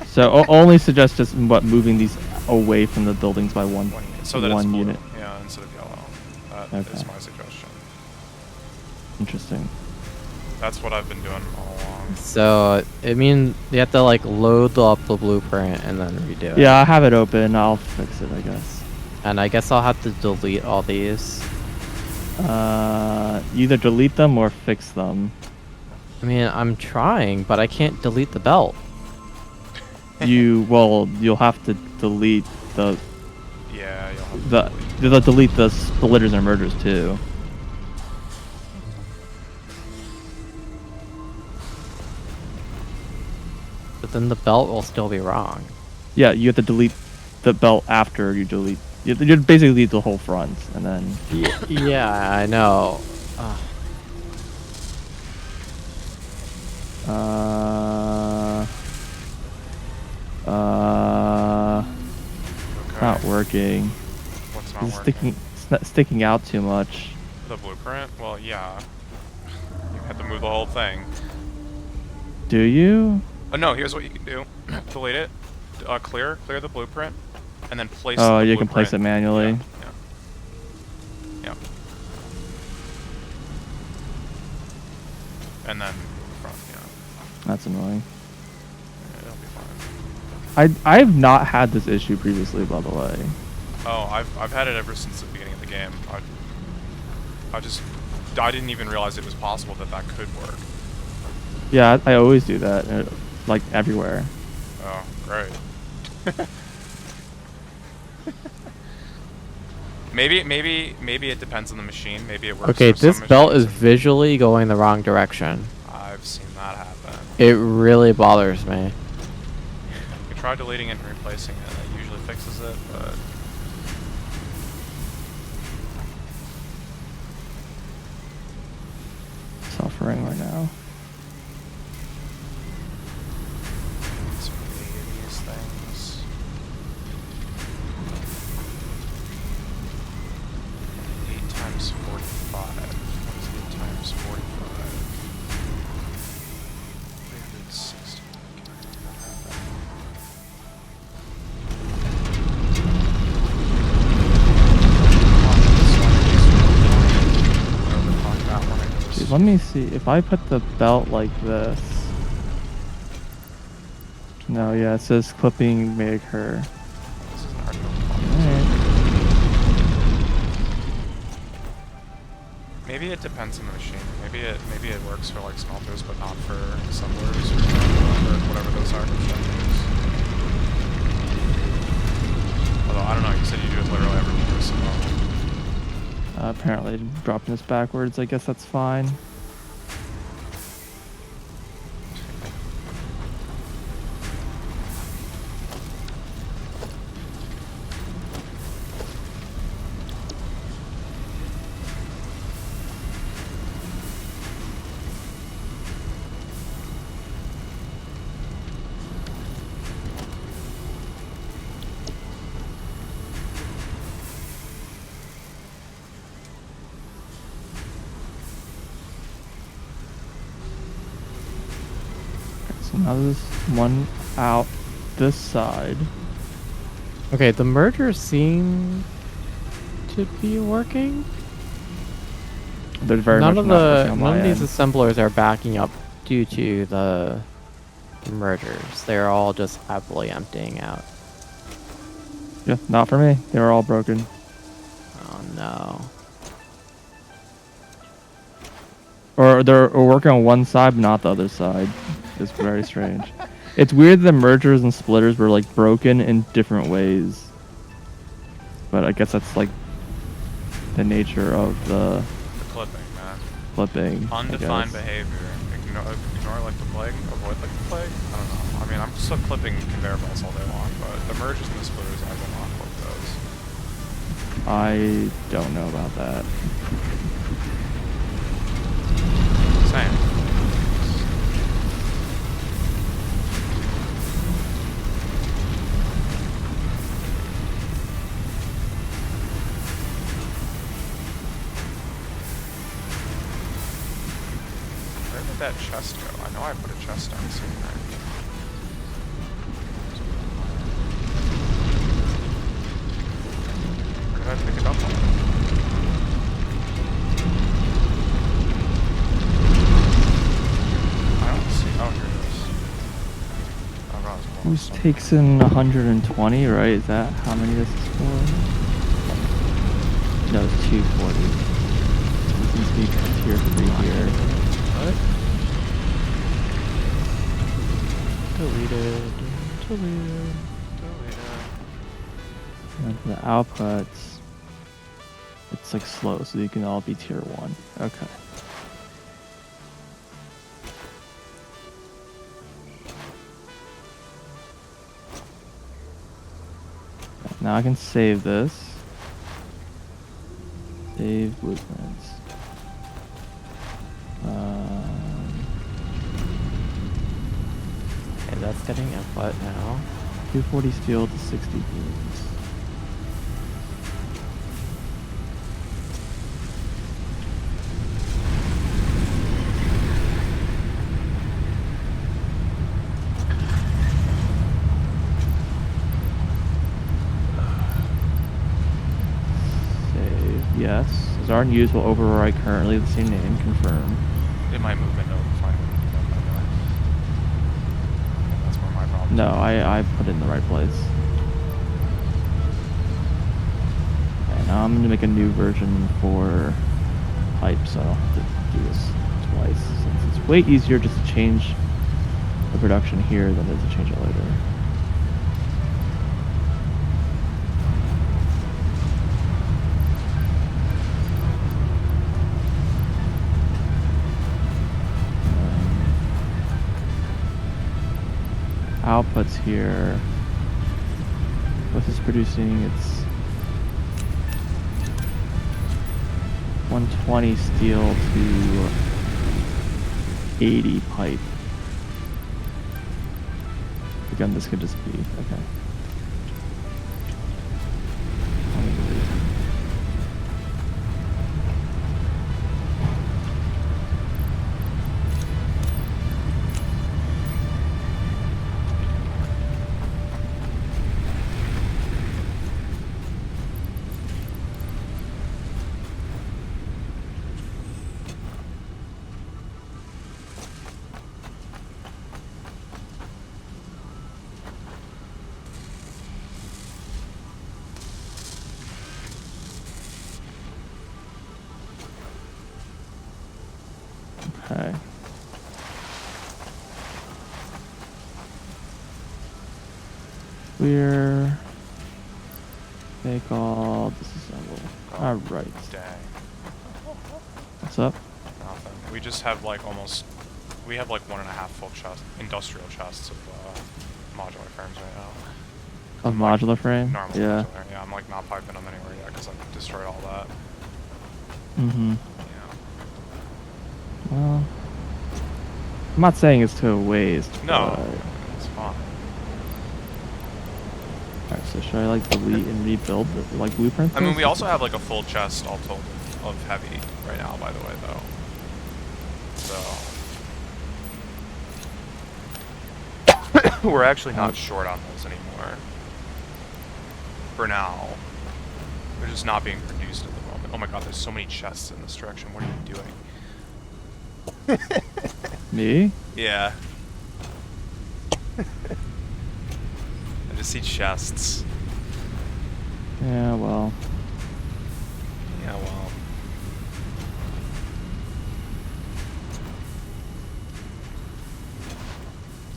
So only suggest just moving these away from the buildings by 1 1 unit. So that it's 1 blue. unit. Yeah, instead of yellow. That is Okay. my suggestion. Interesting. That's what I've been doing all along. So it means you have to like load up the blueprint and then redo it. Yeah, I have it open. I'll fix it, I guess. And I guess I'll have to delete all these. Either delete them or fix them. I mean, I'm trying, but I can't delete the belt. You'll have to delete the Yeah, you'll have to you'll delete the splitters and mergers too. But then the belt will still be wrong. Yeah, you have to delete the belt after you delete. You basically delete the whole front, and then. Yeah, I know. Ugh. Okay. Not working. What's not It's working? It's not sticking out too much. The blueprint? Well, yeah. You have to move the whole thing. Do you? Oh, no, here's what you can do. Delete it. Clear the blueprint. And then place Oh, the you blueprint. can place it manually. Yeah. Yep. And then front, yeah. That's annoying. Yeah, it'll be fine. I've not had this issue previously, by the way. Oh, I've had it ever since the beginning of the game. I didn't even realize it was possible that could work. Yeah, I always do that, like everywhere. Oh, great. Maybe it depends on the machine. Maybe it works. Okay, for some this belt machines is visually going the wrong direction. I've seen that happen. It really bothers me. You try deleting it and replacing it. It usually fixes it, but Suffering right now. it's really these things. 8 times 45. What is 8 times 45? 360. Dude, let me see. If I put the belt like this. No, yeah, it says clipping may occur. This is an article. Alright. Maybe it depends on the machine. Maybe it works for like smelters, but not for assemblers or whatever those are. Although I don't know. You said you do it literally everywhere, so. Apparently dropping this backwards. I guess that's fine. So now there's one out this side. Okay, the mergers seem to be working. They're very None much of not working on my none of these end. assemblers are backing up due to the mergers. They're all just happily emptying out. Yeah, not for me. They were all broken. Oh no. Or they're working on one side, but not the other side. It's very strange. It's weird that the mergers and splitters were like broken in different ways. But I guess that's like the nature of the The clipping, man. flipping. Undefined behavior. Ignore like the plague. Avoid like the plague. I don't know. I mean, I'm still clipping conveyor belts all day long, but the mergers and the splitters, I will not clip those. I don't know about that. Same. Where did that chest go? I know I put a chest down somewhere. Where did I pick it up on? I don't see. Oh, here it is. Oh, God, it's This close. takes in 120, right? Is that how many this is for? No, it's 240. This needs to be tier 3 here. What? Deleted. Deleted. And for the outputs, it's like slow, so you can all be tier 1. Okay. Now I can save this. Save blueprints. Okay, that's getting input now. 240 steel to 60 beams. Save. Yes. As our news will override currently the same name. Confirm. In my movement note, find when you do that, by the way. That's where my problem is. No, I put it in the right place. Okay, now I'm going to make a new version for pipe, so I'll have to do this twice since it's way easier just to change the production here than it is to change it later. Outputs here. What is producing? It's 120 steel to 80 pipe. Again, this could just be okay. Okay. Clear. Take all. Disassemble. All right. Dang. What's up? Nothing. We just have like almost. We have like 1.5 full chest, industrial chests of modular frames right now. Of modular frame? Normal Yeah. modular. Yeah, I'm like not piping them anywhere yet because I destroyed all that. Mm-hmm. Yeah. Well, I'm not saying it's to a waste. No, but... it's fine. Alright, so should I like delete and rebuild the like blueprint? I mean, we also have like a full chest all told of heavy right now, by the way, though. So we're actually not short on those anymore. For now, they're just not being produced at the moment. Oh my god, there's so many chests in this direction. What are you doing? Me? Yeah. I just see chests. Yeah, well. Yeah, well.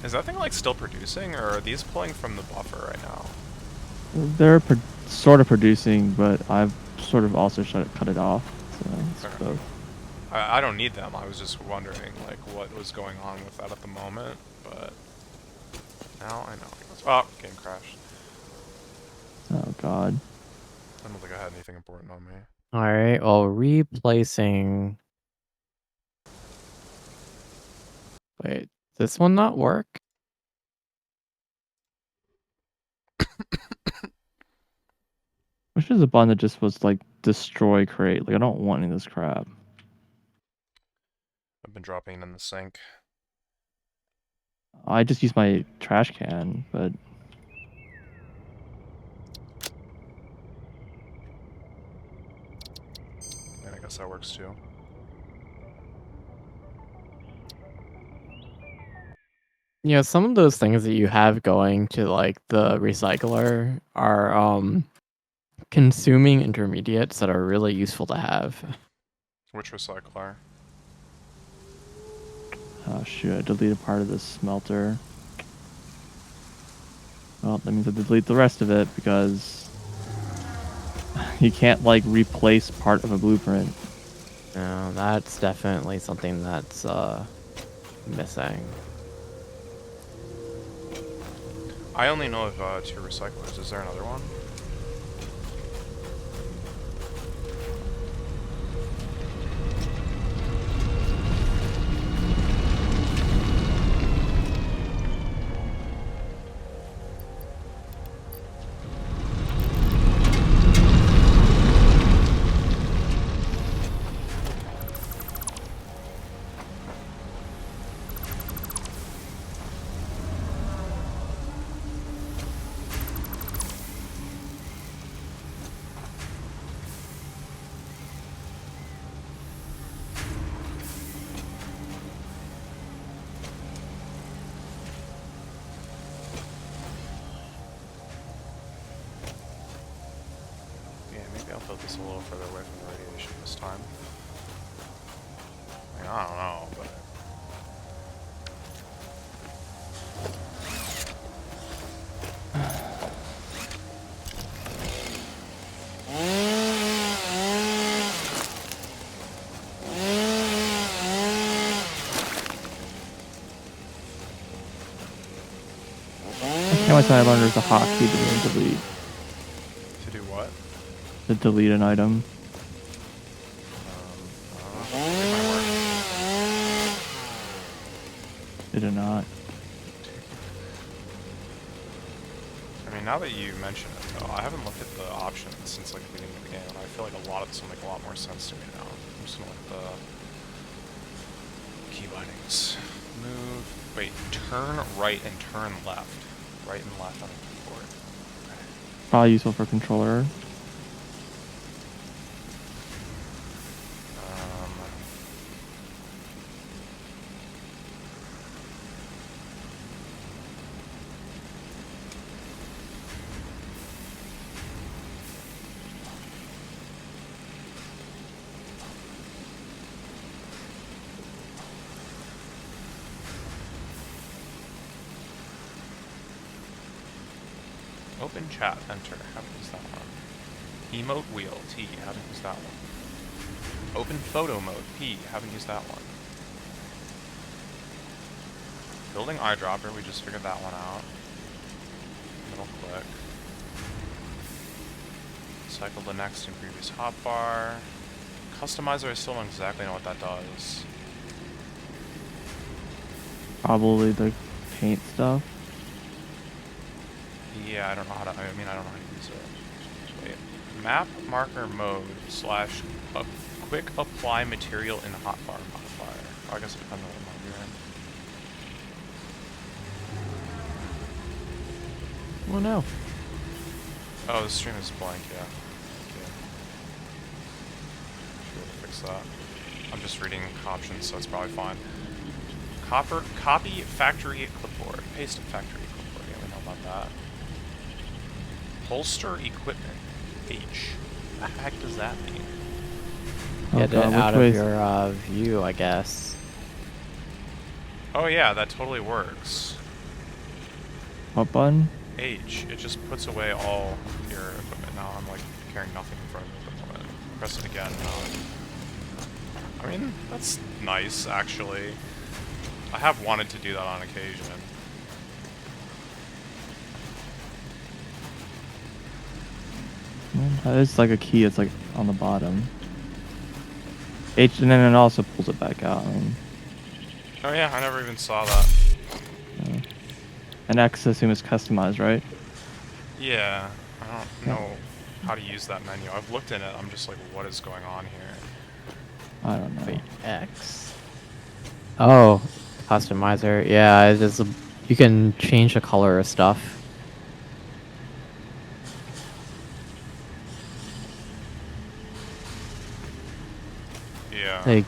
Is that thing like still producing, or are these pulling from the buffer right now? They're sort of producing, but I've sort of also cut it off. So it's Okay. both. I don't need them. I was just wondering like what was going on with that at the moment, but now I know. Oh, game crashed. Oh god. I don't think I had anything important on me. All right. Well, replacing. Wait, this one not work? Which is a button that just was like destroy crate. Like I don't want any of this crap. I've been dropping it in the sink. I just use my trash can, but And I guess that works too. You know, some of those things that you have going to like the recycler are consuming intermediates that are really useful to have. Which recycler? oh shoot, I deleted part of this smelter. Well, that means I delete the rest of it because you can't like replace part of a blueprint. No, that's definitely something that's missing. I only know of 2 recyclers. Is there another one? build this a little further away from the radiation this time. I mean, I don't know, but... How much I learned there's a hotkey to delete. To do what? To delete an item. It might work. Did it not? I mean, now that you mention it, though, I haven't looked at the options since like the beginning of the game, and I feel like a lot of this will make a lot more sense to me now. I'm just gonna look at the key bindings. Move. Wait, turn right and turn left. Right and left on the keyboard. Okay. Probably useful for controller. Open chat, enter. Haven't used that one. Emote wheel, T. Haven't used that one. Open photo mode, P. Haven't used that one. Building eyedropper, we just figured that one out. Middle click. Cycle the next and previous hotbar. Customizer, I still don't exactly know what that does. Probably the paint stuff. Yeah, I don't know how to, I don't know how to use it. Wait. Map marker mode / quick apply material in hotbar modifier. Oh, I guess it depends on what mode you're in. Oh no. Oh, the stream is blank, yeah. Okay. Should be able to fix that. I'm just reading options, so it's probably fine. Copy factory clipboard. Paste factory clipboard. Yeah, we know about that. Holster equipment. H. What the heck does that mean? Get God, it out which of way your view, I guess. Oh yeah, that totally works. What button? H. It just puts away all your equipment. Now I'm like carrying nothing in front of me at the moment. Press it again. I mean, that's nice actually. I have wanted to do that on occasion. It's like a key. It's like on the bottom. H, and then it also pulls it back out. I mean, Oh yeah, I never even saw that. and X, I assume, is customized, right? Yeah, I don't know how to use that menu. I've looked in it. I'm just like, what is going on here? I don't know. Wait, X. Oh, customizer. Yeah, it is. You can change the color of stuff. Yeah. Like,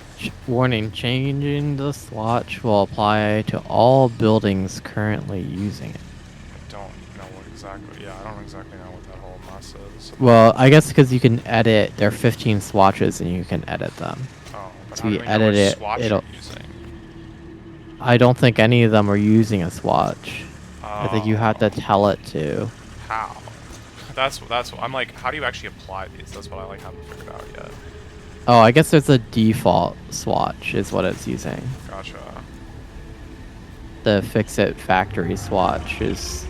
warning, changing the swatch will apply to all buildings currently using it. I don't know what exactly. Yeah, I don't exactly know what that whole mess is. Well, I guess because you can edit. There are 15 swatches, and you can edit them. Oh, but So how do you we know edit which it, swatch it'll- you're using? I don't think any of them are using a swatch. I think you have to Oh, tell it to. how? That's what I'm like. How do you actually apply these? That's what I like haven't figured out yet. Oh, I guess there's a default swatch is what it's using. Gotcha. The fix-it factory swatch is...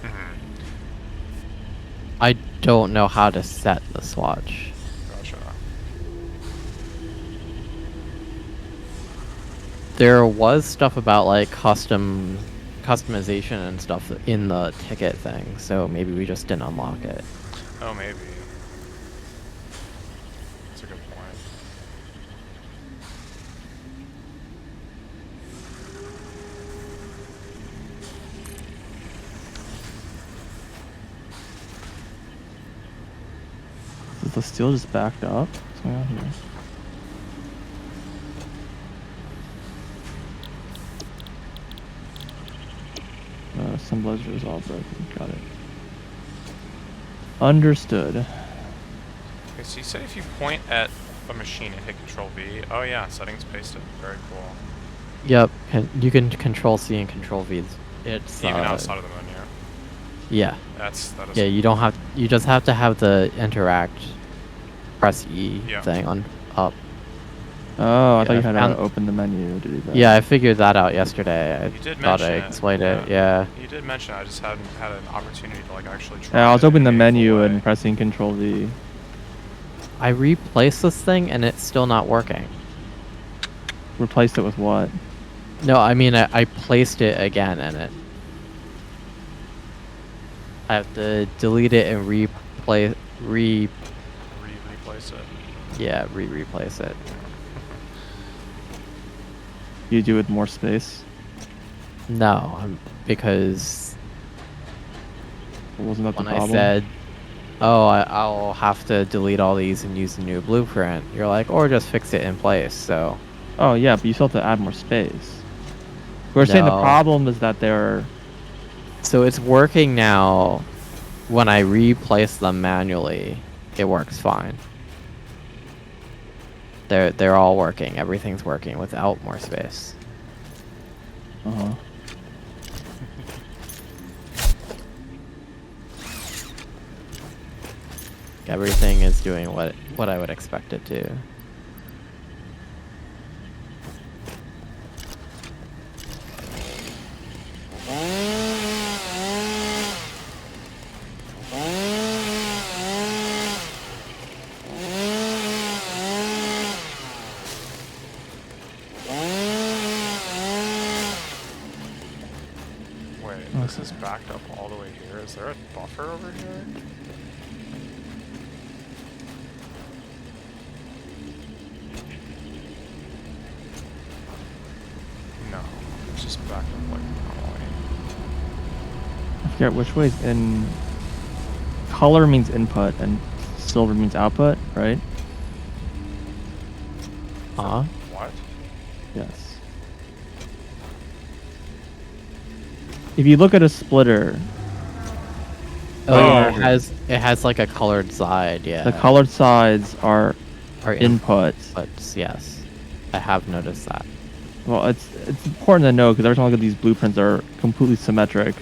Mhm. I don't know how to set the swatch. Gotcha. There was stuff about like customization and stuff in the ticket thing, so maybe we just didn't unlock it. Oh, maybe. That's a good point. Is the steel just backed up? What's going on here? Some ledgers all broken. Got it. Understood. Okay, so you said if you point at a machine and hit Control V. Oh yeah, settings pasted. Very cool. Yep, you can Control C and Control V. It's Even outside of the menu. Yeah. That is. Yeah, you don't have. You just have to have the interact. Press E thing on up. Oh, I thought you had to open the menu to do that. Yeah, I figured that out yesterday. I You did thought mention I explained it. Yeah. You did mention it. I just hadn't had an opportunity to like actually try. Yeah, I was it opening the in a meaningful menu way. and pressing Control V. I replaced this thing and it's still not working. Replaced it with what? No, I mean I placed it again and it. I have to delete it and replace it. Yeah, replace it. You do with more space? No, because wasn't that the when problem? I said, "Oh, I'll have to delete all these and use the new blueprint," you're like, "Or just fix it in place." So. Oh yeah, but you still have to add more space. We're saying the problem is that they're. So it's working now. When I replace them manually, it works fine. They're all working. Everything's working without more space. Uh-huh. Everything is doing what I would expect it to. This is backed up all the way here. Is there a buffer over here? No, it's just backed up like normally. I forget which way is in. Color means input and silver means output, right? What? Yes. If you look at a splitter. Oh, it has like a colored side, yeah. The colored sides are inputs. Inputs, yes. I have noticed that. Well, it's important to know because every time I look at these blueprints, they're completely symmetric.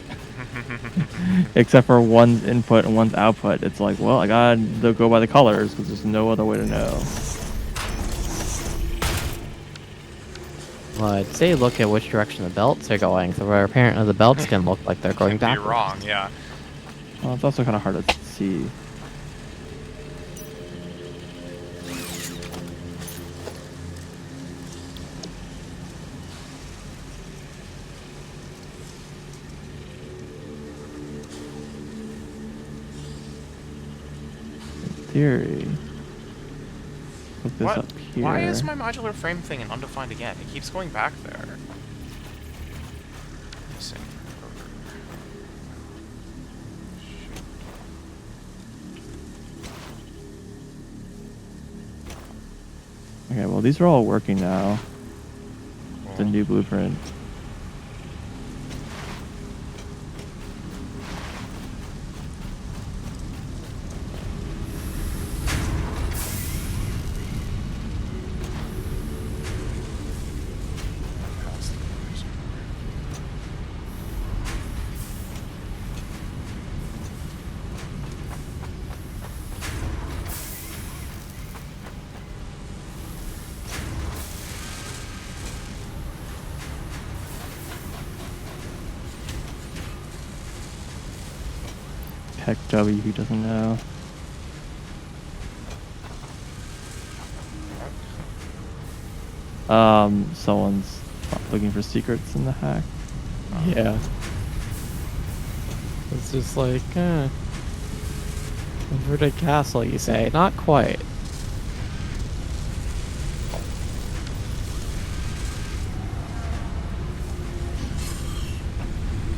Except for one's input and one's output. It's like, well, I gotta go by the colors because there's no other way to know. Well, I'd say look at which direction the belts are going, so apparently the belts can look like they're going backwards. You're wrong, yeah. Well, it's also kind of hard to see. In theory. Put this up here. Why is my modular frame thing in undefined again? It keeps going back there. Okay, well these are all working now. The new blueprint. Heck W, who doesn't know? Someone's looking for secrets in the hack. Yeah. It's just like, inverted castle, you say? Not quite.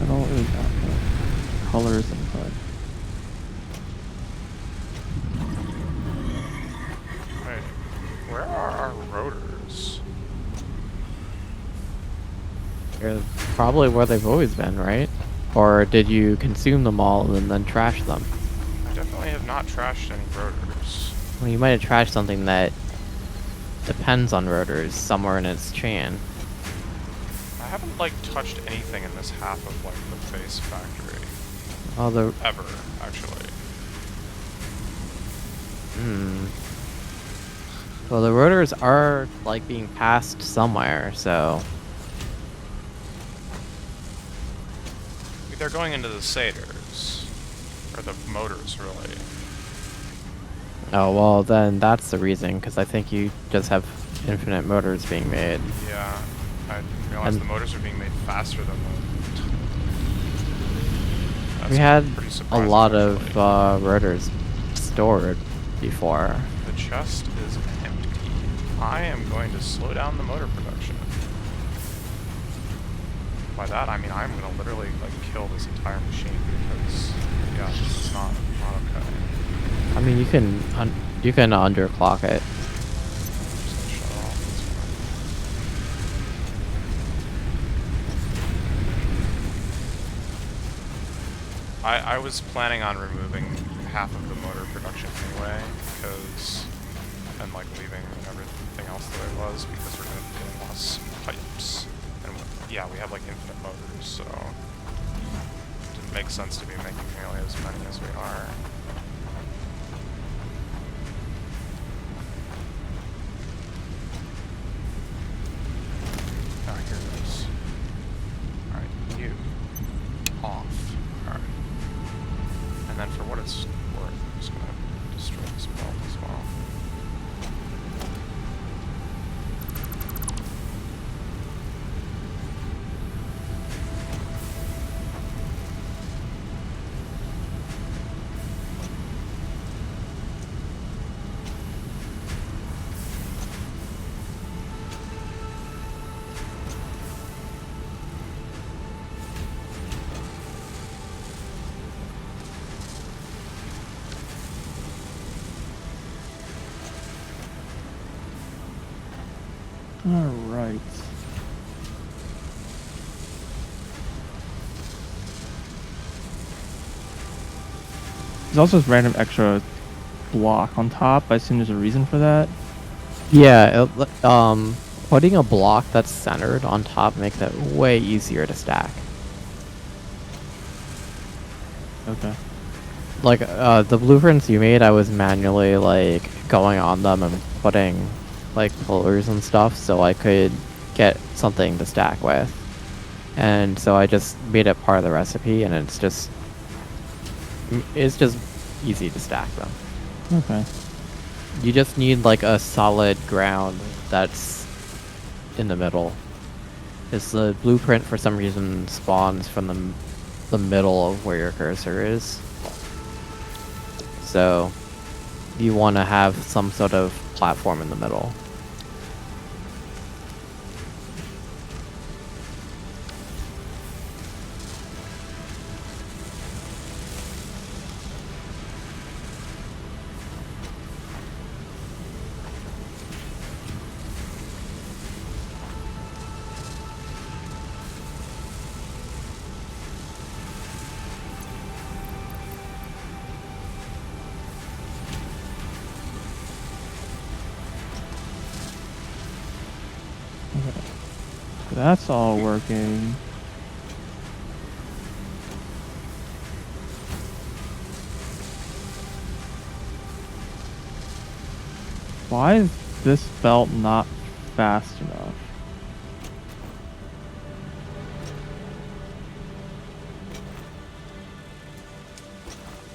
I don't really got the colors input. Wait, where are our rotors? They're probably where they've always been, right? Or did you consume them all and then trash them? I definitely have not trashed any rotors. Well, you might have trashed something that depends on rotors somewhere in its chain. I haven't, like, touched anything in this half of, like, the base factory. Oh, Ever, actually. Well, the rotors are, like, being passed somewhere, so... They're going into the satyrs. Or the motors, really. Oh, well, then that's the reason, because I think you just have infinite motors being made. Yeah, I didn't realize the motors are being made faster than the... That's We had pretty a surprising, lot actually. of rotors stored before. The chest is empty. I am going to slow down the motor production. By that, I mean I'm going to literally, like, kill this entire machine because, yeah, this is not okay. I mean, you can underclock it. Just gonna shut it off, that's fine. I was planning on removing half of the motor production anyway, because, and like leaving everything else the way it was, because we're going to be getting less pipes. And yeah, we have like infinite motors, so it didn't make sense to be making nearly as many as we are. Ah, here it is. Alright, you. Off. Alright. And then for what it's worth, I'm just gonna destroy this belt as well. Alright. There's also this random extra block on top. I assume there's a reason for that. Yeah, putting a block that's centered on top makes it way easier to stack. Okay. Like, the blueprints you made, I was manually, like, going on them and putting, like, pillars and stuff so I could get something to stack with. And so I just made it part of the recipe, and it's just easy to stack them. Okay. You just need, like, a solid ground that's in the middle. Because the blueprint, for some reason, spawns from the middle of where your cursor is. So you want to have some sort of platform in the middle. That's all working. Why is this belt not fast enough?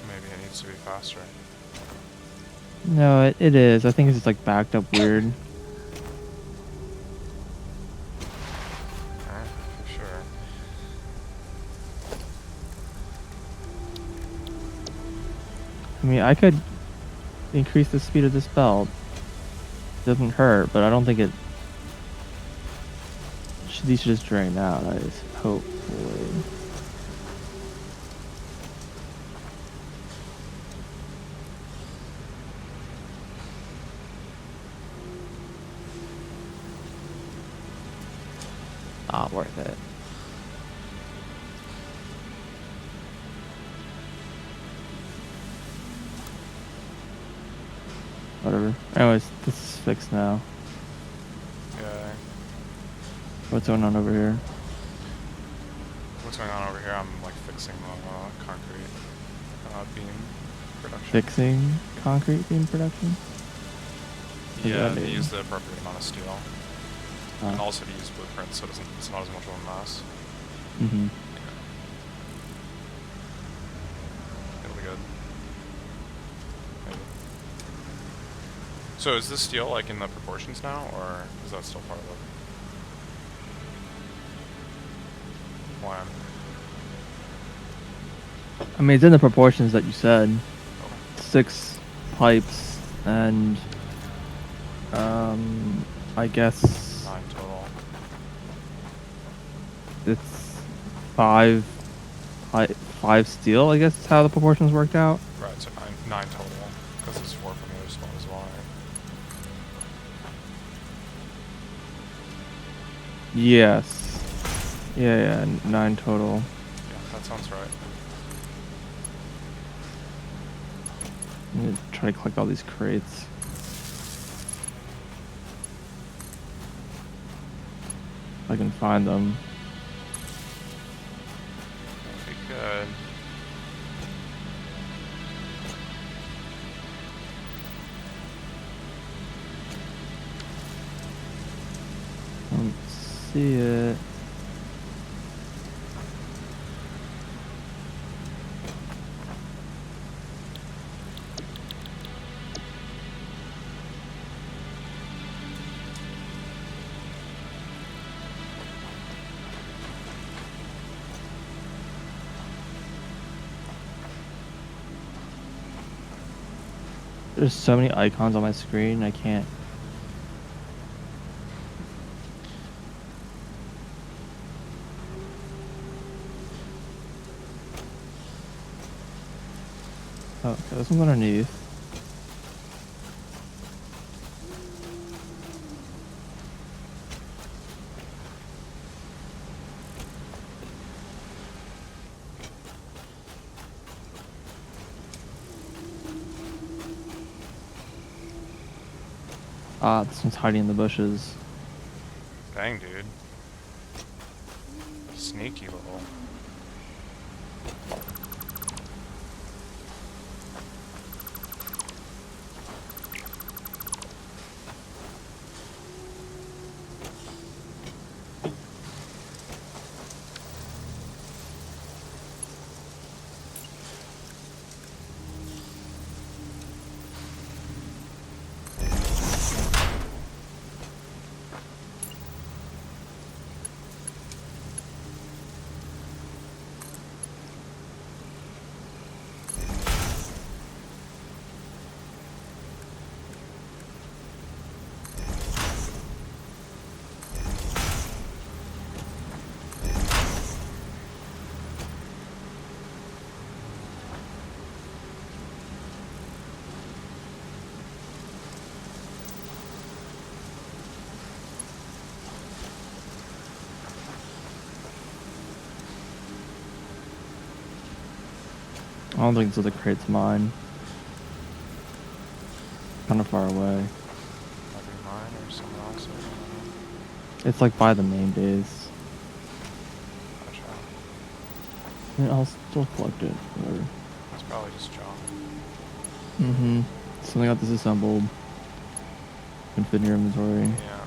Maybe it needs to be faster. No, it is. I think it's just like backed up weird. Alright, sure. I mean, I could increase the speed of this belt. Doesn't hurt, but I don't think it... These should just drain out, I just hopefully. Not worth it. Whatever. Anyways, this is fixed now. Yeah. What's going on over here? What's going on over here? I'm like fixing the concrete beam production. Fixing concrete beam production? What does Yeah, that to mean? use the appropriate amount of steel. And also to use blueprints so it's not as much of a mess. Mm-hmm. It'll be good. Maybe. So is this steel like in the proportions now, or is that still part of it? Plan. I mean, it's in the proportions that you said. Okay. 6 pipes and, I guess 9 total. it's 5 steel, I guess is how the proportions worked out. Right, so 9 total, because there's 4 from the other spot as well, right? Yes. Yeah, 9 total. Yeah, that sounds right. I'm gonna try to collect all these crates. If I can find them. That'd be good. I don't see it. There's so many icons on my screen, I can't. Oh, okay, this one's underneath. Ah, this one's hiding in the bushes. Dang, dude. Sneaky little. I don't think this other crate's mine. Kind of far away. Might be mine or someone else's. I don't know. It's like by the main base. Gotcha. I mean, I'll still collect it. Whatever. It's probably just John. Mm-hmm. Something got disassembled. Can fit in your inventory. Yeah.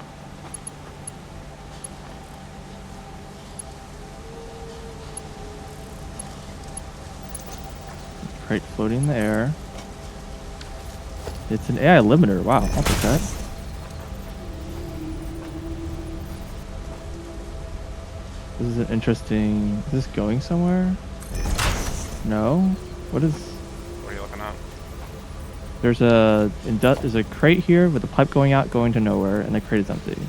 Crate floating in the air. It's an AI limiter. Wow, I'll take that. This is an interesting. Is this going somewhere? No. What is? What are you looking at? There's a crate here with a pipe going out, going to nowhere, and the crate is empty.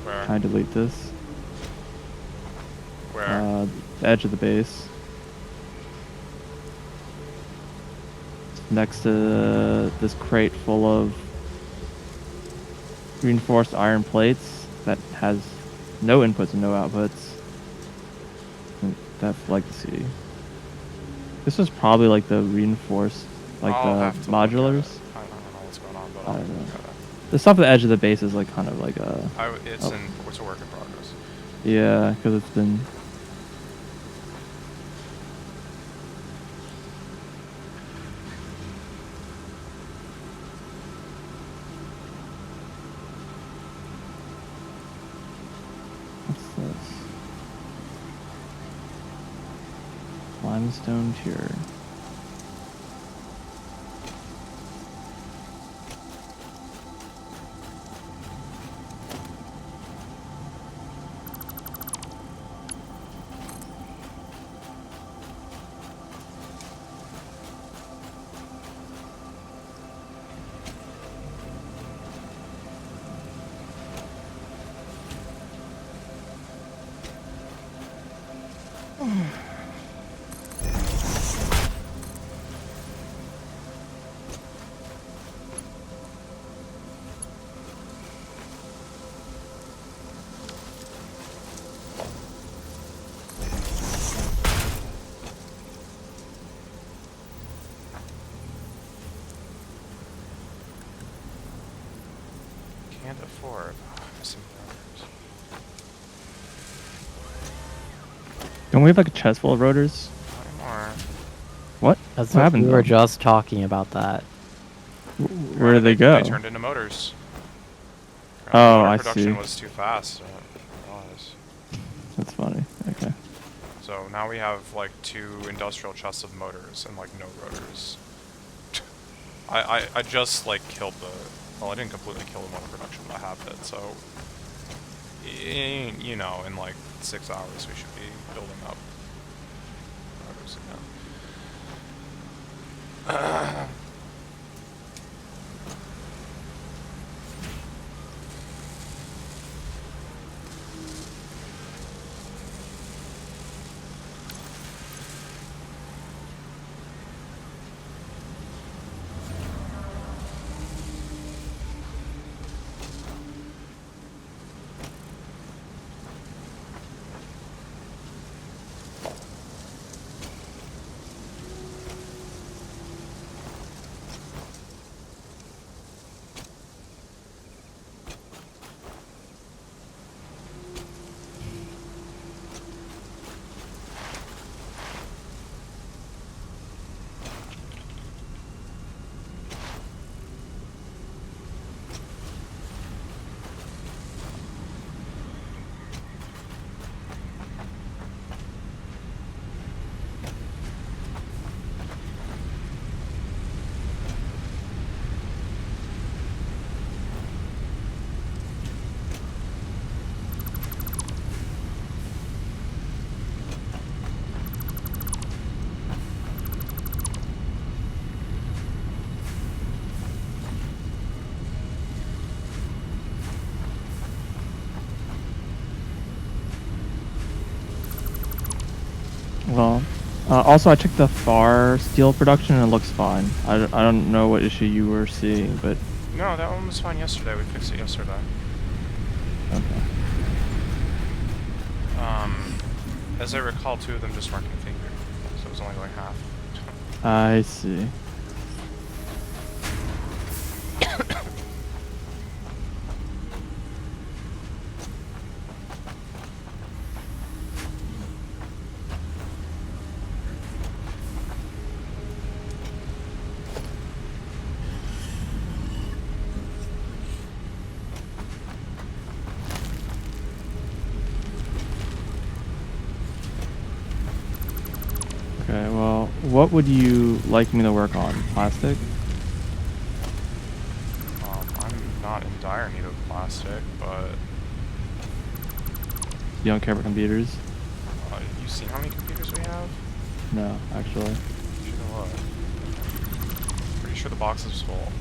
Where? Can I delete this? Where? The edge of the base. Next to this crate full of reinforced iron plates that has no inputs and no outputs. And that legacy. This was probably like the reinforced Like I'll the have to look at it. modulars? I don't know what's going on, but I I'll don't know. look at it. The stuff at the edge of the base is like kind of like a. It's a work in progress. Yeah, because it's been. What's this? Limestone tier. Can't afford. Oh, missing rotors. Don't we have like a chest full of rotors? Not anymore. What? That's What what happened we to were them? just talking about that. Where did they go? They turned into motors. Oh, Motor I production see. was too fast. I realized. That's funny. Okay. So now we have like 2 industrial chests of motors and like no rotors. I just like killed the. Well, I didn't completely kill the motor production, but I have it. So, you know, in like 6 hours we should be building up motors again. Well, also I checked the FAR steel production and it looks fine. I don't know what issue you were seeing, but No, that one was fine yesterday. We fixed it yesterday. okay. As I recall, 2 of them just weren't configured, so it was only going half. I see. Okay, well, what would you like me to work on? Plastic? I'm not in dire need of plastic, but You don't care about computers? you seen how many computers we have? No, actually. You should look. Pretty sure the box is full.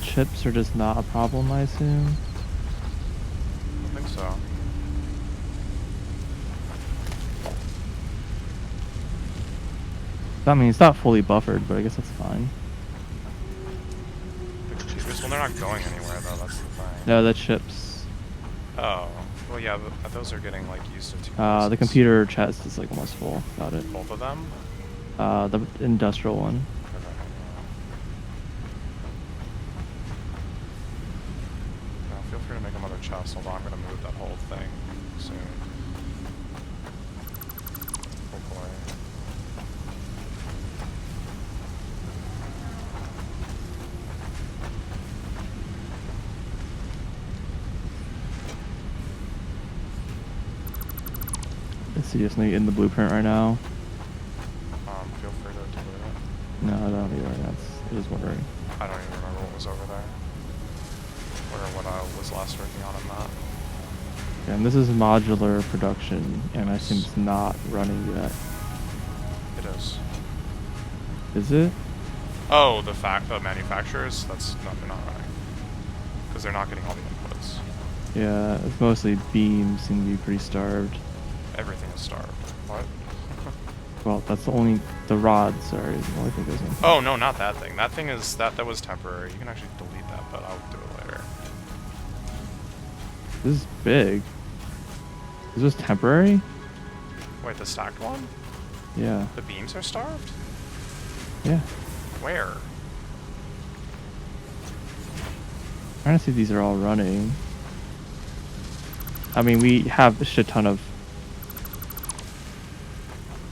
Chips are just not a problem, I assume. I think so. I mean, it's not fully buffered, but I guess that's fine. The computers, well, they're not going anywhere though. That's the thing. No, the chips. Oh, well, yeah, but those are getting like used to 2 The places. computer chest is like almost full. Got it. Both of them. The industrial one. Feel free to make another chest, although I'm going to move that whole thing soon. Hopefully. Is seriously in the blueprint right now? Feel free to delete it. No, I don't either. That's I was wondering. I don't even remember what was over there. Or what I was last working on in that. And this is modular production, and I assume it's not running yet. It is. Is it? Oh, the manufacturers? They're not running. Because they're not getting all the inputs. Yeah, it's mostly beams seem to be pretty starved. Everything is starved. What? Well, that's the rods, sorry, the only thing goes in. Oh, no, not that thing. That thing is, that was temporary. You can actually delete that, but I'll do it later. This is big. Is this temporary? Wait, the stacked one? Yeah. The beams are starved? Yeah. Where? I'm trying to see if these are all running. I mean, we have a shit ton of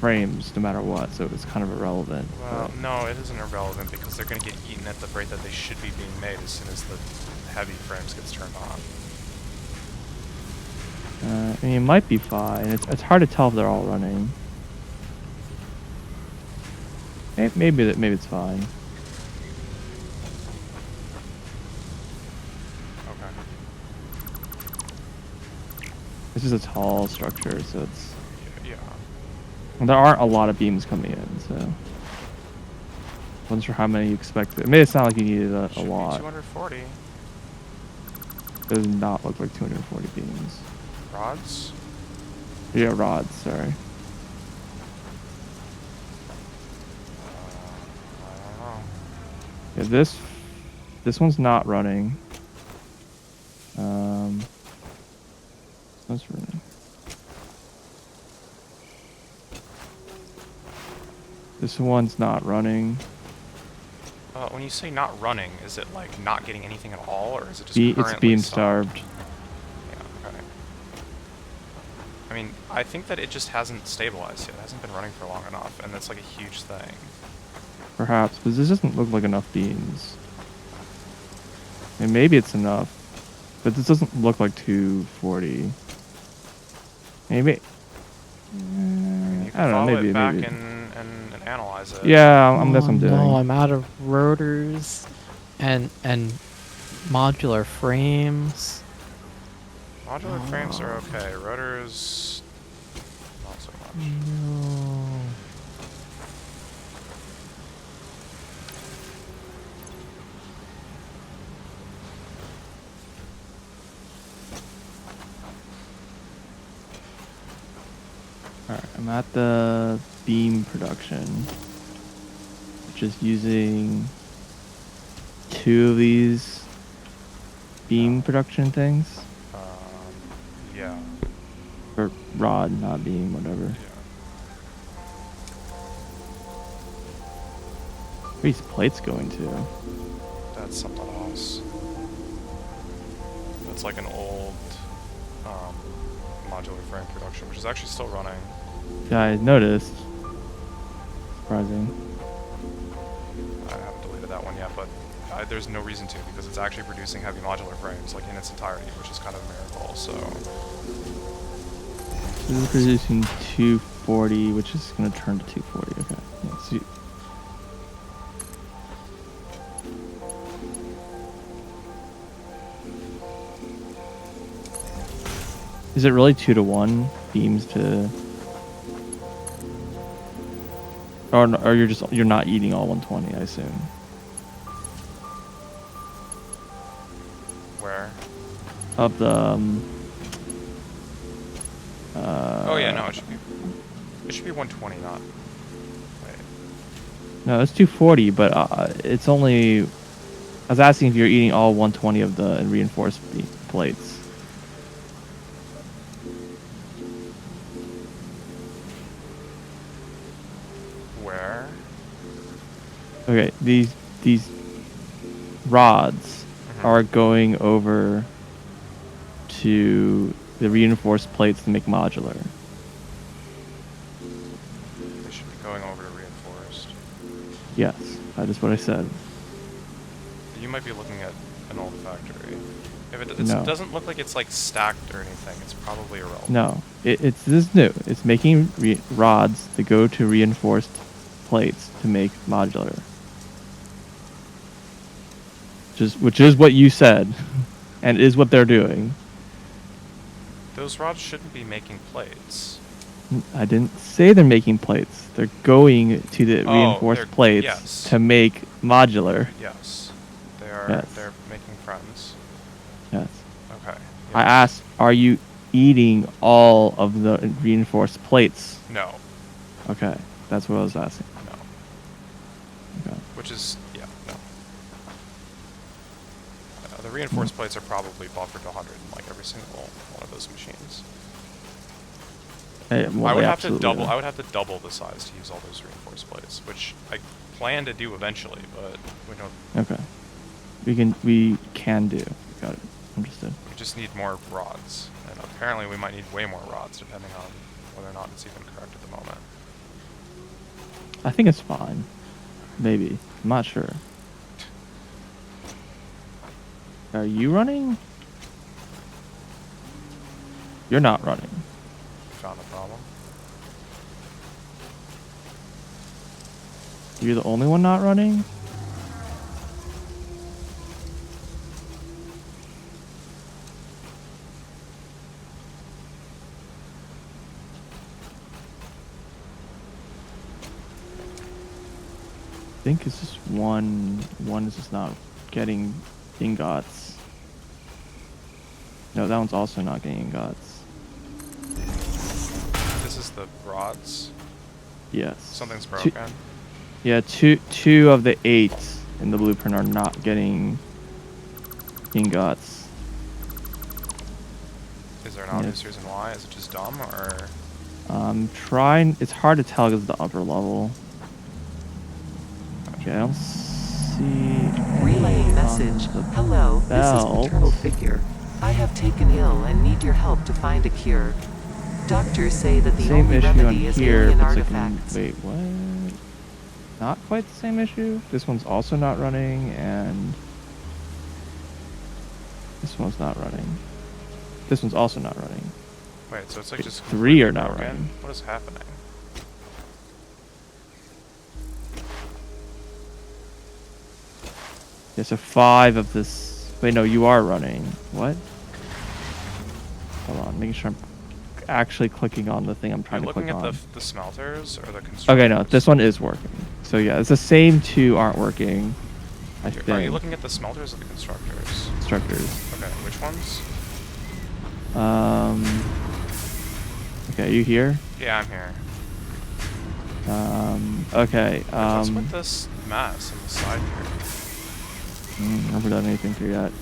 frames no matter what, so it's kind of irrelevant. Well, no, it isn't irrelevant because they're going to get eaten at the rate that they should be being made as soon as the heavy frames gets turned on. I mean, it might be fine. It's hard to tell if they're all running. Maybe it's fine. Okay. This is a tall structure, so it's... Yeah. And there aren't a lot of beams coming in, so... Wasn't sure how many you expected. It made it sound like you needed a Should lot. be 240. It does not look like 240 beams. Rods? Yeah, rods, sorry. I don't know. Yeah, this one's not running. This one's running. This one's not running. When you say not running, is it like not getting anything at all, or is it just It's currently being stopped? starved. Yeah, okay. I mean, I think that it just hasn't stabilized yet. It hasn't been running for long enough, and that's like a huge thing. Perhaps, but this doesn't look like enough beams. And maybe it's enough, but this doesn't look like 240. Maybe. You can I don't know. follow Maybe. it back maybe. and analyze it. Yeah, that's what I'm doing. No, I'm out of rotors and modular frames. Modular frames are okay. Rotors, not so much. No. Alright, I'm at the beam production, which is using 2 of these beam production things. Yeah. Or rod, not beam, whatever. Yeah. Where are these plates going to? That's something else. That's like an old modular frame production, which is actually still running. Yeah, I noticed. Surprising. I haven't deleted that one yet, but there's no reason to, because it's actually producing heavy modular frames like in its entirety, which is kind of a miracle. So This is producing 240, which is going to turn to 240. Okay. Yeah, so is it really 2-to-1 beams to? Or you're not eating all 120, I assume. Where? of the. Oh yeah, no, it should be. It should be 120, not. Wait. No, it's 240, but it's only. I was asking if you're eating all 120 of the reinforced plates. Where? Okay, these rods are going over to the reinforced plates to make modular. They should be going over to reinforced. Yes, that is what I said. You might be looking at an old factory. If it No. doesn't look like it's like stacked or anything, it's probably irrelevant. No, it's this is new. It's making rods to go to reinforced plates to make modular. Which is what you said, and is what they're doing. Those rods shouldn't be making plates. I didn't say they're making plates. They're going to the reinforced plates yes. to make modular. Yes. They are. Yes. They're making friends. Yes. Okay. I Yes. asked, are you eating all of the reinforced plates? No. Okay, that's what I was asking. No. Okay. Which is, yeah, no. The reinforced plates are probably buffered to 100 in like every single one of those machines. Well, I would they have to absolutely double. are. I would have to double the size to use all those reinforced plates, which I plan to do eventually, but we don't. Okay. We can do. Got it. Understood. We just need more rods, and apparently we might need way more rods, depending on whether or not it's even correct at the moment. I think it's fine. Maybe. I'm not sure. Are you running? You're not running. Found a problem. You're the only one not running? I think it's just one is just not getting ingots. No, that one's also not getting ingots. This is the rods. Yes. Something's Two- broken. Yeah, two of the 8 in the blueprint are not getting ingots. Is there an obvious reason why? Is it just dumb, or? Trying. It's hard to tell because of the upper level. Okay, I don't see. Relaying message. Hello, this belt. is Turtle Figure. I have taken ill and need your help to find a cure. Doctors say that the Same only issue on remedy is here. alien But artifacts. wait, what? Not quite the same issue. This one's also not running, and this one's not running. This one's also not running. Wait, so it's like just 3 are completely not broken? running. What is happening? Yeah, so 5 of this. Wait, no, you are running. What? Hold on, making sure I'm actually clicking on the thing I'm trying You're to click looking on. at the smelters or the constructors? Okay, no, this one is working. So yeah, it's the same 2 aren't working. I think. Are you looking at the smelters or the constructors? Constructors. Okay, which ones? Okay, you here? Yeah, I'm here. Okay. What's with this mess on the side here? I haven't done anything here yet.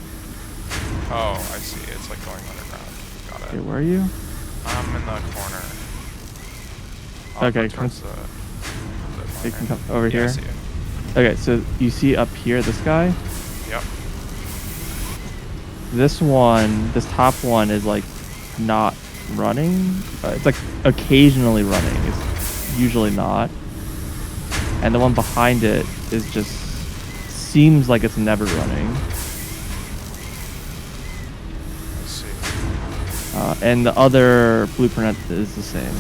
Oh, I see. It's like going underground. Got it. Okay, where are you? I'm in the corner. Okay, towards the You can corner. come over Yeah, I here. see it. Okay, so you see up here this guy? Yep. This top one is like not running. It's like occasionally running. It's usually not. And the one behind it is just seems like it's never running. I see. And the other blueprint is the same.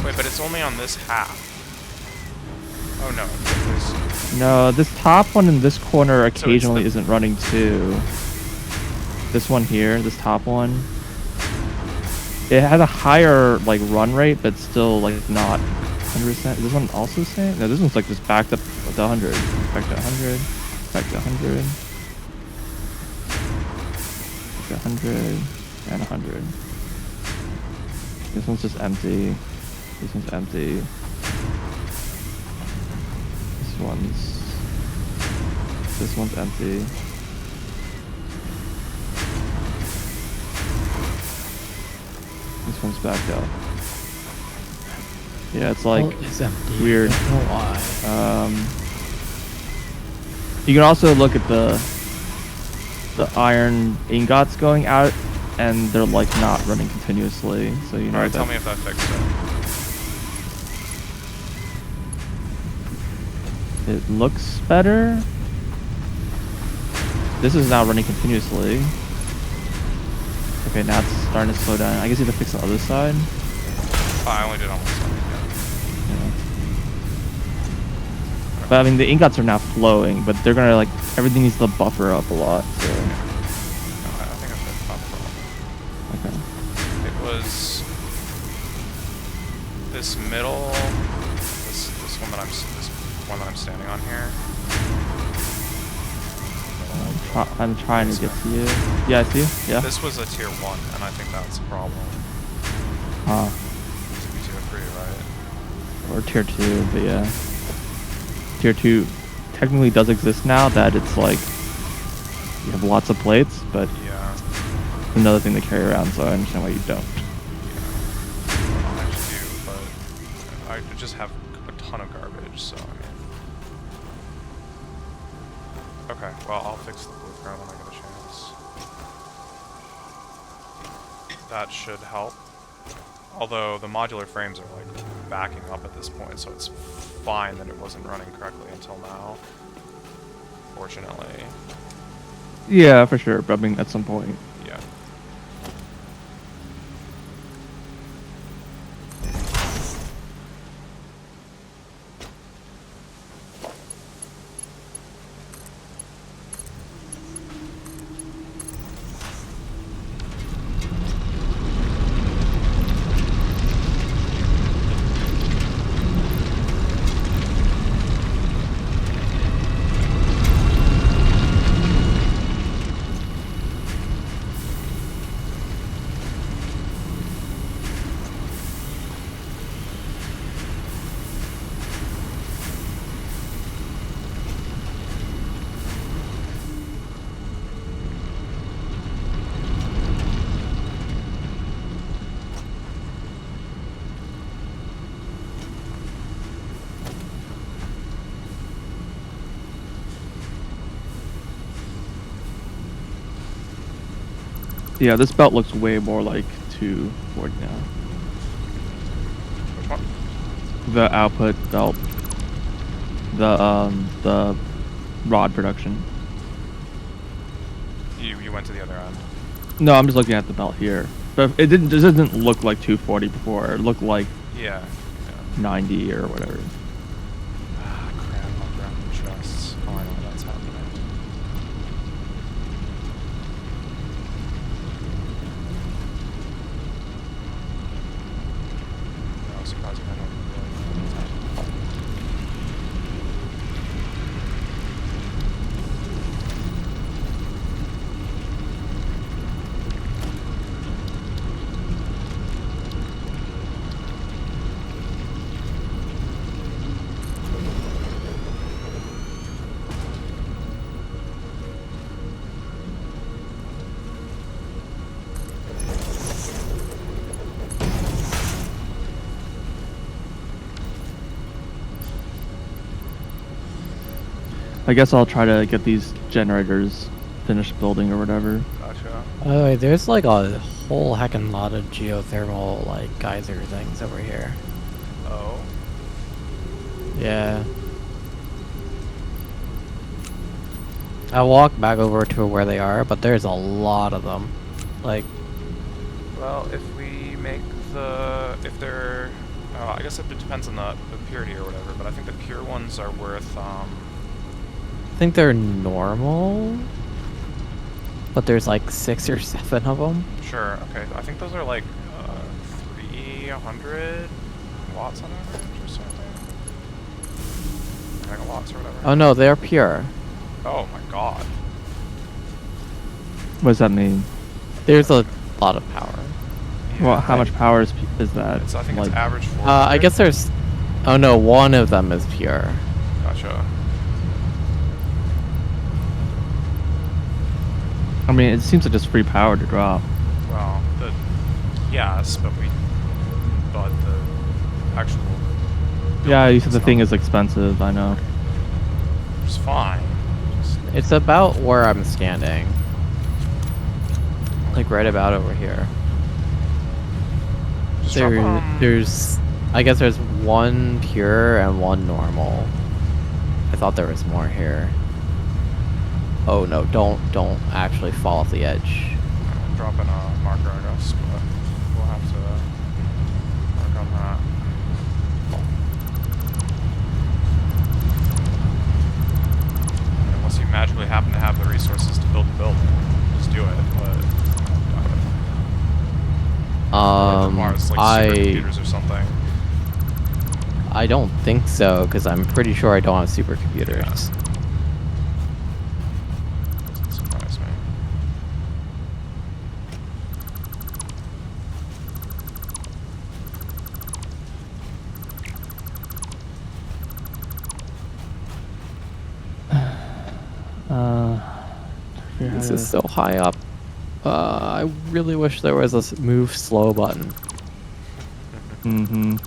Wait, but it's only on this half. Oh no. No, this top one in this corner occasionally the- isn't running too. This one here, this top one. It has a higher like run rate, but still like not 100%. Is this one also the same? No, this one's like just backed up to 100. Back to 100. Back to 100. 100 and 100. This one's just empty. This one's empty. This one's empty. This one's backed up. Yeah, it's like it's empty. weird. I don't know why. You can also look at the iron ingots going out, and they're like not running continuously. So you know. Alright, tell me if that fixed it. It looks better. This is now running continuously. Okay, now it's starting to slow down. I guess you have to fix the other side. Oh, I only did on one side. Yeah. But I mean, the ingots are now flowing, but they're gonna like everything needs to buffer up a lot. So. No, I think I fixed that problem. Okay. It was this middle, this one that I'm standing on here. I'm trying to get to you. Yeah, I see you. Yeah. This was a tier 1, and I think that's a problem. It should be tier 3, right? Or tier 2, but yeah. Tier 2 technically does exist now that it's like you have lots of plates, but Yeah. it's another thing to carry around, so I understand why you don't. Yeah. I actually do, but I just have a ton of garbage, so I mean. Okay, well, I'll fix the blue crown when I get a chance. That should help. Although the modular frames are like backing up at this point, so it's fine that it wasn't running correctly until now. Fortunately. Yeah, for sure. But I mean, at some point. Yeah. Yeah, this belt looks way more like 240 now. Which one? The output belt. The rod production. You went to the other end. No, I'm just looking at the belt here. But it doesn't look like 240 before. It looked like Yeah. 90 or whatever. Ah, crap, I'll grab the chests. Oh, I know that's happening. I was surprised I don't really know what's happening. I guess I'll try to get these generators finished building or whatever. Gotcha. By the way, there's like a whole heckin' lot of geothermal like geyser things over here. Oh. Yeah. I walked back over to where they are, but there's a lot of them. Like, Well, if we make if they're, I guess it depends on the purity or whatever, but I think the pure ones are worth, I think they're normal, but there's like 6 or 7 of them. sure, okay, I think those are like, 300 watts on average or something. Megawatts or whatever. Oh no, they're pure. Oh my god. What does that mean? There's a lot of power. Well, how much power is that? I think like, it's average 400. I guess there's. Oh no, one of them is pure. Gotcha. I mean, it seems like just free power to drop. Well, yes, but the actual. Yeah, you said the It's thing not- is expensive. I know. It's fine. It's about where I'm standing. Like right about over here. Just drop, There's. I guess there's one pure and one normal. I thought there was more here. Oh no! Don't actually fall off the edge. drop in a marker, I guess, but we'll have to work on that. Unless you magically happen to have the resources to build the building, just do it. But it requires like supercomputers or something. I don't think so, because I'm pretty sure I don't have supercomputers. Doesn't surprise me. This is so high up. I really wish there was a move slow button. Mm-hmm.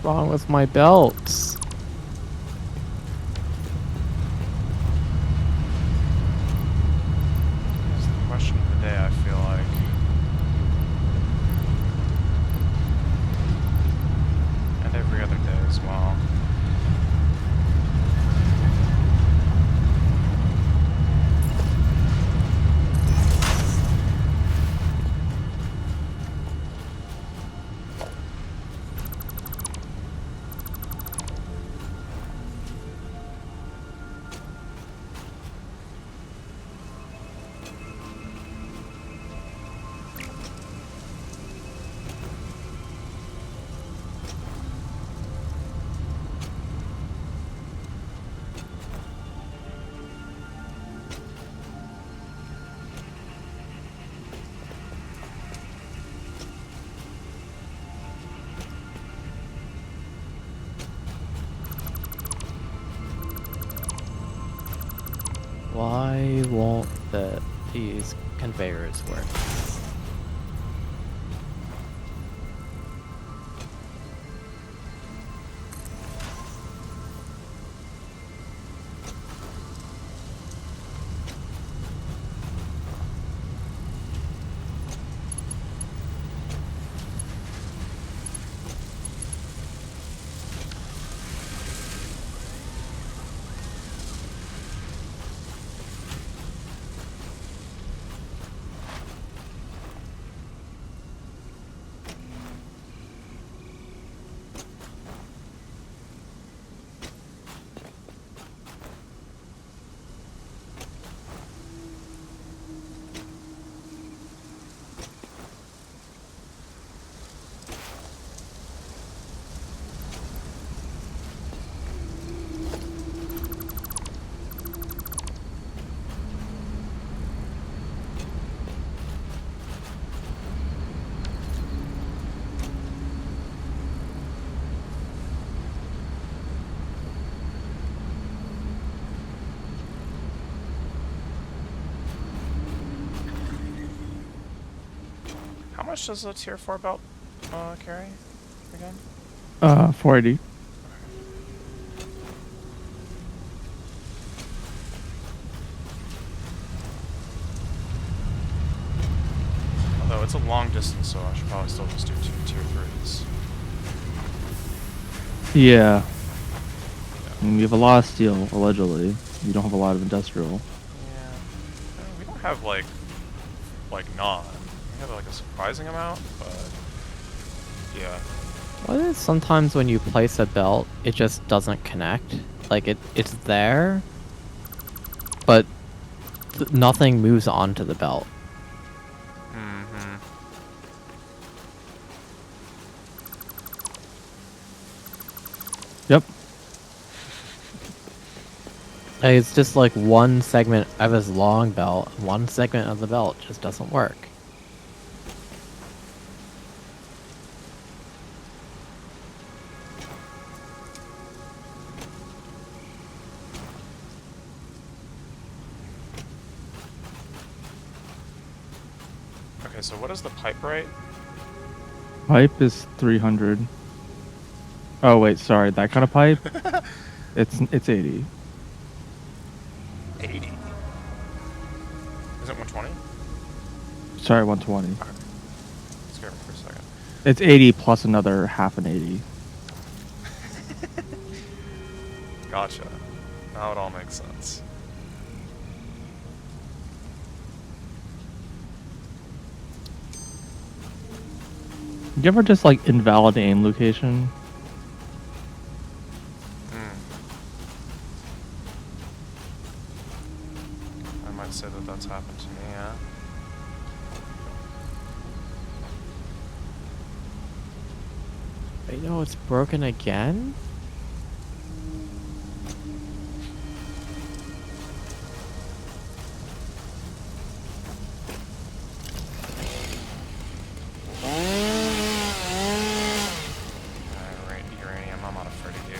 wrong with my belts? That's the question of the day, I feel like. And every other day as well. Why won't these conveyors work? How much does a tier 4 belt carry again? 480. Although it's a long distance, so I should probably still just do 2 tier 3s. Yeah. I mean, we have a lot of steel, allegedly. We don't have a lot of industrial. Yeah. We don't have like none. We have like a surprising amount, but yeah. What is sometimes when you place a belt, it just doesn't connect? Like it's there, but nothing moves onto the belt. Mm-hmm. Yep. Like, it's just like one segment of his long belt, one segment of the belt just doesn't work. Okay, so what is the pipe rate? Pipe is 300. Oh wait, sorry, that kind of pipe. it's 80. 80. Is it 120? Sorry, 120. Okay. Scared me for a second. It's 80 plus another half an 80. Gotcha. Now it all makes sense. You ever just like invalid aim location? I might say that that's happened to me, yeah. You know it's broken again? Alright, uranium, I'm not afraid of you.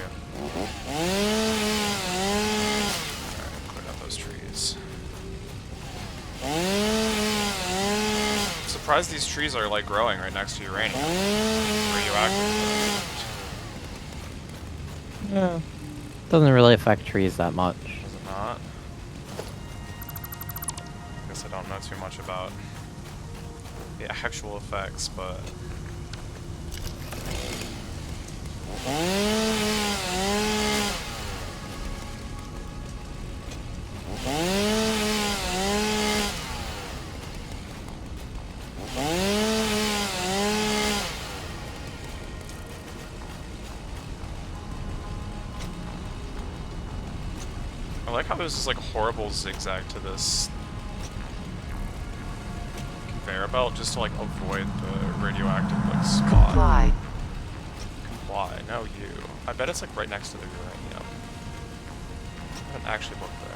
Alright, clear out those trees. I'm surprised these trees are like growing right next to uranium. Radioactive. Yeah. Doesn't really affect trees that much. Does it not? Guess I don't know too much about the actual effects, but... I like how there's this like horrible zigzag to this conveyor belt just to like avoid the radioactive like spot. Comply. Comply. No, you. I bet it's like right next to the uranium. I haven't actually looked there.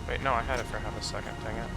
Wait, no, I had it for half a second, dang it.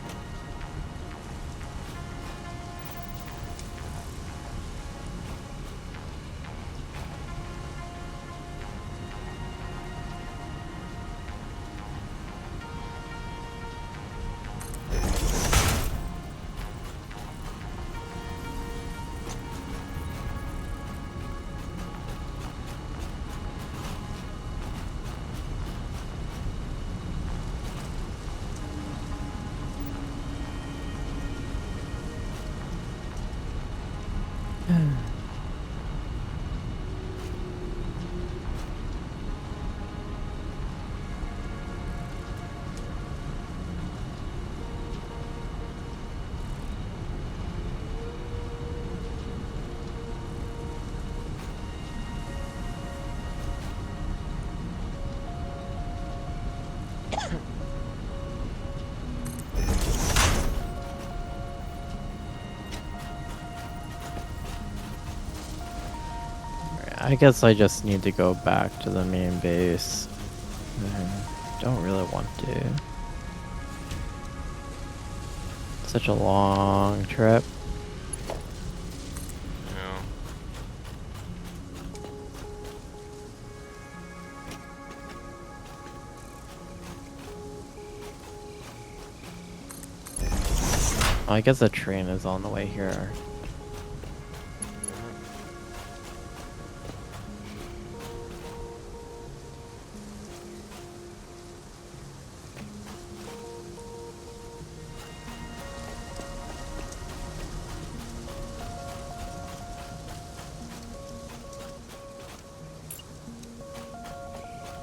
I guess I just need to go back to the main base. I don't really want to. Such a long trip. Yeah. I guess the train is on the way here.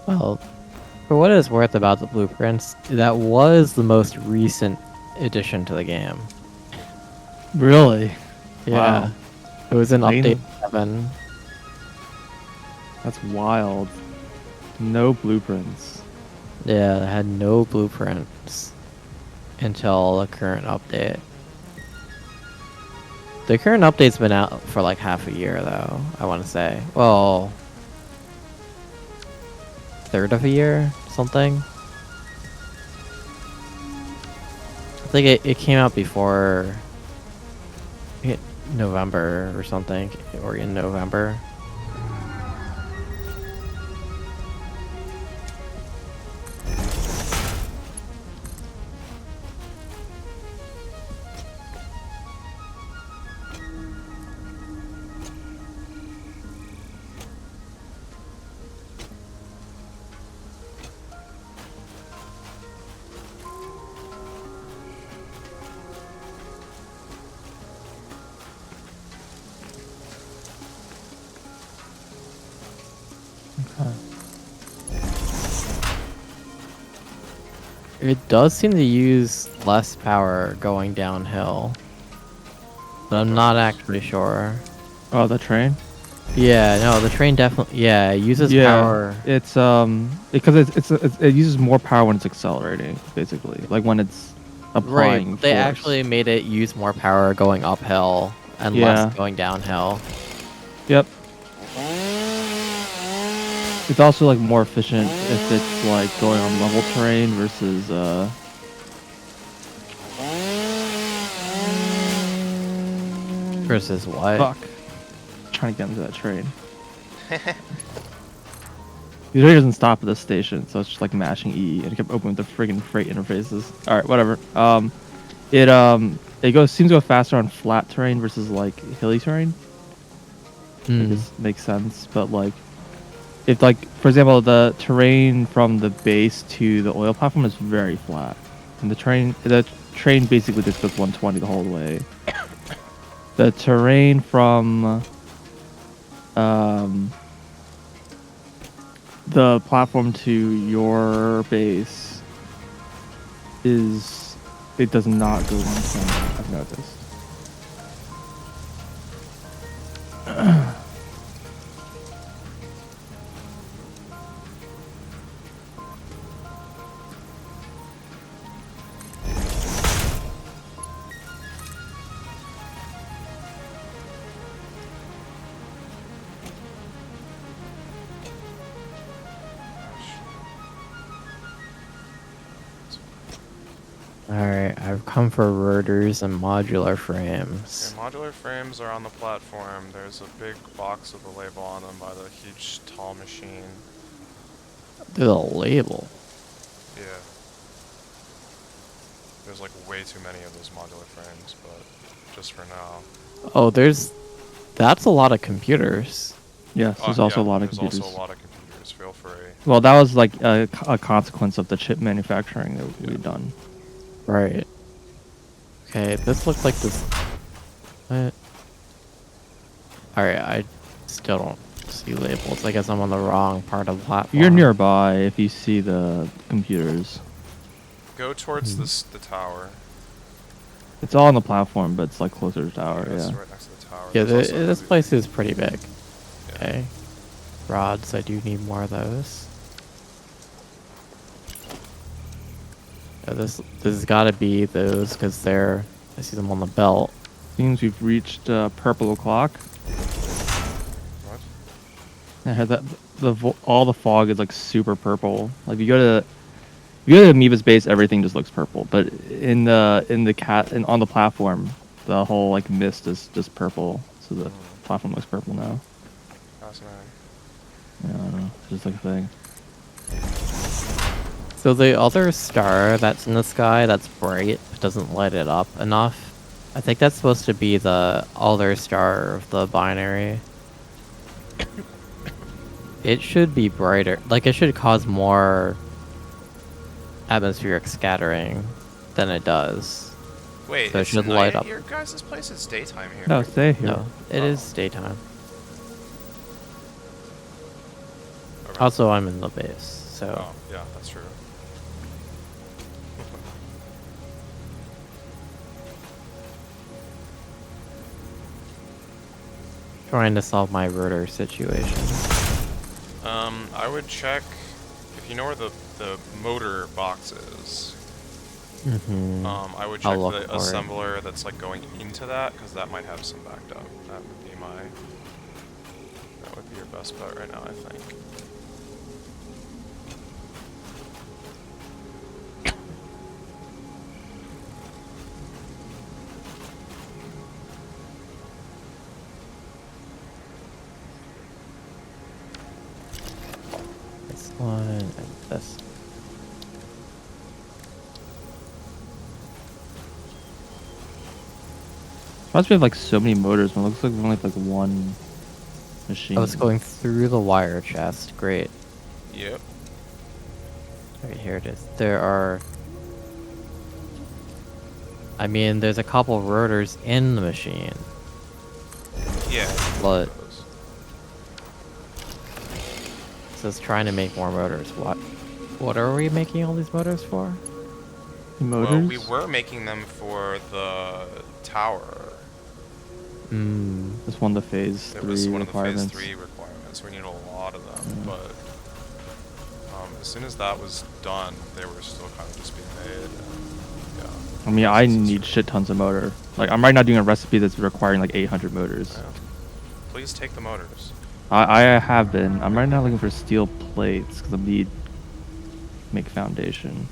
Well, for what it's worth about the blueprints, that was the most recent addition to the game. Really? Yeah. Wow. It was in I update didn't- 7. That's wild. No blueprints. Yeah, it had no blueprints until the current update. The current update's been out for like half a year, though, I want to say. Well, third of a year, something. I think it came out before November or something, or in November. It does seem to use less power going downhill. but I'm not actually sure. Oh, the train. Yeah, no, the train definitely. Yeah, it uses Yeah, power. it's because it uses more power when it's accelerating, basically. Like when it's Right, applying they force. actually made it use more power going uphill and less Yeah. going downhill. Yep. It's also like more efficient if it's like going on level terrain versus Versus what? fuck. Trying to get into that train. The train doesn't stop at this station, so it's just like mashing E, and it kept opening the friggin' freight interfaces. All right, whatever. It seems to go faster on flat terrain versus like hilly terrain. I guess makes sense, but like, if like for example, the terrain from the base to the oil platform is very flat, and the train basically just goes 120 the whole way. The terrain from the platform to your base it does not go 120. I've noticed. Alright, I've come for rotors and modular frames. Okay, modular frames are on the platform. There's a big box with a label on them by the huge tall machine. There's a label. Yeah. There's like way too many of those modular frames, but just for now. Oh, that's a lot of computers. Yes, there's also a lot of there's computers. also a lot of computers. Feel free. Well, that was like a consequence of the chip manufacturing that we've done. Right. Okay, this looks like this. What? Alright, I still don't see labels. I guess I'm on the wrong part of the platform. You're nearby if you see the computers. Go towards the tower. It's all on the platform, but it's like closer to the tower. It's Yeah. right next to the tower. Yeah, There's also this the- place is pretty big. Yeah. Okay. Rods, I do need more of those. Yeah, this has got to be those because I see them on the belt. Seems we've reached purple o'clock. What? I heard that all the fog is like super purple. Like if you go to Amoeba's base, everything just looks purple. But on the platform, the whole like mist is just purple. So the platform looks purple now. Fascinating. Yeah, I don't know. It's just like a thing. So the other star that's in the sky that's bright but doesn't light it up enough, I think that's supposed to be the other star of the binary. It should be brighter. Like, it should cause more atmospheric scattering than it does. Wait, So it it's should night light at up. your guys' place? It's daytime here. No, right? stay here. No, it Oh. is daytime. Okay. Also, I'm in the base, so... Oh, yeah, that's true. Trying to solve my rotor situation. I would check if you know where the motor box is. Mm-hmm. I would I'll check look the for it. assembler that's like going into that because that might have some backed up. That would be your best bet right now, I think. This one and this. Must be like so many motors, but it looks like there's only like one machine. Oh, it's going through the wire chest. Great. Yep. Right, here it is. I mean, there's a couple rotors in the machine. Yeah. But so it's trying to make more motors. What are we making all these motors for? Motors? Well, we were making them for the tower. It's one of the phase It 3 was one requirements. of the phase 3 requirements. We needed a lot of them, but as soon as that was done, they were still kind of just being made. And, yeah. I mean, I need shit tons of motor. Like, I'm right now doing a recipe that's requiring like 800 motors. Yeah. Please take the motors. I have been. I'm right now looking for steel plates because I need make foundation.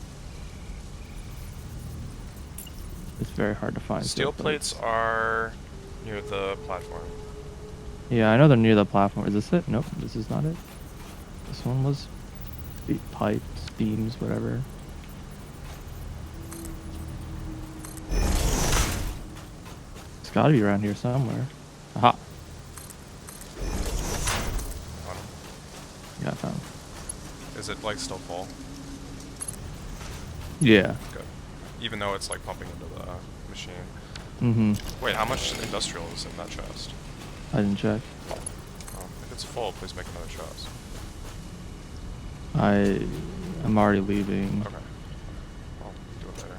It's very hard to find Steel plates are near the platform. Yeah, I know they're near the platform. Is this it? Nope, this is not it. This one was pipes, beams, whatever. It's gotta be around here somewhere. Aha. Yeah, I found it. Is it like still full? Yeah. Good. Even though it's like pumping into the machine. Mm-hmm. Wait, how much industrial is in that chest? I didn't check. If it's full, please make another chest. I'm already leaving. Okay. I'll do it later.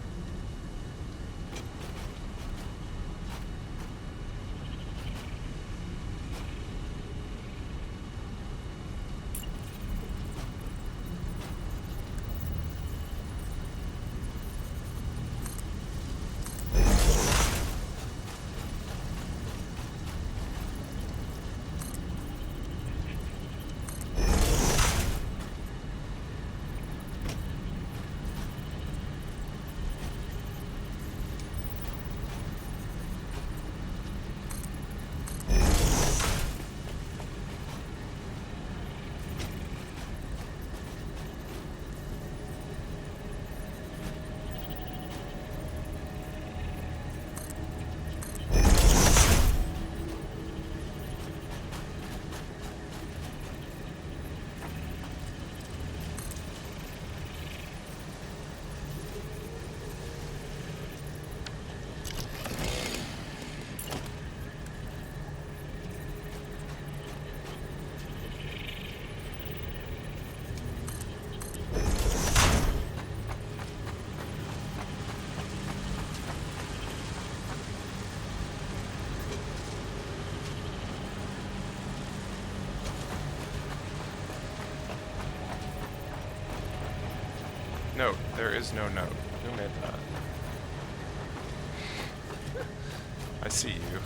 Note, there is no note. Who made that? I see you.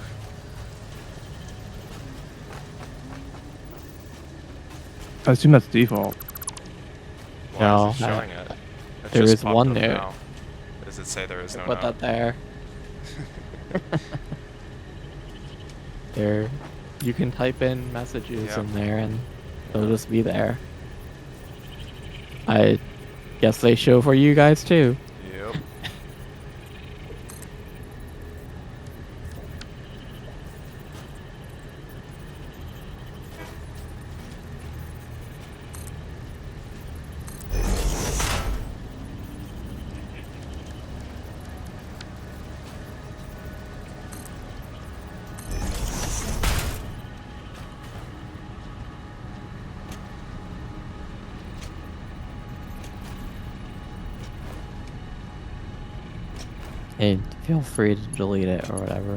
I assume that's default. Why No, is it showing it? It there just is popped one up note. now. Does it say there is no Put note? that there. There, you can type in messages Yeah. in there and they'll just be there. I guess they show for you guys too. Yep. And feel free to delete it or whatever.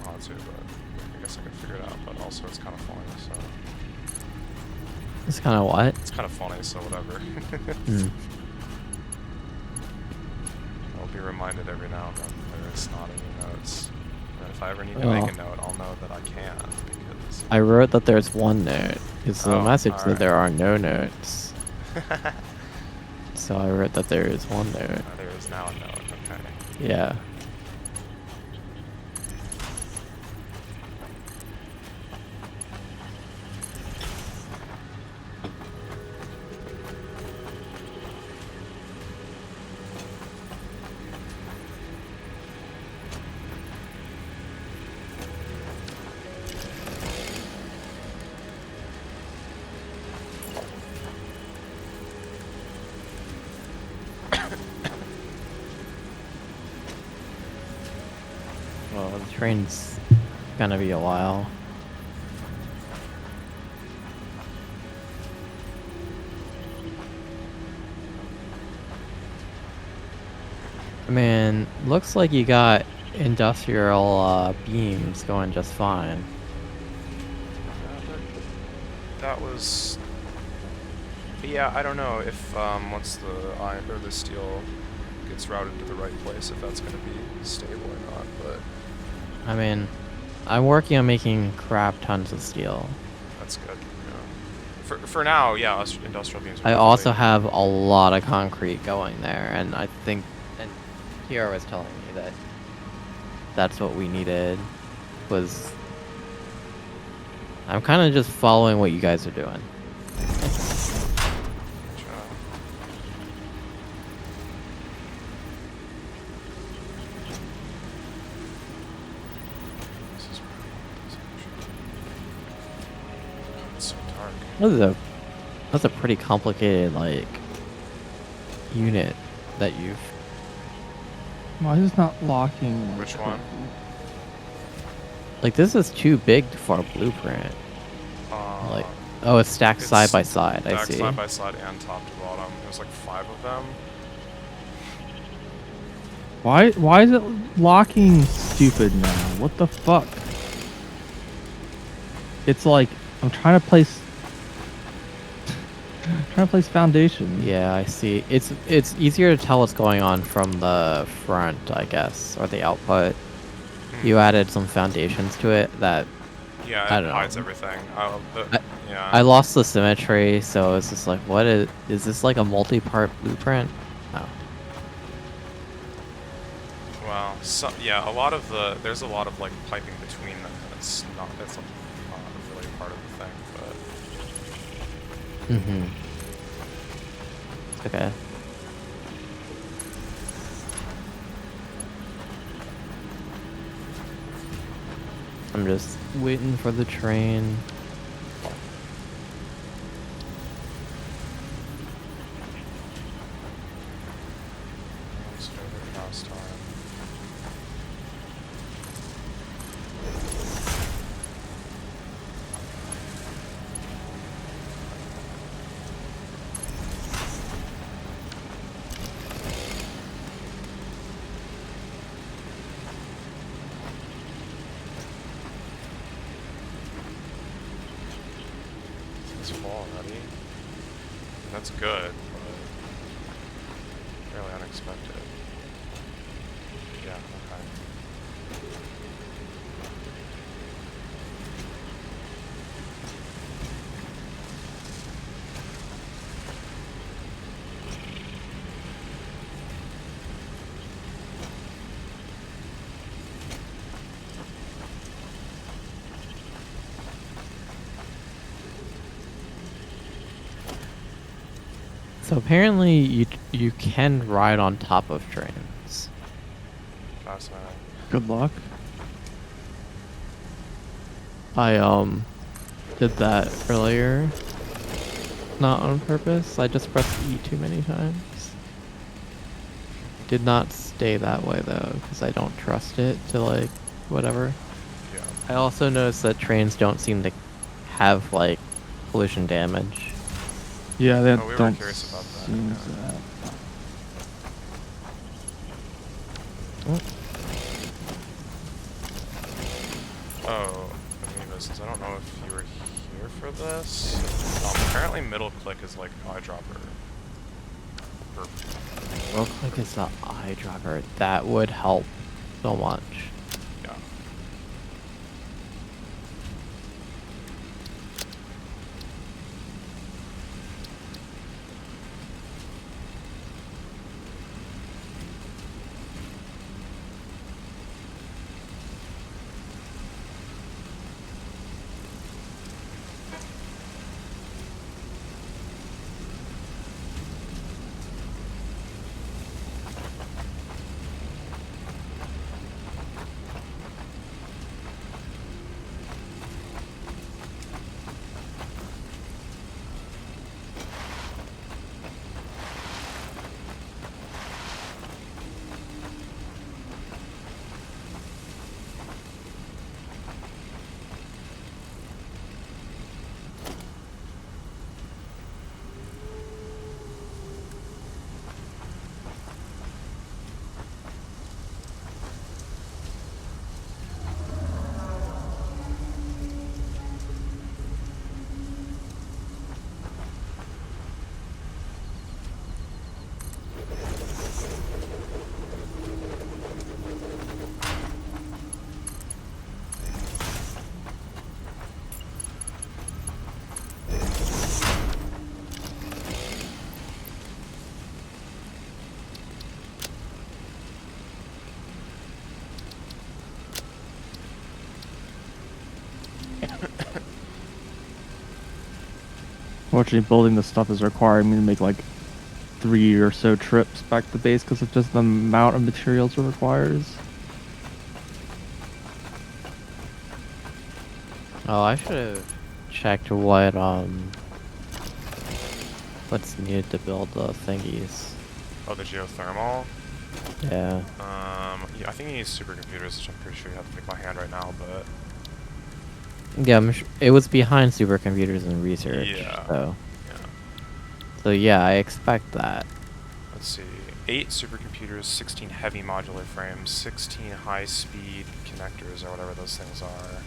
I'll have to, but I guess I can figure it out. But also, it's kind of funny, so It's kind of what? it's kind of funny, so whatever. I'll be reminded every now and then there is not any notes. And if I ever need to make a note, I'll know that I can because I wrote that there's one note. It's the Oh, message that alright. there are no notes. So I wrote that there is one note. there is now a note. Okay. Yeah. Well, the train's gonna be a while. Man, looks like you got industrial beams going just fine. That was... Yeah, I don't know if once the iron or the steel gets routed to the right place, if that's going to be stable or not, but... I mean, I'm working on making crap tons of steel. That's good, yeah. For now, yeah, us industrial beams... I also have a lot of concrete going there, and I think... And Kiara was telling me that that's what we needed, was... I'm kind of just following what you guys are doing. That's a pretty complicated, like, unit that you've... Why is this not locking? Which one? Like, this is too big for a blueprint. Like, oh, it's stacked side by side, I see. Stacked side by side and top to bottom. There's like 5 of them. Why is it locking stupid now? What the fuck? It's like I'm trying to place foundation. Yeah, I see. It's easier to tell what's going on from the front, I guess, or the output. You added some foundations to it that... Yeah, it hides everything. Yeah. I lost the symmetry, so it's just like, what is this like a multi-part blueprint? Oh. Well, yeah, there's a lot of like piping between them, and it's not really part of the thing, but... Okay. I'm just waiting for the train. Already. That's good, but fairly unexpected. Yeah, okay. So apparently you can ride on top of trains. Fascinating. Good luck. I did that earlier. Not on purpose. I just pressed E too many times. Did not stay that way though, because I don't trust it to like whatever. Yeah. I also noticed that trains don't seem to have like collision damage. Yeah, they we were don't curious about that. seem Yeah. that. Oh, Amoebas, I don't know if you were here for this. Apparently middle click is like eyedropper. Real quick is the eyedropper. That would help so much. Yeah. Unfortunately, building the stuff is requiring me to make like 3 or so trips back to the base because of just the amount of materials it requires. Oh, I should have checked what's needed to build the thingies. Oh, the geothermal? Yeah. Yeah, I think you need supercomputers, which I'm pretty sure you have to make by hand right now, but... Yeah, it was behind supercomputers and research. Yeah. So. Yeah. So yeah, I expect that. Let's see. 8 supercomputers, 16 heavy modular frames, 16 high-speed connectors, or whatever those things are.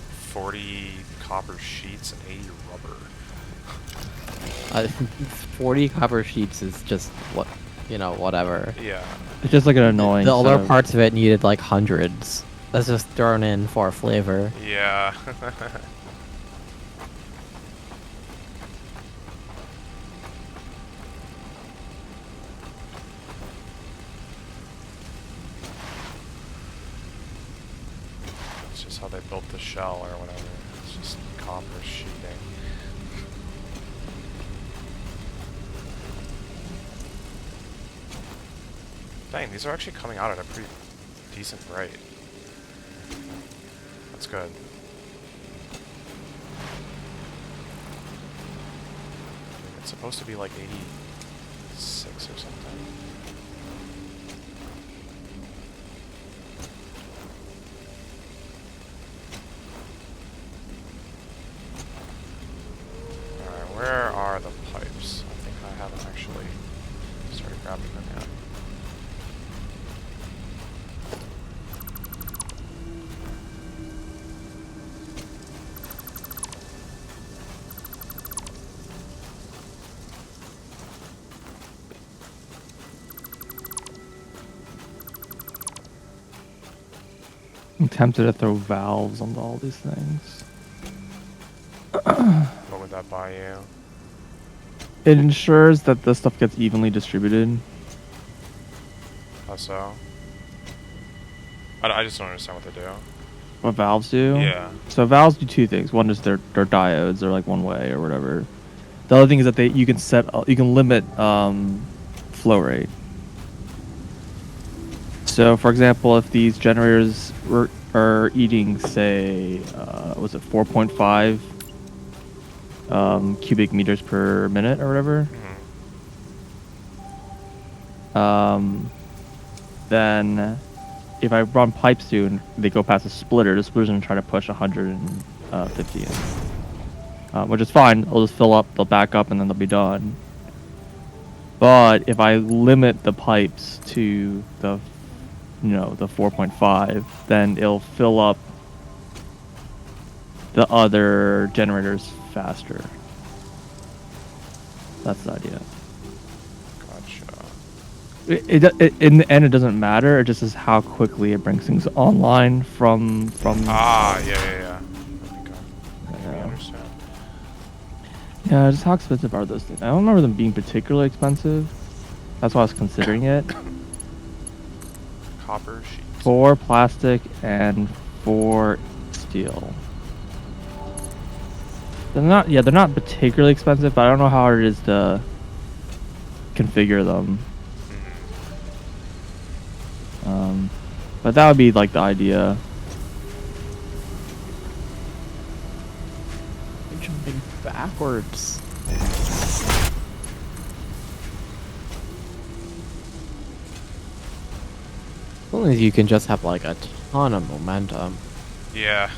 40 copper sheets and 80 rubber. 40 copper sheets is just whatever. Yeah. It's just like an annoying. The set other of- parts of it needed like hundreds. That's just thrown in for flavor. Yeah. It's just how they built the shell or whatever. It's just copper sheeting. Dang, these are actually coming out at a pretty decent rate. That's good. It's supposed to be like 86 or something. Alright, where are the pipes? I think I haven't actually started grabbing them yet. I'm tempted to throw valves onto all these things. What would that buy you? It ensures that the stuff gets evenly distributed. How so? I just don't understand what they do. What valves do? Yeah. So valves do 2 things. One is they're diodes. They're like one way or whatever. The other thing is that you can limit flow rate. So for example, if these generators are eating, say, was it 4.5 cubic meters per minute or whatever? Then if I run pipes through and they go past the splitter's going to try to push 150 in. Which is fine. I'll just fill up, they'll back up, and then they'll be done. But if I limit the pipes to the 4.5, then it'll fill up the other generators faster. That's the idea. Gotcha. In the end, it doesn't matter. It just is how quickly it brings things online from. Ah, yeah. Okay. I Yeah. understand. Yeah, just how expensive are those things? I don't remember them being particularly expensive. That's why I was considering it. Copper sheets. 4 plastic and 4 steel. They're not particularly expensive, but I don't know how hard it is to configure them. But that would be like the idea. You're jumping backwards. As long as you can just have like a ton of momentum. Yeah.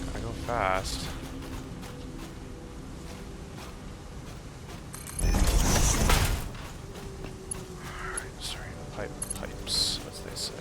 Gotta go fast. Alright, starting to pipe pipes, as they say.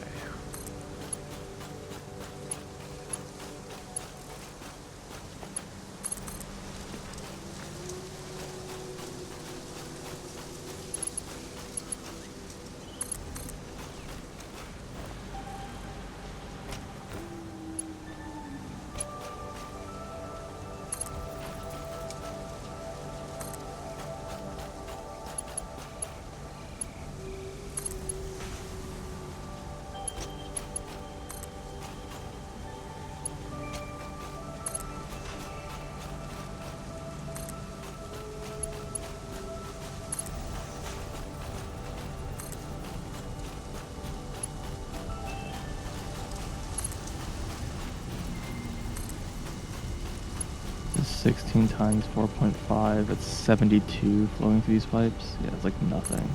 16 times 4.5, that's 72 flowing through these pipes. Yeah, it's like nothing.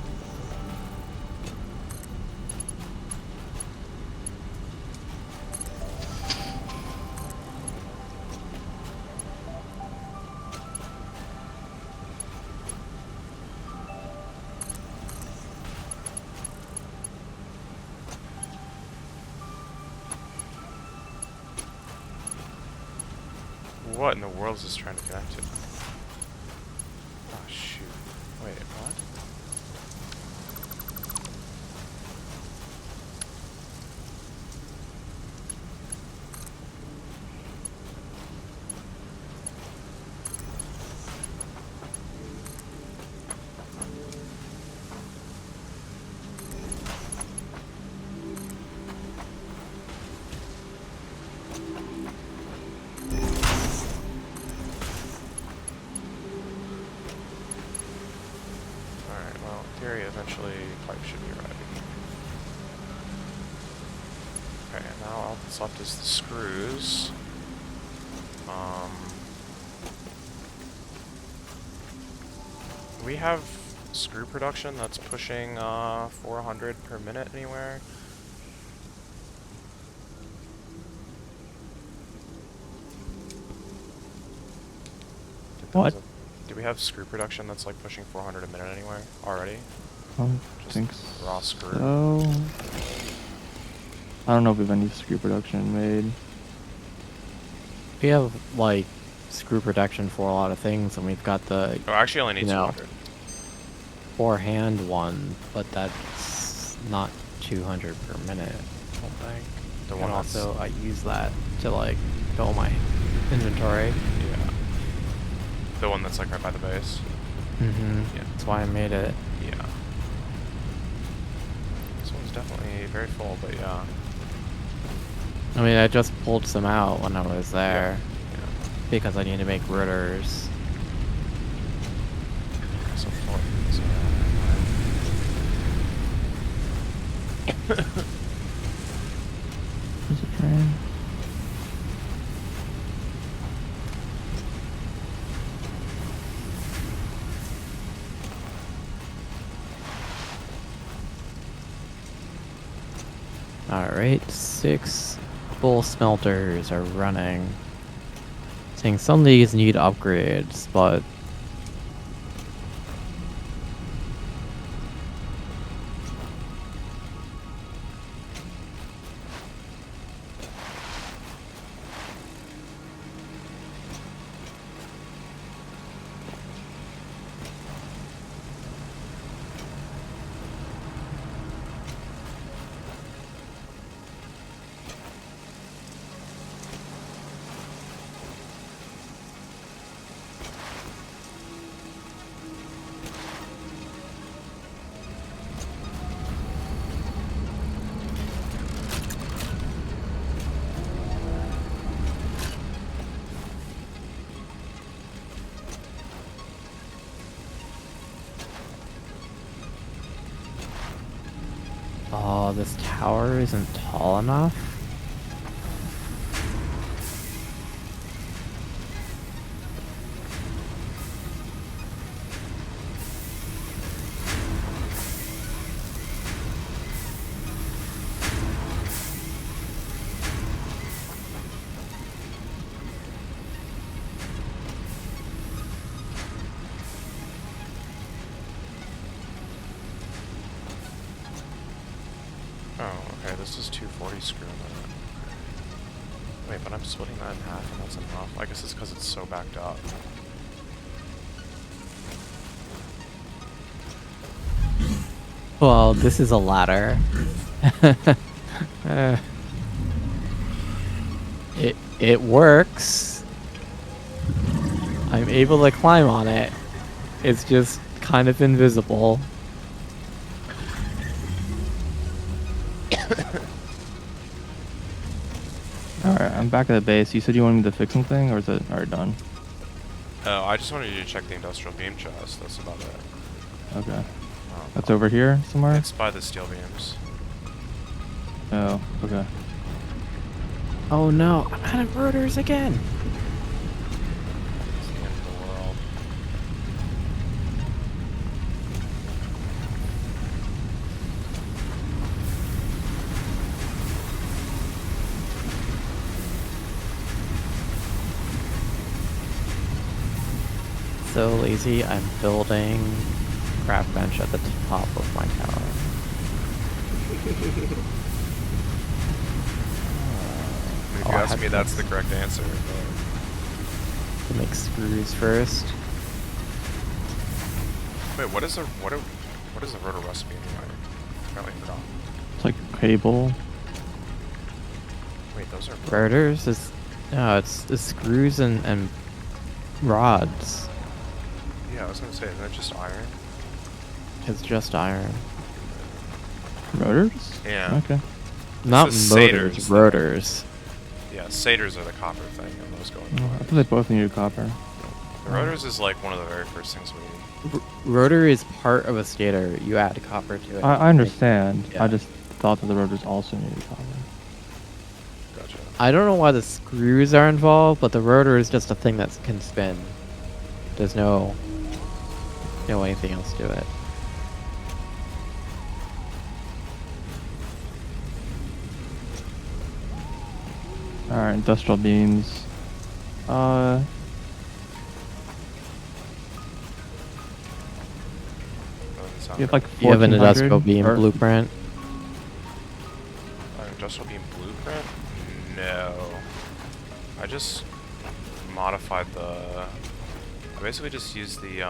What in the world is this trying to connect to? Oh shoot. Wait, what? Eventually, pipe should be arriving. Okay, and now all that's left is the screws. We have screw production that's pushing 400 per minute anywhere. What? Do we have screw production that's like pushing 400 a minute anywhere already? I don't Just think raw screw. so. I don't know if we have any screw production made. We have like screw protection for a lot of things, and we've got the Oh, actually, only need 200. four-hand one, but that's not 200 per minute. I don't think. The And one also, I use that to like fill my inventory. Yeah. The one that's like right by the base. Mm-hmm. Yeah. That's why I made it. Yeah. This one's definitely very full, but yeah. I mean, I just pulled some out when I was there Yeah. because I need to make rooters. So full. So, There's a train. Alright, 6 full smelters are running. Saying some of these need upgrades, but oh, this tower isn't tall enough. oh, okay, this is 240 screw in it. Wait, but I'm splitting that in half and that's enough. I guess it's because it's so backed up. Well, this is a ladder. It works. I'm able to climb on it. It's just kind of invisible. Alright, I'm back at the base. You said you wanted me to fix something, or is it already done? Oh, I just wanted you to check the industrial beam chest. That's about it. Okay. That's over here somewhere? It's by the steel beams. Oh, okay. Oh no, I'm out of rooters again. so lazy. I'm building craft bench at the top of my tower. If Oh, you I ask had me, to that's the make- correct answer. to make screws first. Wait, what is the rotor recipe anyway? Apparently forgot. It's like cable. Wait, those are Rotors is no, it's screws and rods. Yeah, I was gonna say, isn't that just iron? It's just iron. Rotors? Yeah. Okay. Not says motors, satyrs, though. rotors. Yeah, satyrs are the copper thing, and those go into Oh, I motors. thought they both needed copper. The rotors is like one of the very first things we need. Rotor is part of a stator. You add copper to it. I understand. Yeah. I just thought that the rotors also needed copper. Gotcha. I don't know why the screws are involved, but the rotor is just a thing that can spin. There's no anything else to it. Alright, industrial beams. Doesn't sound You have good. like You have an 1400 industrial beam or- blueprint. Industrial beam blueprint? No. I just modified the. I basically just used the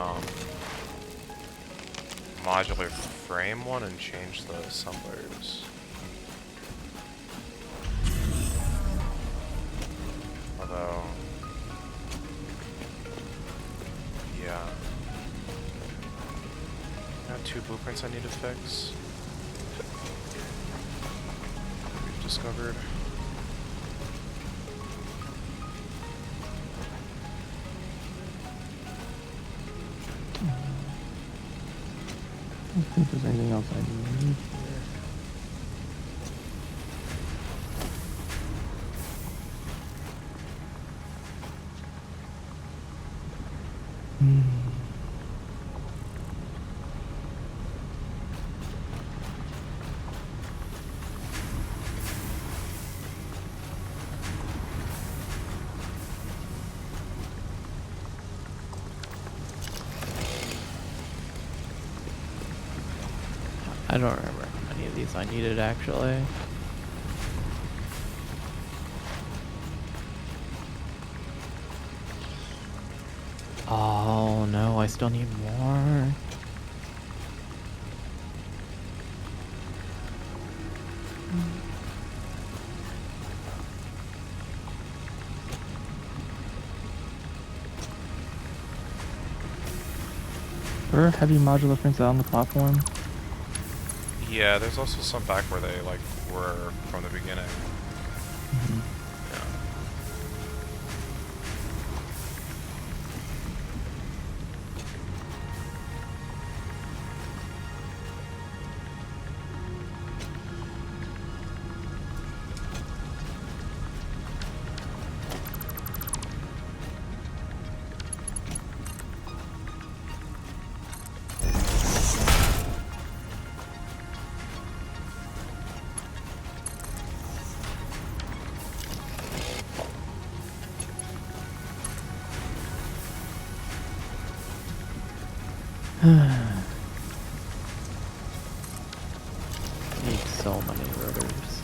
modular frame one and changed the assemblers. Although, yeah. I have 2 blueprints I need to fix. We've discovered. I don't think there's anything else I need here. I don't remember how many of these I needed actually. Oh no, I still need more. There are heavy modular frames out on the platform. Yeah, there's also some back where they like were from the beginning. Yeah. Need so many rotors.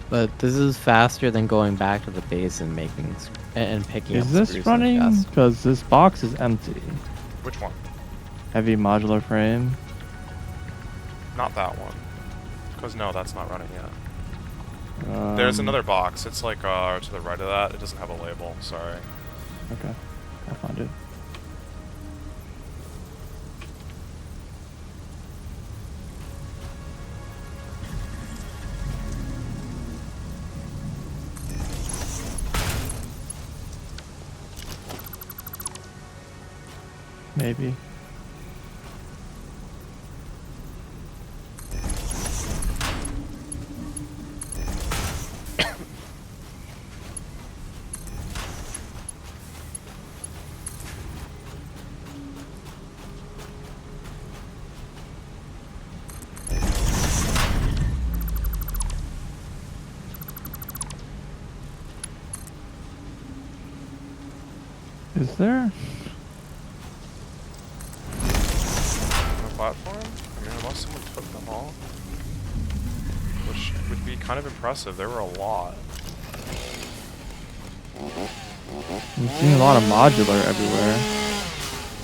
But this is faster than going back to the base and making and picking up Is this screws in the running? chest. Because this box is empty. Which one? Heavy modular frame. Not that one. Because no, that's not running yet. There's another box. It's like to the right of that. It doesn't have a label. Sorry. Okay, I'll find it. Maybe. Is there? On a platform? I mean, unless someone took them all. Which would be kind of impressive. There were a lot. I'm seeing a lot of modular everywhere.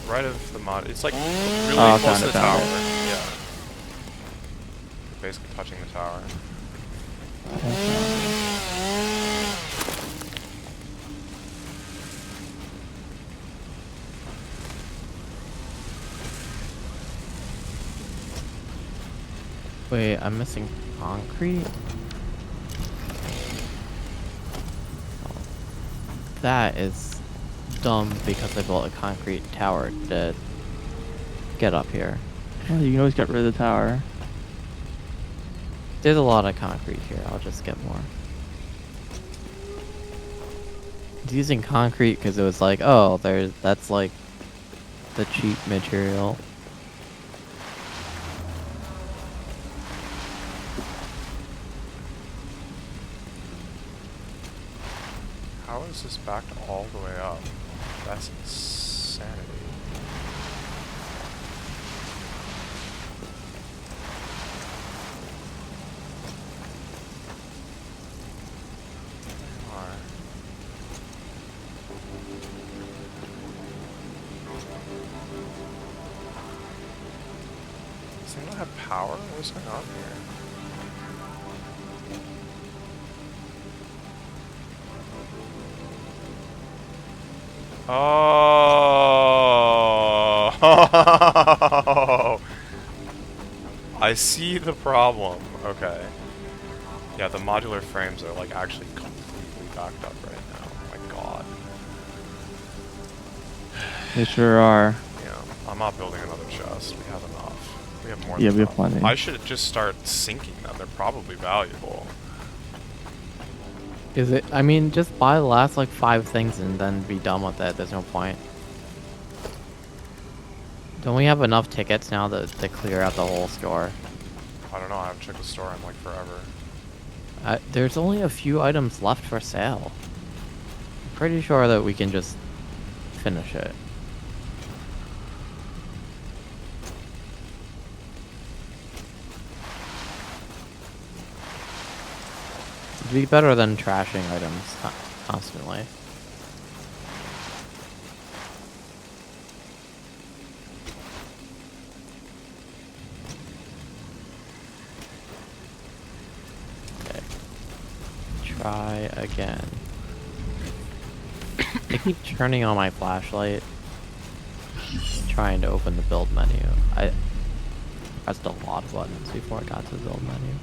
Right of the mod. It's like really Oh, close found to it, the found tower. it. Yeah. Basically touching the tower. Wait, I'm missing concrete? Oh, that is dumb because I built a concrete tower to get up here. Well, you can always get rid of the tower. There's a lot of concrete here. I'll just get more. I was using concrete because it was like, oh, that's like the cheap material. How is this backed all the way up? That's insanity. Does thing not have power? What's going on here? Oh, I see the problem. Okay. Yeah, the modular frames are like actually completely backed up right now. Oh my god. They sure are. Yeah, I'm not building another chest. We have enough. We have more Yeah, than we enough. have plenty. I should just start sinking them. They're probably valuable. Is it? I mean, just buy the last like 5 things and then be done with it. There's no point. Don't we have enough tickets now to clear out the whole store? I don't know. I haven't checked the store in like forever. There's only a few items left for sale. I'm pretty sure that we can just finish it. It'd be better than trashing items constantly. Okay. Try again. I keep turning on my flashlight, trying to open the build menu. I pressed a lot of buttons before I got to the build menu.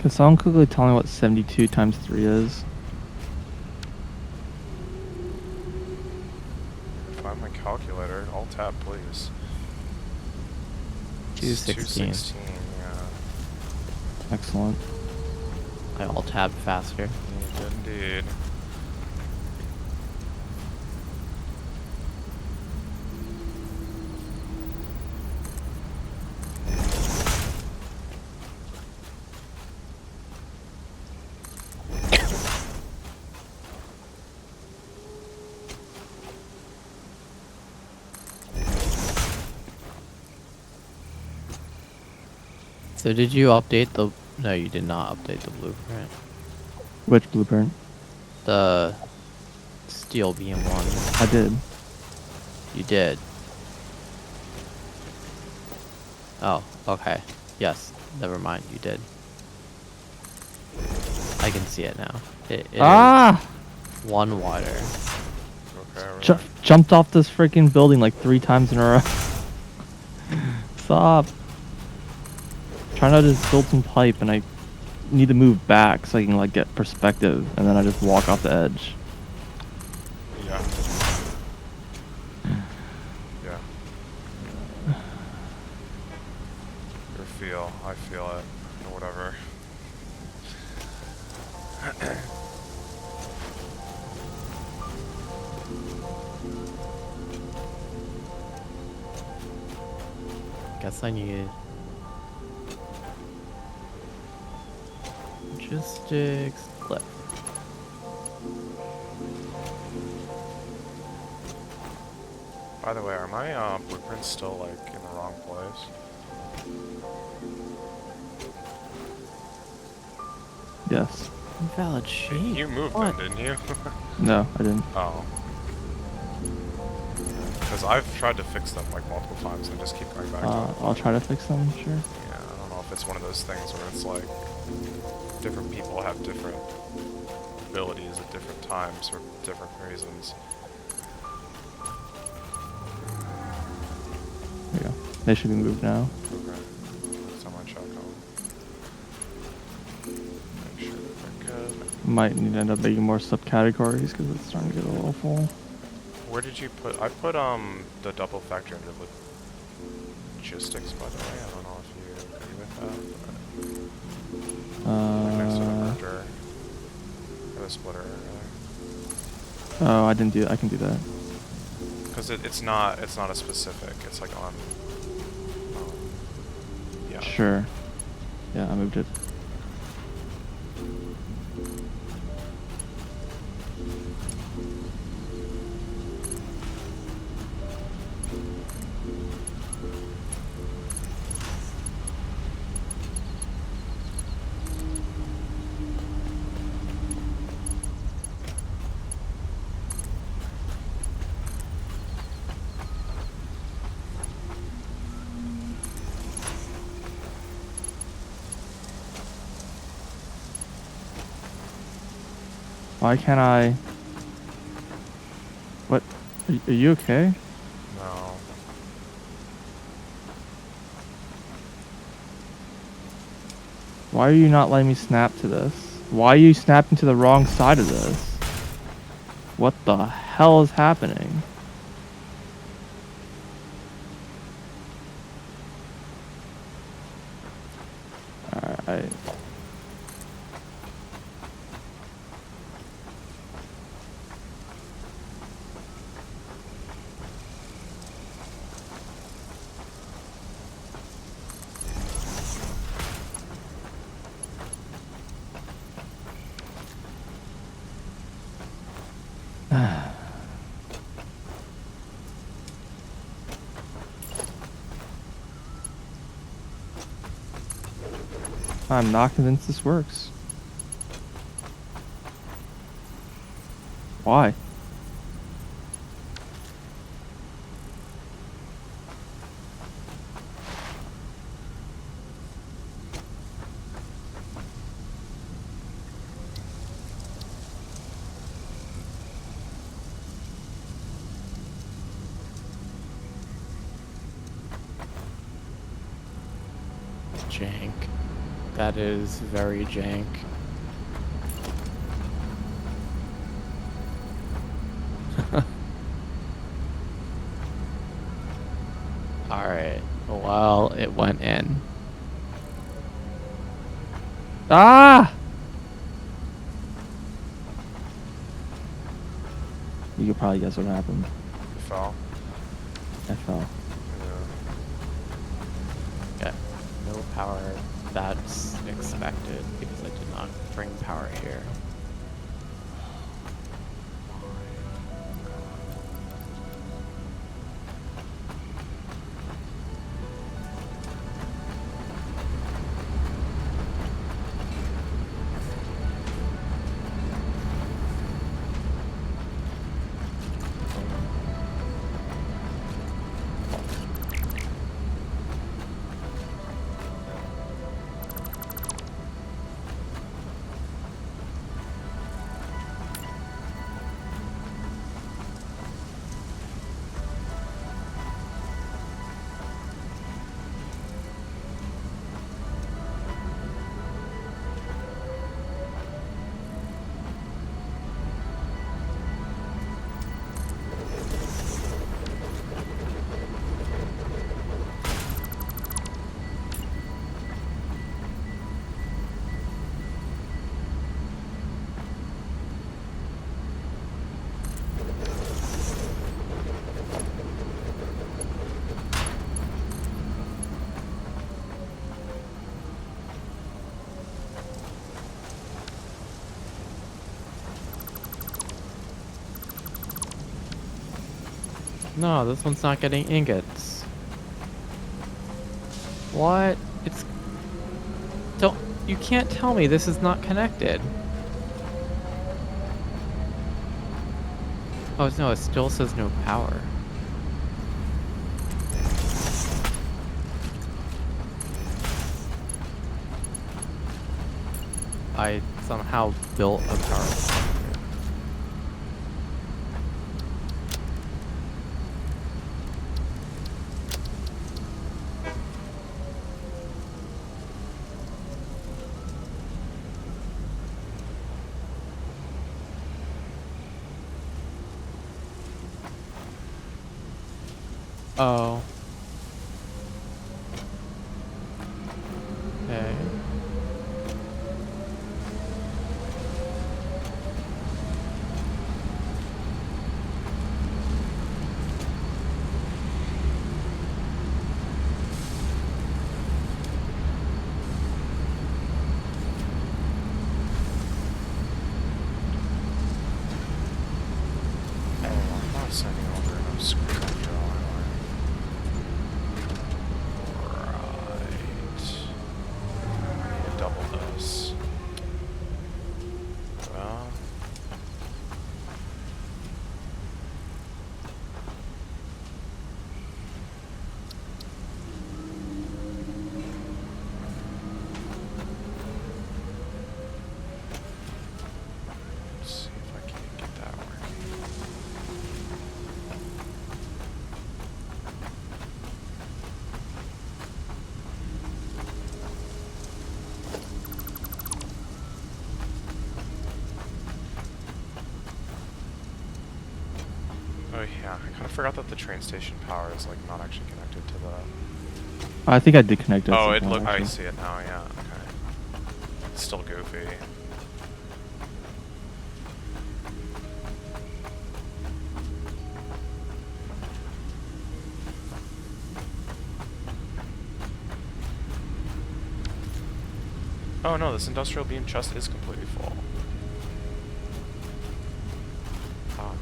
Could someone quickly tell me what 72 times 3 is? Find my calculator. Alt tab, please. 216. 216, yeah. Excellent. I alt tab faster. You did indeed. So did you update the... No, you did not update the blueprint. Which blueprint? The steel beam one. I did. You did. Oh, okay. Yes. Never mind. You did. I can see it now. It Ah! is one wider. Okay, Jumped off this freaking building like 3 times in a row. Stop. Trying to just build some pipe and I need to move back so I can like get perspective and then I just walk off the edge. Yeah. Yeah. I feel it. Or whatever. Guess I need logistics left. By the way, are my blueprints still like in the wrong place? Yes. Invalid shape. You moved What? them, didn't you? No, I didn't. Oh. Because I've tried to fix them like multiple times and just keep going back to them. I'll try to fix them, sure. Yeah, I don't know if it's one of those things where it's like different people have different abilities at different times for different reasons. There you go. They should be moved now. Okay. Someone check on. Make sure that they're good. Might need to end up making more subcategories because it's starting to get a little full. Where did you put? I put the double factor into logistics, by the way. I don't know if you agree with that. But next to the merger, or the splitter. Oh, I didn't do it. I can do that. Because it's not a specific. It's like on. Yeah. Sure. Yeah, I moved it. Why can't I... What? Are you okay? No. Why are you not letting me snap to this? Why are you snapping to the wrong side of this? What the hell is happening? Alright. I'm not convinced this works. Why? Jank. That is very jank. Alright. Well, it went in. Ah! You could probably guess what happened. It fell. I fell. Yeah. Okay. No power. That's expected because I did not bring power here. No, this one's not getting ingots. What? It's... Don't... You can't tell me this is not connected. Oh, no, it still says no power. I somehow built a power plant. Oh. Okay. Oh, I'm not sending over enough screen drawing. Right. I need to double this. Well. Let's see if I can get that working. Oh yeah, I kind of forgot that the train station power is like not actually connected to the... I think I did connect it. Oh, it somehow, look. I actually. see it now. Yeah. Okay. It's still goofy. Oh no, this industrial beam chest is completely full. Ah.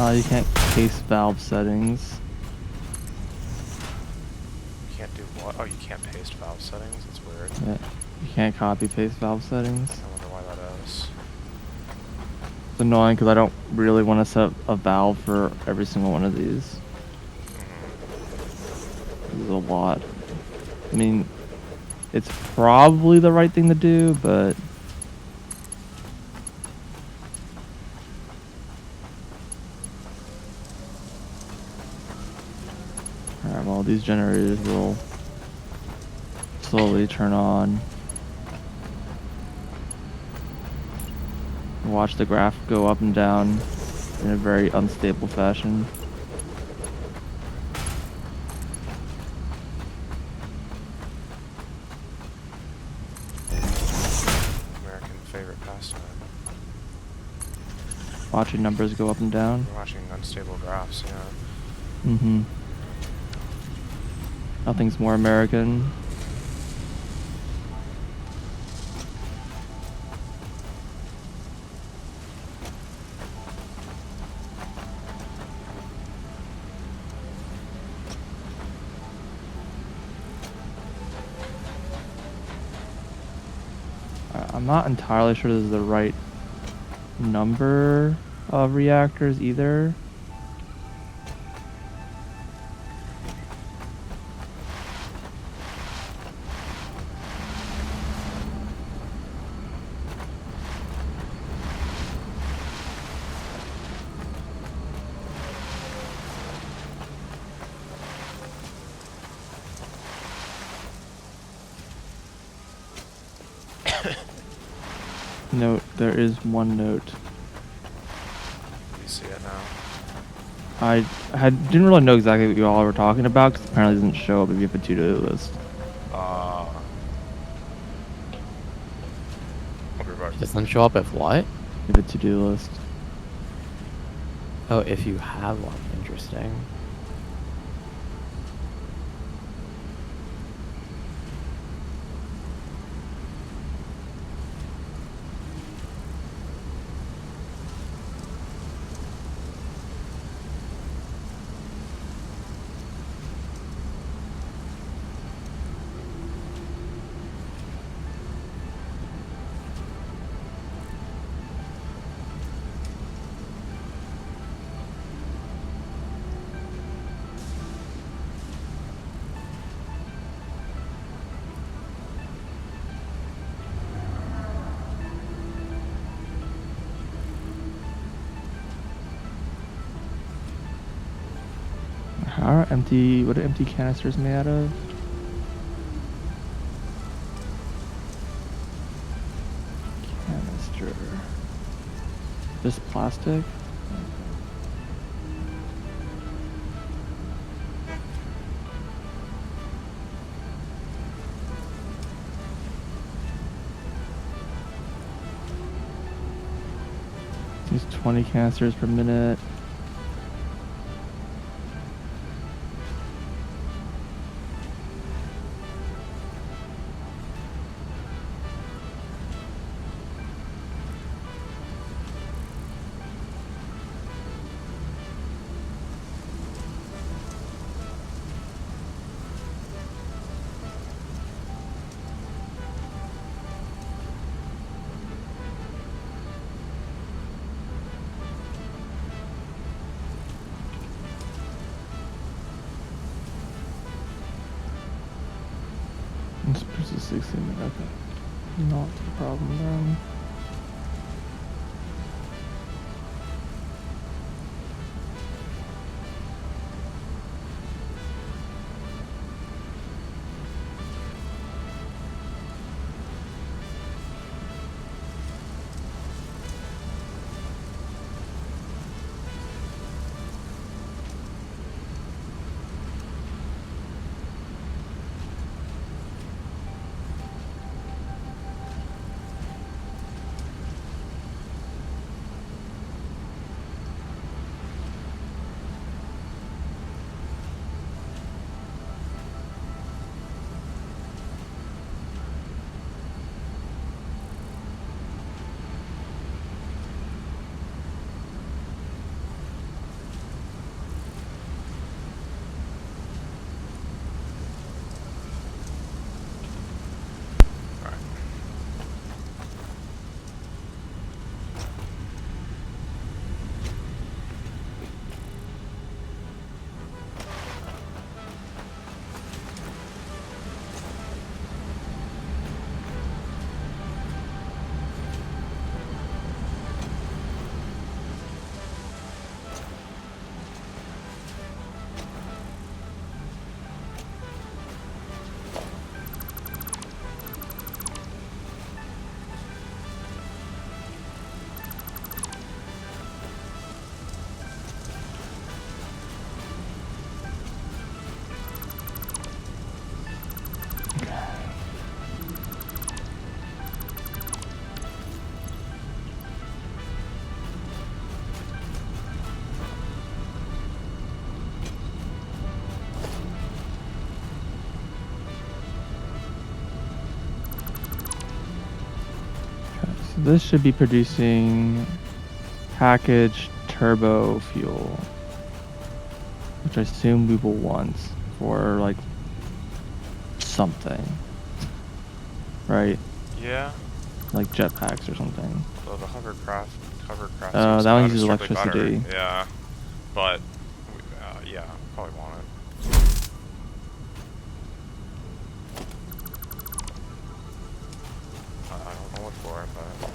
You can't paste valve settings. You can't do what? Oh, you can't paste valve settings? That's weird. Yeah. You can't copy paste valve settings. I wonder why that is. It's annoying because I don't really want to set up a valve for every single one of these. This is a lot. I mean, it's probably the right thing to do, but alright, well, these generators will slowly turn on. Watch the graph go up and down in a very unstable fashion. American favorite pastime. Watching numbers go up and down. We're watching unstable graphs, yeah. Mm-hmm. Nothing's more American. I'm not entirely sure this is the right number of reactors either. Note, there is one note. You see it now? I didn't really know exactly what you all were talking about because apparently it doesn't show up if you have a to-do list. I'll be right. Doesn't show up if what? You have a to-do list. Oh, if you have one. Interesting. How are empty? What are empty canisters made out of? Canister. Just plastic? Use 20 canisters per minute. This is 16. Okay. Not a problem then. So this should be producing packaged turbo fuel, which I assume we will want for like something, right? Yeah. Like jetpacks or something. So the hovercraft That seems one kinda uses strictly better. electricity. Yeah. But yeah, probably want it. I don't know what for, but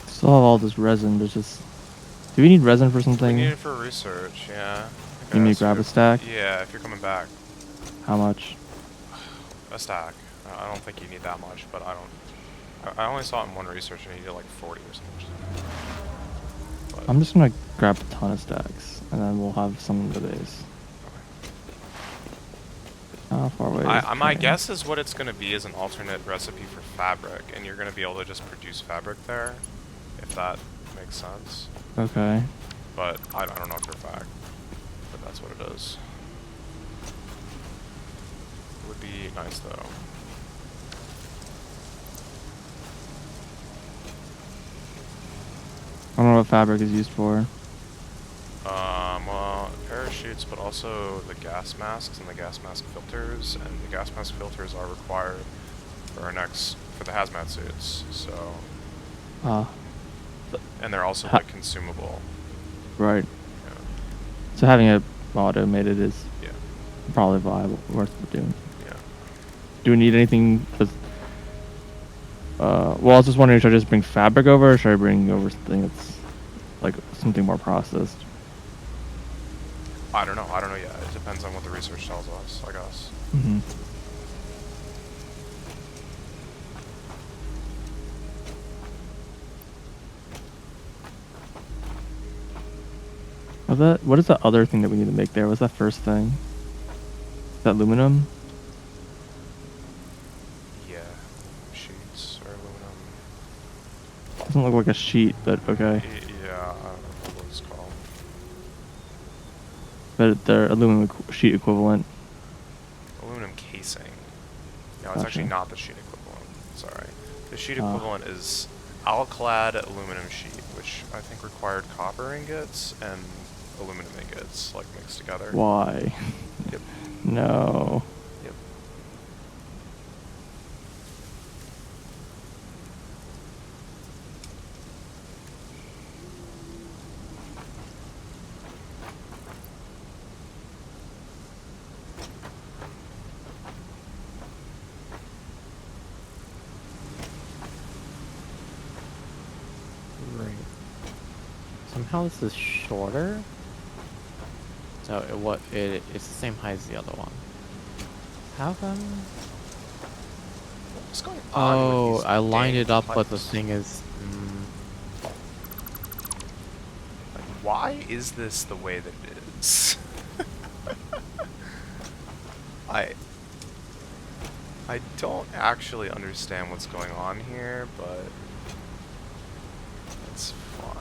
Still have all this resin. There's just. Do we need resin for we something? need it for research. Yeah. You need to grab a stack? Yeah, if you're coming back, How much? a stack. I don't think you need that much, but I don't. I only saw it in one research and you needed like 40 or something. But I'm just gonna grab a ton of stacks, and then we'll have some in the base. How far away? my guess is what it's going to be is an alternate recipe for fabric, and you're going to be able to just produce fabric there, if that makes sense. Okay. But I don't know for a fact, but that's what it is. It would be nice though. I don't know what fabric is used for. Well, parachutes, but also the gas masks and the gas mask filters, and the gas mask filters are required for for the hazmat suits. So, and they're also like consumable. Right. Yeah. So having it automated is Yeah. probably viable, worth doing. Yeah. Do we need anything? Well, I was just wondering, should I just bring fabric over, or should I bring over something that's like something more processed? I don't know yet. It depends on what the research tells us, I guess. Mm-hmm. What is the other thing that we need to make there? What's that first thing? Is that aluminum? Yeah. Sheets or aluminum. Doesn't look like a sheet, but okay. Yeah, I don't know what it's called. But they're aluminum sheet equivalent. Aluminum casing. No, it's Gotcha. actually not the sheet equivalent. Sorry. The sheet equivalent is alclad aluminum sheet, which I think required copper ingots and aluminum ingots, like, mixed together. Why? Yep. No. Yep. Right. Somehow this is shorter. So it's the same height as the other one. How come? What's going on with Oh, these I lined dang it up, but the pipes? thing is. Like, why is this the way that it is? I don't actually understand what's going on here, but it's fine.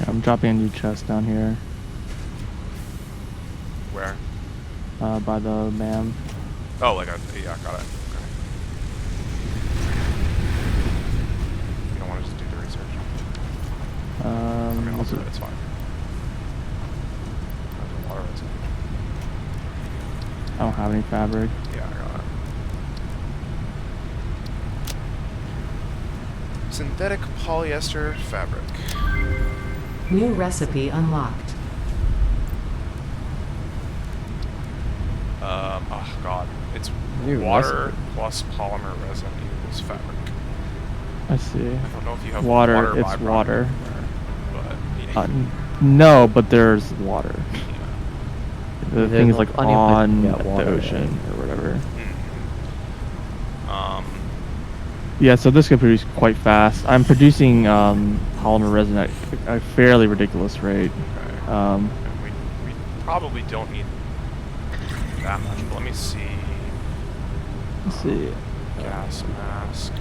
Yeah, I'm dropping a new chest down here. Where? By the man. Oh, like yeah, got it. Okay. You don't want to just do the research. I mean, I'll do it. It's fine. I'll do water resin. I don't have any fabric. Yeah, I got it. Synthetic polyester fabric. New recipe unlocked. Oh god. It's New water recipe. plus polymer resin equals fabric. I see. I don't know if you have Water, it's byproduct water. in there, but No, but there's water. yeah. The There's thing is like plenty of places to on get the water, ocean or whatever. Mm. Yeah, so this could produce quite fast. I'm producing polymer resin at a fairly ridiculous rate. Okay. Um, We probably don't need that much, but let me see. let's see. Gas mask.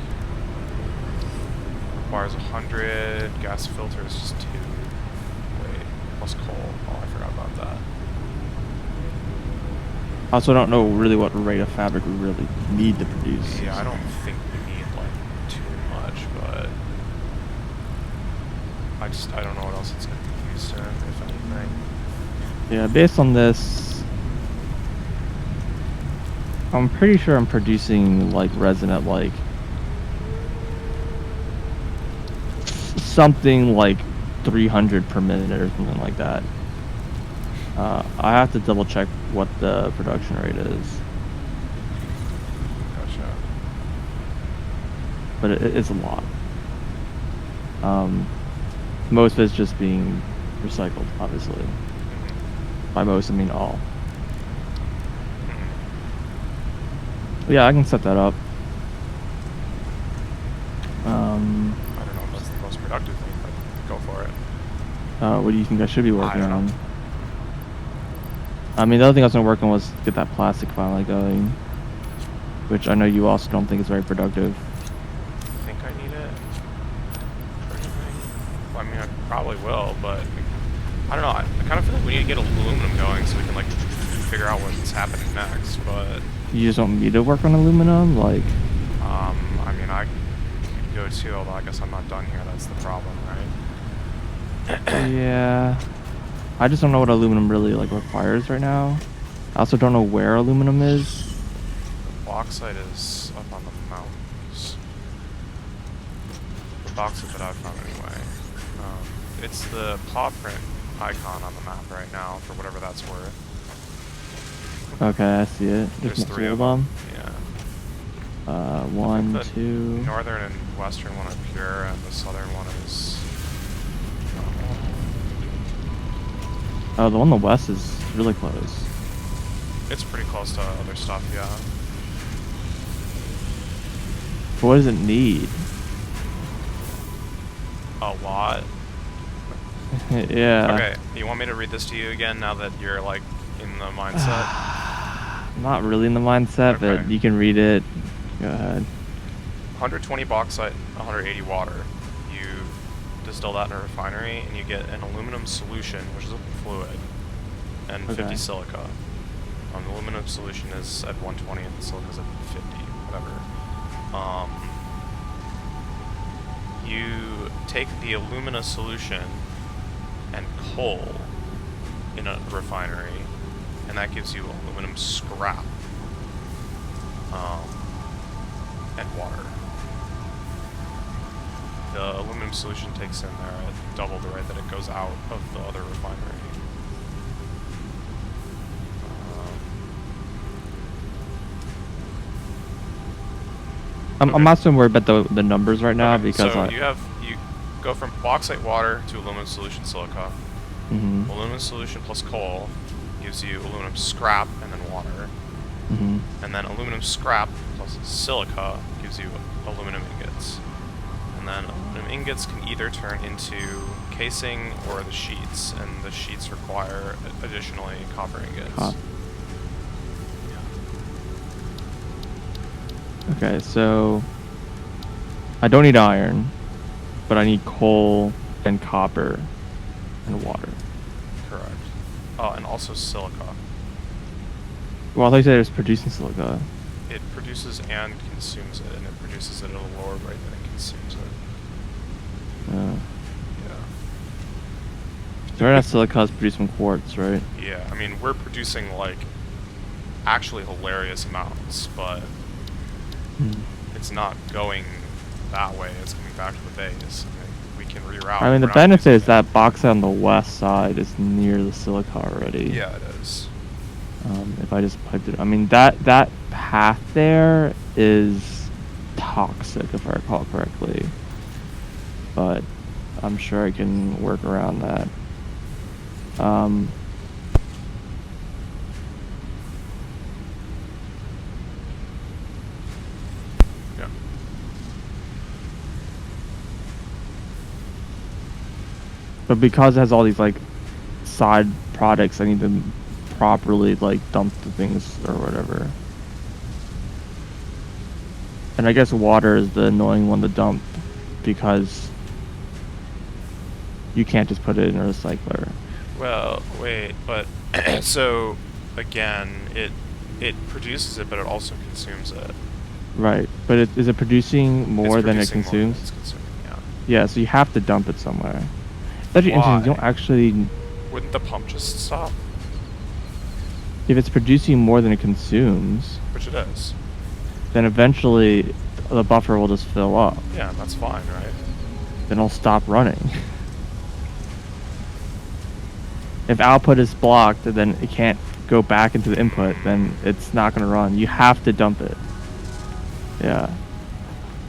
Requires 100. Gas filter is just 2. Wait, plus coal. Oh, I forgot about that. I also don't know really what rate of fabric we really need to produce. Yeah, I don't think we need like too much, but I don't know what else it's going to be used in, if anything. Yeah, based on this, I'm pretty sure I'm producing like resin at like something like 300 per minute or something like that. I have to double check what the production rate is, Gotcha. but it's a lot. Most of it's just being recycled, obviously. Mm-hmm. By most, I mean all. Mm-hmm. But yeah, I can set that up. I don't know if that's the most productive thing, but go for it. What do you think I should be working don't on? know. I mean, the other thing I was gonna work on was get that plastic finally going, which I know you also don't think is very productive. I think I need it. For anything? Well, I mean, I probably will, but I don't know. I kind of feel like we need to get aluminum going so we can like figure out what's happening next. But You just want me to work on aluminum, like? I mean, I could go too, although I guess I'm not done here. That's the problem, right? Yeah. I just don't know what aluminum really like requires right now. I also don't know where aluminum is. The bauxite is up on the mountains. The bauxite that I've found anyway. It's the paw print icon on the map right now, for whatever that's worth. Okay, I see it. There's Just 3 of hold them. on. Yeah. One, The two. northern and western one are pure, and the southern one is... Oh, the one on the west is really close. It's pretty close to other stuff, yeah. But what does it need? A lot. Yeah. Okay, you want me to read this to you again now that you're, like, in the mindset? I'm not really in the mindset, but Okay. you can read it. Go ahead. 120 bauxite, 180 water. You distill that in a refinery, and you get an aluminum solution, which is a fluid, and 50 Okay. silica. The aluminum solution is at 120, and the silica is at 50, whatever. You take the alumina solution and coal in a refinery, and that gives you aluminum scrap and water. The aluminum solution takes in there at double the rate that it goes out of the other refinery. I'm not so worried about the numbers right now Okay, because so you go from bauxite water to aluminum solution silica. Mhm. Aluminum solution plus coal gives you aluminum scrap and then water. Mhm. And then aluminum scrap plus silica gives you aluminum ingots. And and then ingots can either turn into casing or the sheets, and the sheets require additionally copper ingots. Okay, so I don't need iron, but I need coal and copper and water. Correct. Oh, and also silica. Well, I thought you said it was producing silica. It produces and consumes it, and it produces it at a lower rate than it consumes it. Yeah. Yeah. So right now silica is producing quartz, right? Yeah, I mean, we're producing, like, actually hilarious amounts, but it's not going that way. It's coming back to the base. I mean, we can reroute. I mean, the We're not benefit using is it. that box on the west side is near the silica already. Yeah, it is. If I just piped it, I mean that path there is toxic if I recall correctly, but I'm sure I can work around that. Yeah. But because it has all these like side products, I need to properly like dump the things or whatever. And I guess water is the annoying one to dump because you can't just put it in a recycler. Well, wait, but so again, it produces it, but it also consumes it. Right, but is it producing more It's than it producing more than consumes? it's consuming, yeah. Yeah, so you have to dump it somewhere. It's actually interesting. You don't Why? actually. Wouldn't the pump just stop? If it's producing more than it consumes, Which it is. then eventually the buffer will just fill up. Yeah, that's fine, right? Then it'll stop running. If output is blocked, then it can't go back into the input, then it's not going to run. You have to dump it. Yeah.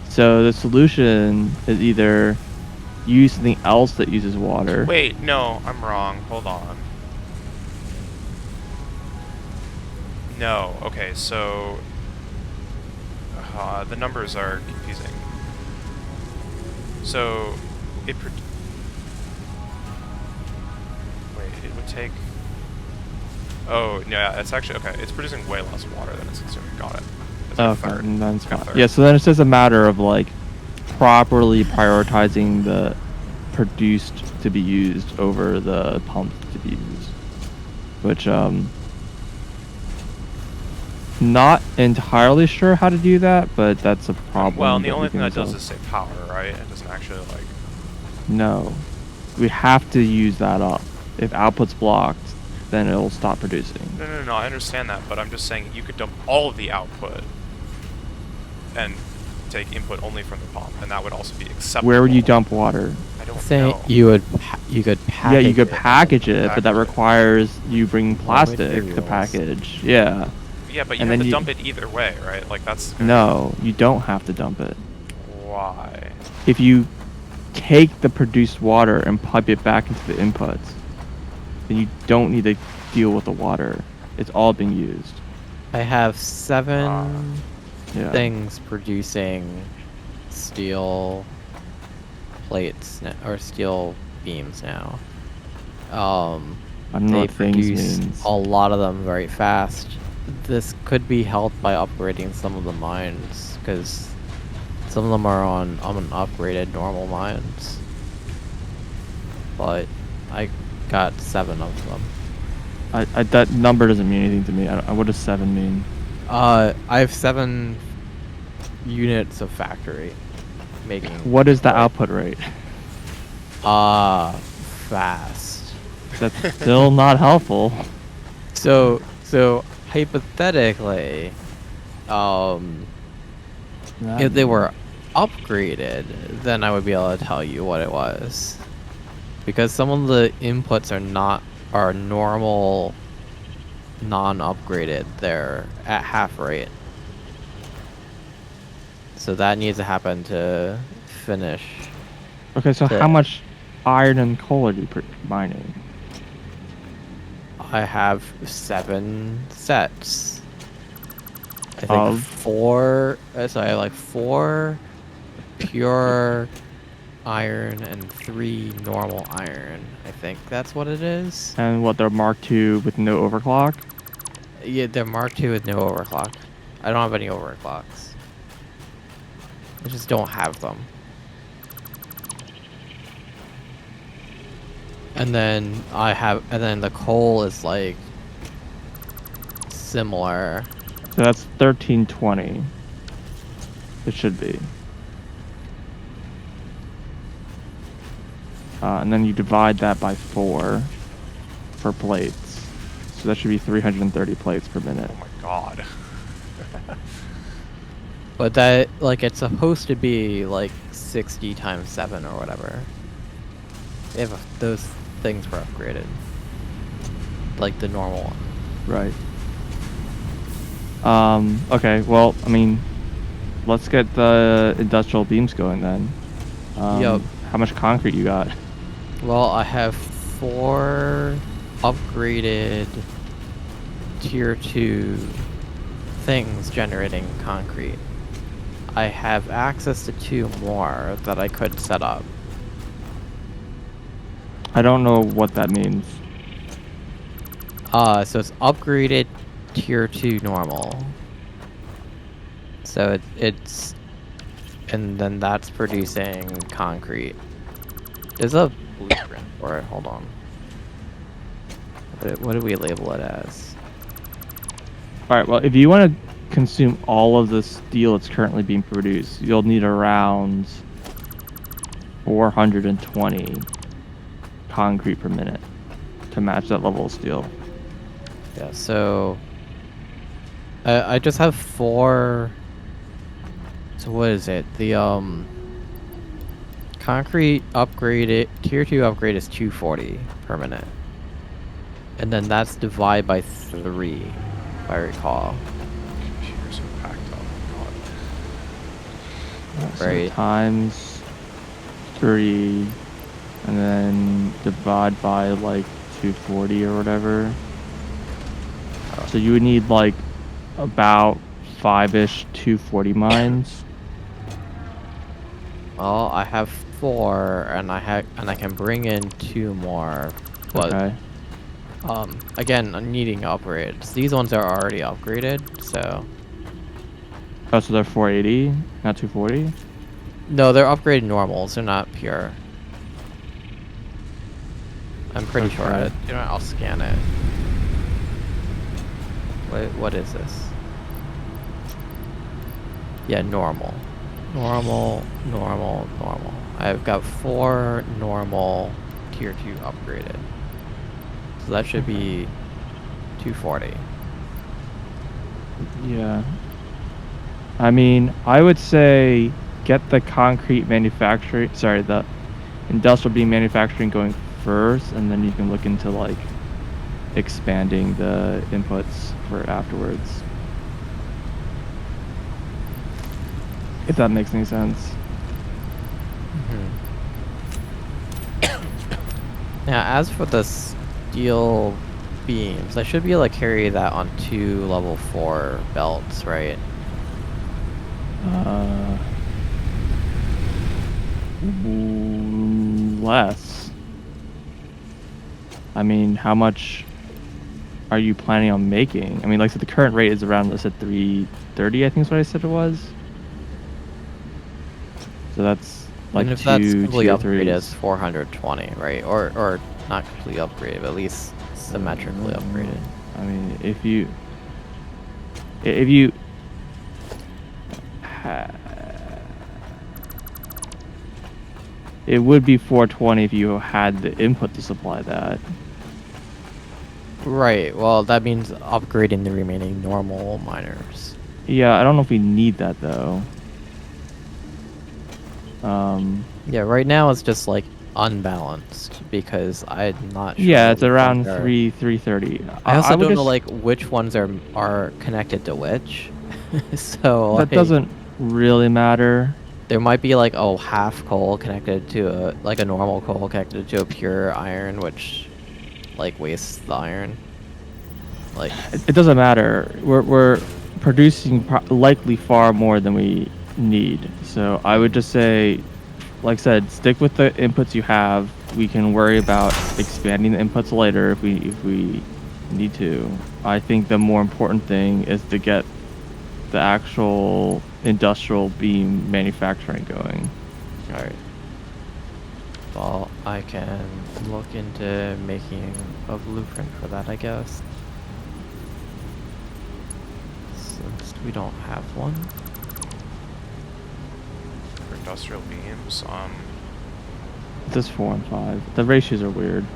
So the solution is either use something else that uses water. Wait, no, I'm wrong. Hold on. No, okay, so the numbers are confusing. So it wait, it would take. Oh, no, yeah, it's actually okay. It's producing way less water than it's consuming. Got it. It's like a Okay, third. and then it's Like a fine. third. Yeah, so then it's just a matter of like properly prioritizing the produced to be used over the pumped to be used, which not entirely sure how to do that, but that's a problem. Well, and the that we only thing can that does resolve. is say power, right? It doesn't actually like. No, we have to use that up. If output's blocked, then it'll stop producing. No, I understand that, but I'm just saying you could dump all of the output and take input only from the pump, and that would also be acceptable. Where would you dump water? I don't Say know. you could package Yeah, you could it. package it, but that Package it. requires you bring plastic to materials. package. Yeah. Yeah, but you and have then to you- dump it either way, right? Like that's No, you don't have to dump it. Why? If you take the produced water and pipe it back into the inputs, then you don't need to deal with the water. It's all being used. I have 7 Yeah. things producing steel plates or steel beams now. I don't know They what things produce means. a lot of them very fast. This could be helped by upgrading some of the mines, because some of them are on upgraded normal mines. But I got 7 of them. That number doesn't mean anything to me. What does 7 mean? I have 7 units of factory making. What is the like, output rate? Fast. That's still not helpful. So hypothetically, if they were upgraded, then I would be able to tell you what it was. Because some of the inputs are normal, non-upgraded. They're at half rate. So that needs to happen to finish. Okay, so the- how much iron and coal are you mining? I have 7 sets. I think Of? 4. So I have like 4 pure iron and 3 normal iron. I think that's what it is. And what, they're Mark II with no overclock? Yeah, they're Mark II with no overclock. I don't have any overclocks. I just don't have them. And then the coal is like similar. So that's 1320. It should be. And then you divide that by 4 for plates. So that should be 330 plates per minute. Oh my god. But that, like, it's supposed to be like 60 times 7 or whatever. If those things were upgraded. Like the normal one. Right. Okay, well, I mean, let's get the industrial beams going then. Yup. How much concrete you got? Well, I have 4 upgraded tier 2 things generating concrete. I have access to 2 more that I could set up. I don't know what that means. So it's upgraded tier 2 normal. So it's... And then that's producing concrete. There's a blueprint for it. Hold on. What do we label it as? Alright, well, if you want to consume all of the steel that's currently being produced, you'll need around 420 concrete per minute to match that level of steel. Yeah, so... I just have 4... So what is it? The, concrete upgraded... Tier 2 upgrade is 240 per minute. And then that's divided by 3, if I recall. Computers are packed up. God. So Right. times 3, and then divide by like 240 or whatever. So you would need like about 5-ish 240 mines. Well, I have 4, and I can bring in 2 more. But Okay. again, I'm needing upgrades. These ones are already upgraded, so Oh, so they're 480, not 240? no, they're upgraded normals. They're not pure. I'm pretty sure. Okay. You know, I'll scan it. What is this? Yeah, normal. Normal. I've got 4 normal tier 2 upgraded. So that should be 240. Yeah. I mean, I would say get the concrete manufacturing, sorry, the industrial beam manufacturing going first, and then you can look into like expanding the inputs for afterwards. If that makes any sense. Now, as for the steel beams, I should be able to carry that on 2 level 4 belts, right? Less. I mean, how much are you planning on making? I mean, like I said, the current rate is around, let's say, 330, I think is what I said it was. So that's like And if that's 2 completely tier upgraded, 3s. it's 420, right? Or not completely upgraded, but at least symmetrically upgraded. I mean, if you it would be 420 if you had the input to supply that. Right, well, that means upgrading the remaining normal miners. Yeah, I don't know if we need that though. Yeah, right now it's just like unbalanced because I'm not sure. Yeah, it's which around ones are- 330. I also would don't know just- like which ones are connected to which. So that like, doesn't really matter. there might be like a half coal connected to a normal coal connected to a pure iron, which like wastes the iron. Like It doesn't matter. We're producing likely far more than we need. So I would just say like I said, stick with the inputs you have. We can worry about expanding the inputs later if we need to. I think the more important thing is to get the actual industrial beam manufacturing going. All right. Well, I can look into making a blueprint for that, I guess. Since we don't have one. For industrial beams, This is 4 and 5. The ratios are weird.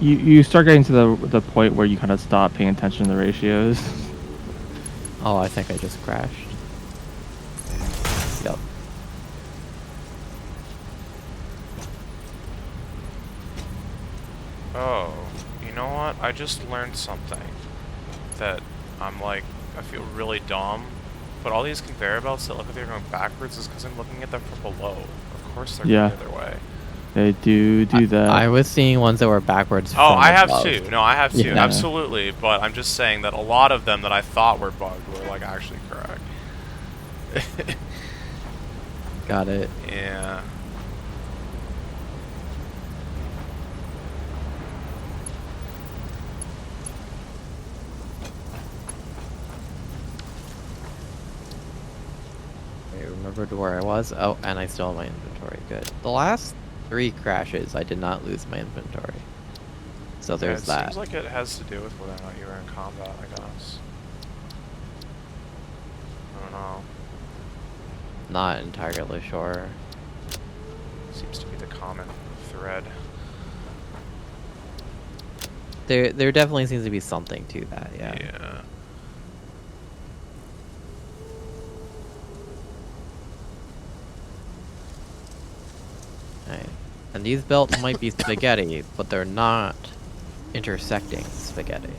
You start getting to the point where you kind of stop paying attention to the ratios. Oh, I think I just crashed. Yep. oh, you know what? I just learned something that I'm like, I feel really dumb. But all these conveyor belts that look like they're going backwards is because I'm looking at them from below. Of course they're going the other way. They do that. I was seeing ones that were backwards. Oh, from I have above. too. No, I have too. Yeah. Absolutely. But I'm just saying that a lot of them that I thought were bugged were like actually correct. Got it. Yeah. I remembered where I was. Oh, and I still have my inventory. Good. The last 3 crashes, I did not lose my inventory. So there's Yeah, it that. seems like it has to do with whether or not you were in combat, I guess. I don't know. Not entirely sure. Seems to be the common thread. There definitely seems to be something to that, yeah. Yeah. Right. And these belts might be spaghetti, but they're not intersecting spaghetti.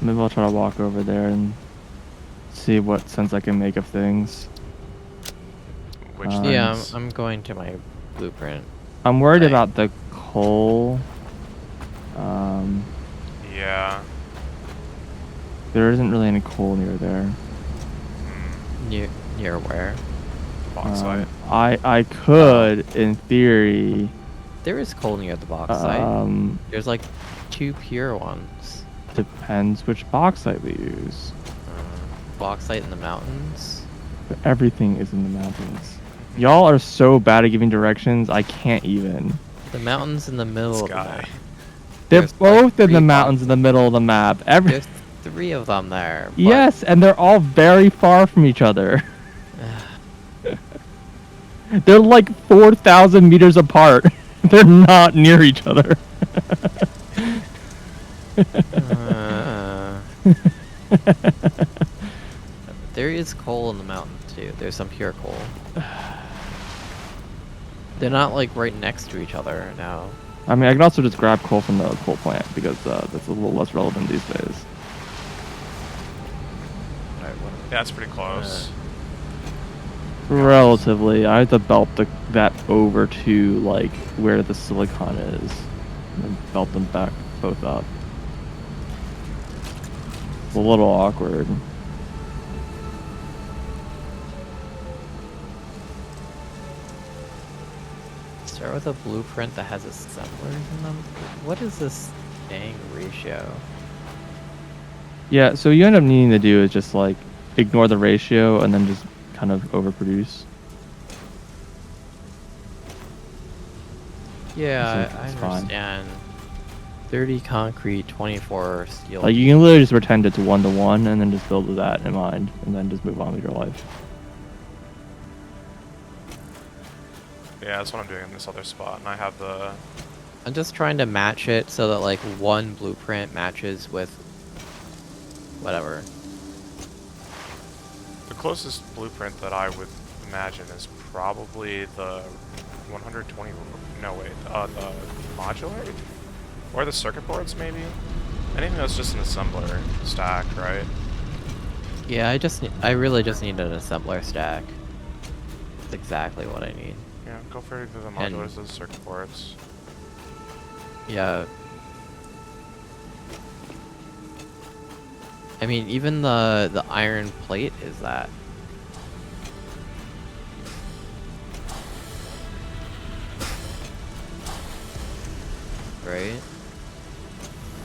Maybe I'll try to walk over there and see what sense I can make of things. Which Yeah, things? I'm going to my blueprint. I'm worried Right. about the coal. Yeah. There isn't really any coal near there. Near where? Bauxite. I could, in theory. There is coal near the bauxite. There's like 2 pure ones. Depends which bauxite we use. Bauxite in the mountains. But everything is in the mountains. Y'all are so bad at giving directions, I can't even. The mountains in the middle This of the guy. map. They're There's, both like, in the 3 mountains in the middle of the map. There's 3 of them there. But Yes, and they're all very far from each other. They're like 4,000 meters apart. They're not near each other. There is coal in the mountains too. There's some pure coal. They're not like right next to each other now. I mean, I can also just grab coal from the coal plant because that's a little less relevant these days. Alright, what Yeah, that's pretty close. Relatively, I have to belt that over to like where the silicon is, and then belt them back both up. It's a little awkward. Start with a blueprint that has assemblers in them. What is this dang ratio? Yeah, so you end up needing to do is just like ignore the ratio and then just kind of overproduce. Yeah, I It's fine. understand. 30 concrete, 24 steel. Like you can literally just pretend it's 1-to-1 and then just build with that in mind and then just move on with your life. Yeah, that's what I'm doing in this other spot, and I have the... I'm just trying to match it so that like one blueprint matches with whatever. The closest blueprint that I would imagine is probably the 120... No, wait. The modular? Or the circuit boards, maybe? Anything that's just an assembler stack, right? Yeah, I really just need an assembler stack. That's exactly what I need. Yeah, go for either the And- modulars or the circuit boards. Yeah. I mean, even the iron plate is that. Right?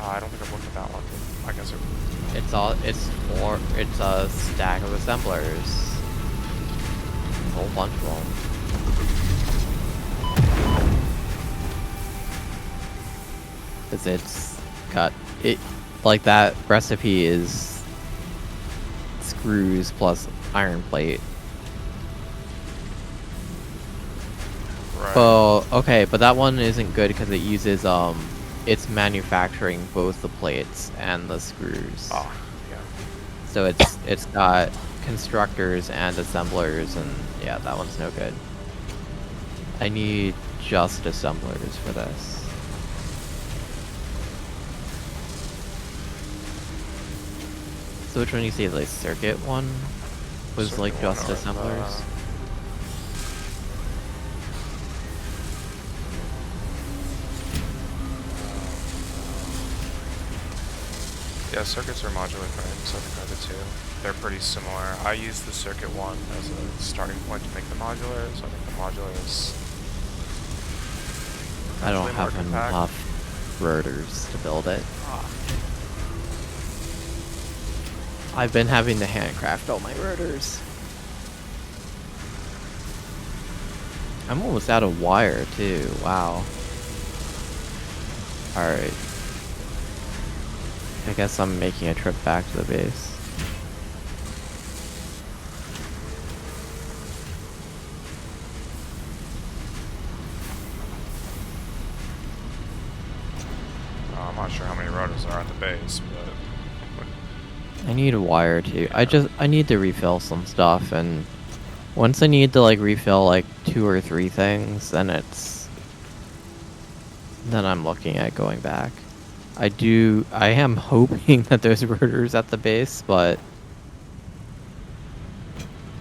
I don't think I've looked at that one. I guess it... It's a stack of assemblers. A whole bunch of them. Cause it's got it like that recipe is screws plus iron plate. Right. Well, okay, but that one isn't good because it uses it's manufacturing both the plates and the screws. Ah, yeah. So it's got constructors and assemblers, and yeah, that one's no good. I need just assemblers for this. So which one you say, the circuit one was Circuit like one just or assemblers? Yeah, circuits are modular frames, I think are the two. They're pretty similar. I use the circuit one as a starting point to make the modular, so I think the modular is... I don't potentially more have compact. enough rotors to build it. I've been having to handcraft all my rotors. I'm almost out of wire too, wow. Alright. I guess I'm making a trip back to the base. I'm not sure how many rotors are at the base, but... I need a wire too. I need to refill some stuff, and once I need to like refill like 2 or 3 things, then I'm looking at going back. I am hoping that there's rotors at the base, but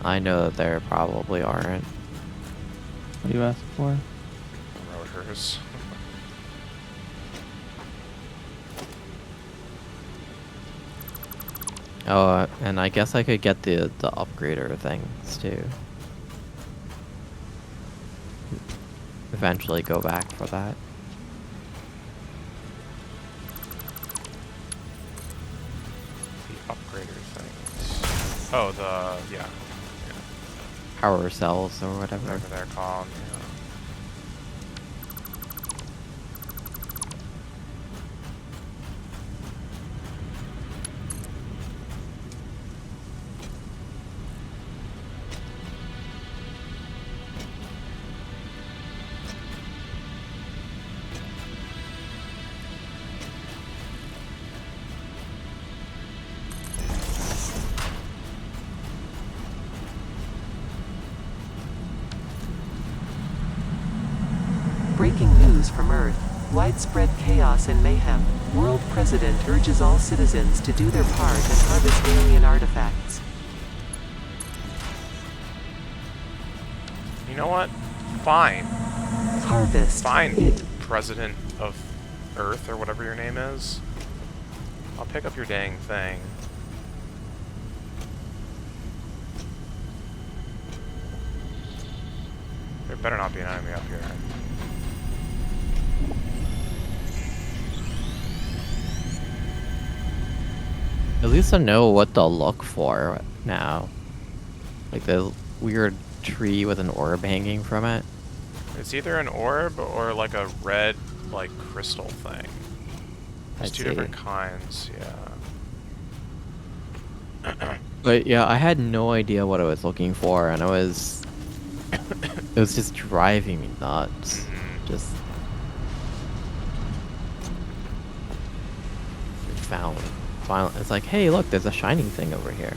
I know that there probably aren't. What do you ask for? Rotors. Oh, and I guess I could get the upgrader things too. Eventually go back for that. The upgrader things. Oh, yeah. Power cells or whatever. Whatever they're called, yeah. Breaking news from Earth. Widespread chaos and mayhem. World President urges all citizens to do their part and harvest alien artifacts. You know what? Fine. Harvest. Fine, It. President of Earth, or whatever your name is. I'll pick up your dang thing. There better not be an enemy up here. At least I know what to look for now. Like the weird tree with an orb hanging from it. It's either an orb or like a red, like, crystal thing. There's two different kinds, yeah. But yeah, I had no idea what I was looking for, and it was just driving me nuts. Mhm. Just found. Finally, it's like, hey, look, there's a shining thing over here.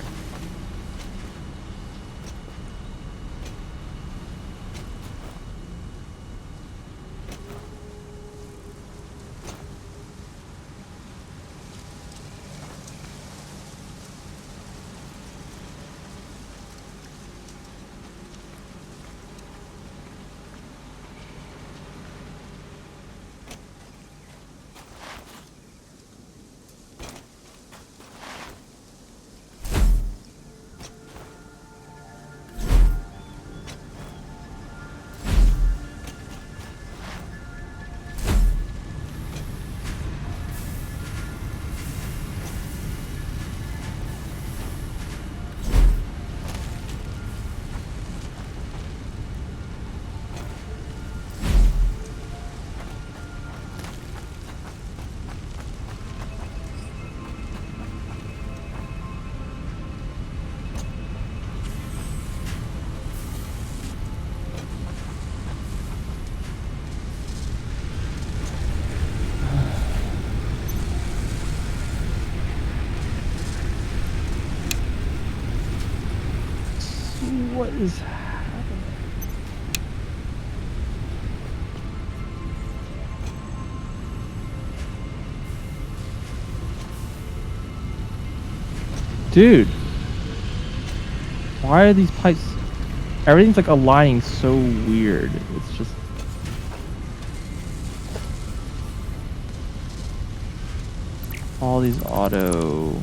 What is happening? Dude, why are these pipes? Everything's like aligning so weird. It's just. All these auto.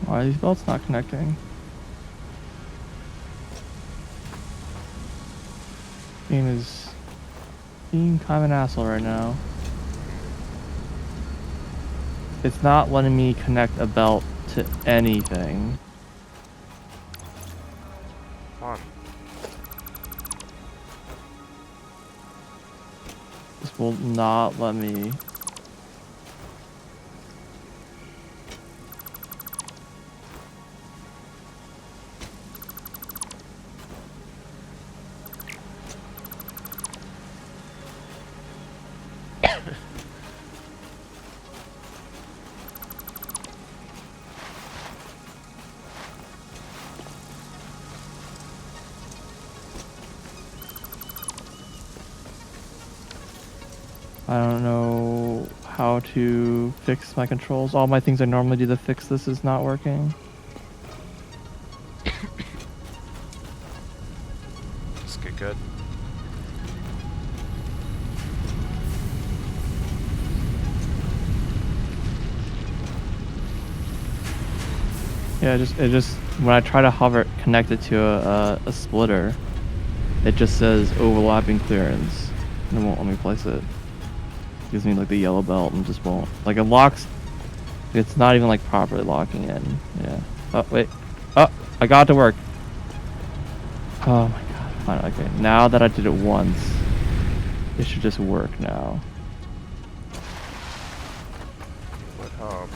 Why are these belts not connecting? Game is being kind of an asshole right now. It's not letting me connect a belt to anything. Come on. This will not let me. I don't know how to fix my controls. All my things I normally do to fix this is not working. Just get good. Yeah, it just when I try to hover connect it to a splitter, it just says overlapping clearance and it won't let me place it. Gives me like the yellow belt and just won't. Like it locks. It's not even like properly locking in. Yeah. Oh wait. Oh, I got it to work. Oh my god. Fine. Okay. Now that I did it once, it should just work now. Would hope.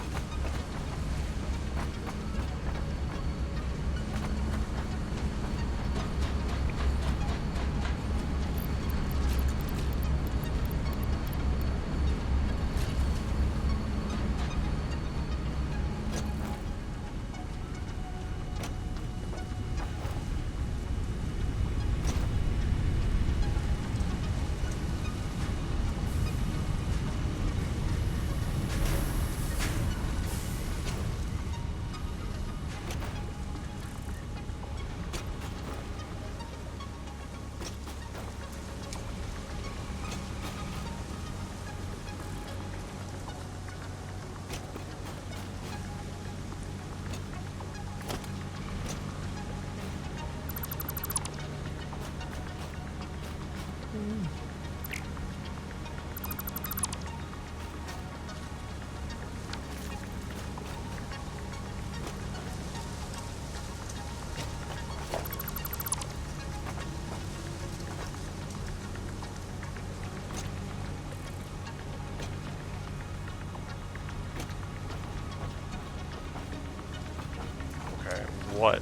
what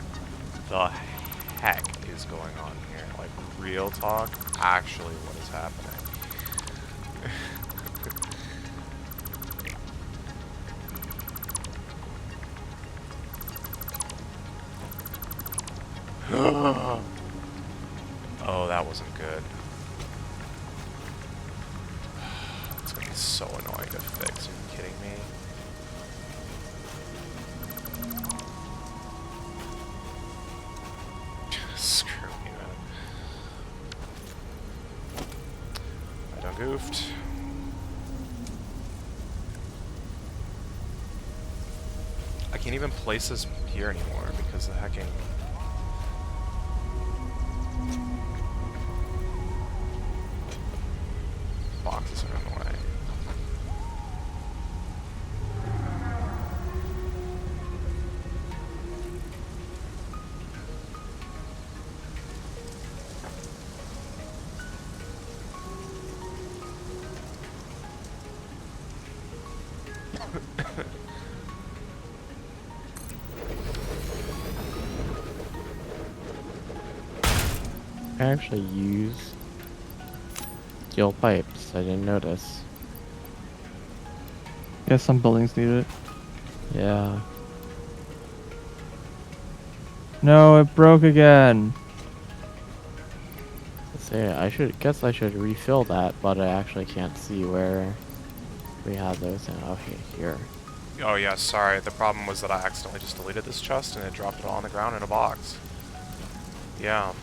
the heck is going on here? Like, real talk? Actually, what is happening? Oh, that wasn't good. It's gonna be so annoying to fix. Are you kidding me? Screw me, man. I done goofed. I can't even place this here anymore because the hecking... boxes are in the way. I actually use steel pipes. I didn't notice. Yeah, some buildings need it. Yeah. No, it broke again. Say, I should refill that, but I actually can't see where we have those. Okay, here. Oh yeah, sorry. The problem was that I accidentally just deleted this chest and it dropped it all on the ground in a box. Yeah.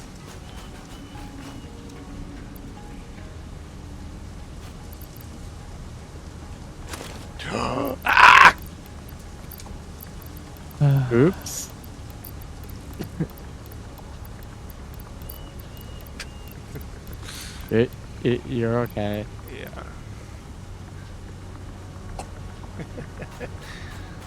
Ah! Oops. You're okay. Yeah.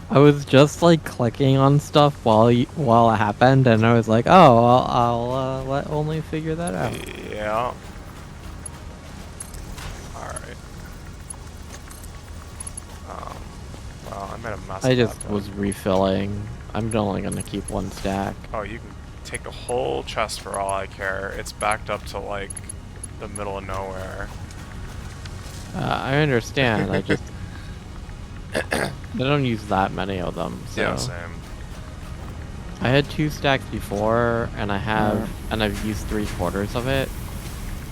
I was just like clicking on stuff while it happened, and I was like, "Oh, I'll let only figure that out." Yeah. Alright. Well, I made a mess I of just that, was but... refilling. I'm only gonna keep one stack. Oh, you can take the whole chest for all I care. It's backed up to, like, the middle of nowhere. I understand. I just I don't use that many of them. So. Yeah, same. I had 2 stacks before, and I've used 3/4 of it.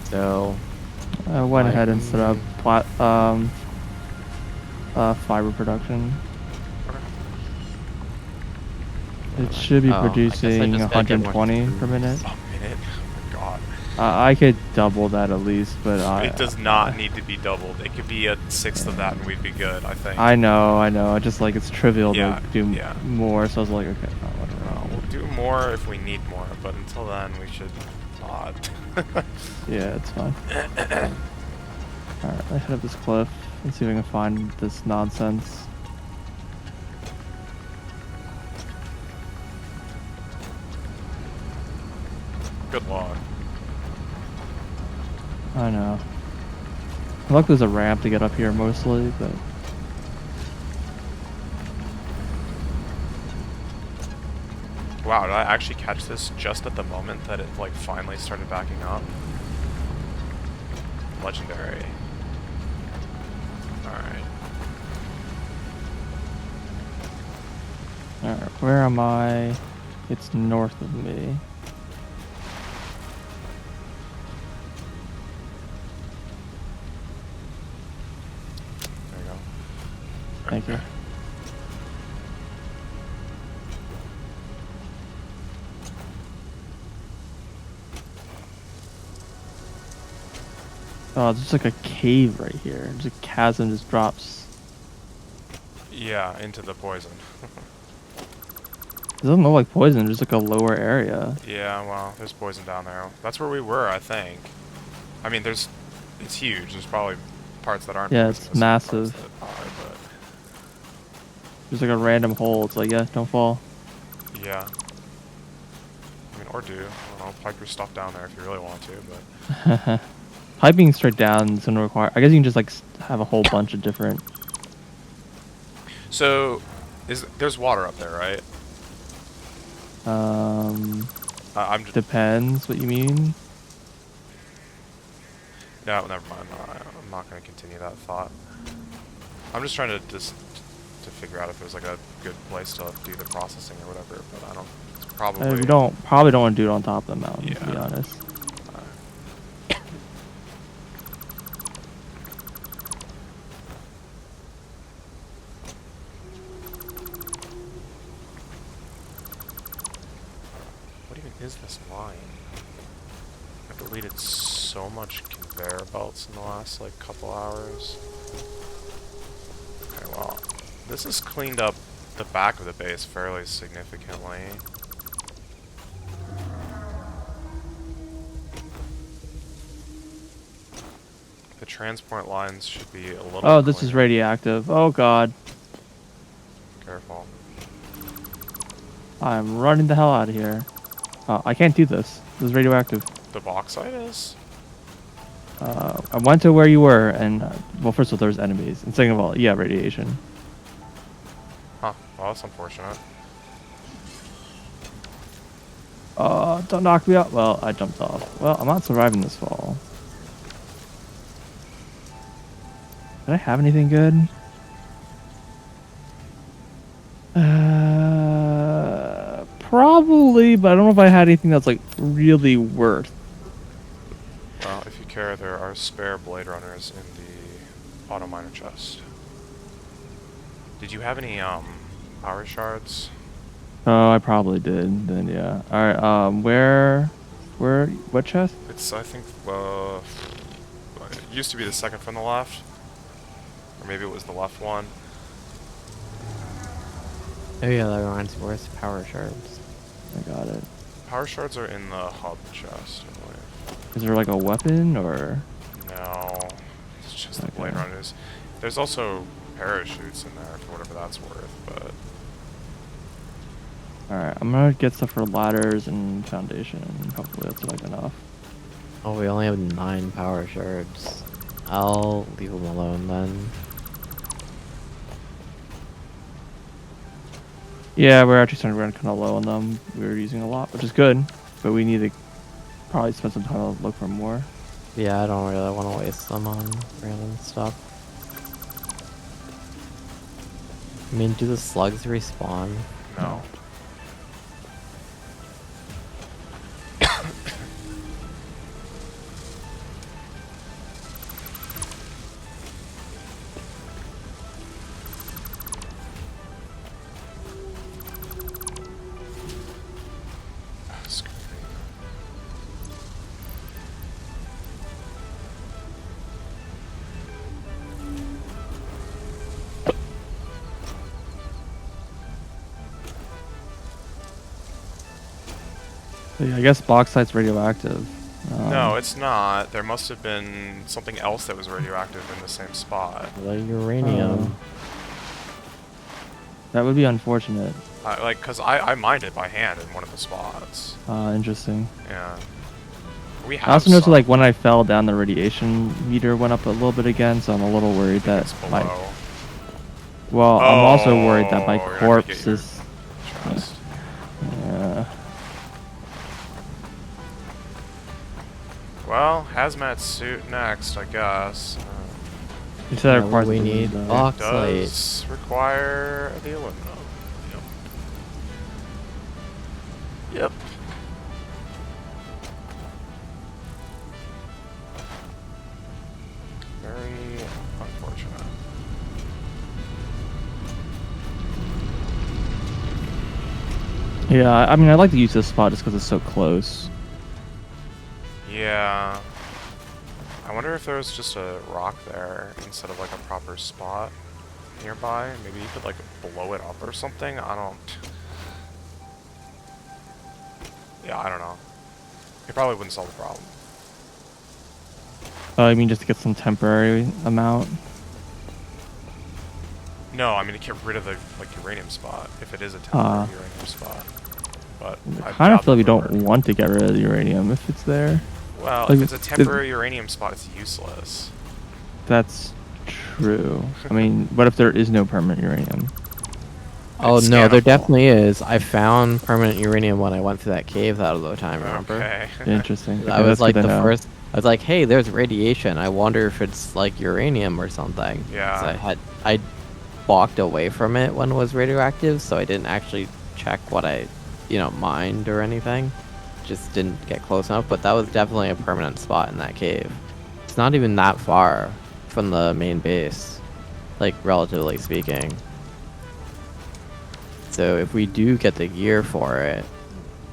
So I went ahead and set up fiber production. It should be producing 120 per minute. A minute? Oh my god. I could double that at least, but It does not need to be doubled. It could be a sixth of that and we'd be good, I think. I know. Just like it's trivial Yeah, to do yeah. more, so I was like, okay, whatever. We'll do more if we need more, but until then we should not. Yeah, it's fine. Alright, I head up this cliff and see if I can find this nonsense. Good luck. I know. Luckily there's a ramp to get up here mostly, but... Wow, did I actually catch this just at the moment that it, like, finally started backing up? Legendary. Alright. Alright, where am I? It's north of me. There you go. Thank you. Oh, there's like a cave right here. There's a chasm just drops. Yeah, into the poison. It doesn't look like poison, just like a lower area. Yeah, well, there's poison down there. That's where we were, I think. I mean, it's huge. There's probably parts that aren't. Yeah, it's poisonous and massive. parts that are, There's like a random hole. It's like, yeah, don't fall. but yeah. I mean, or do. I don't know, pipe your stuff down there if you really want to, but... Piping straight down is gonna require. I guess you can just like have a whole bunch of different. So, there's water up there, right? I'm just... Depends what you mean. No, never mind. I'm not going to continue that thought. I'm just trying to figure out if there's like a good place to do the processing or whatever, but I don't... It's probably... We probably don't want to do it on top of the mountain, to be honest. What even is this line? I've deleted so much conveyor belts in the last like couple hours. Okay, well, this has cleaned up the back of the base fairly significantly. The transport lines should be a little... Oh, this is radioactive. Oh god. Careful. I'm running the hell out of here. Oh, I can't do this. This is radioactive. The bauxite is? I went to where you were, and well, first of all, there's enemies, and second of all, yeah, radiation. Huh. Well, that's unfortunate. Don't knock me out. Well, I jumped off. Well, I'm not surviving this fall. Did I have anything good? Probably, but I don't know if I had anything that's like really worth. Well, if you care, there are spare Blade Runners in the auto miner chest. Did you have any power shards? Oh, I probably did. Then yeah. All right. What chest? It's, I think, it used to be the second from the left, or maybe it was the left one. Oh yeah, that reminds me. Where's power shards? I got it. Power shards are in the hub chest, I believe. Is there like a weapon or? No, it's just the Okay. Blade Runners. There's also parachutes in there for whatever that's worth, but... Alright, I'm gonna get stuff for ladders and foundation. Hopefully that's like enough. Oh, we only have 9 power shards. I'll leave them alone then. Yeah, we're actually starting to run kind of low on them. We were using a lot, which is good, but we need to probably spend some time to look for more. Yeah, I don't really want to waste them on random stuff. I mean, do the slugs respawn? No. But yeah, I guess bauxite's radioactive. No, it's not. There must have been something else that was radioactive in the same spot. The uranium. That would be unfortunate. Cause I mined it by hand in one of the spots. Interesting. Yeah. We have I also noticed some. like when I fell down, the radiation meter went up a little bit again, so I'm a little worried that It's below. Well, I'm also worried that my Oh, you're gonna have to corpse get your is. chest. Yeah. Well, hazmat suit next, I guess. You said it Yeah, requires we aluminum, need though. bauxite. Does require the aluminum. Yep. Yep. Very unfortunate. Yeah, I mean, I'd like to use this spot just because it's so close. Yeah. I wonder if there was just a rock there instead of like a proper spot nearby. Maybe you could like blow it up or something. I don't... Yeah, I don't know. It probably wouldn't solve the problem. I mean, just to get some temporary amount. No, I mean to get rid of the like uranium spot, if it is a temporary uranium spot. But I kind doubt of feel like we that don't would work. want to get rid of the uranium if it's there. Well, like, if it's a temporary uranium spot, it's useless. That's true. I mean, what if there is no permanent uranium? Oh It's no, there scannable. definitely is. I found permanent uranium when I went through that cave that other time, remember? Okay. Interesting. Okay, I was that's like good to the know. first. I was like, "Hey, there's radiation. I wonder if it's like uranium or something." 'Cause Yeah. I walked away from it when it was radioactive, so I didn't actually check what I, mined or anything. Just didn't get close enough. But that was definitely a permanent spot in that cave. It's not even that far from the main base, like relatively speaking. So if we do get the gear for it,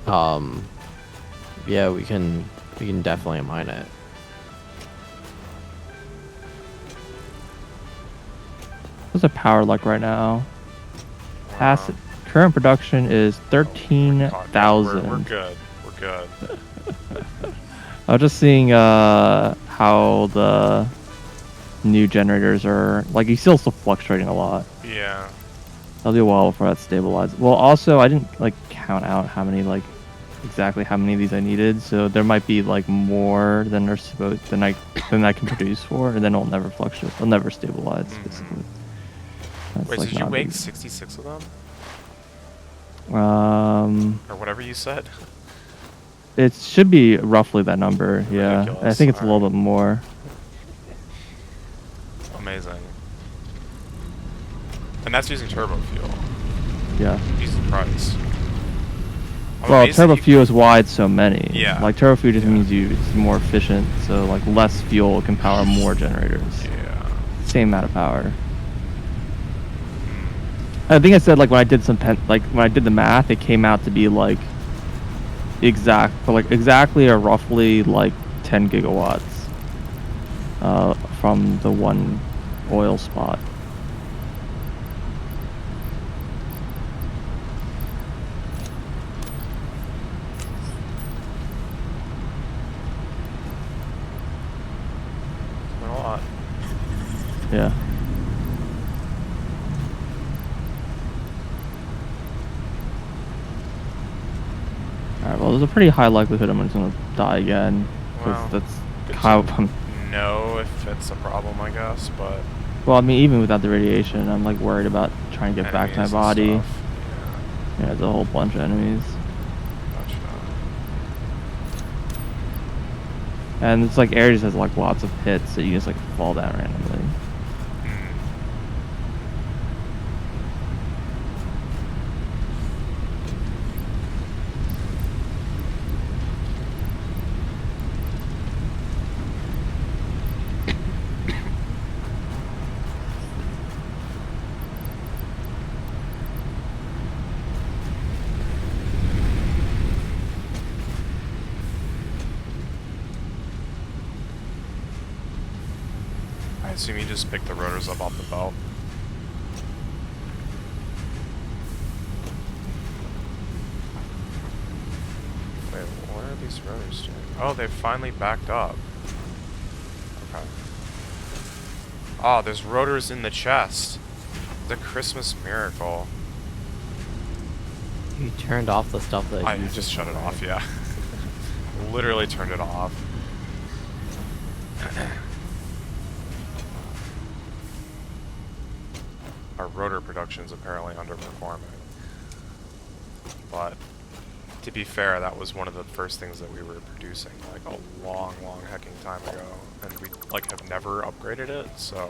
yeah, we can definitely mine it. What's the power like right now? Wow. Current production is God, 13,000. we're good. We're good. I was just seeing how the new generators are like. You still fluctuating a lot. Yeah. That'll be a while before that stabilizes. Well, also I didn't like count out how many exactly how many of these I needed, so there might be like more than they're supposed than I can produce for, and then it'll never fluctuate. It'll never stabilize basically. That's Wait, like did you not a make big- 66 of them? Um, Or whatever you said? it should be roughly that number. Yeah, I Ridiculous. think it's a little Alright. bit more. Amazing. And that's using turbo fuel. Yeah. Jesus Christ. I'm Well, amazed that turbo you- fuel is why it's so many. Yeah. Like turbo fuel just Yeah. means it's more efficient, so like less fuel can power more generators. Yeah. Same amount of power. I think I said like when I did when I did the math, it came out to be like exactly or roughly like 10 gigawatts from the one oil spot. It's been a lot. Yeah. Alright, well, there's a pretty high likelihood I'm just gonna die again. Wow. Because that's Good how to know if it's a problem, I guess, but... Well, I mean, even without the radiation, I'm like worried about trying to get back to my enemies and body. stuff. Yeah, there's a whole bunch of enemies. Gotcha. And it's like areas has like lots of hits that you just like fall down randomly. I assume you just pick the rotors up off the belt. Wait, what are these rotors doing? Oh, they finally backed up. Okay. Oh, there's rotors in the chest. The Christmas miracle. You turned off the stuff that I you just shut it off, yeah. Literally turned it off. Our rotor production's apparently underperforming. But to be fair, that was one of the first things that we were producing like a long, long hecking time ago, and we like have never upgraded it, so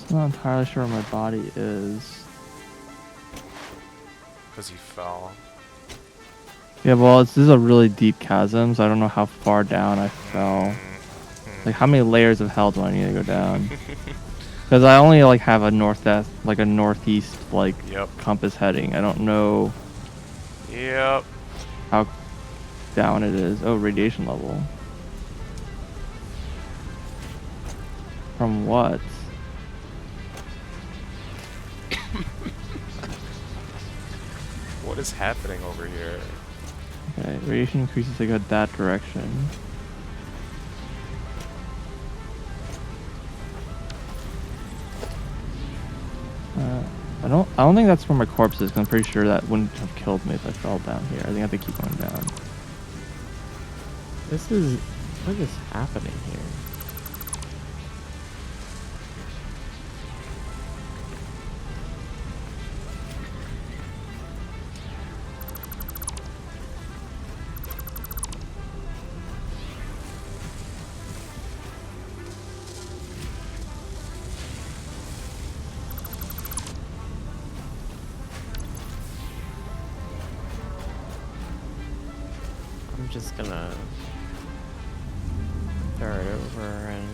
I'm not entirely sure where my body is. because he fell. Yeah, well, this is a really deep chasm, so I don't know how far down I fell. Like, how many layers of hell do I need to go down? Because I only like have a northeast like Yep. compass heading. I don't know Yep. how down it is. Oh, radiation level. From what? What is happening over here? Okay, radiation increases to go that direction. I don't think that's where my corpse is, 'cause I'm pretty sure that wouldn't have killed me if I fell down here. I think I have to keep going down. What is happening here? just gonna start over and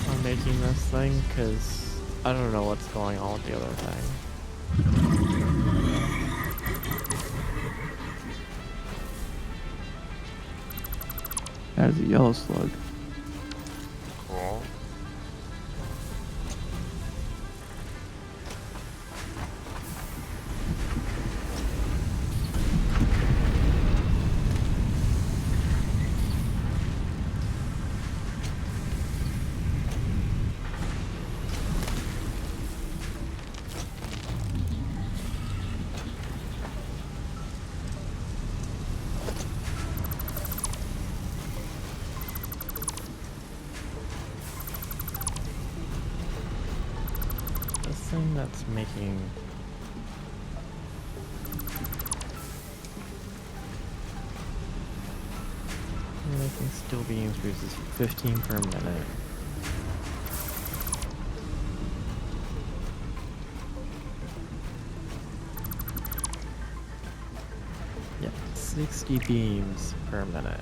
I'm making this thing because I don't know what's going on with the other thing. That is a yellow slug. Cool. This thing that's making steel beams produces 15 per minute. Yeah, 60 beams per minute.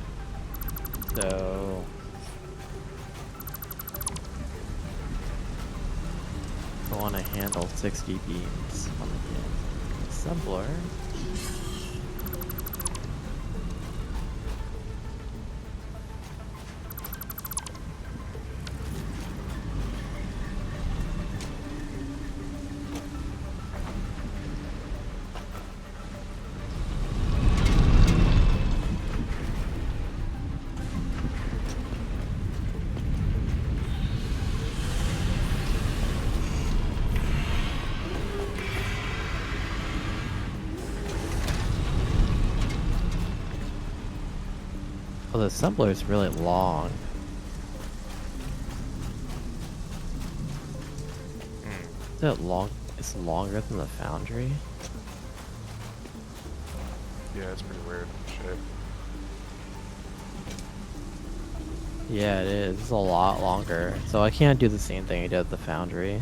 So I want to handle 60 beams on the assembler. Oh, the assembler is really long. Is it long? It's longer than the foundry? Yeah, it's pretty weird shape. Yeah, it is. It's a lot longer. So I can't do the same thing I did at the foundry.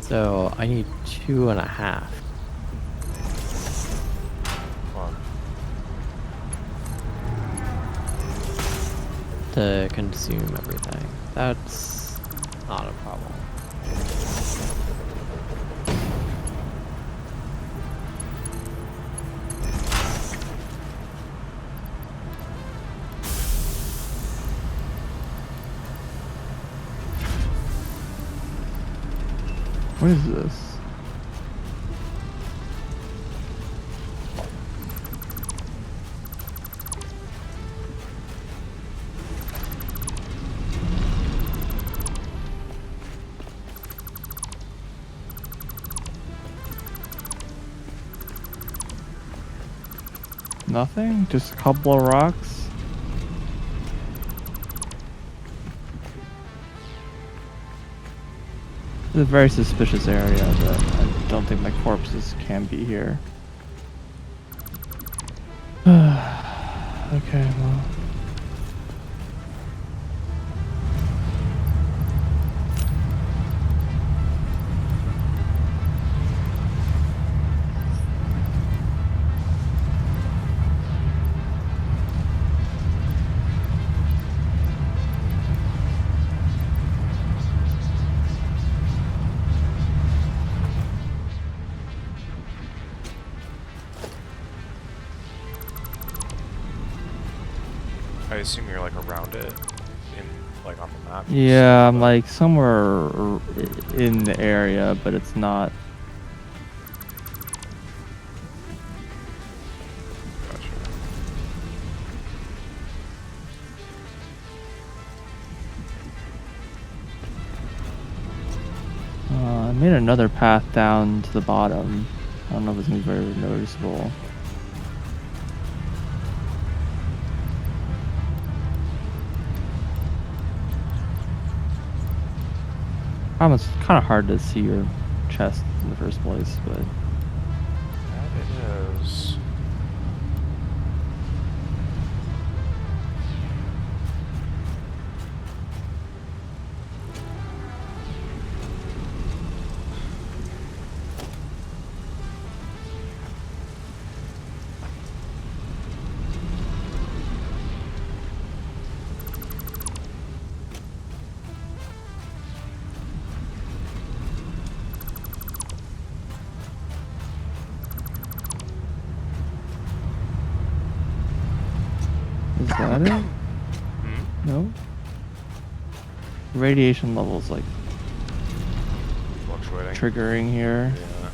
So I need 2.5. Fun. To consume everything. That's not a problem. What is this? Nothing? Just a couple of rocks? It's a very suspicious area, but I don't think my corpses can be here. Okay, well. I assume you're like around it, in like on the map. Yeah, I'm like somewhere in the area, but it's not. Gotcha. I made another path down to the bottom. I don't know if it's gonna be very noticeable. It's kind of hard to see your chest in the first place, but That it is. is that it? Hmm? No. Radiation levels like Fluctuating. triggering here. Yeah.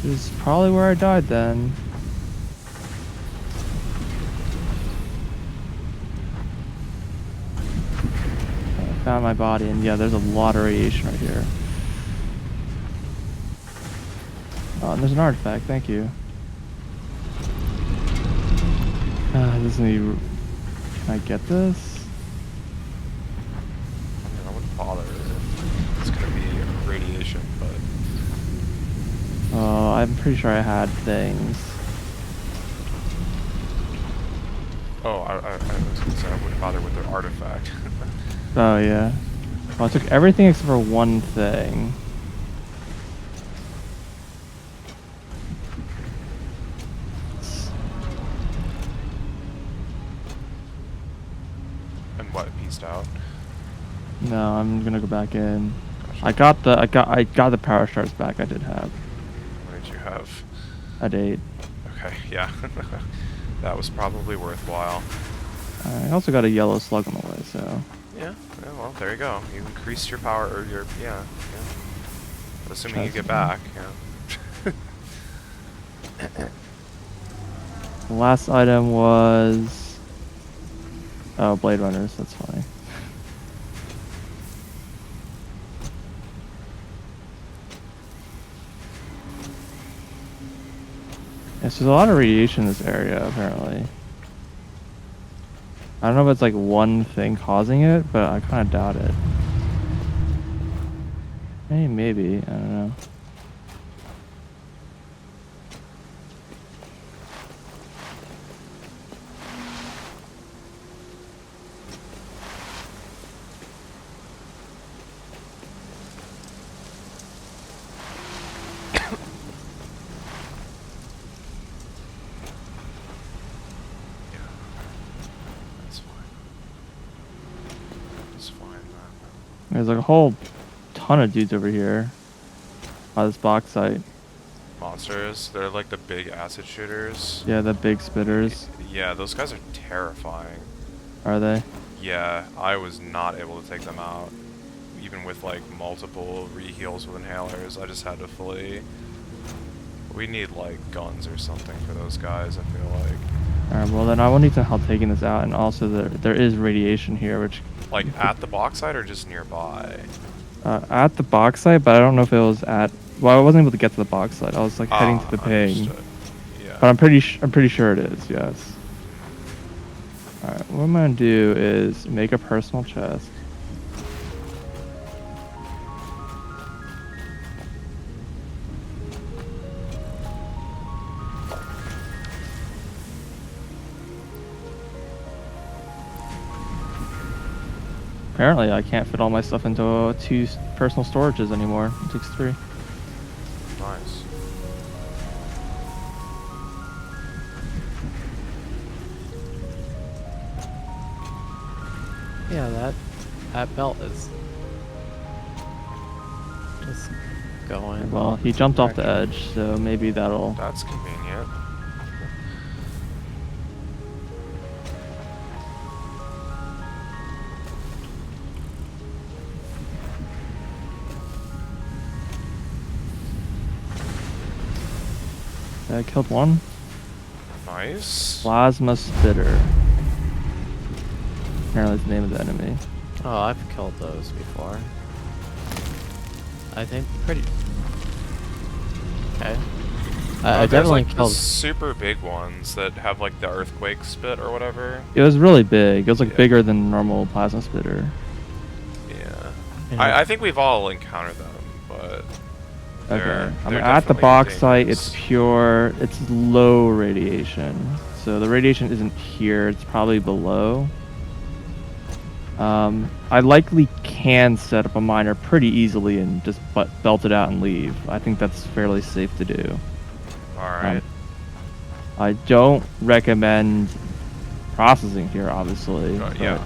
Which is probably where I died then. I found my body, and yeah, there's a lot of radiation right here. Oh, and there's an artifact. Thank you. This is gonna be. Can I get this? I mean, I wouldn't bother if it's gonna be radiation, but Oh, I'm pretty sure I had things. oh, I was gonna say I wouldn't bother with the artifact. Oh yeah. Well, I took everything except for one thing. And what, pieced out? No, I'm gonna go back in. Gotcha. I got the power shards back. I did have. What did you have? I did. Okay, yeah. That was probably worthwhile. I also got a yellow slug on the way, so. Yeah, well, there you go. You increased your power, or your, yeah. Assuming you get back, yeah. The last item was. Oh, Blade Runners. That's funny. Yes, there's a lot of radiation in this area, apparently. I don't know if it's like one thing causing it, but I kind of doubt it. Hey, maybe. I don't know. There's like a whole ton of dudes over here on this box site. Monsters, they're like the big acid shooters. Yeah, the big spitters. Yeah, those guys are terrifying. Are they? Yeah, I was not able to take them out. Even with like multiple reheals with inhalers, I just had to flee. We need like guns or something for those guys, I feel like. Alright, well then I will need some help taking this out, and also there is radiation here, which... Like at the box site or just nearby? At the box site, but I don't know if it was at... Well, I wasn't able to get to the box site. I was like heading to the ping. Understood. Yeah. But I'm pretty sure it is, yes. Alright, what I'm gonna do is make a personal chest. Apparently, I can't fit all my stuff into two personal storages anymore. It takes 3. Nice. Yeah, that belt is just going. Well, he jumped off the edge, so maybe that'll... That's convenient. I killed one. Nice. Plasma Spitter. Apparently it's the name of the enemy. Oh, I've killed those before. I think pretty... Okay. I There's definitely like the killed. super big ones that have like the earthquake spit or whatever. It was really big. It was like Yeah. bigger than a normal plasma spitter. Yeah. Yeah. I think we've all encountered them, but Okay. I mean, they're at the definitely box site, it's dangerous. pure. It's low radiation. So the radiation isn't here. It's probably below. I likely can set up a miner pretty easily and just belt it out and leave. I think that's fairly safe to do. Alright. I don't recommend processing here, obviously. Yeah.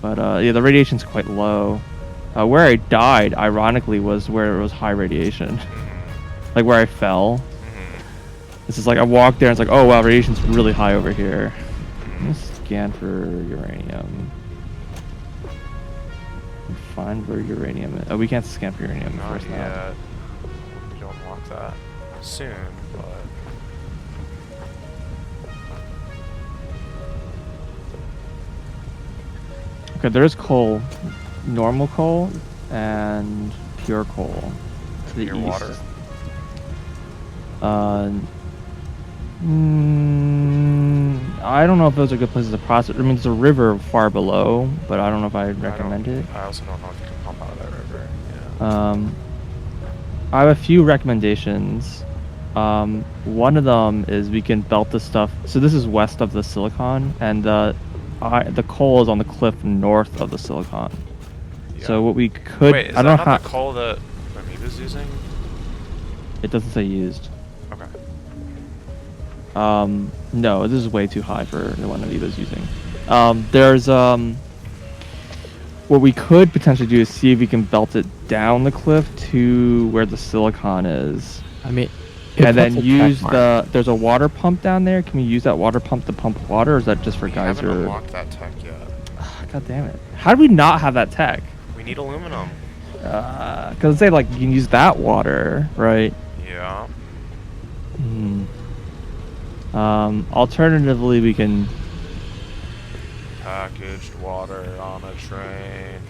But yeah, the radiation's quite low. Where I died, ironically, was where it was high radiation. Like where I fell. This is like I walked there and it's like, oh wow, radiation's really high over here. I'm gonna scan for uranium. Find where uranium is. Oh, we can't scan for uranium. Of Not course not. yet. We don't unlock that soon, but Okay, there's coal, normal coal, and pure coal to the near east. water. I don't know if those are good places to process. I mean, there's a river far below, but I don't know if I'd recommend it. I also don't know if you can pump out of that river. Yeah. I have a few recommendations. One of them is we can belt the stuff. So this is west of the silicon, and the coal is on the cliff north of the silicon. Yeah. So what we could, Wait, is I that don't know not how. the coal that Amoeba's using? It doesn't say used. Okay. No, this is way too high for the one Amoeba's using. There's what we could potentially do is see if we can belt it down the cliff to where the silicon is. I mean, And then use there's a water pump down there. Can we use that water pump to pump water, or is that just for We haven't geyser? unlocked that tech yet. God damn it. How do we not have that tech? We need aluminum. Because it say like you can use that water, right? Yeah. Alternatively, we can. Packaged water on a train.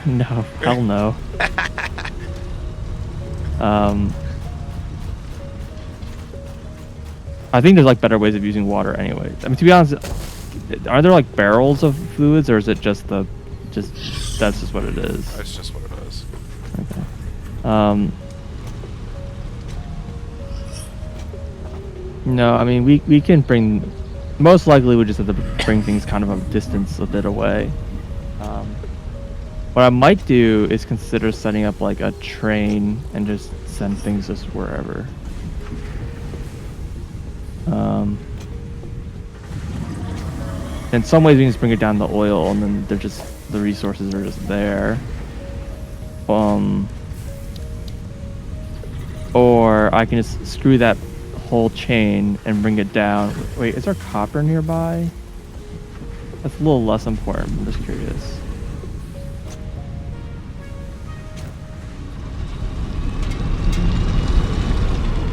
No, hell no. I think there's like better ways of using water anyway. I mean, to be honest, are there like barrels of fluids, or is it just that's just what it is? That's just what it is. Okay. No, I mean we can bring. Most likely, we just have to bring things kind of a distance a bit away. What I might do is consider setting up like a train and just send things just wherever. In some ways, we can just bring it down the oil, and then they're just the resources are just there. Or I can just screw that whole chain and bring it down. Wait, is there copper nearby? That's a little less important. I'm just curious.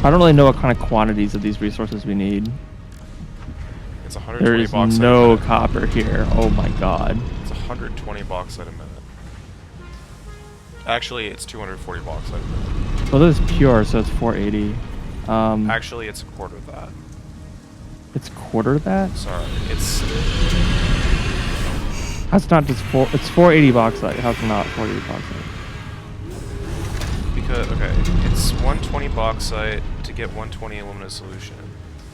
I don't really know what kind of quantities of these resources we need. It's 120 There is bauxite a no minute. copper here. Oh my god. It's 120 bauxite a minute. Actually, it's 240 bauxite a minute. Well, this is pure, so it's 480. Actually, it's a quarter of that. It's quarter that? Sorry, it's That's not just it's 480 bauxite. How's it not 480 bauxite? because okay, it's 120 bauxite to get 120 alumina solution,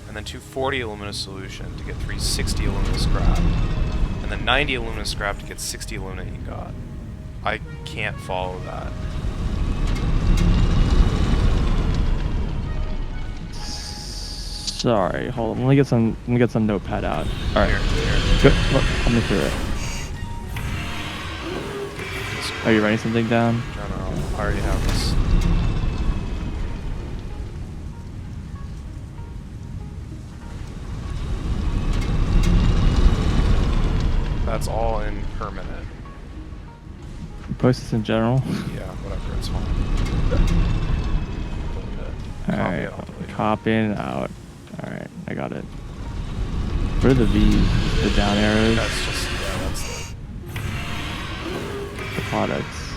and then 240 alumina solution to get 360 alumina scrap, and then 90 alumina scrap to get 60 alumina ingot. I can't follow that. Sorry, hold on. Let me get some notepad out. All right. Here. Good. Look, let me through it. Are you writing something down? I don't know. I already have this. That's all in per minute. Post this in general. Yeah, whatever, it's fine. Alright, copying it out. Alright, I got it. What are the V's? The down arrows? That's just, yeah, that's The products.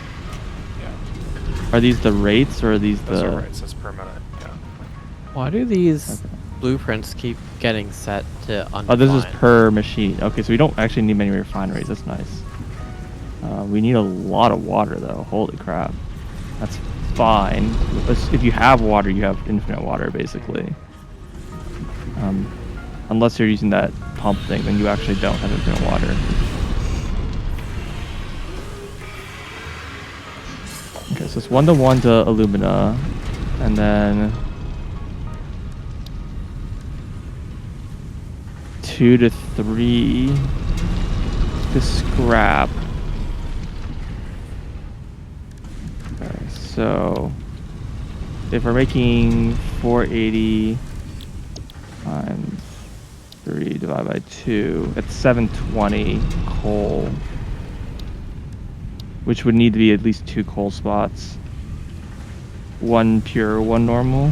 yeah. Are these the rates or are these Those the? are rates. That's per minute. Yeah. Why do these Okay. blueprints keep getting set to undefined? Oh, this is per machine. Okay, so we don't actually need many refineries. That's nice. We need a lot of water though. Holy crap. That's fine. If you have water, you have infinite water basically. Unless you're using that pump thing, then you actually don't have infinite water. Okay, so it's 1-to-1 to alumina, and then 2-to-3 to scrap. Okay, so if we're making 480 times 3 divided by 2, it's 720 coal, which would need to be at least 2 coal spots. 1 pure, 1 normal.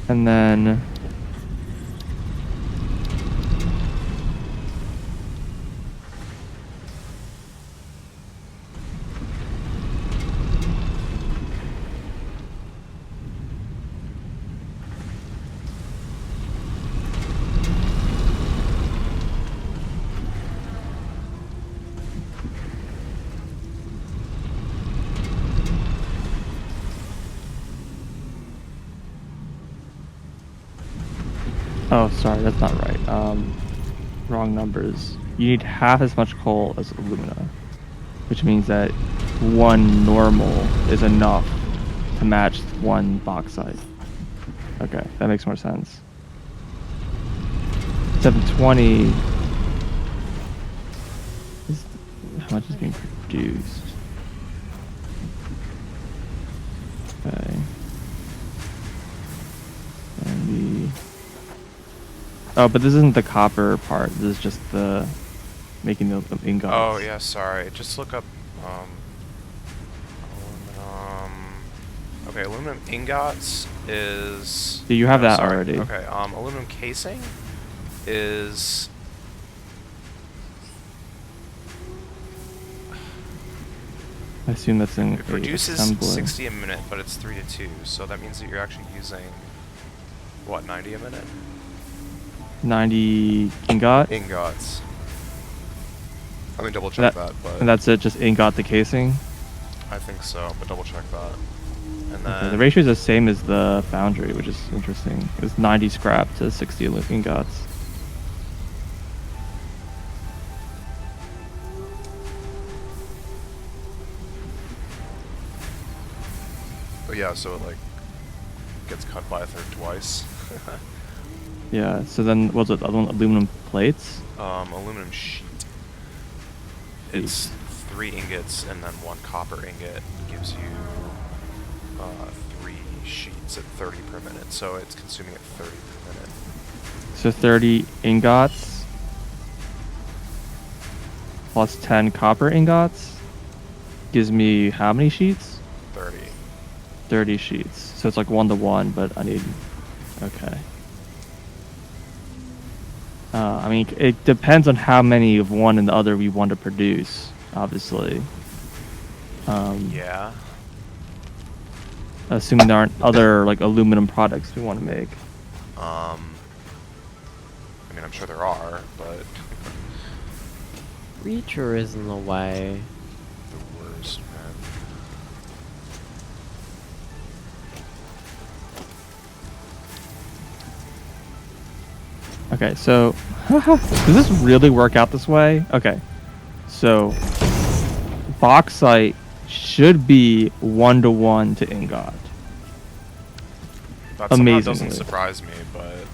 And then oh, sorry, that's not right. Wrong numbers. You need half as much coal as alumina, which means that 1 normal is enough to match 1 bauxite. Okay, that makes more sense. 720 is how much is being produced. Okay. And oh, but this isn't the copper part. This is just the making the ingots. Oh yeah, sorry. Just look up aluminum. Okay, aluminum ingots is. Yeah, you have no, that sorry. already. Okay, aluminum casing is. I assume that's in It produces assembly. 60 a minute, but it's 3 to 2, so that means that you're actually using what, 90 a minute? 90 ingot. Ingots. Let me double check that, but And that's it, just ingot the casing. I think so, but double check that. And Okay, then the ratio is the same as the foundry, which is interesting. It's 90 scrap to 60 ingots. oh yeah, so it like gets cut by a third twice. Yeah, so then what's it, other one, aluminum plates? Aluminum sheet. It's 3 ingots and then 1 copper ingot gives you 3 sheets at 30 per minute, so it's consuming at 30 per minute. So 30 ingots plus 10 copper ingots gives me how many sheets? 30. 30 sheets. So it's like 1-to-1, but I need... Okay. I mean, it depends on how many of one and the other we want to produce, obviously. Yeah. Assuming there aren't other, like, aluminum products we want to make. I mean, I'm sure there are, but... Reacher is in the way. the worst, man. Okay, so... does this really work out this way? Okay. So... bauxite should be 1-to-1 to ingot. That somehow doesn't Amazingly. surprise me, but...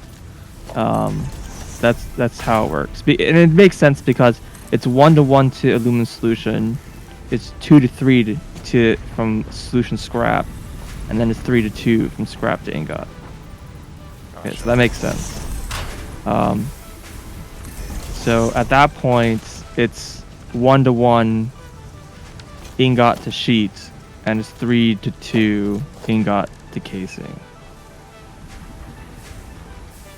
That's how it works. And it makes sense because it's 1-to-1 to aluminum solution. It's 2-to-3 to from solution scrap, and then it's 3-to-2 from scrap to ingot. Okay, Gotcha. so that makes sense. So at that point, it's 1-to-1 ingot to sheet, and it's 3-to-2 ingot to casing.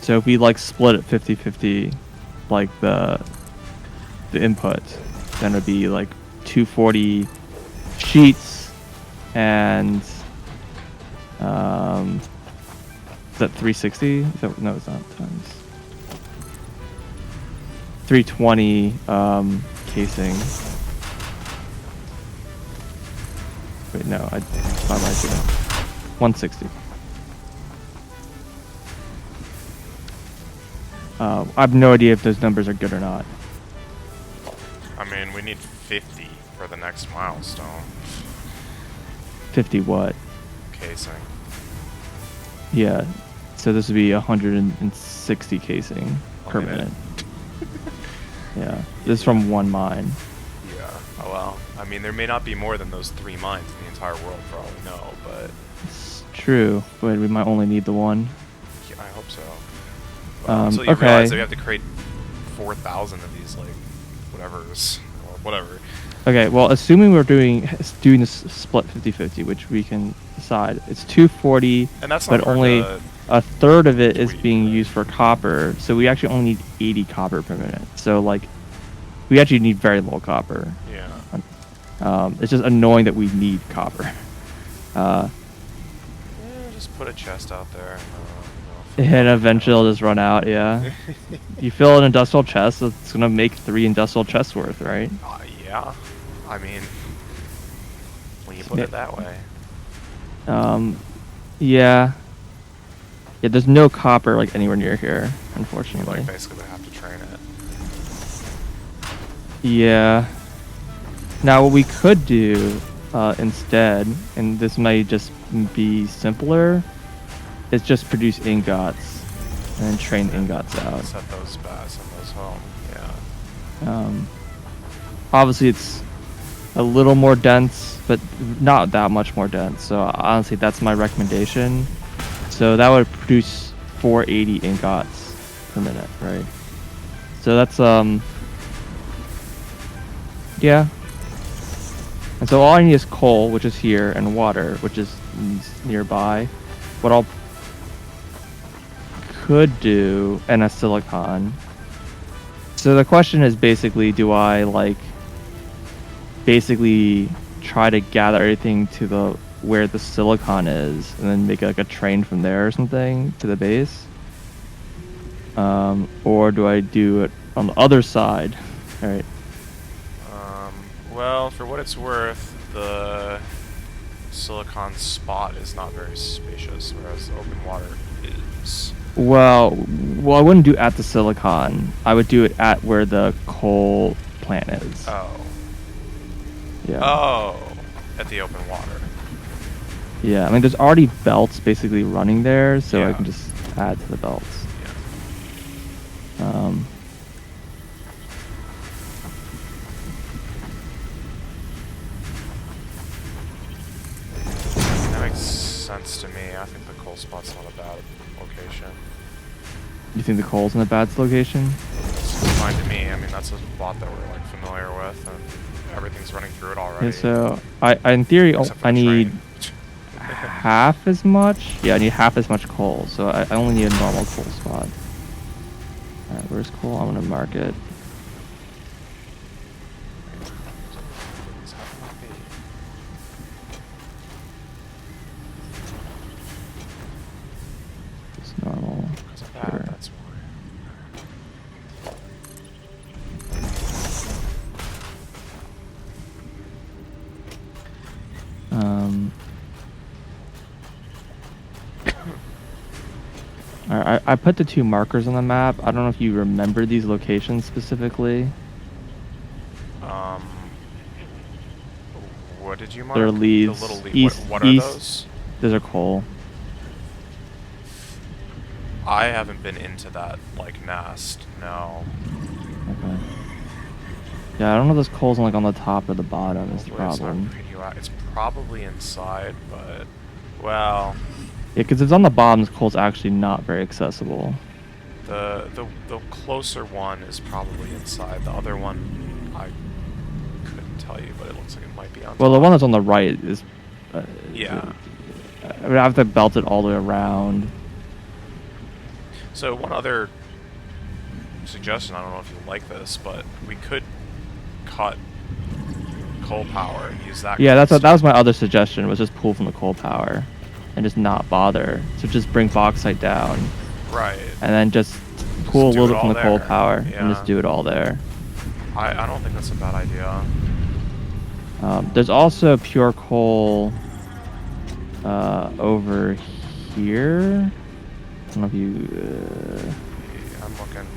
So if we like split it 50-50, like the input, then it'd be like 240 sheets and is that 360? No, it's not times 320 casing. Wait, no, I lied to you. 160. I have no idea if those numbers are good or not. I mean, we need 50 for the next milestone. 50 what? Casing. Yeah. So this would be 160 casing per minute. Yeah. This is from one mine. Yeah. Oh well. I mean, there may not be more than those 3 mines in the entire world for all we know, but It's true, but we might only need the one. yeah, I hope so. Until you realize that we have to create 4,000 of these, like, whatever's, or whatever. Okay, well, assuming we're doing this split 50-50, which we can decide, it's 240, And that's not but hard only to a third of it is tweak, being right? used for copper, so we actually only need 80 copper per minute. So, like, we actually need very little copper. Yeah. It's just annoying that we need copper. Yeah, just put a chest out there. And, And eventually it'll just run out, yeah. You fill an industrial chest, it's gonna make 3 industrial chests worth, right? yeah. I mean, when you put it that way. Yeah. Yeah, there's no copper, like, anywhere near here, You, unfortunately. like, basically would have to train it. Yeah. Now, what we could do instead, and this might just be simpler, is just produce ingots and then train ingots out. Set those bats and those home. Yeah. Obviously, it's a little more dense, but not that much more dense. So honestly, that's my recommendation. So that would produce 480 ingots per minute, right? So that's yeah. And so all I need is coal, which is here, and water, which is nearby. What I'll could do, and a silicon. So the question is basically, do I like basically try to gather everything to the where the silicon is, and then make like a train from there or something to the base, or do I do it on the other side? All right. Well, for what it's worth, the silicon spot is not very spacious, whereas the open water is. Well, I wouldn't do at the silicon. I would do it at where the coal plant is. Oh. Yeah. Oh. At the open water. Yeah. I mean, there's already belts basically running there, so I Yeah. can just add to the belts. Yeah. That makes sense to me. I think the coal spot's not a bad location. You think the coal's in the bad location? It's fine to me. I mean, that's a spot that we're like familiar with, and everything's running through it already. Okay, so I in theory Except for I the need train. half as much. Yeah, I need half as much coal. So I only need a normal coal spot. All right, where's coal? I'm gonna mark it. It's normal. Because of that, Sure. that's why. I put the 2 markers on the map. I don't know if you remember these locations specifically. What did you mark? They're leads. The little lead. East, What are east. those? Those are coal. I haven't been into that, like, nest. No. Okay. Yeah, I don't know if this coal's like on the top or the bottom is the Hopefully it's not problem. radioac- It's probably inside, but well, Yeah, because if it's on the bottom, this coal's actually not very accessible. the closer one is probably inside. The other one, I couldn't tell you, but it looks like it might be on. Well, the top. one that's on the right is. Yeah. I would have to belt it all the way around. So one other suggestion, I don't know if you like this, but we could cut coal power and use that. Yeah, that was my other suggestion, was just pull from the coal power and just not bother. So just bring bauxite down. Right. And then just pull a do little it bit from all the coal there. power and Yeah. just do it all there. I don't think that's a bad idea. There's also pure coal over here. I don't know if you... Yeah, I'm looking.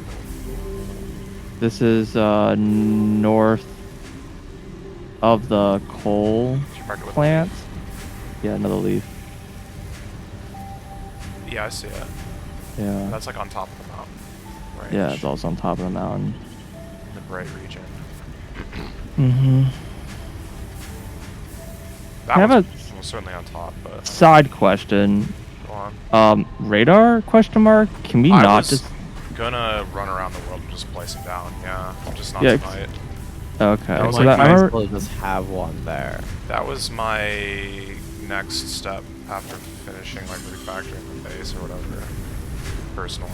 this is north of the coal Did you mark it with a plant. leaf? Yeah, another leaf. Yeah, I see it. Yeah. That's like on top of the mountain. Range. Yeah, it's also on top of the mountain. The bright region. Mm-hmm. That I have was certainly on top, but Side question. go on. Radar question mark? Can we I not was just... gonna run around the world and just place them down. Yeah, just not Yeah, tonight. Okay. That was so like that, I my- remember... Probably just have one there. That was my next step after finishing like refactoring the base or whatever. Personally.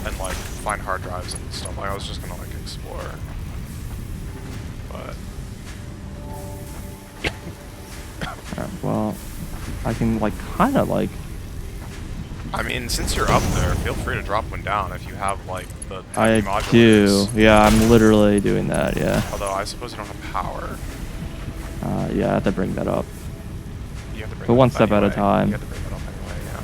And like find hard drives and stuff. Like I was just gonna like explore. But well, I can like kind of like... I mean, since you're up there, feel free to drop one down if you have like the I heavy modulators. do. Yeah, I'm literally doing that, yeah. Although I suppose you don't have power. Yeah, I have to bring that up. You have to bring But that one up step at a anyway. time. You have to bring that up anyway, yeah.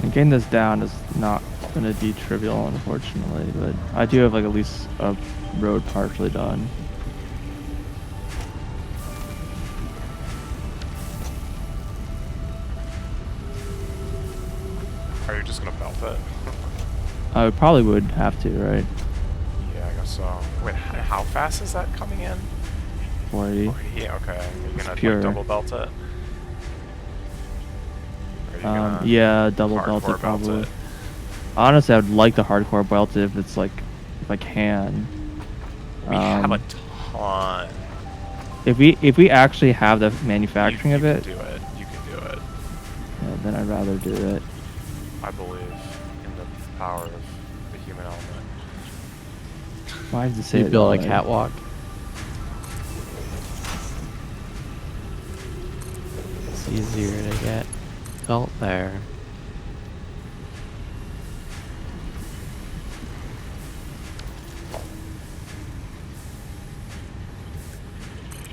And getting this down is not going to be trivial, unfortunately, but I do have like at least a road partially done. Are you just gonna belt it? I probably would have to, right? Yeah, I guess so. Wait, how fast is that coming in? 480. Yeah, okay. Are you gonna pure. like, double belt it? Or are you gonna Yeah, double hardcore belted belt probably. it? Honestly, I would like the hardcore belt if it's like, if I can. We have a ton. If we actually have the manufacturing you of it, can do it. You can do it. yeah, then I'd rather do it. I believe in the power of the human element. Why does it say You it build that a way? catwalk. It's easier to get built there.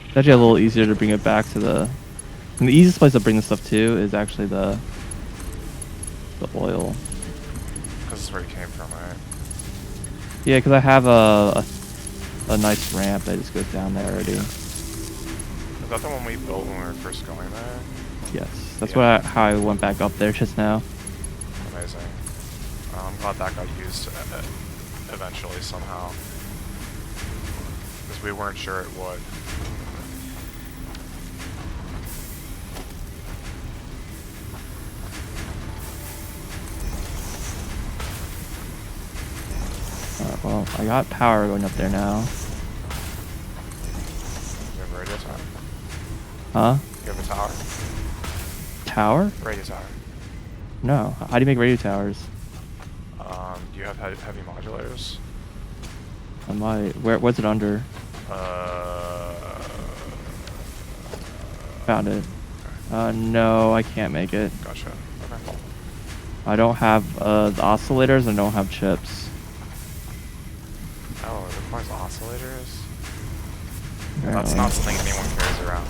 It's actually a little easier to bring it back to the... And the easiest place to bring this stuff to is actually the oil. Because it's where you came from, right? Yeah, because I have a nice ramp that just goes down there already. Is that the one we built when we were first going there? Yes, that's Yeah. how I went back up there just now. Amazing. I'm glad that got used eventually somehow. Because we weren't sure it would. Well, I got power going up there now. You have a radio tower? Huh? You have a tower? Tower? Radio tower. No. How do you make radio towers? Do you have heavy modulators? What's it under? Found it. No, I can't make it. Gotcha. Okay. I don't have the oscillators and don't have chips. Oh, it requires oscillators? Apparently. That's not something anyone carries around.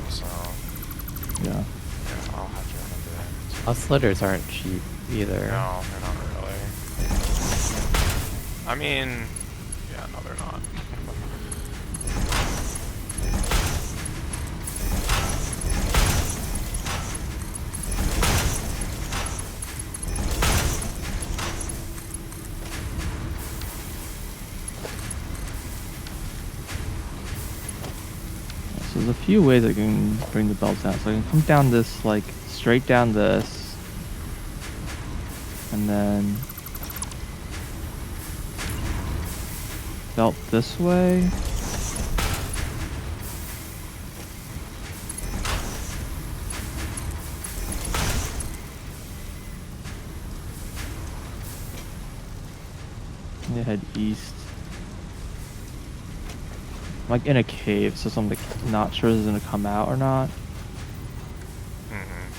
Yeah. Yeah, I'll have to remember that. Oscillators aren't cheap either. No, they're not really. I mean, yeah, no, they're not. So there's a few ways I can bring the belts down. So I can come down this, like, straight down this. And then belt this way. And then head east. I'm like in a cave, so I'm like not sure this is gonna come out or not. Mm-hmm.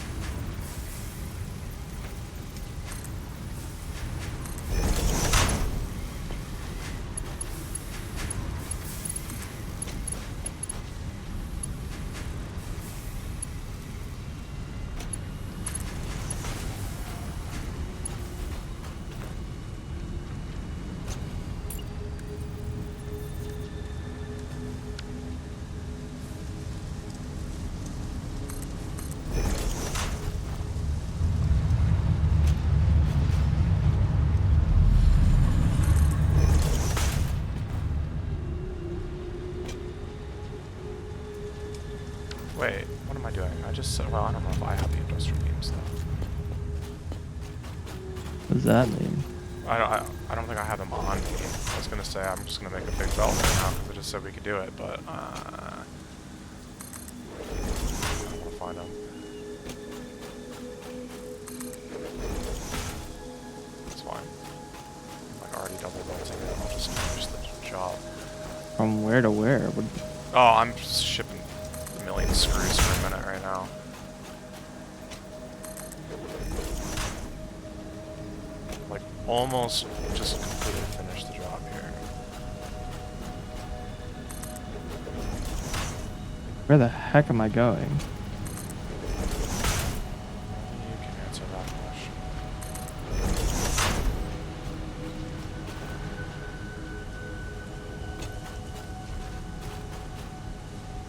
Wait, what am I doing? I just said, well, I don't know if I have the industrial beams though. What does that mean? I don't think I have them on me. I was gonna say I'm just gonna make a big belt right now because I just said we could do it, but I don't wanna find them. It's fine. I'm like already double belting it. I'll just finish the job. From where to where? What, Oh, I'm just shipping a million screws for a minute right now. Like, almost just completely finished the job here. where the heck am I going? You can answer that question.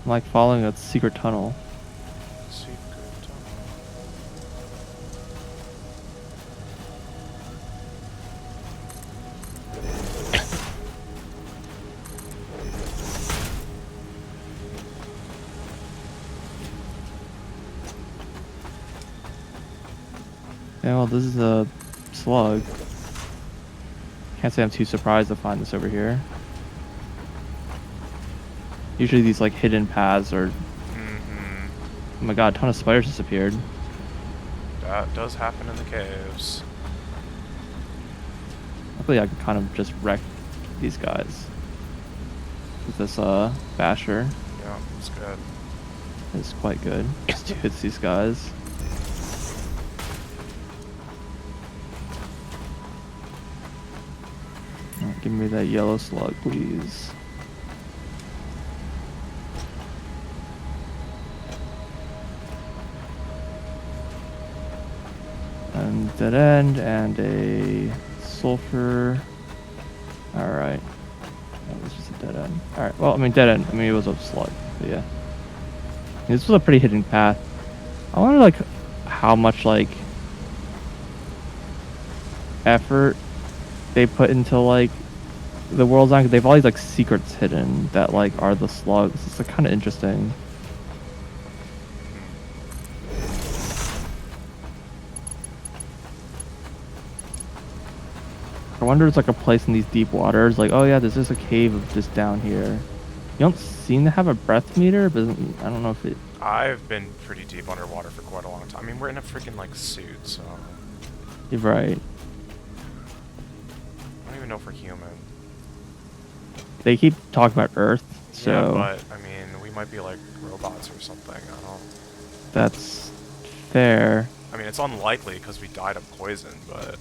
I'm like following a secret tunnel. Secret tunnel. Yeah, well, this is a slug. Can't say I'm too surprised to find this over here. Usually these like hidden paths are... Mm-hmm. Oh my god, a ton of spiders disappeared. That does happen in the caves. Luckily I can kind of just wreck these guys. With this basher Yeah, it's good. is quite good. Just hits these guys. Alright, give me that yellow slug, please. And dead end and a sulfur. Alright. That was just a dead end. Alright, well, I mean, dead end. I mean, it was a slug, but yeah. This was a pretty hidden path. I wonder, like, how much, like, effort they put into, like, the world's on. They have all these, like, secrets hidden that, like, are the slugs. It's, like, kind of interesting. I wonder if it's like a place in these deep waters. Like, oh yeah, there's just a cave of just down here. You don't seem to have a breath meter, but I don't know if it... I've been pretty deep underwater for quite a long time. I mean, we're in a freaking, like, suit, so... You're right. I don't even know if we're human. They keep talking about Earth, so... Yeah, but, I mean, we might be, like, robots or something. I don't... That's fair. I mean, it's unlikely because we died of poison, but...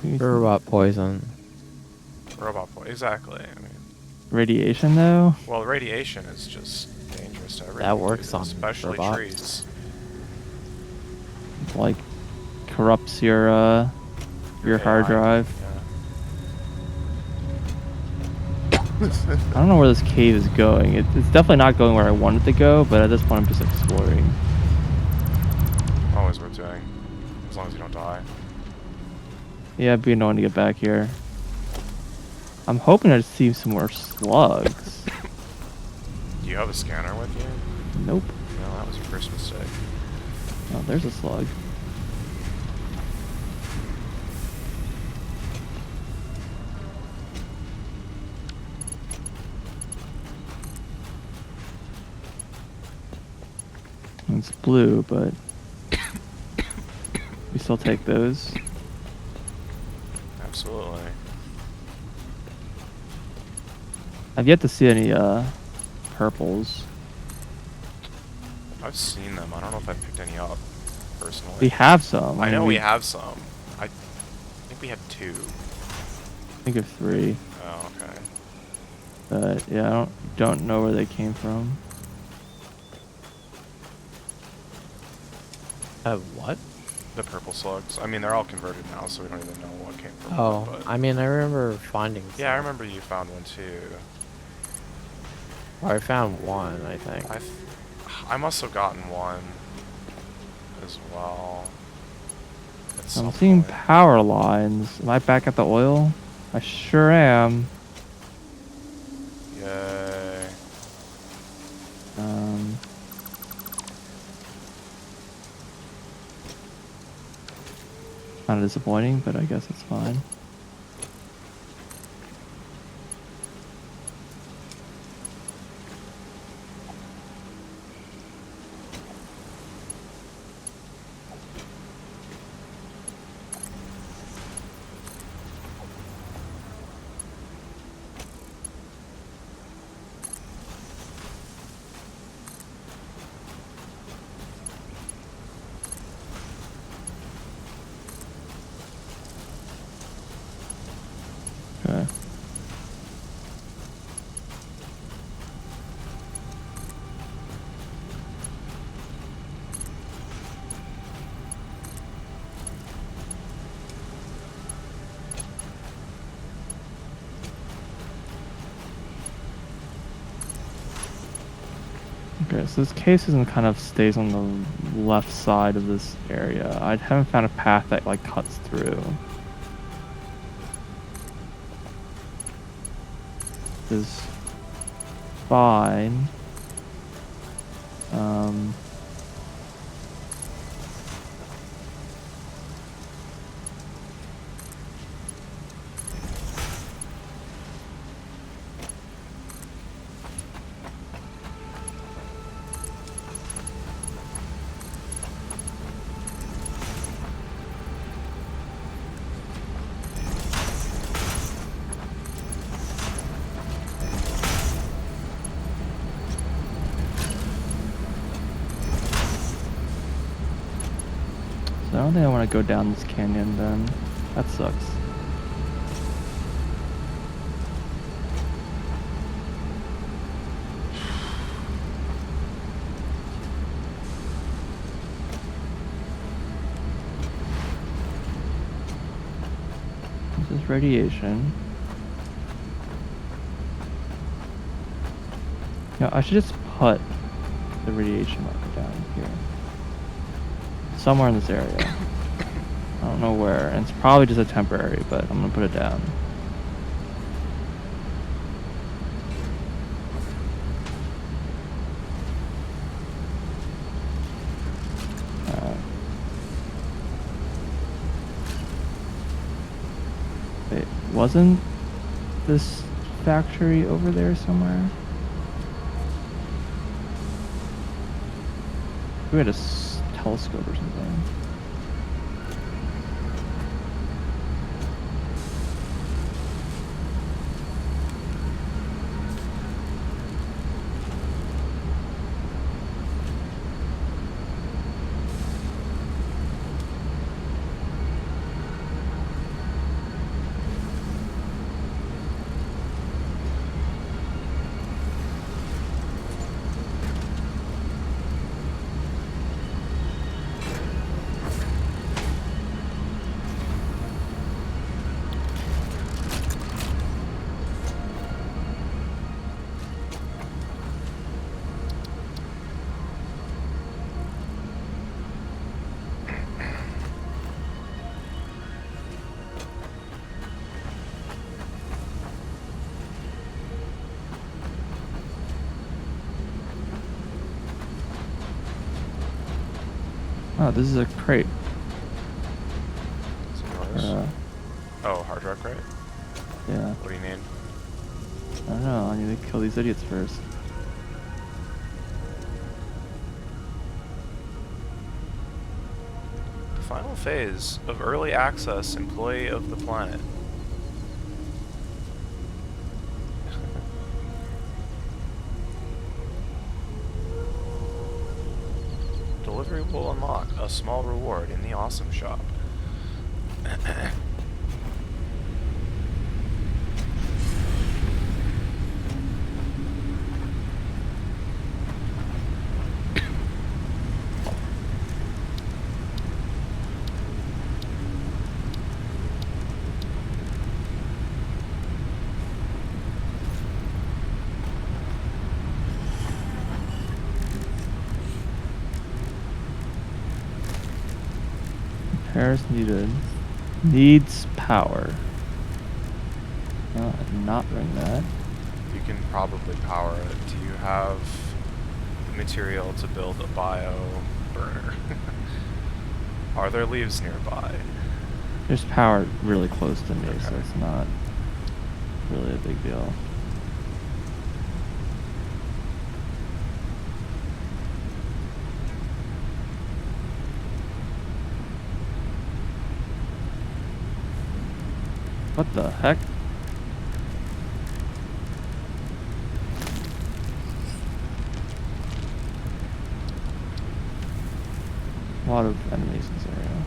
Robot poison. Robot poison. Exactly. I mean... Radiation, though? Well, radiation is just dangerous applies to everything. That works dude, on especially robots. trees. Like corrupts your hard AI, drive. Yeah. I don't know where this cave is going. It's definitely not going where I want it to go, but at this point I'm just exploring. Always worth doing, as long as you don't die. Yeah, it'd be annoying to get back here. I'm hoping to see some more slugs. Do you have a scanner with you? Nope. No, that was your first mistake. Oh, there's a slug. It's blue, but we still take those. Absolutely. I've yet to see any purples. I've seen them. I don't know if I picked any up, personally. We have some. I know mean, we have some. I think we had 2. think of 3. Oh, okay. But yeah, I don't know where they came from. What? The purple slugs. I mean, they're all converted now, so we don't even know what came from Oh, them, but I mean, I remember finding some. yeah, I remember you found one too. Or I found one, I think. I must have gotten one as well. At I'm some seeing point. power lines. Am I back at the oil? I sure am. Yay. Kind of disappointing, but I guess it's fine. Okay. Okay, so this cave system kind of stays on the left side of this area. I haven't found a path that like cuts through. This is fine. So I don't think I want to go down this canyon then. That sucks. This is radiation. Yeah, I should just put the radiation marker down here. Somewhere in this area. I don't know where, and it's probably just a temporary, but I'm gonna put it down. Wait, wasn't this factory over there somewhere? We had a telescope or something. Oh, this is a crate. Is it yours? Oh, hard drive crate? Yeah. What do you need? I don't know. I need to kill these idiots first. The final phase of early access employee of the planet. Delivery will unlock a small reward in the awesome shop. Repairs needed. Needs power. Not bring that. You can probably power it. Do you have material to build a bio burner? Are there leaves nearby? There's power really close to me, so Okay. it's not really a big deal. What the heck? A lot of enemies in this area.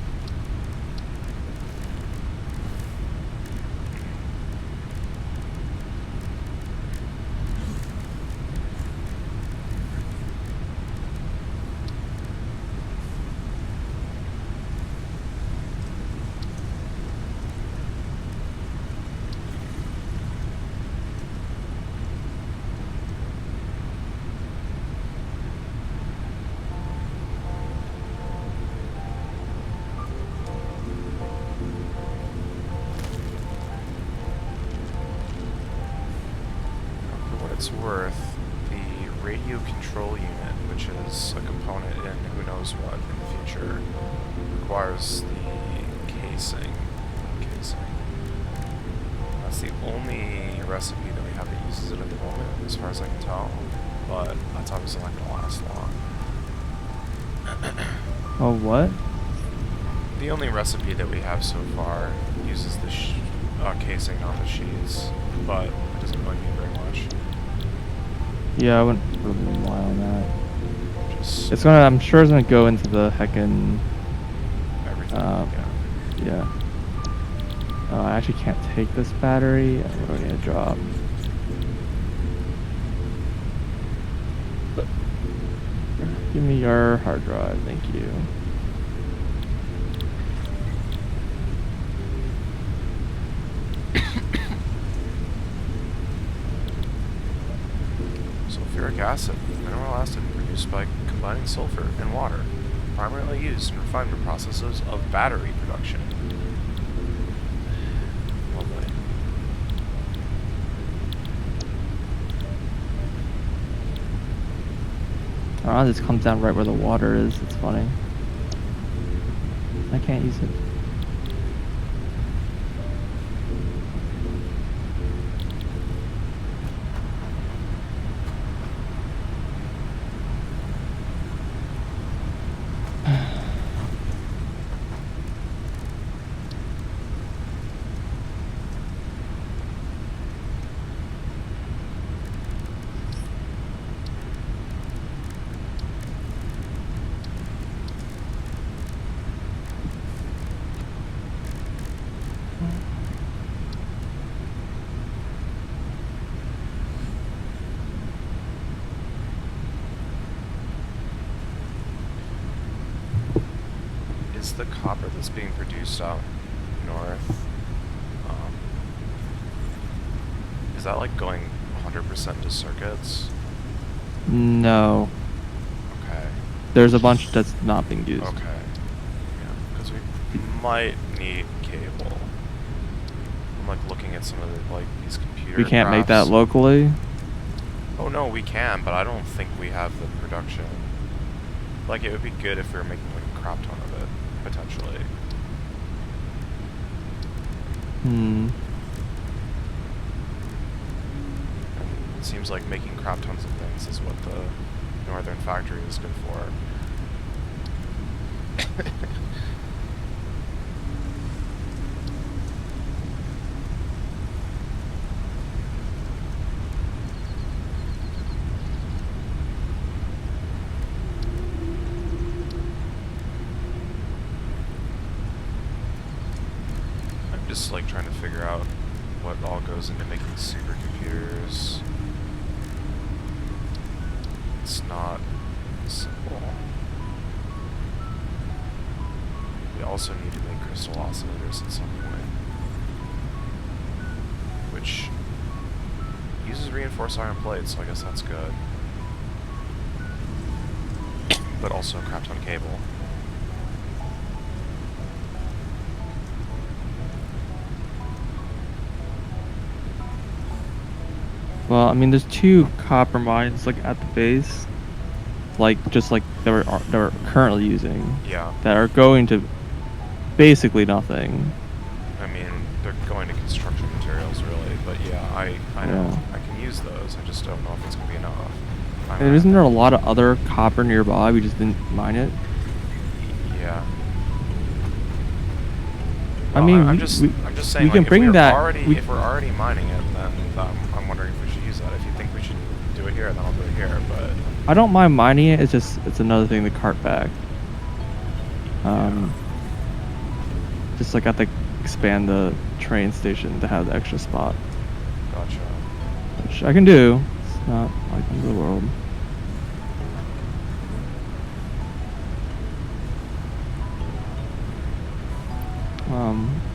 For what it's worth, the radio control unit, which is a component in who knows what in the future, requires the casing. That's the only recipe that we have that uses it at the moment, as far as I can tell. But that's obviously not going to last long. Oh, what? The only recipe that we have so far uses the casing on the sheets, but it doesn't really mean very much. Yeah, I wouldn't really rely on that. Just It's gonna. I'm sure it's gonna go into the heckin'. everything. Yeah. Yeah. I actually can't take this battery. What do I need to drop? Give me your hard drive, thank you. Sulfuric acid, mineral acid produced by combining sulfur and water, primarily used in refinement processes of battery production. Lovely. Oh, this comes down right where the water is. It's funny. I can't use it. Is the copper that's being produced out north, is that like going 100% to circuits? No. Okay. There's a bunch that's not being used. Okay. Yeah, because we might need cable. I'm like looking at some of the, like, these computer We can't make that graphs. locally. Oh no, we can, but I don't think we have the production. Like, it would be good if we were making like a crap ton of it, potentially. It seems like making crap tons of things is what the Northern Factory is good for. I'm just like trying to figure out what all goes into making supercomputers. It's not simple. We also need to make crystal oscillators at some point, which uses reinforced iron plates, so I guess that's good. But also a crap ton of cable. Well, I mean, there's 2 copper mines like at the base, like just like they're currently using. Yeah. That are going to basically nothing. I mean, they're going to construction materials, really, but yeah, I know. Yeah. I can use those, I just don't know if it's going to be enough. And isn't there a lot of other copper nearby? We just didn't mine it. Yeah. I mean, I'm just saying, we can like, bring if that. if we're already mining it, then I'm wondering if we should use that. If you think we should do it here, then I'll do it here. But I don't mind mining it. It's another thing to cart back. Just like I have to expand the train station to have the extra spot, gotcha. which I can do. It's not like the end of the world.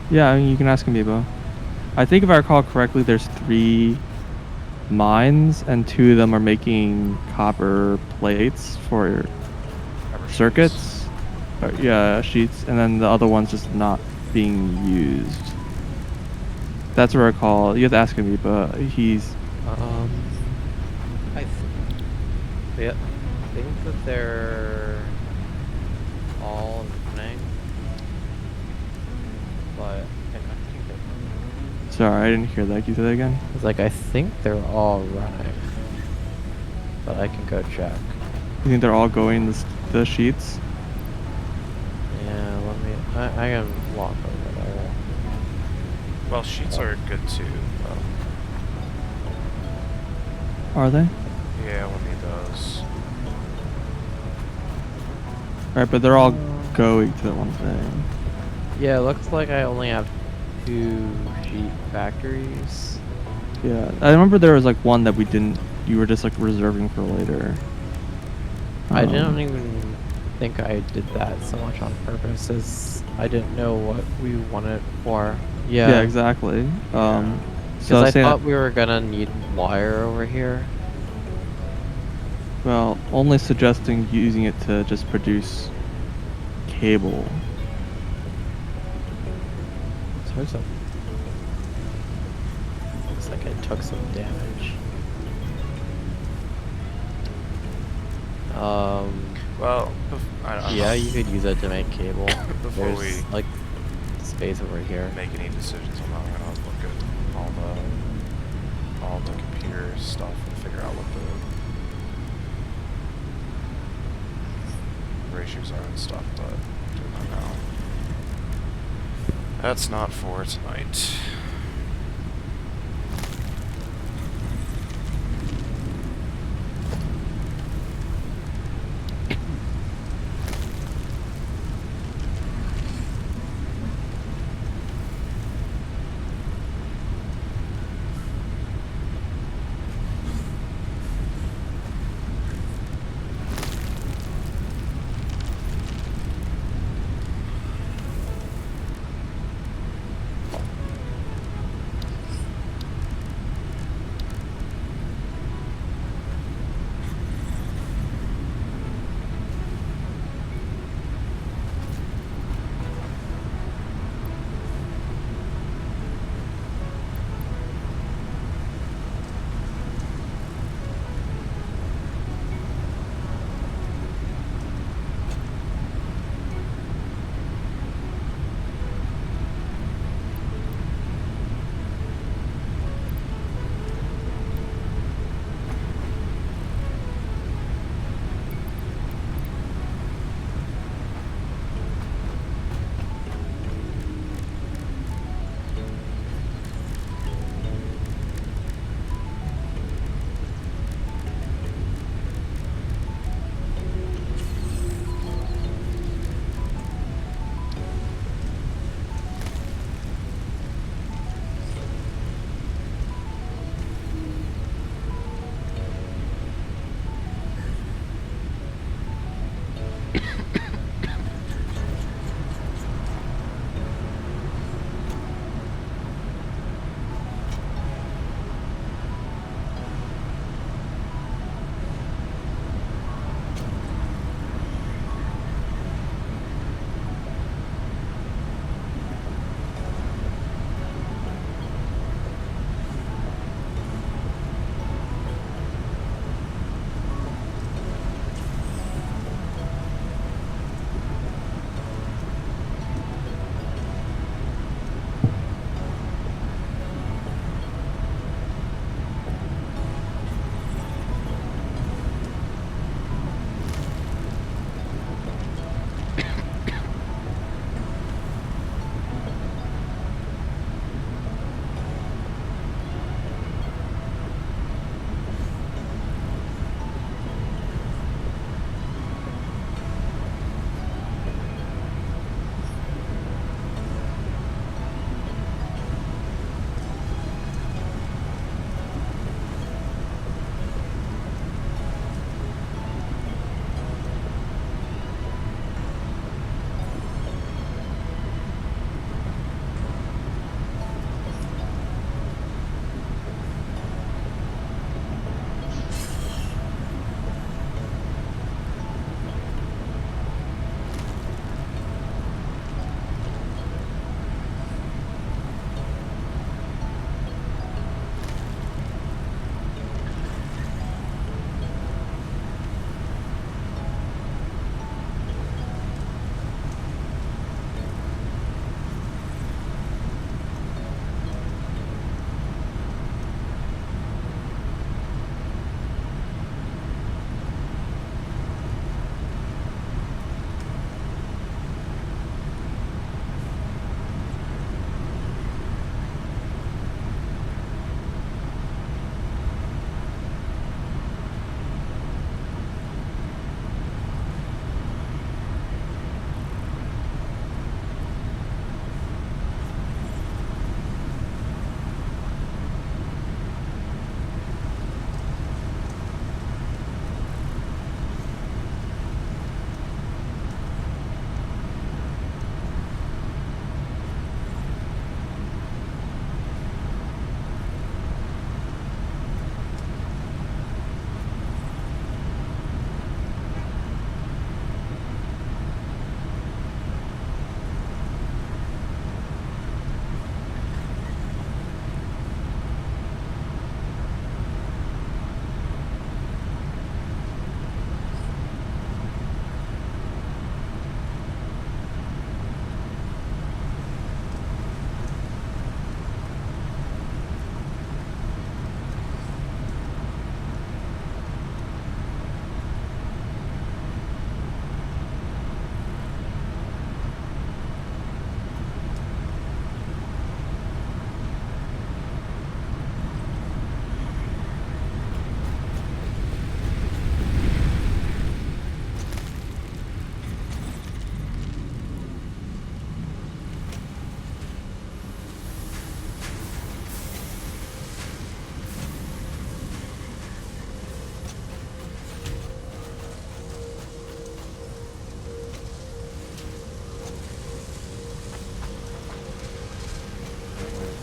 Yeah, I mean, you can ask Amiibo. I think if I recall correctly, there's 3 mines, and 2 of them are making copper plates for circuits. Yeah, sheets, and then the other one's just not being used. That's what I recall. You have to ask Amiibo. He's I think that they're all running, but I think sorry, I didn't hear that. Can you say that again? it's like I think they're all running, but I can go check. You think they're all going the sheets? Yeah, let me. I can walk over there. Well, sheets are good too, though. Are they? Yeah, we'll need those. Alright, but they're all going to that one thing. Yeah, it looks like I only have 2 sheet factories. Yeah, I remember there was like one that you were just like reserving for later. I didn't even think I did that so much on purpose, as I didn't know what we wanted for. Yeah, exactly. So I thought we were gonna need wire over here. Well, only suggesting using it to just produce cable. So there's a. Looks like I took some damage. Well, Yeah, you could use it to make cable. Before There's we like space over here. make any decisions on that, I'm gonna look at all the computer stuff and figure out what the ratios are and stuff, but I'm doing that now. That's not for tonight.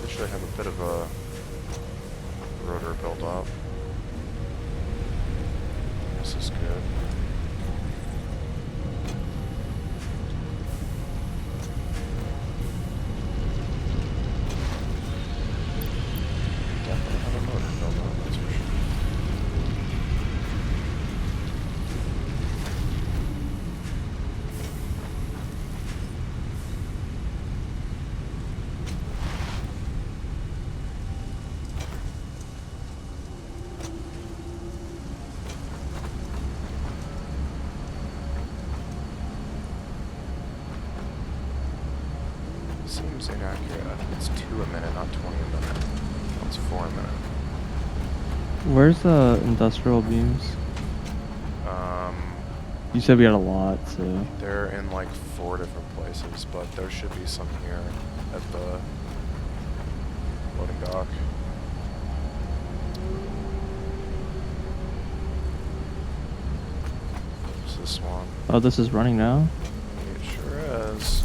Should have a bit of a rotor build-up. This is good. Definitely have a motor build-up, that's for sure. Seems inaccurate. I think it's 2 a minute, not 20 a minute. Oh, it's 4 a minute. Where's the industrial beams? You said we had a lot, so... They're in like 4 different places, but there should be some here at the loading dock. This this one. Oh, this is running now? It sure is.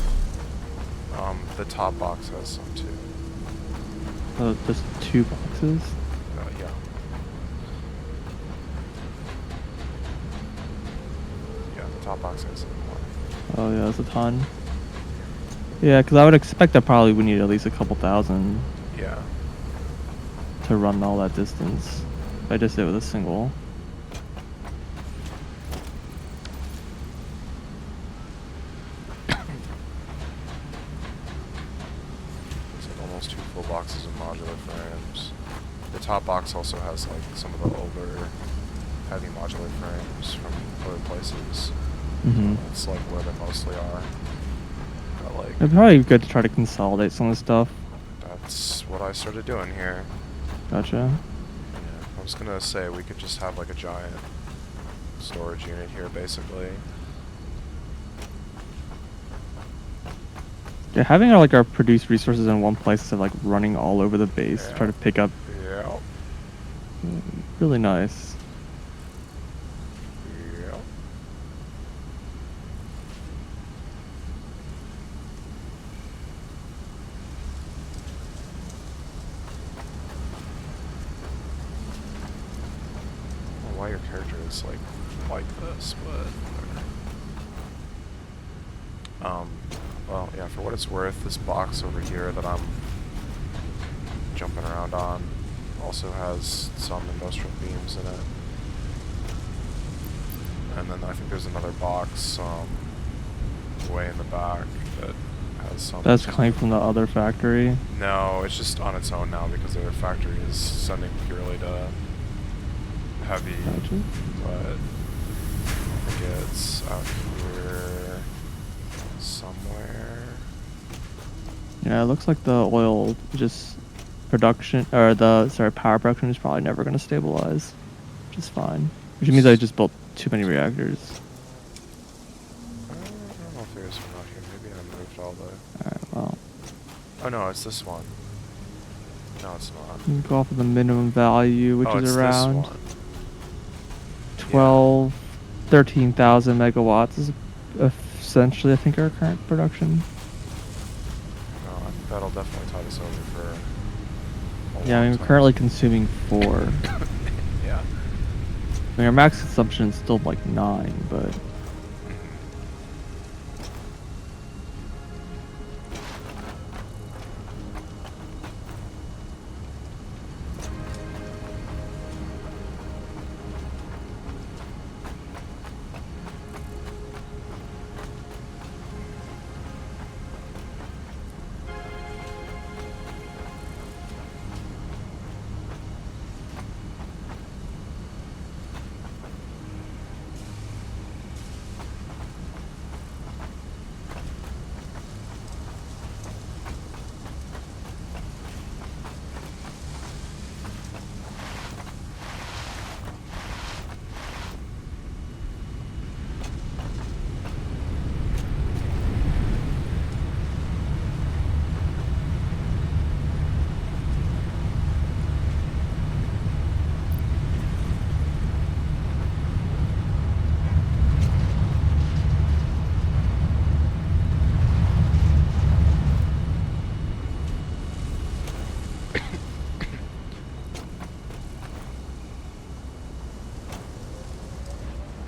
The top box has some too. Oh, just 2 boxes? Yeah. Yeah, the top box has some more. Oh yeah, that's a ton. Yeah, because I would expect I probably would need at least a couple thousand Yeah. to run all that distance. If I just did it with a single. It's like almost 2 full boxes of modular frames. The top box also has like some of the older heavy modular frames from other places. Mm-hmm. That's like where they mostly are. But like, It'd probably be good to try to consolidate some of the stuff. that's what I started doing here. Gotcha. Yeah, I was gonna say we could just have like a giant storage unit here, basically. Yeah, having like our produced resources in one place instead of like running all over the base to try to pick up. Yeah. Really nice. Yeah. I don't know why your character is like this, but whatever. Well, yeah, for what it's worth, this box over here that I'm jumping around on also has some industrial beams in it. And then I think there's another box way in the back that has some... That's coming from the other factory. No, it's just on its own now because the other factory is sending purely to heavy. Gotcha. But I think it's out here somewhere. Yeah, it looks like the oil just production, or the, sorry, power production is probably never going to stabilize, which is fine. Which means I just built too many reactors. I don't know if there's one out here. Maybe I moved all the... Alright, well. Oh no, it's this one. No, it's not. You can go off of the minimum value, which Oh, is it's around this one. 12, 13,000 megawatts is essentially, I think, our current production. No, I think that'll definitely tide us over for a Yeah, I long mean, time. we're currently consuming 4. Yeah. I mean, our max consumption is still like 9, but...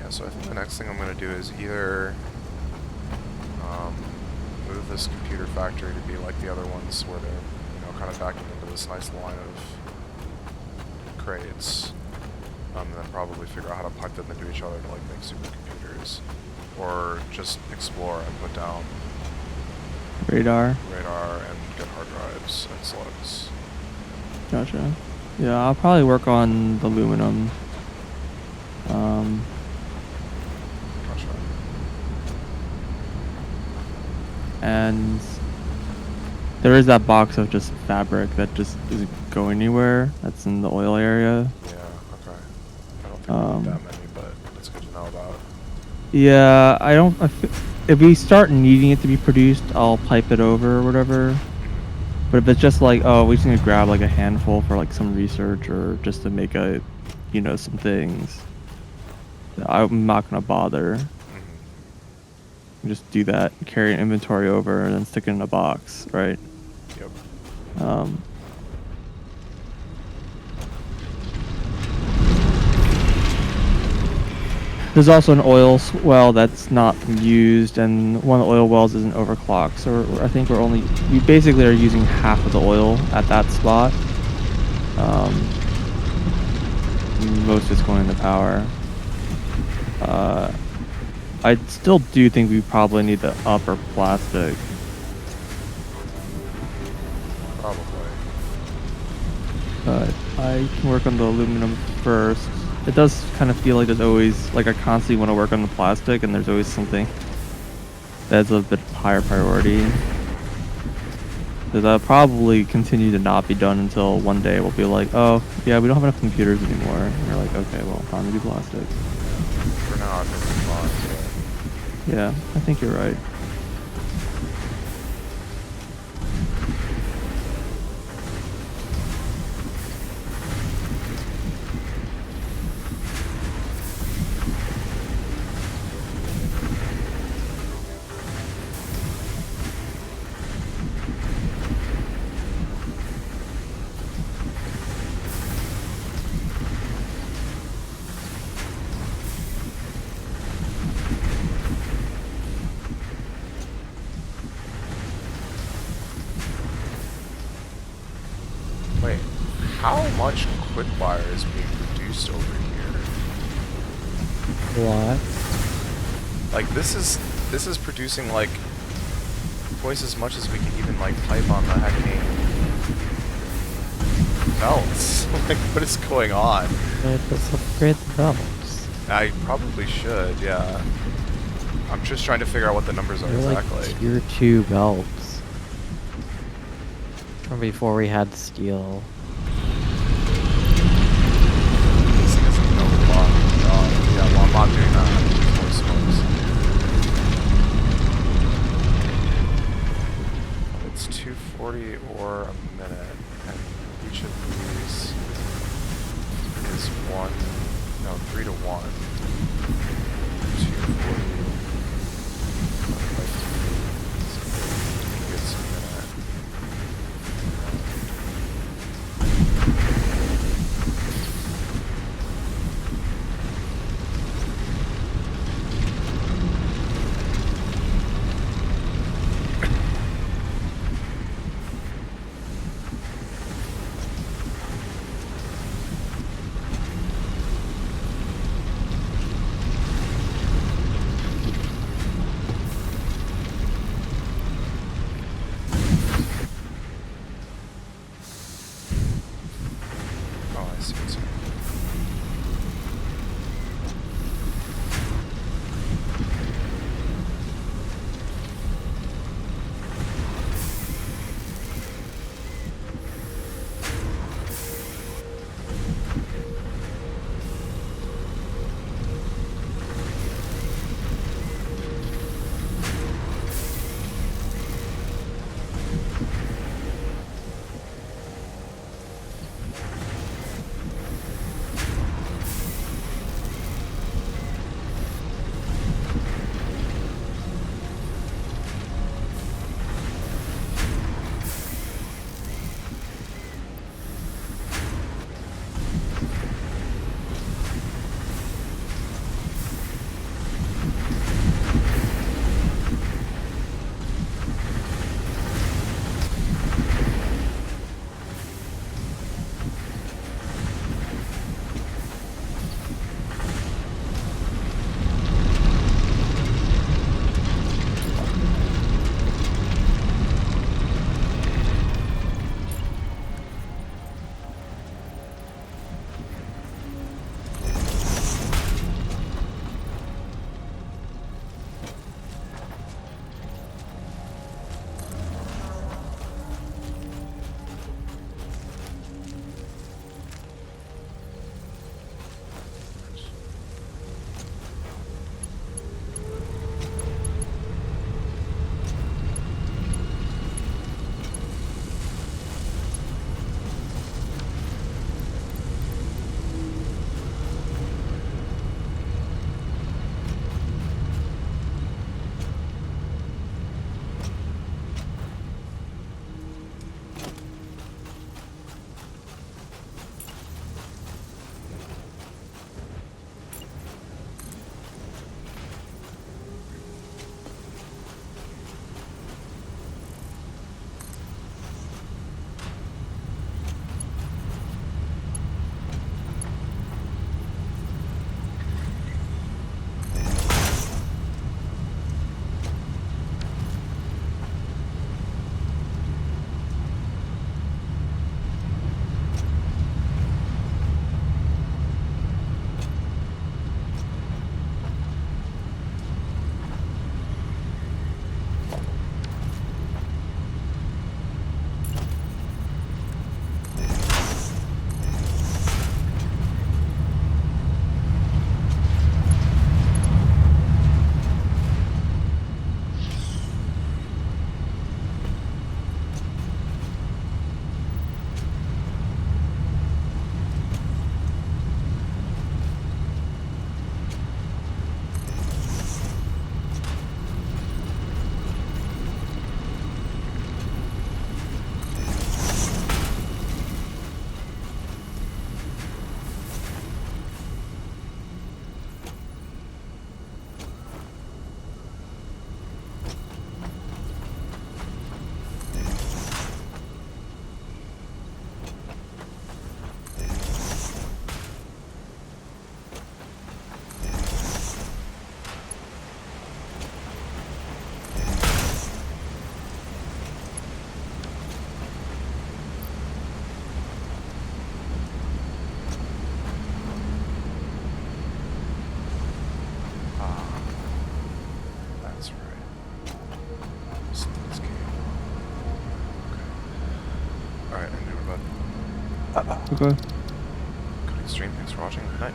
So I think the next thing I'm going to do is either move this computer factory to be like the other ones where they're, you know, kind of backing into this nice line of crates, and then probably figure out how to pipe them into each other to like make supercomputers, or just explore and put down Radar. and get hard drives and slugs. Gotcha. Yeah, I'll probably work on the aluminum. Gotcha. And there is that box of just fabric that just isn't going anywhere. That's in the oil area. Yeah, okay. I don't think we need that many, but it's good to know about. Yeah, I don't... if we start needing it to be produced, I'll pipe it over or whatever. But if it's just like, oh, we just need to grab like a handful for like some research or just to make a, you know, some things, I'm not gonna bother. Just do that, carry an inventory over, and then stick it in a box, right? Yep. There's also an oil well that's not used, and one of the oil wells isn't overclocked. So I think we basically are using half of the oil at that spot. Most is going into power. I still do think we probably need the upper plastic. Probably. But I can work on the aluminum first. It does kind of feel like there's always, like I constantly want to work on the plastic, and there's always something that's a bit higher priority. So that'll probably continue to not be done until one day we'll be like, oh, yeah, we don't have enough computers anymore. And we're like, okay, well, time to do plastic. For now, I think it's fine. Yeah, I think you're right. Wait, how much quick-wire is being produced over here? What? Like, this is producing, like, twice as much as we can even, like, pipe on the hacking belts. Like, what is going on? Let's upgrade the belts. I probably should, yeah. I'm just trying to figure out what the numbers are They're exactly. like tier 2 belts. From before we had steel. This thing is no fun. Yeah, well, I'm not doing that. I'm doing more smokes. It's 240 or a minute, and each of these is 3 to 1. 240. It's a minute. Okay. Good stream. Thanks for watching. Good night.